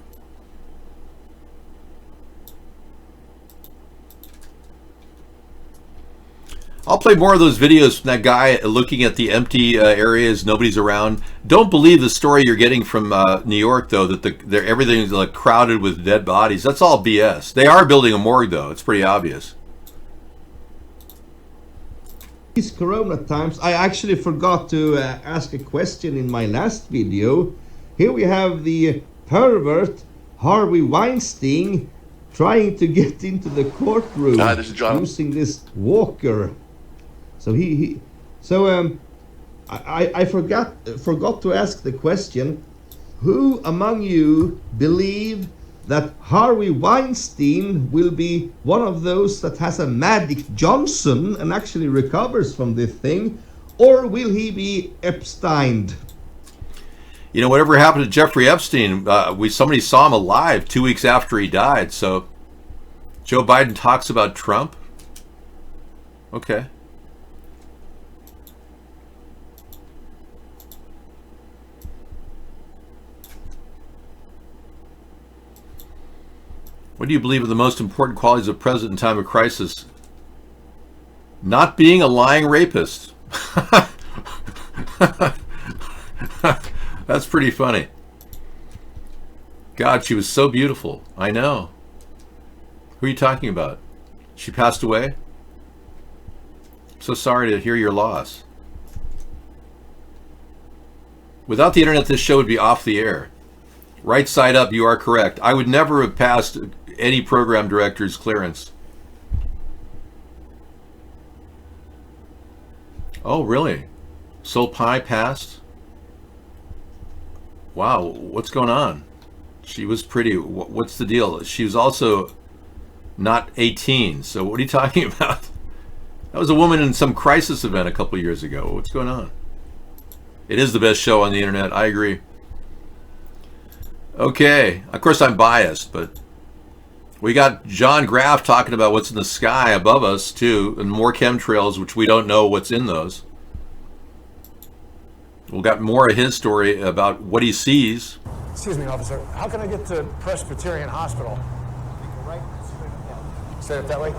[SPEAKER 2] I'll play more of those videos from that guy looking at the empty areas, nobody's around. Don't believe the story you're getting from New York, though, that everything's like crowded with dead bodies. That's all BS. They are building a morgue, though. It's pretty obvious.
[SPEAKER 20] These Corona times, I actually forgot to ask a question in my last video. Here we have the pervert Harvey Weinstein trying to get into the courtroom
[SPEAKER 12] this is John.
[SPEAKER 20] using this walker. So I forgot to ask the question: who among you believe that Harvey Weinstein will be one of those that has a Magic Johnson and actually recovers from this thing, or will he be Epsteined?
[SPEAKER 2] You know, whatever happened to Jeffrey Epstein, somebody saw him alive 2 weeks after he died. So Joe Biden talks about Trump. Okay. What do you believe are the most important qualities of a president in time of crisis? Not being a lying rapist. That's pretty funny. God, she was so beautiful. I know. Who are you talking about? She passed away? So sorry to hear your loss. Without the internet, this show would be off the air. Right side up, you are correct. I would never have passed any program director's clearance. Oh, really? Soul Pie passed? Wow, what's going on? She was pretty. What's the deal? She was also not 18, so what are you talking about? That was a woman in some crisis event a couple years ago. What's going on? It is the best show on the internet. I agree. Okay. Of course, I'm biased, but we got John Graff talking about what's in the sky above us, too, and more chemtrails, which we don't know what's in those. We'll got more of his story about what he sees.
[SPEAKER 13] Excuse me, officer. How can I get to Presbyterian Hospital? Straight up that way?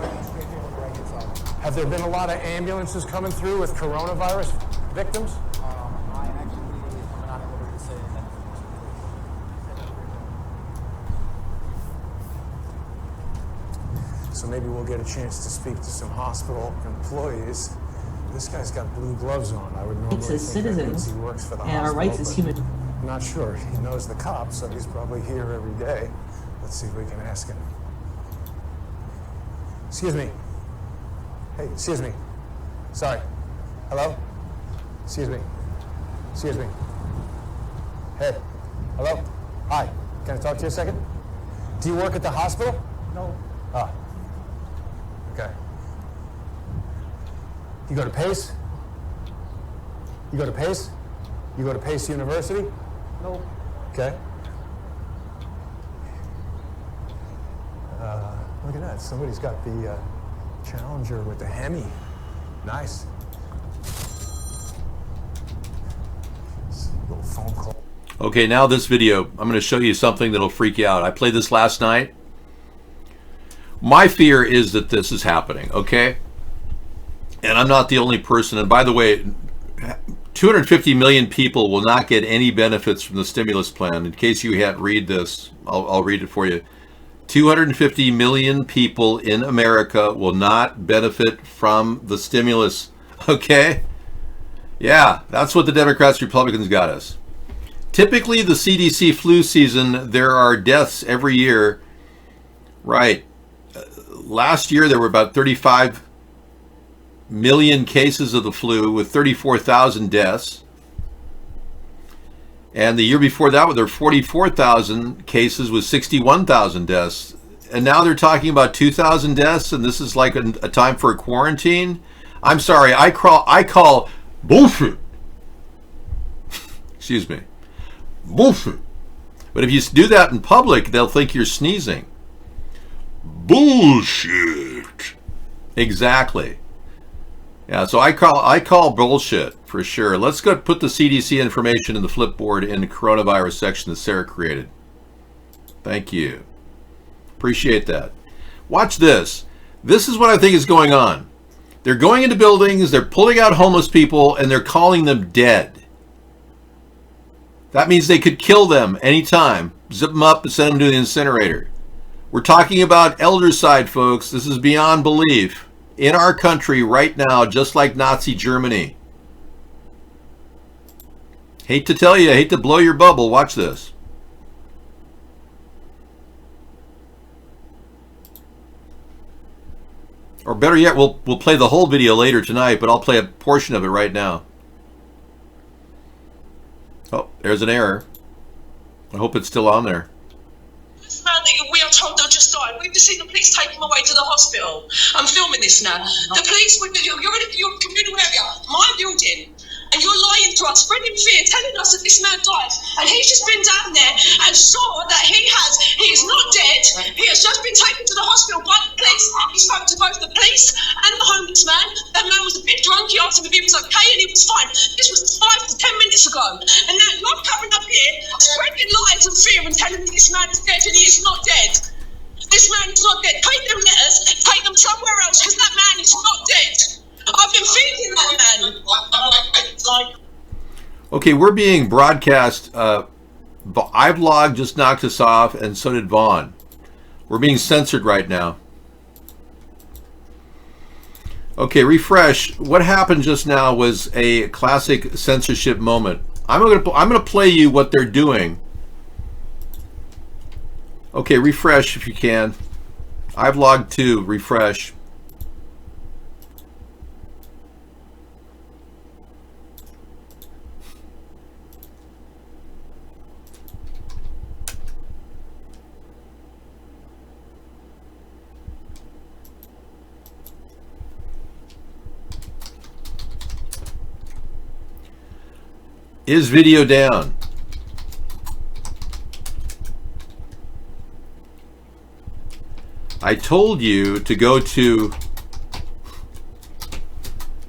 [SPEAKER 13] Have there been a lot of ambulances coming through with coronavirus victims? So maybe we'll get a chance to speak to some hospital employees. This guy's got blue gloves on. I would normally think that means he works for the hospital.
[SPEAKER 5] Our rights as human.
[SPEAKER 13] I'm not sure. He knows the cops, so he's probably here every day. Let's see if we can ask him. Excuse me. Hey, excuse me. Sorry. Hello? Excuse me. Excuse me. Hey. Hello? Hi. Can I talk to you a second? Do you work at the hospital? No. Ah. Okay. You go to Pace? You go to Pace? You go to Pace University? No. Okay. Look at that. Somebody's got the Challenger with the Hemi. Nice. Little phone call.
[SPEAKER 2] Okay, now this video, I'm going to show you something that'll freak you out. I played this last night. My fear is that this is happening, okay? And I'm not the only person. And by the way, 250 million people will not get any benefits from the stimulus plan. In case you hadn't read this, I'll read it for you. 250 million people in America will not benefit from the stimulus, okay? Yeah, that's what the Democrats, Republicans got us. Typically, the CDC flu season, there are deaths every year. Right. Last year, there were about 35 million cases of the flu with 34,000 deaths. And the year before that, there were 44,000 cases with 61,000 deaths. And now they're talking about 2,000 deaths, and this is like a time for a quarantine? I'm sorry, I call bullshit. Excuse me. Bullshit. But if you do that in public, they'll think you're sneezing. Bullshit. Exactly. Yeah, so I call bullshit for sure. Let's go put the CDC information in the Flipboard in the coronavirus section that Sarah created. Thank you. Appreciate that. Watch this. This is what I think is going on. They're going into buildings, they're pulling out homeless people, and they're calling them dead. That means they could kill them anytime, zip them up and send them to the incinerator. We're talking about eldercide, folks. This is beyond belief. In our country right now, just like Nazi Germany. Hate to tell you, hate to blow your bubble. Watch this. Or better yet, we'll play the whole video later tonight, but I'll play a portion of it right now. Oh, there's an error. I hope it's still on there.
[SPEAKER 12] This man that we are told that just died, we've just seen the police take him away to the hospital. I'm filming this now. The police, you're in your communal area, my building, and you're lying to us, spreading fear, telling us that this man died. And he's just been down there and saw that he is not dead. He has just been taken to the hospital by the police. He spoke to both the police and the homeless man. That man was a bit drunk. He asked him if he was okay, and he was fine. This was 5 to 10 minutes ago. And now you're coming up here, spreading lies and fear and telling me this man is dead and he is not dead. This man is not dead. Take them letters, take them somewhere else, because that man is not dead. I've been feeding that man.
[SPEAKER 2] Okay, we're being broadcast. iVlog just knocked us off, and so did Vaughn. We're being censored right now. Okay, refresh. What happened just now was a classic censorship moment. I'm gonna play you what they're doing. Okay, refresh if you can. I've logged 2. Refresh. Is video down? I told you to go to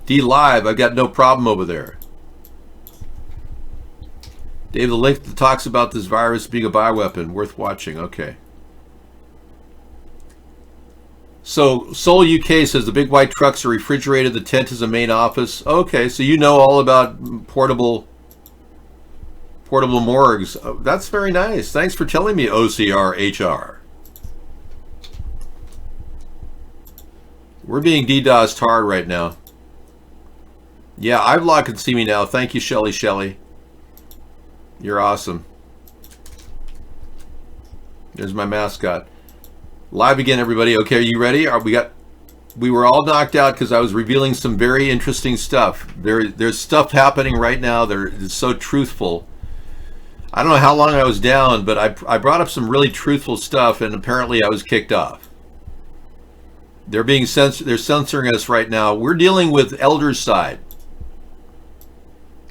[SPEAKER 2] DLive. I've got no problem over there. Dave, the link that talks about this virus being a bioweapon, worth watching. Okay. So Seoul, UK says the big white trucks are refrigerated. The tent is a main office. Okay, so you know all about portable morgues. Oh, that's very nice. Thanks for telling me, OCR HR. We're being DDoSed hard right now. Yeah, iVlog can see me now. Thank you, Shelly. You're awesome. There's my mascot. Live again, everybody. Okay, are you ready? We were all knocked out because I was revealing some very interesting stuff. There's stuff happening right now that is so truthful. I don't know how long I was down, but I brought up some really truthful stuff, and apparently I was kicked off. They're being censored. They're censoring us right now. We're dealing with Elder's Side.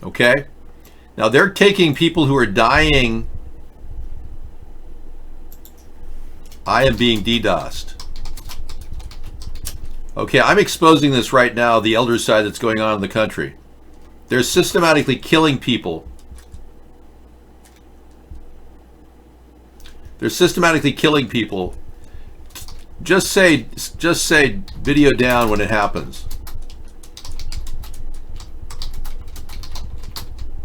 [SPEAKER 2] Okay? Now they're taking people who are dying. I am being DDoSed. Okay, I'm exposing this right now, the Elder's Side that's going on in the country. They're systematically killing people. They're systematically killing people. Just say video down when it happens.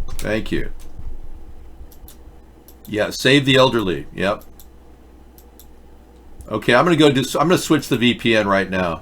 [SPEAKER 2] Thank you. Yeah, save the elderly. Yep. Okay, I'm going to switch the VPN right now.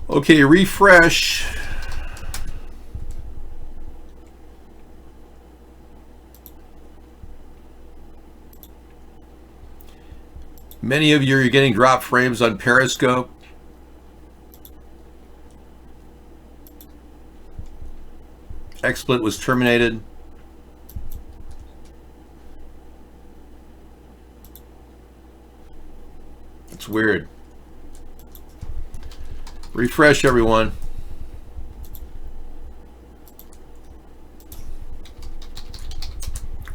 [SPEAKER 2] Okay, refresh. Many of you are getting drop frames on Periscope. XSplit was terminated. It's weird. Refresh, everyone.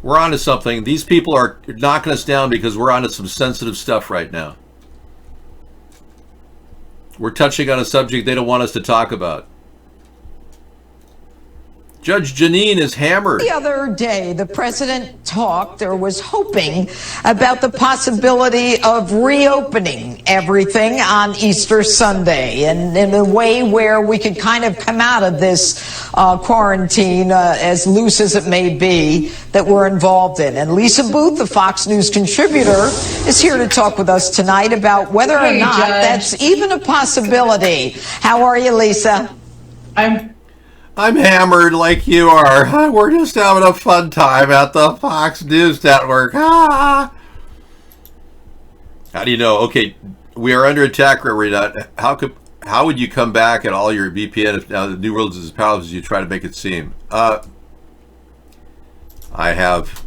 [SPEAKER 2] We're onto something. These people are knocking us down because we're onto some sensitive stuff right now. We're touching on a subject they don't want us to talk about. Judge Janine is hammered.
[SPEAKER 14] The other day, the president talked or was hoping about the possibility of reopening everything on Easter Sunday, and in a way where we could kind of come out of this quarantine, as loose as it may be, that we're involved in. And Lisa Booth, the Fox News contributor, is here to talk with us tonight about whether or not that's even a possibility. How are you, Lisa?
[SPEAKER 2] I'm hammered like you are. We're just having a fun time at the Fox News Network. Ah. How do you know? Okay, we are under attack right now. How would you come back at all your VPN if now the New World is as powerful as you try to make it seem? I have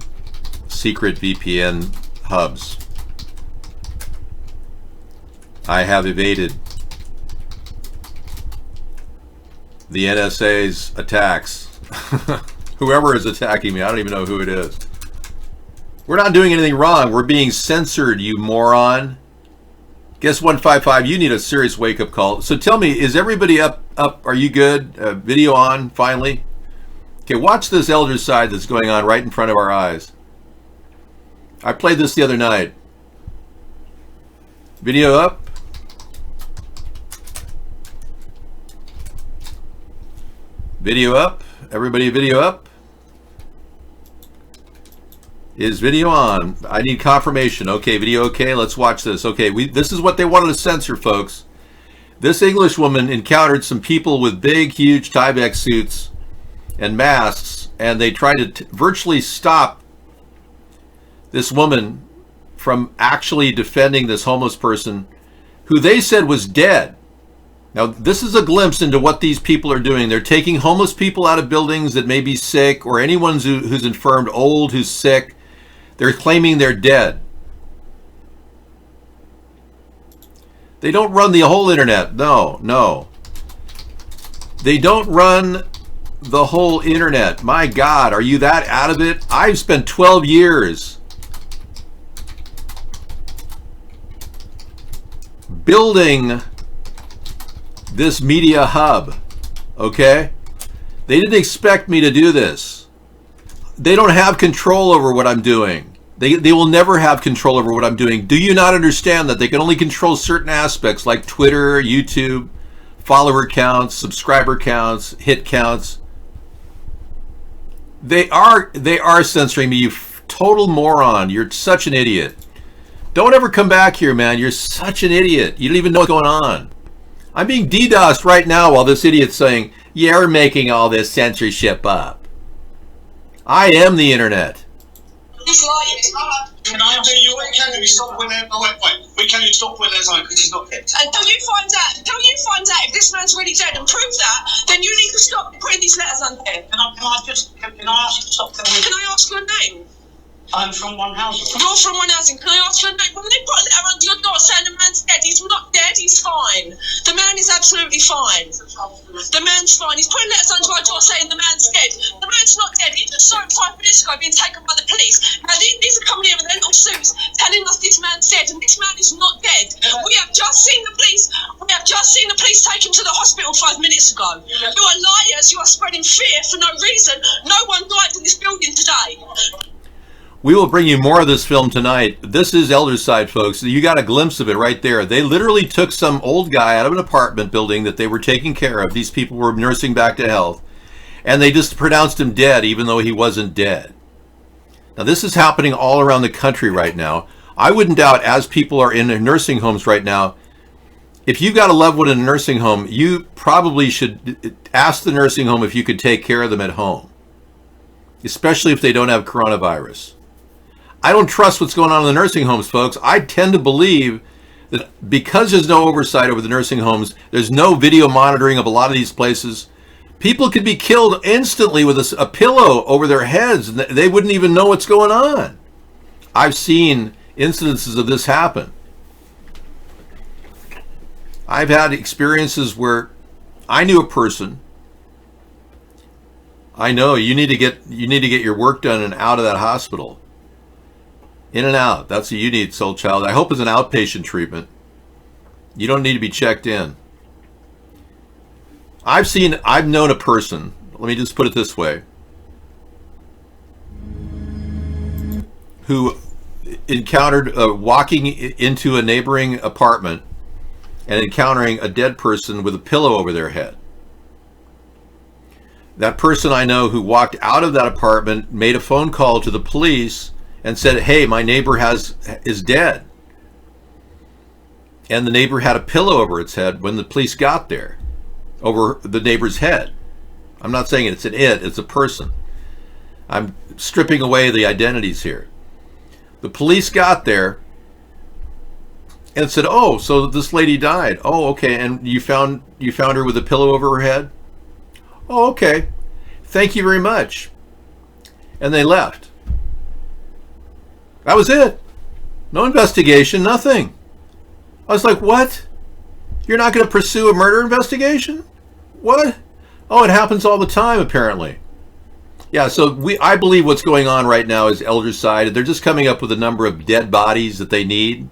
[SPEAKER 2] secret VPN hubs. I have evaded the NSA's attacks. Whoever is attacking me, I don't even know who it is. We're not doing anything wrong. We're being censored, you moron. Guess 155, you need a serious wake-up call. So tell me, is everybody up up? Are you good? Video on, finally? Okay, watch this elder side that's going on right in front of our eyes. I played this the other night. Video up. Video up. Everybody video up. Is video on? I need confirmation. Okay, video okay. Let's watch this. Okay, this is what they wanted to censor, folks. This English woman encountered some people with big, huge Tyvek suits and masks, and they tried to virtually stop this woman from actually defending this homeless person who they said was dead. Now, this is a glimpse into what these people are doing. They're taking homeless people out of buildings that may be sick, or anyone who's infirmed, old, who's sick. They're claiming they're dead. They don't run the whole internet. No. They don't run the whole internet. My God, are you that out of it? I've spent 12 years building this media hub, okay? They didn't expect me to do this. They don't have control over what I'm doing. They will never have control over what I'm doing. Do you not understand that they can only control certain aspects like Twitter, YouTube, follower counts, subscriber counts, hit counts? They are censoring me, you total moron. You're such an idiot. Don't ever come back here, man. You're such an idiot. You don't even know what's going on. I'm being DDoSed right now while this idiot's saying, you're making all this censorship up. I am the internet.
[SPEAKER 12] He's lying. Can you stop when they're can you stop when there's on because he's not dead? And don't you find out if this man's really dead and prove that, then you need to stop putting these letters on there. Can I ask you to stop? Can I ask your name? I'm from One Housing. You're from One Housing. Can I ask your name? When they put a letter under your door saying the man's dead, he's not dead, he's fine. The man is absolutely fine. The man's fine. He's putting letters under our door saying the man's dead. The man's not dead. He just saw him 5 minutes ago being taken by the police. Now these are coming here with little suits telling us this man's dead, and this man is not dead. We have just seen the police. We have just seen the police take him to the hospital 5 minutes ago. You are liars. You are spreading fear for no reason. No one died in this building today.
[SPEAKER 2] We will bring you more of this film tonight. This is Elderside, folks. You got a glimpse of it right there. They literally took some old guy out of an apartment building that they were taking care of. These people were nursing back to health. And they just pronounced him dead, even though he wasn't dead. Now, this is happening all around the country right now. I wouldn't doubt, as people are in nursing homes right now, if you've got a loved one in a nursing home, you probably should ask the nursing home if you could take care of them at home, especially if they don't have coronavirus. I don't trust what's going on in the nursing homes, folks. I tend to believe that because there's no oversight over the nursing homes, there's no video monitoring of a lot of these places, people could be killed instantly with a pillow over their heads, and they wouldn't even know what's going on. I've seen incidences of this happen. I've had experiences where I knew a person. I know you need to get your work done and out of that hospital. In and out. That's what you need, soul child. I hope it's an outpatient treatment. You don't need to be checked in. I've known a person, let me just put it this way, who encountered walking into a neighboring apartment and encountering a dead person with a pillow over their head. That person I know who walked out of that apartment made a phone call to the police and said, hey, my neighbor is dead. And the neighbor had a pillow over its head when the police got there, over the neighbor's head. I'm not saying it's it's a person. I'm stripping away the identities here. The police got there and said, oh, so this lady died. Oh, okay, and you found her with a pillow over her head? Oh, okay. Thank you very much. And they left. That was it. No investigation, nothing. I was like, what? You're not going to pursue a murder investigation? What? Oh, it happens all the time, apparently. Yeah, so I believe what's going on right now is Elderside. They're just coming up with a number of dead bodies that they need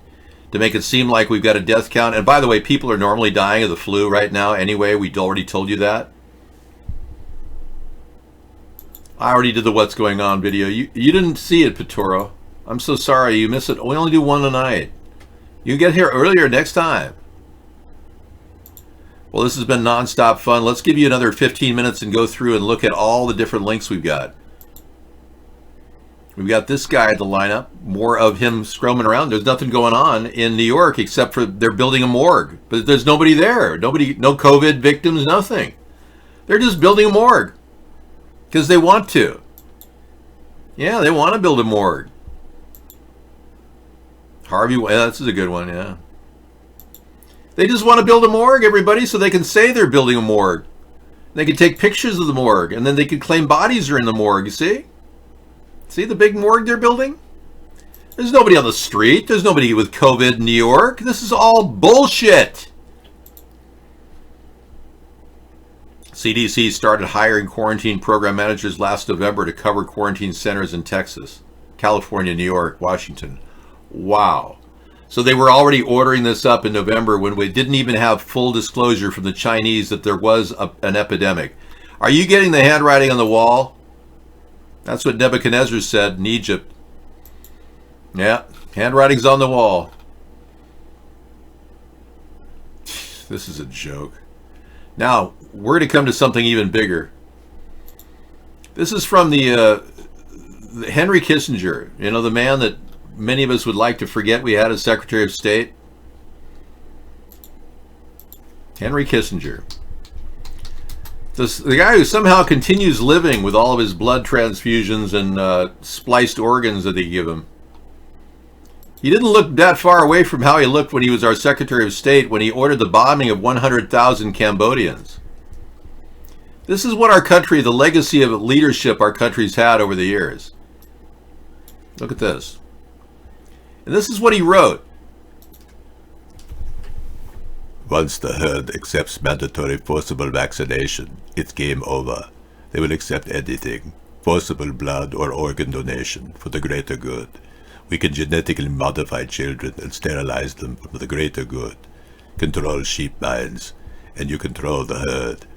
[SPEAKER 2] to make it seem like we've got a death count. And by the way, people are normally dying of the flu right now anyway. We already told you that. I already did the what's going on video. You didn't see it, Pitoro. I'm so sorry you missed it. We only do one a night. You get here earlier next time. Well, this has been nonstop fun. Let's give you another 15 minutes and go through and look at all the different links we've got. We've got this guy at the lineup. More of him scromming around. There's nothing going on in New York except for they're building a morgue. But there's nobody there. Nobody, no COVID victims, nothing. They're just building a morgue. Because they want to. Yeah, they want to build a morgue. Harvey, yeah, this is a good one, yeah. They just want to build a morgue, everybody, so they can say they're building a morgue. They can take pictures of the morgue, and then they can claim bodies are in the morgue, you see? See the big morgue they're building? There's nobody on the street. There's nobody with COVID in New York. This is all bullshit. CDC started hiring quarantine program managers last November to cover quarantine centers in Texas, California, New York, Washington. Wow. So they were already ordering this up in November when we didn't even have full disclosure from the Chinese that there was an epidemic. Are you getting the handwriting on the wall? That's what Nebuchadnezzar said in Egypt. Yeah, handwriting's on the wall. This is a joke. Now, we're going to come to something even bigger. This is from the Henry Kissinger, you know, the man that many of us would like to forget we had as Secretary of State. Henry Kissinger. The guy who somehow continues living with all of his blood transfusions and spliced organs that they give him. He didn't look that far away from how he looked when he was our Secretary of State when he ordered the bombing of 100,000 Cambodians. This is what our country, the legacy of leadership our country's had over the years. Look at this. And this is what he wrote. Once the herd accepts mandatory forcible vaccination, it's game over. They will accept anything, forcible blood or organ donation, for the greater good. We can genetically modify children and sterilize them for the greater good. Control sheep minds, and you control the herd.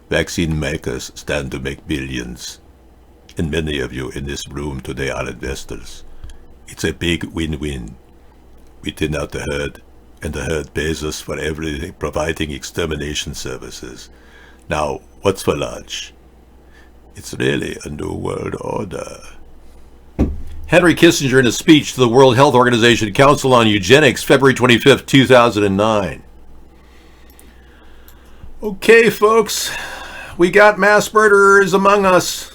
[SPEAKER 2] Vaccine makers stand to make billions. And many of you in this room today are investors. It's a big win-win. We thin out the herd, and the herd pays us for everything, providing extermination services. Now, what's for lunch? It's really a new world order. Henry Kissinger in a speech to the World Health Organization Council on Eugenics, February 25th, 2009. Okay, folks, we got mass murderers among us.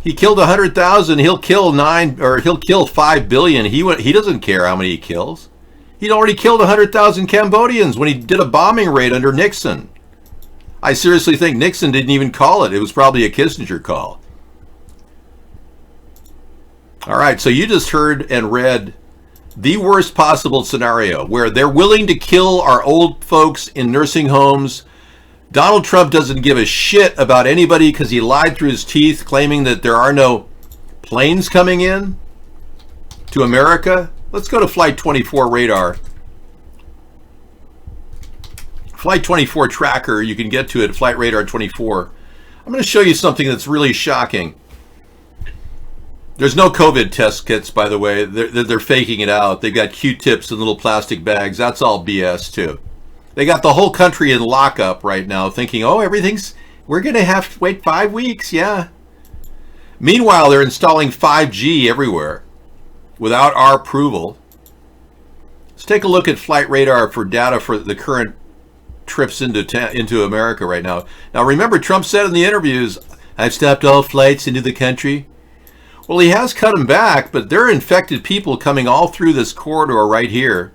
[SPEAKER 2] He killed 100,000. He'll kill 5 billion. He doesn't care how many he kills. He'd already killed 100,000 Cambodians when he did a bombing raid under Nixon. I seriously think Nixon didn't even call it. It was probably a Kissinger call. All right, so you just heard and read the worst possible scenario where they're willing to kill our old folks in nursing homes. Donald Trump doesn't give a shit about anybody because he lied through his teeth claiming that there are no planes coming in to America. Let's go to Flight 24 radar. Flight 24 tracker, you can get to it, Flight Radar 24. I'm going to show you something that's really shocking. There's no COVID test kits, by the way. They're faking it out. They've got Q-tips in little plastic bags. That's all BS, too. They got the whole country in lockup right now thinking, oh, we're going to have to wait 5 weeks, yeah. Meanwhile, they're installing 5G everywhere without our approval. Let's take a look at Flight Radar for data for the current trips into America right now. Now, remember, Trump said in the interviews, I've stopped all flights into the country. Well, he has cut them back, but there are infected people coming all through this corridor right here.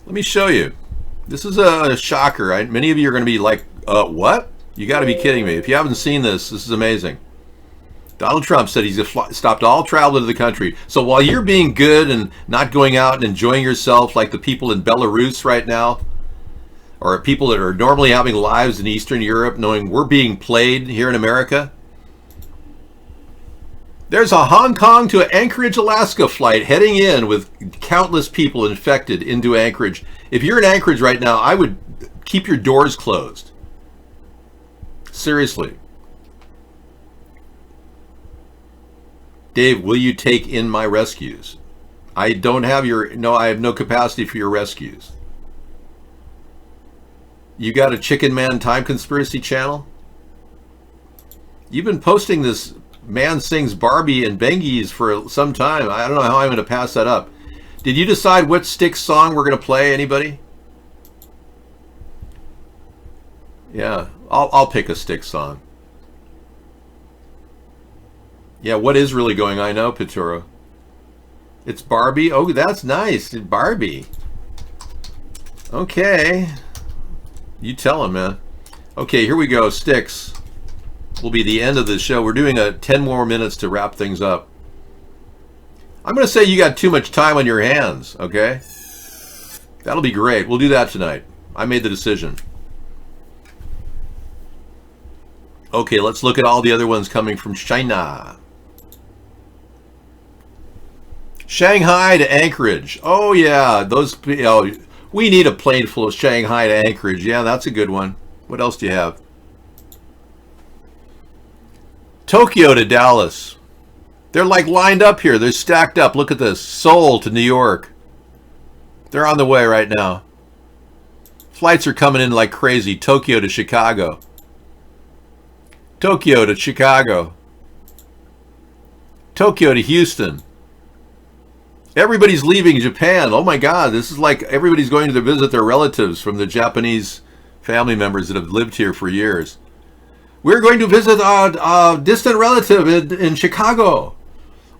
[SPEAKER 2] Let me show you. This is a shocker. Right? Many of you are going to be like, what? You got to be kidding me. If you haven't seen this, this is amazing. Donald Trump said he's stopped all travel to the country. So while you're being good and not going out and enjoying yourself like the people in Belarus right now, or people that are normally having lives in Eastern Europe knowing we're being played here in America, There's a Hong Kong to Anchorage, Alaska flight heading in with countless people infected into Anchorage. If you're in Anchorage right now, I would keep your doors closed. Seriously. Dave, will you take in my rescues? I don't have I have no capacity for your rescues. You got a Chicken Man Time Conspiracy channel? You've been posting this Man Sings Barbie and Bengies for some time. I don't know how I'm going to pass that up. Did you decide what Styx song we're going to play? Anybody? Yeah, I'll pick a Styx song. Yeah, what is really going on? I know, Pituro. It's Barbie. Oh, that's nice. Barbie. Okay. You tell him, man. Okay, here we go. Styx will be the end of the show. We're doing 10 more minutes to wrap things up. I'm going to say you got too much time on your hands, okay? That'll be great. We'll do that tonight. I made the decision. Okay, let's look at all the other ones coming from China. Shanghai to Anchorage. Oh, yeah. We need a plane full of Shanghai to Anchorage. Yeah, that's a good one. What else do you have? Tokyo to Dallas. They're like lined up here. They're stacked up. Look at this. Seoul to New York. They're on the way right now. Flights are coming in like crazy. Tokyo to Chicago. Tokyo to Chicago. Tokyo to Houston. Everybody's leaving Japan. Oh my God, this is like everybody's going to visit their relatives from the Japanese family members that have lived here for years. We're going to visit a distant relative in Chicago.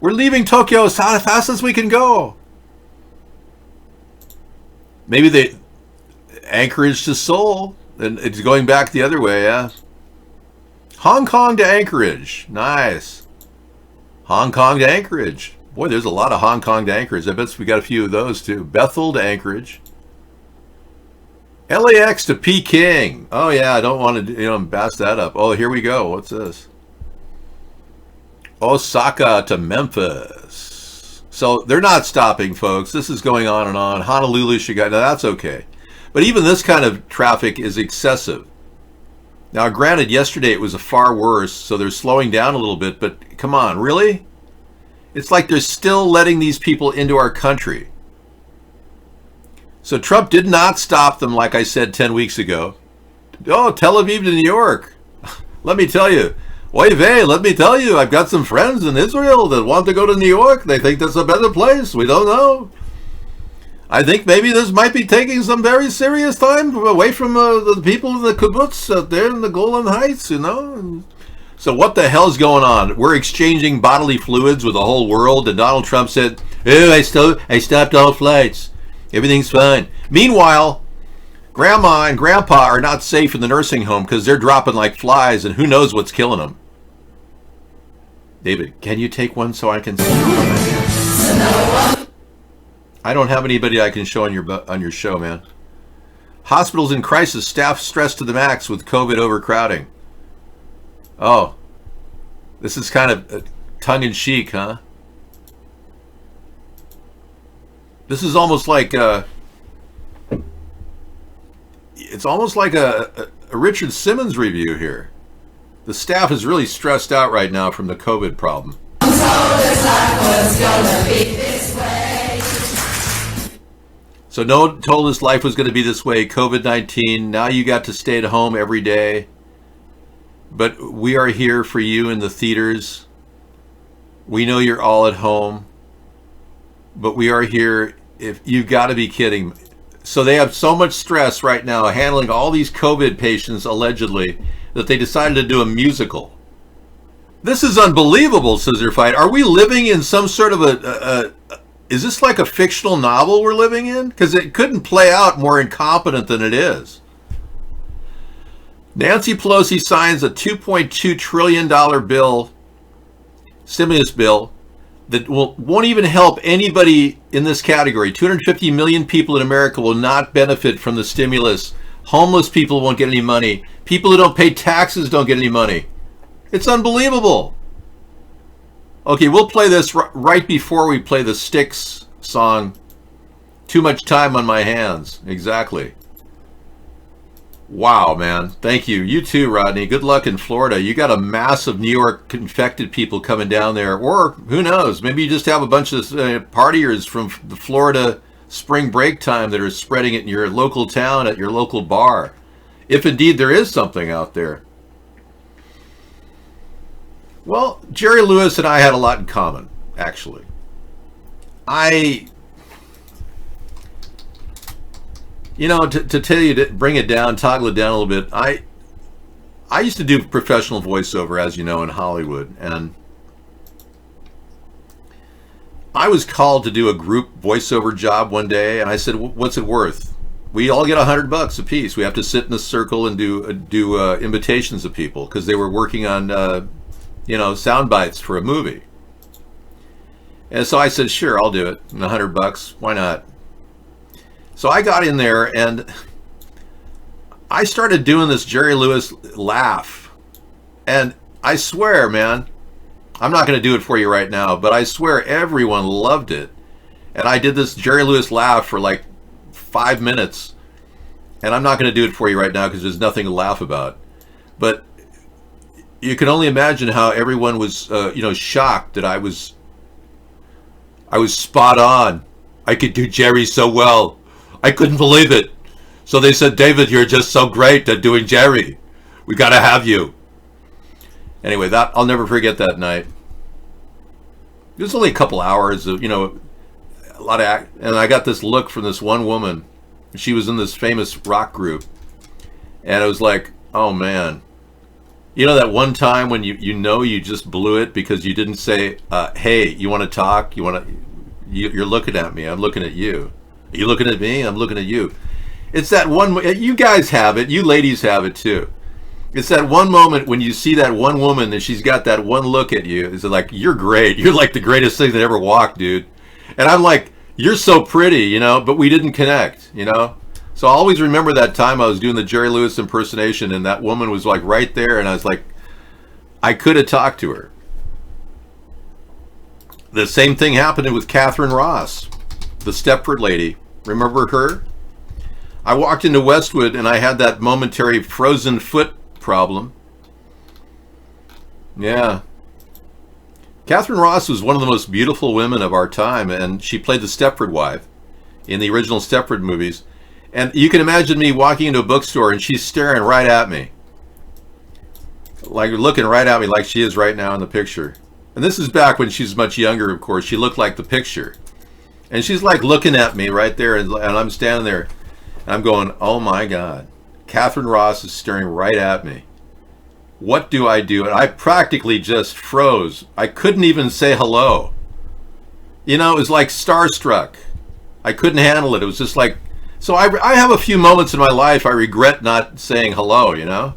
[SPEAKER 2] We're leaving Tokyo as fast as we can go. Maybe they Anchorage to Seoul, and it's going back the other way, yeah. Hong Kong to Anchorage. Nice. Hong Kong to Anchorage. Boy, there's a lot of Hong Kong to Anchorage. I bet we got a few of those too. Bethel to Anchorage. LAX to Peking. Oh yeah, I don't want to bass that up. Oh, here we go. What's this? Osaka to Memphis. So they're not stopping, folks. This is going on and on. Honolulu, Chicago. Now that's okay. But even this kind of traffic is excessive. Now, granted, yesterday it was far worse, so they're slowing down a little bit, but come on, really? It's like they're still letting these people into our country. So Trump did not stop them, like I said 10 weeks ago. Oh, Tel Aviv to New York. Let me tell you. Oy vey, let me tell you, I've got some friends in Israel that want to go to New York. They think that's a better place. We don't know. I think maybe this might be taking some very serious time away from the people in the kibbutz out there in the Golan Heights, So what the hell's going on? We're exchanging bodily fluids with the whole world, and Donald Trump said, "Oh, I stopped all flights. Everything's fine." Meanwhile, Grandma and Grandpa are not safe in the nursing home because they're dropping like flies, and who knows what's killing them. David, can you take one so I can see? I don't have anybody I can show on your show, man. Hospitals in crisis, staff stressed to the max with COVID overcrowding. Oh, this is kind of tongue-in-cheek, huh? This is almost like it's almost like a Richard Simmons review here. The staff is really stressed out right now from the COVID problem. So no told us life was going to be this way. COVID-19. Now you got to stay at home every day. But we are here for you in the theaters. We know you're all at home. But we are here. If you've got to be kidding. So they have so much stress right now handling all these COVID patients, allegedly, that they decided to do a musical. This is unbelievable, Scissor Fight. Are we living in some sort of is this like a fictional novel we're living in? Because it couldn't play out more incompetent than it is. Nancy Pelosi signs a $2.2 trillion bill, stimulus bill, that won't even help anybody in this category. 250 million people in America will not benefit from the stimulus. Homeless people won't get any money. People who don't pay taxes don't get any money. It's unbelievable. Okay, we'll play this right before we play the Styx song, Too Much Time on My Hands. Exactly. Wow, man. Thank you. You too, Rodney. Good luck in Florida. You got a mass of New York infected people coming down there. Or, who knows, maybe you just have a bunch of partiers from the Florida spring break time that are spreading it in your local town at your local bar. If indeed there is something out there. Well, Jerry Lewis and I had a lot in common, actually. You know, to tell you, to bring it down, toggle it down a little bit, I used to do professional voiceover, as you know, in Hollywood, and I was called to do a group voiceover job one day, and I said, what's it worth? We all get $100 a piece. We have to sit in a circle and do invitations of people, because they were working on, you know, sound bites for a movie. And so I said, sure, I'll do it. $100, why not? So I got in there and I started doing this Jerry Lewis laugh. And I swear, man, I'm not going to do it for you right now, but I swear everyone loved it. And I did this Jerry Lewis laugh for like 5 minutes. And I'm not going to do it for you right now because there's nothing to laugh about. But you can only imagine how everyone was, you know, shocked that I was spot on. I could do Jerry so well. I couldn't believe it. So they said, David, you're just so great at doing Jerry. We got to have you. Anyway, that I'll never forget that night. It was only a couple hours of, you know, a lot of and I got this look from this one woman. She was in this famous rock group. And it was like, oh man. You know that one time when you know you just blew it because you didn't say, hey, you want to talk? You're looking at me. I'm looking at you. Are you looking at me? I'm looking at you. It's that one, you guys have it, you ladies have it too. It's that one moment when you see that one woman and she's got that one look at you. It's like, you're great. You're like the greatest thing that ever walked, dude. And I'm like, you're so pretty, you know, but we didn't connect, you know. So I always remember that time I was doing the Jerry Lewis impersonation and that woman was like right there and I was like, I could have talked to her. The same thing happened with Catherine Ross, the Stepford lady. Remember her? I walked into Westwood and I had that momentary frozen foot problem. Yeah. Catherine Ross was one of the most beautiful women of our time, and she played the Stepford wife in the original Stepford movies. And you can imagine me walking into a bookstore and she's staring right at me. Like looking right at me like she is right now in the picture. And this is back when she's much younger, of course. She looked like the picture. And she's like looking at me right there, and I'm standing there. And I'm going, oh my God. Catherine Ross is staring right at me. What do I do? And I practically just froze. I couldn't even say hello. You know, it was like starstruck. I couldn't handle it. It was just like, so I have a few moments in my life I regret not saying hello, you know?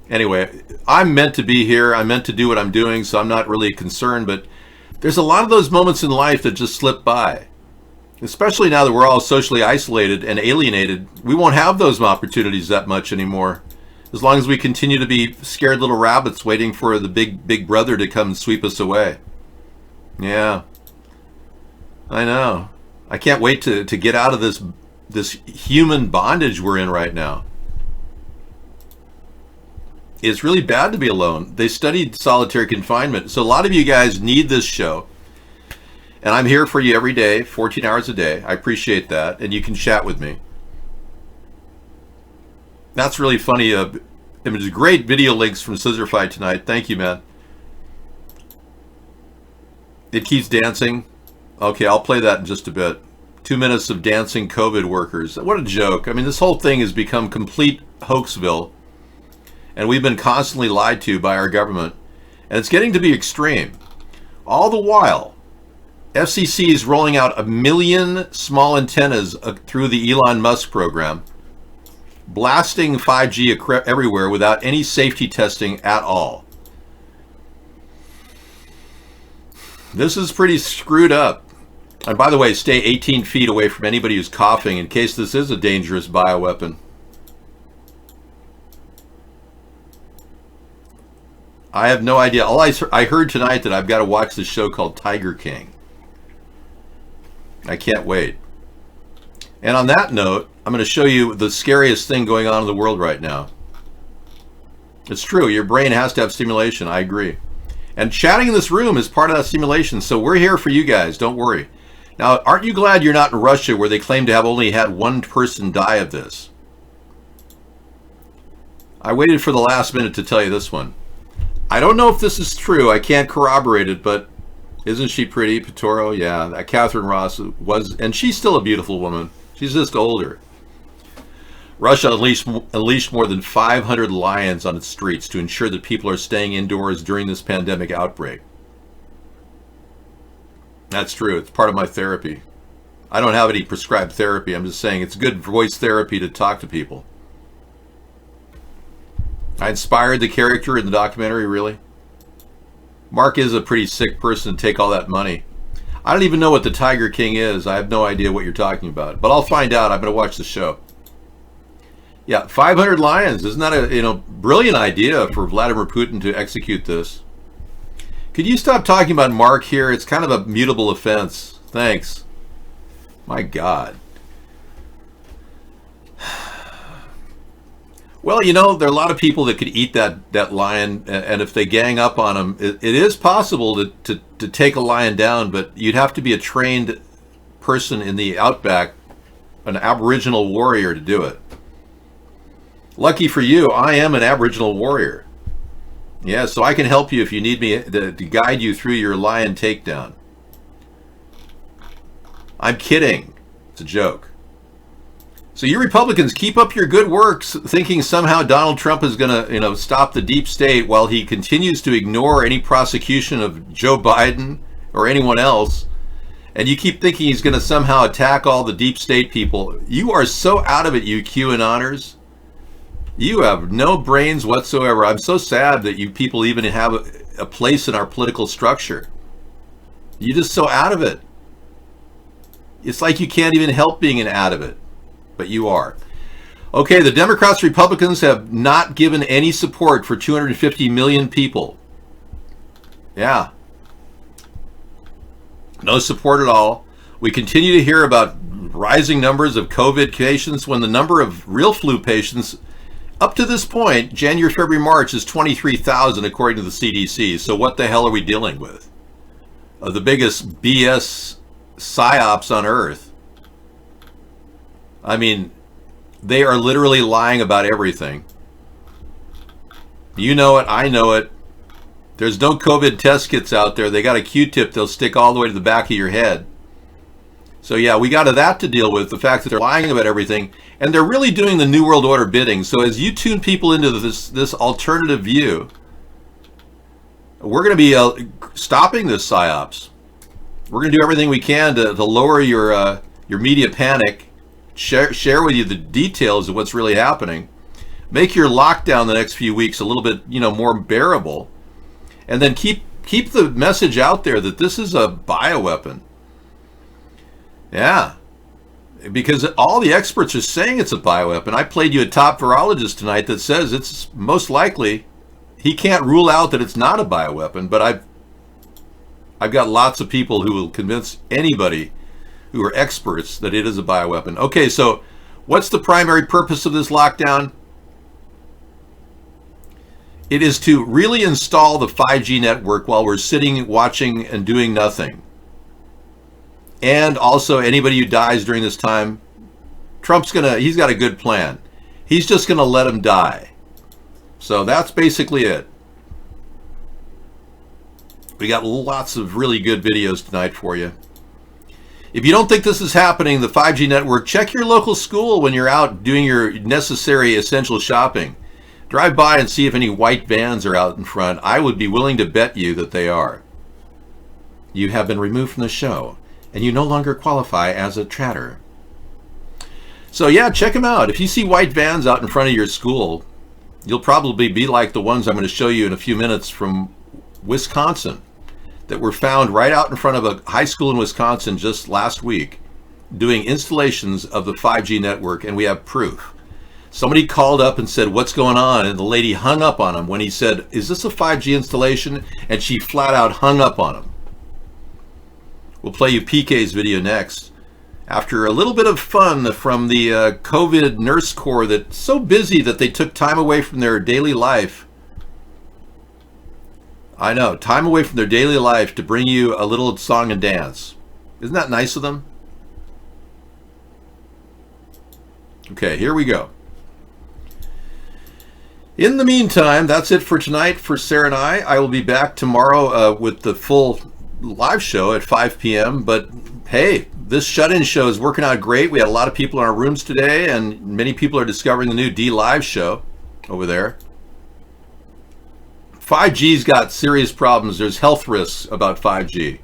[SPEAKER 2] Anyway, I'm meant to be here. I'm meant to do what I'm doing, so I'm not really concerned, but there's a lot of those moments in life that just slip by. Especially now that we're all socially isolated and alienated, we won't have those opportunities that much anymore. As long as we continue to be scared little rabbits waiting for the big brother to come and sweep us away. Yeah. I know. I can't wait to get out of this human bondage we're in right now. It's really bad to be alone. They studied solitary confinement. So a lot of you guys need this show. And I'm here for you every day, 14 hours a day. I appreciate that. And you can chat with me. That's really funny. There's great video links from Scissorfight tonight. Thank you, man. It keeps dancing. Okay, I'll play that in just a bit. 2 minutes of dancing COVID workers. What a joke. I mean, this whole thing has become complete hoaxville. And we've been constantly lied to by our government. And it's getting to be extreme. All the while, FCC is rolling out 1 million small antennas through the Elon Musk program, blasting 5G everywhere without any safety testing at all. This is pretty screwed up. And by the way, stay 18 feet away from anybody who's coughing in case this is a dangerous bioweapon. I have no idea. All I heard tonight that I've got to watch this show called Tiger King. I can't wait. And on that note, I'm going to show you the scariest thing going on in the world right now. It's true. Your brain has to have stimulation. I agree. And chatting in this room is part of that stimulation. So we're here for you guys. Don't worry. Now, aren't you glad you're not in Russia where they claim to have only had one person die of this? I waited for the last minute to tell you this one. I don't know if this is true. I can't corroborate it, but isn't she pretty, Petoro? Yeah, that Catherine Ross was, and she's still a beautiful woman. She's just older. Russia unleashed more than 500 lions on its streets to ensure that people are staying indoors during this pandemic outbreak. That's true. It's part of my therapy. I don't have any prescribed therapy. I'm just saying it's good voice therapy to talk to people. I inspired the character in the documentary, really. Mark is a pretty sick person to take all that money. I don't even know what the Tiger King is. I have no idea what you're talking about. But I'll find out. I'm going to watch the show. Yeah, 500 lions. Isn't that a brilliant idea for Vladimir Putin to execute this? Could you stop talking about Mark here? It's kind of a mutable offense. Thanks. My God. Well, there are a lot of people that could eat that lion, and if they gang up on him, it is possible to take a lion down, but you'd have to be a trained person in the outback, an Aboriginal warrior, to do it. Lucky for you, I am an Aboriginal warrior. Yeah, so I can help you if you need me to guide you through your lion takedown. I'm kidding. It's a joke. So you Republicans, keep up your good works, thinking somehow Donald Trump is going to, stop the deep state while he continues to ignore any prosecution of Joe Biden or anyone else. And you keep thinking he's going to somehow attack all the deep state people. You are so out of it, you QAnoners. You have no brains whatsoever. I'm so sad that you people even have a place in our political structure. You're just so out of it. It's like you can't even help being out of it. But you are. Okay, the Democrats, Republicans have not given any support for 250 million people. Yeah. No support at all. We continue to hear about rising numbers of COVID patients when the number of real flu patients up to this point, January, February, March, is 23,000 according to the CDC. So what the hell are we dealing with? The biggest BS psyops on earth. I mean, they are literally lying about everything. You know it, I know it. There's no COVID test kits out there. They got a Q-tip they'll stick all the way to the back of your head. So yeah, we got that to deal with, the fact that they're lying about everything, and they're really doing the New World Order bidding. So as you tune people into this alternative view, we're going to be stopping this psyops. We're going to do everything we can to lower your media panic. Share with you the details of what's really happening. Make your lockdown the next few weeks a little bit, more bearable. And then keep the message out there that this is a bioweapon. Yeah. Because all the experts are saying it's a bioweapon. I played you a top virologist tonight that says it's most likely. He can't rule out that it's not a bioweapon, but I've got lots of people who will convince anybody who are experts that it is a bioweapon. Okay, so what's the primary purpose of this lockdown? It is to really install the 5G network while we're sitting, watching, and doing nothing. And also, anybody who dies during this time, he's got a good plan. He's just gonna let them die. So that's basically it. We got lots of really good videos tonight for you. If you don't think this is happening, the 5G network, check your local school when you're out doing your necessary essential shopping. Drive by and see if any white vans are out in front. I would be willing to bet you that they are. You have been removed from the show, and you no longer qualify as a chatter. So yeah, check them out. If you see white vans out in front of your school, you'll probably be like the ones I'm going to show you in a few minutes from Wisconsin, that were found right out in front of a high school in Wisconsin just last week doing installations of the 5G network, and we have proof. Somebody called up and said, "What's going on?" And the lady hung up on him when he said, "Is this a 5G installation?" And she flat out hung up on him. We'll play you PK's video next. After a little bit of fun from the COVID nurse corps that's so busy that they took time away from their daily life. I know, time away from their daily life to bring you a little song and dance. Isn't that nice of them? Okay, here we go. In the meantime, that's it for tonight for Sarah and I. I will be back tomorrow with the full live show at 5 p.m. But hey, this shut-in show is working out great. We had a lot of people in our rooms today, and many people are discovering the new D Live show over there. 5G's got serious problems. There's health risks about 5G.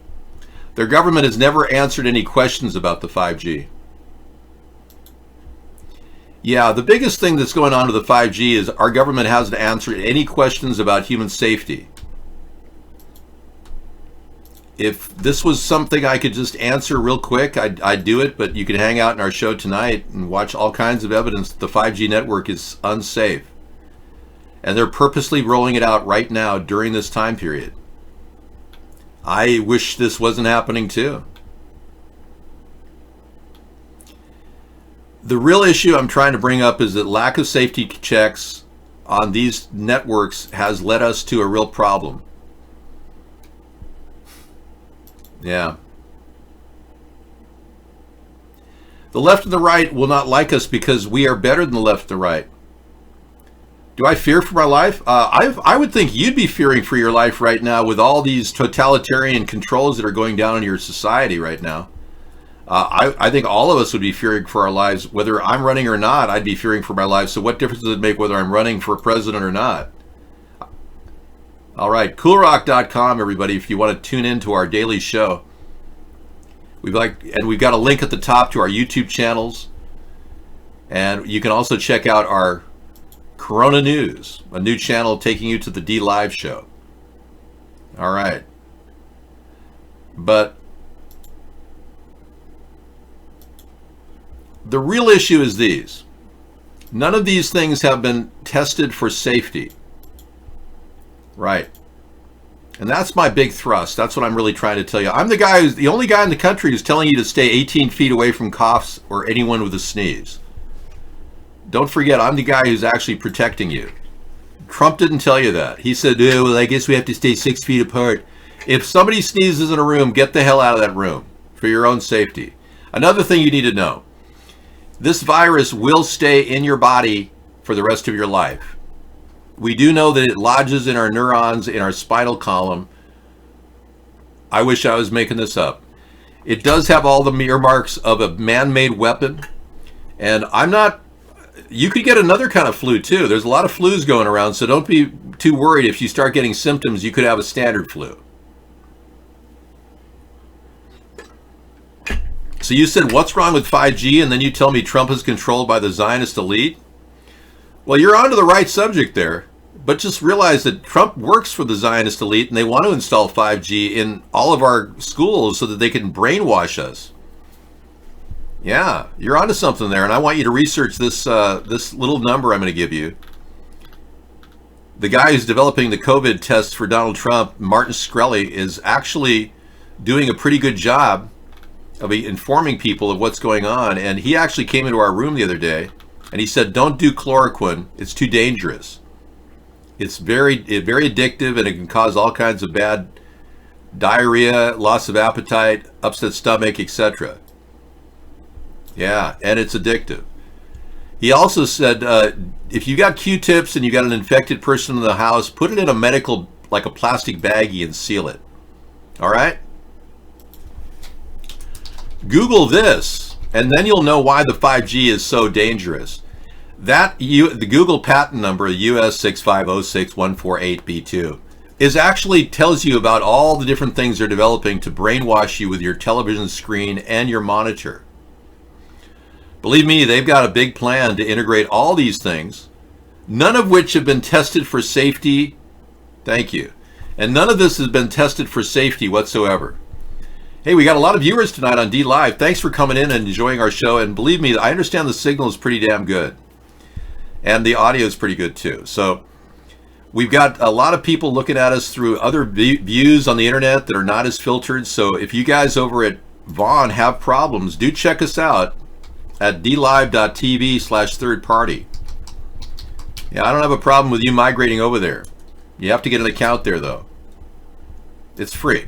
[SPEAKER 2] Their government has never answered any questions about the 5G. Yeah, the biggest thing that's going on with the 5G is our government hasn't answered any questions about human safety. If this was something I could just answer real quick, I'd do it, but you can hang out in our show tonight and watch all kinds of evidence that the 5G network is unsafe. And they're purposely rolling it out right now during this time period. I wish this wasn't happening too. The real issue I'm trying to bring up is that lack of safety checks on these networks has led us to a real problem. Yeah. The left and the right will not like us because we are better than the left and the right. Do I fear for my life? I would think you'd be fearing for your life right now with all these totalitarian controls that are going down in your society right now. I think all of us would be fearing for our lives. Whether I'm running or not, I'd be fearing for my life. So what difference does it make whether I'm running for president or not? All right, coolrock.com, everybody, if you want to tune in to our daily show. We've got a link at the top to our YouTube channels. And you can also check out our Corona News, a new channel taking you to the D Live show. All right. But the real issue is these. None of these things have been tested for safety. Right. And that's my big thrust. That's what I'm really trying to tell you. I'm the only guy in the country who's telling you to stay 18 feet away from coughs or anyone with a sneeze. Don't forget, I'm the guy who's actually protecting you. Trump didn't tell you that. He said, "Oh, well, I guess we have to stay 6 feet apart." If somebody sneezes in a room, get the hell out of that room for your own safety. Another thing you need to know. This virus will stay in your body for the rest of your life. We do know that it lodges in our neurons, in our spinal column. I wish I was making this up. It does have all the earmarks of a man-made weapon. And you could get another kind of flu too. There's a lot of flus going around, so don't be too worried. If you start getting symptoms, you could have a standard flu. So you said, what's wrong with 5G? And then you tell me Trump is controlled by the Zionist elite? Well, you're onto the right subject there. But just realize that Trump works for the Zionist elite and they want to install 5G in all of our schools so that they can brainwash us. Yeah, you're onto something there. And I want you to research this little number I'm going to give you. The guy who's developing the COVID tests for Donald Trump, Martin Shkreli, is actually doing a pretty good job of informing people of what's going on. And he actually came into our room the other day and he said, "Don't do chloroquine. It's too dangerous. It's very addictive and it can cause all kinds of bad diarrhea, loss of appetite, upset stomach, etc." Yeah, and it's addictive. He also said, if you got Q-tips and you got an infected person in the house, put it in a medical, like a plastic baggie, and seal it. All right? Google this, and then you'll know why the 5G is so dangerous. The Google patent number, US 6506148B2, actually tells you about all the different things they're developing to brainwash you with your television screen and your monitor. Believe me, they've got a big plan to integrate all these things, none of which have been tested for safety. Thank you. And none of this has been tested for safety whatsoever. Hey, we got a lot of viewers tonight on D Live. Thanks for coming in and enjoying our show. And believe me, I understand the signal is pretty damn good. And the audio is pretty good too. So we've got a lot of people looking at us through other views on the internet that are not as filtered. So if you guys over at Vaughn have problems, do check us out at dlive.tv/third-party. Yeah, I don't have a problem with you migrating over there. You have to get an account there though. It's free.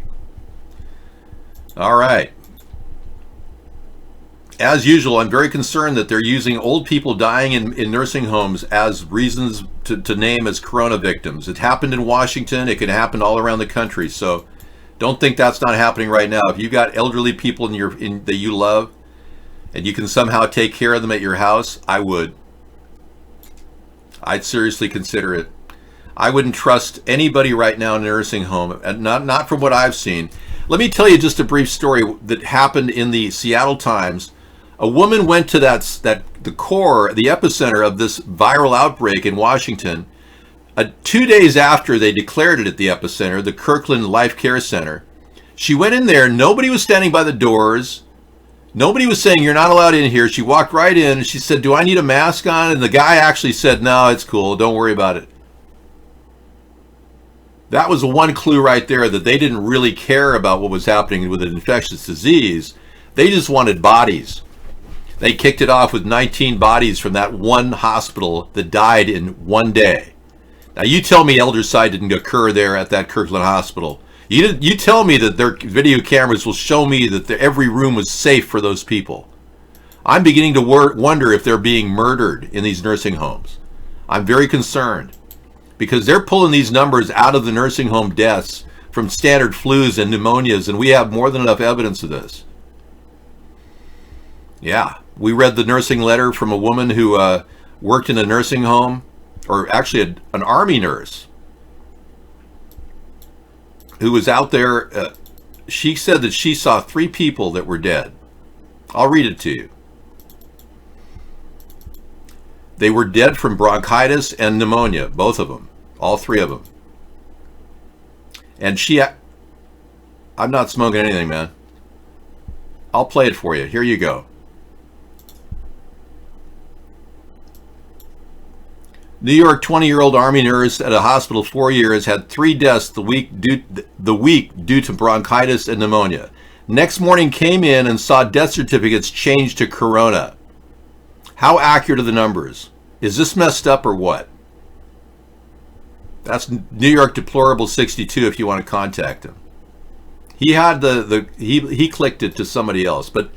[SPEAKER 2] All right. As usual, I'm very concerned that they're using old people dying in nursing homes as reasons to name as corona victims. It happened in Washington. It could happen all around the country. So don't think that's not happening right now. If you've got elderly people that you love and you can somehow take care of them at your house, I would. I'd seriously consider it. I wouldn't trust anybody right now in a nursing home, and not from what I've seen. Let me tell you just a brief story that happened in the Seattle Times. A woman went to the epicenter of this viral outbreak in Washington. 2 days after they declared it at the epicenter, the Kirkland Life Care Center, she went in there. Nobody was standing by the doors. Nobody was saying, "You're not allowed in here." She walked right in and she said, "Do I need a mask on?" And the guy actually said, "No, it's cool. Don't worry about it." That was one clue right there that they didn't really care about what was happening with an infectious disease. They just wanted bodies. They kicked it off with 19 bodies from that one hospital that died in one day. Now you tell me eldercide didn't occur there at that Kirkland hospital. You tell me that their video cameras will show me that every room was safe for those people. I'm beginning to wonder if they're being murdered in these nursing homes. I'm very concerned because they're pulling these numbers out of the nursing home deaths from standard flus and pneumonias, and we have more than enough evidence of this. Yeah, we read the nursing letter from a woman who worked in a nursing home, or actually an army nurse, who was out there. She said that she saw 3 people that were dead. I'll read it to you. They were dead from bronchitis and pneumonia, both of them, all 3 of them. And I'm not smoking anything, man. I'll play it for you. Here you go. New York 20-year-old Army nurse at a hospital 4 years had 3 deaths the week due to bronchitis and pneumonia. Next morning came in and saw death certificates changed to corona. How accurate are the numbers? Is this messed up or what? That's New York Deplorable 62 if you want to contact him. He had he clicked it to somebody else, but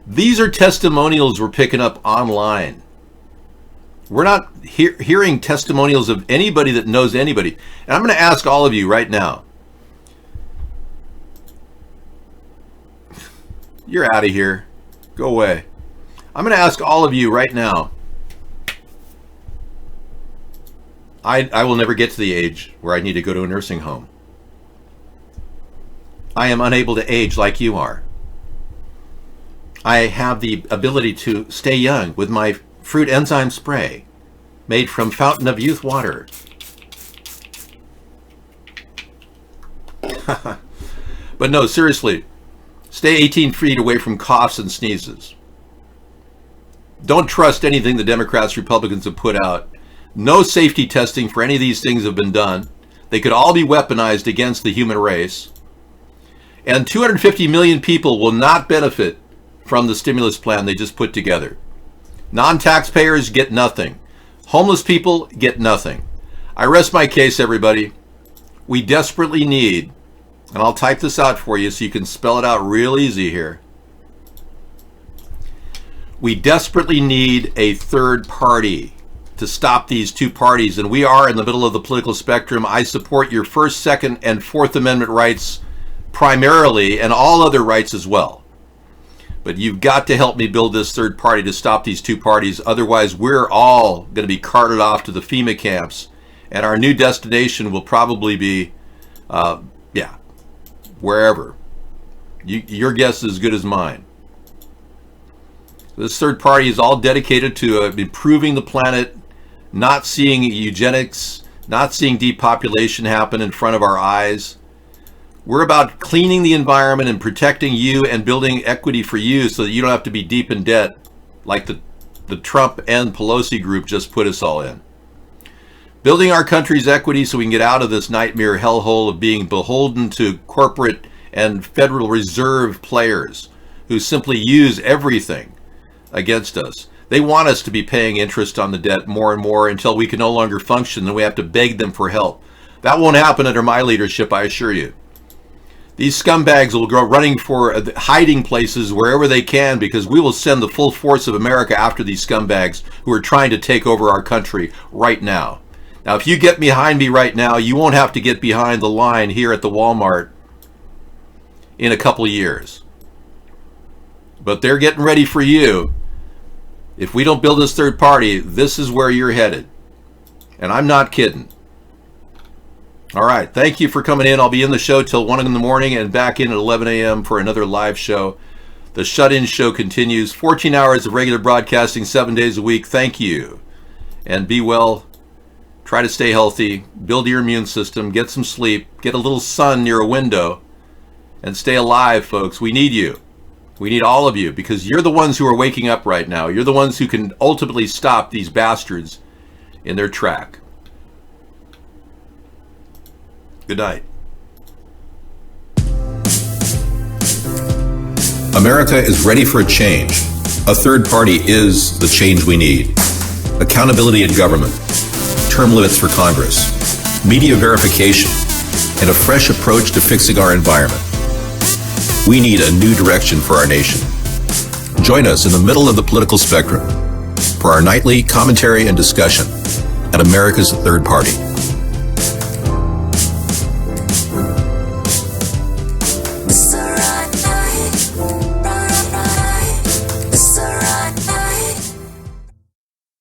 [SPEAKER 2] these are testimonials we're picking up online. We're not hearing testimonials of anybody that knows anybody. And I'm going to ask all of you right now. You're out of here. Go away. I'm going to ask all of you right now. I will never get to the age where I need to go to a nursing home. I am unable to age like you are. I have the ability to stay young with my fruit enzyme spray made from Fountain of Youth water. But no, seriously, stay 18 feet away from coughs and sneezes. Don't trust anything the Democrats, Republicans have put out. No safety testing for any of these things have been done. They could all be weaponized against the human race. And 250 million people will not benefit from the stimulus plan they just put together. Non-taxpayers get nothing. Homeless people get nothing. I rest my case, everybody. We desperately need, and I'll type this out for you so you can spell it out real easy here. We desperately need a third party to stop these 2 parties, and we are in the middle of the political spectrum. I support your First, Second, and Fourth Amendment rights primarily, and all other rights as well. But you've got to help me build this third party to stop these 2 parties. Otherwise, we're all going to be carted off to the FEMA camps, and our new destination will probably be, wherever. Your guess is as good as mine. This third party is all dedicated to improving the planet, not seeing eugenics, not seeing depopulation happen in front of our eyes. We're about cleaning the environment and protecting you and building equity for you so that you don't have to be deep in debt like the the Trump and Pelosi group just put us all in. Building our country's equity so we can get out of this nightmare hellhole of being beholden to corporate and Federal Reserve players who simply use everything against us. They want us to be paying interest on the debt more and more until we can no longer function and we have to beg them for help. That won't happen under my leadership, I assure you. These scumbags will go running for hiding places wherever they can because we will send the full force of America after these scumbags who are trying to take over our country right now. Now, if you get behind me right now, you won't have to get behind the line here at the Walmart in a couple of years. But they're getting ready for you. If we don't build this third party, this is where you're headed. And I'm not kidding. All right, thank you for coming in. I'll be in the show till 1 in the morning and back in at 11 a.m. for another live show. The Shut-In Show continues. 14 hours of regular broadcasting, 7 days a week. Thank you. And be well. Try to stay healthy. Build your immune system. Get some sleep. Get a little sun near a window. And stay alive, folks. We need you. We need all of you because you're the ones who are waking up right now. You're the ones who can ultimately stop these bastards in their track. Good night. America is ready for a change. A third party is the change we need. Accountability in government, term limits for Congress, media verification, and a fresh approach to fixing our environment. We need a new direction for our nation. Join us in the middle of the political spectrum for our nightly commentary and discussion at America's Third Party.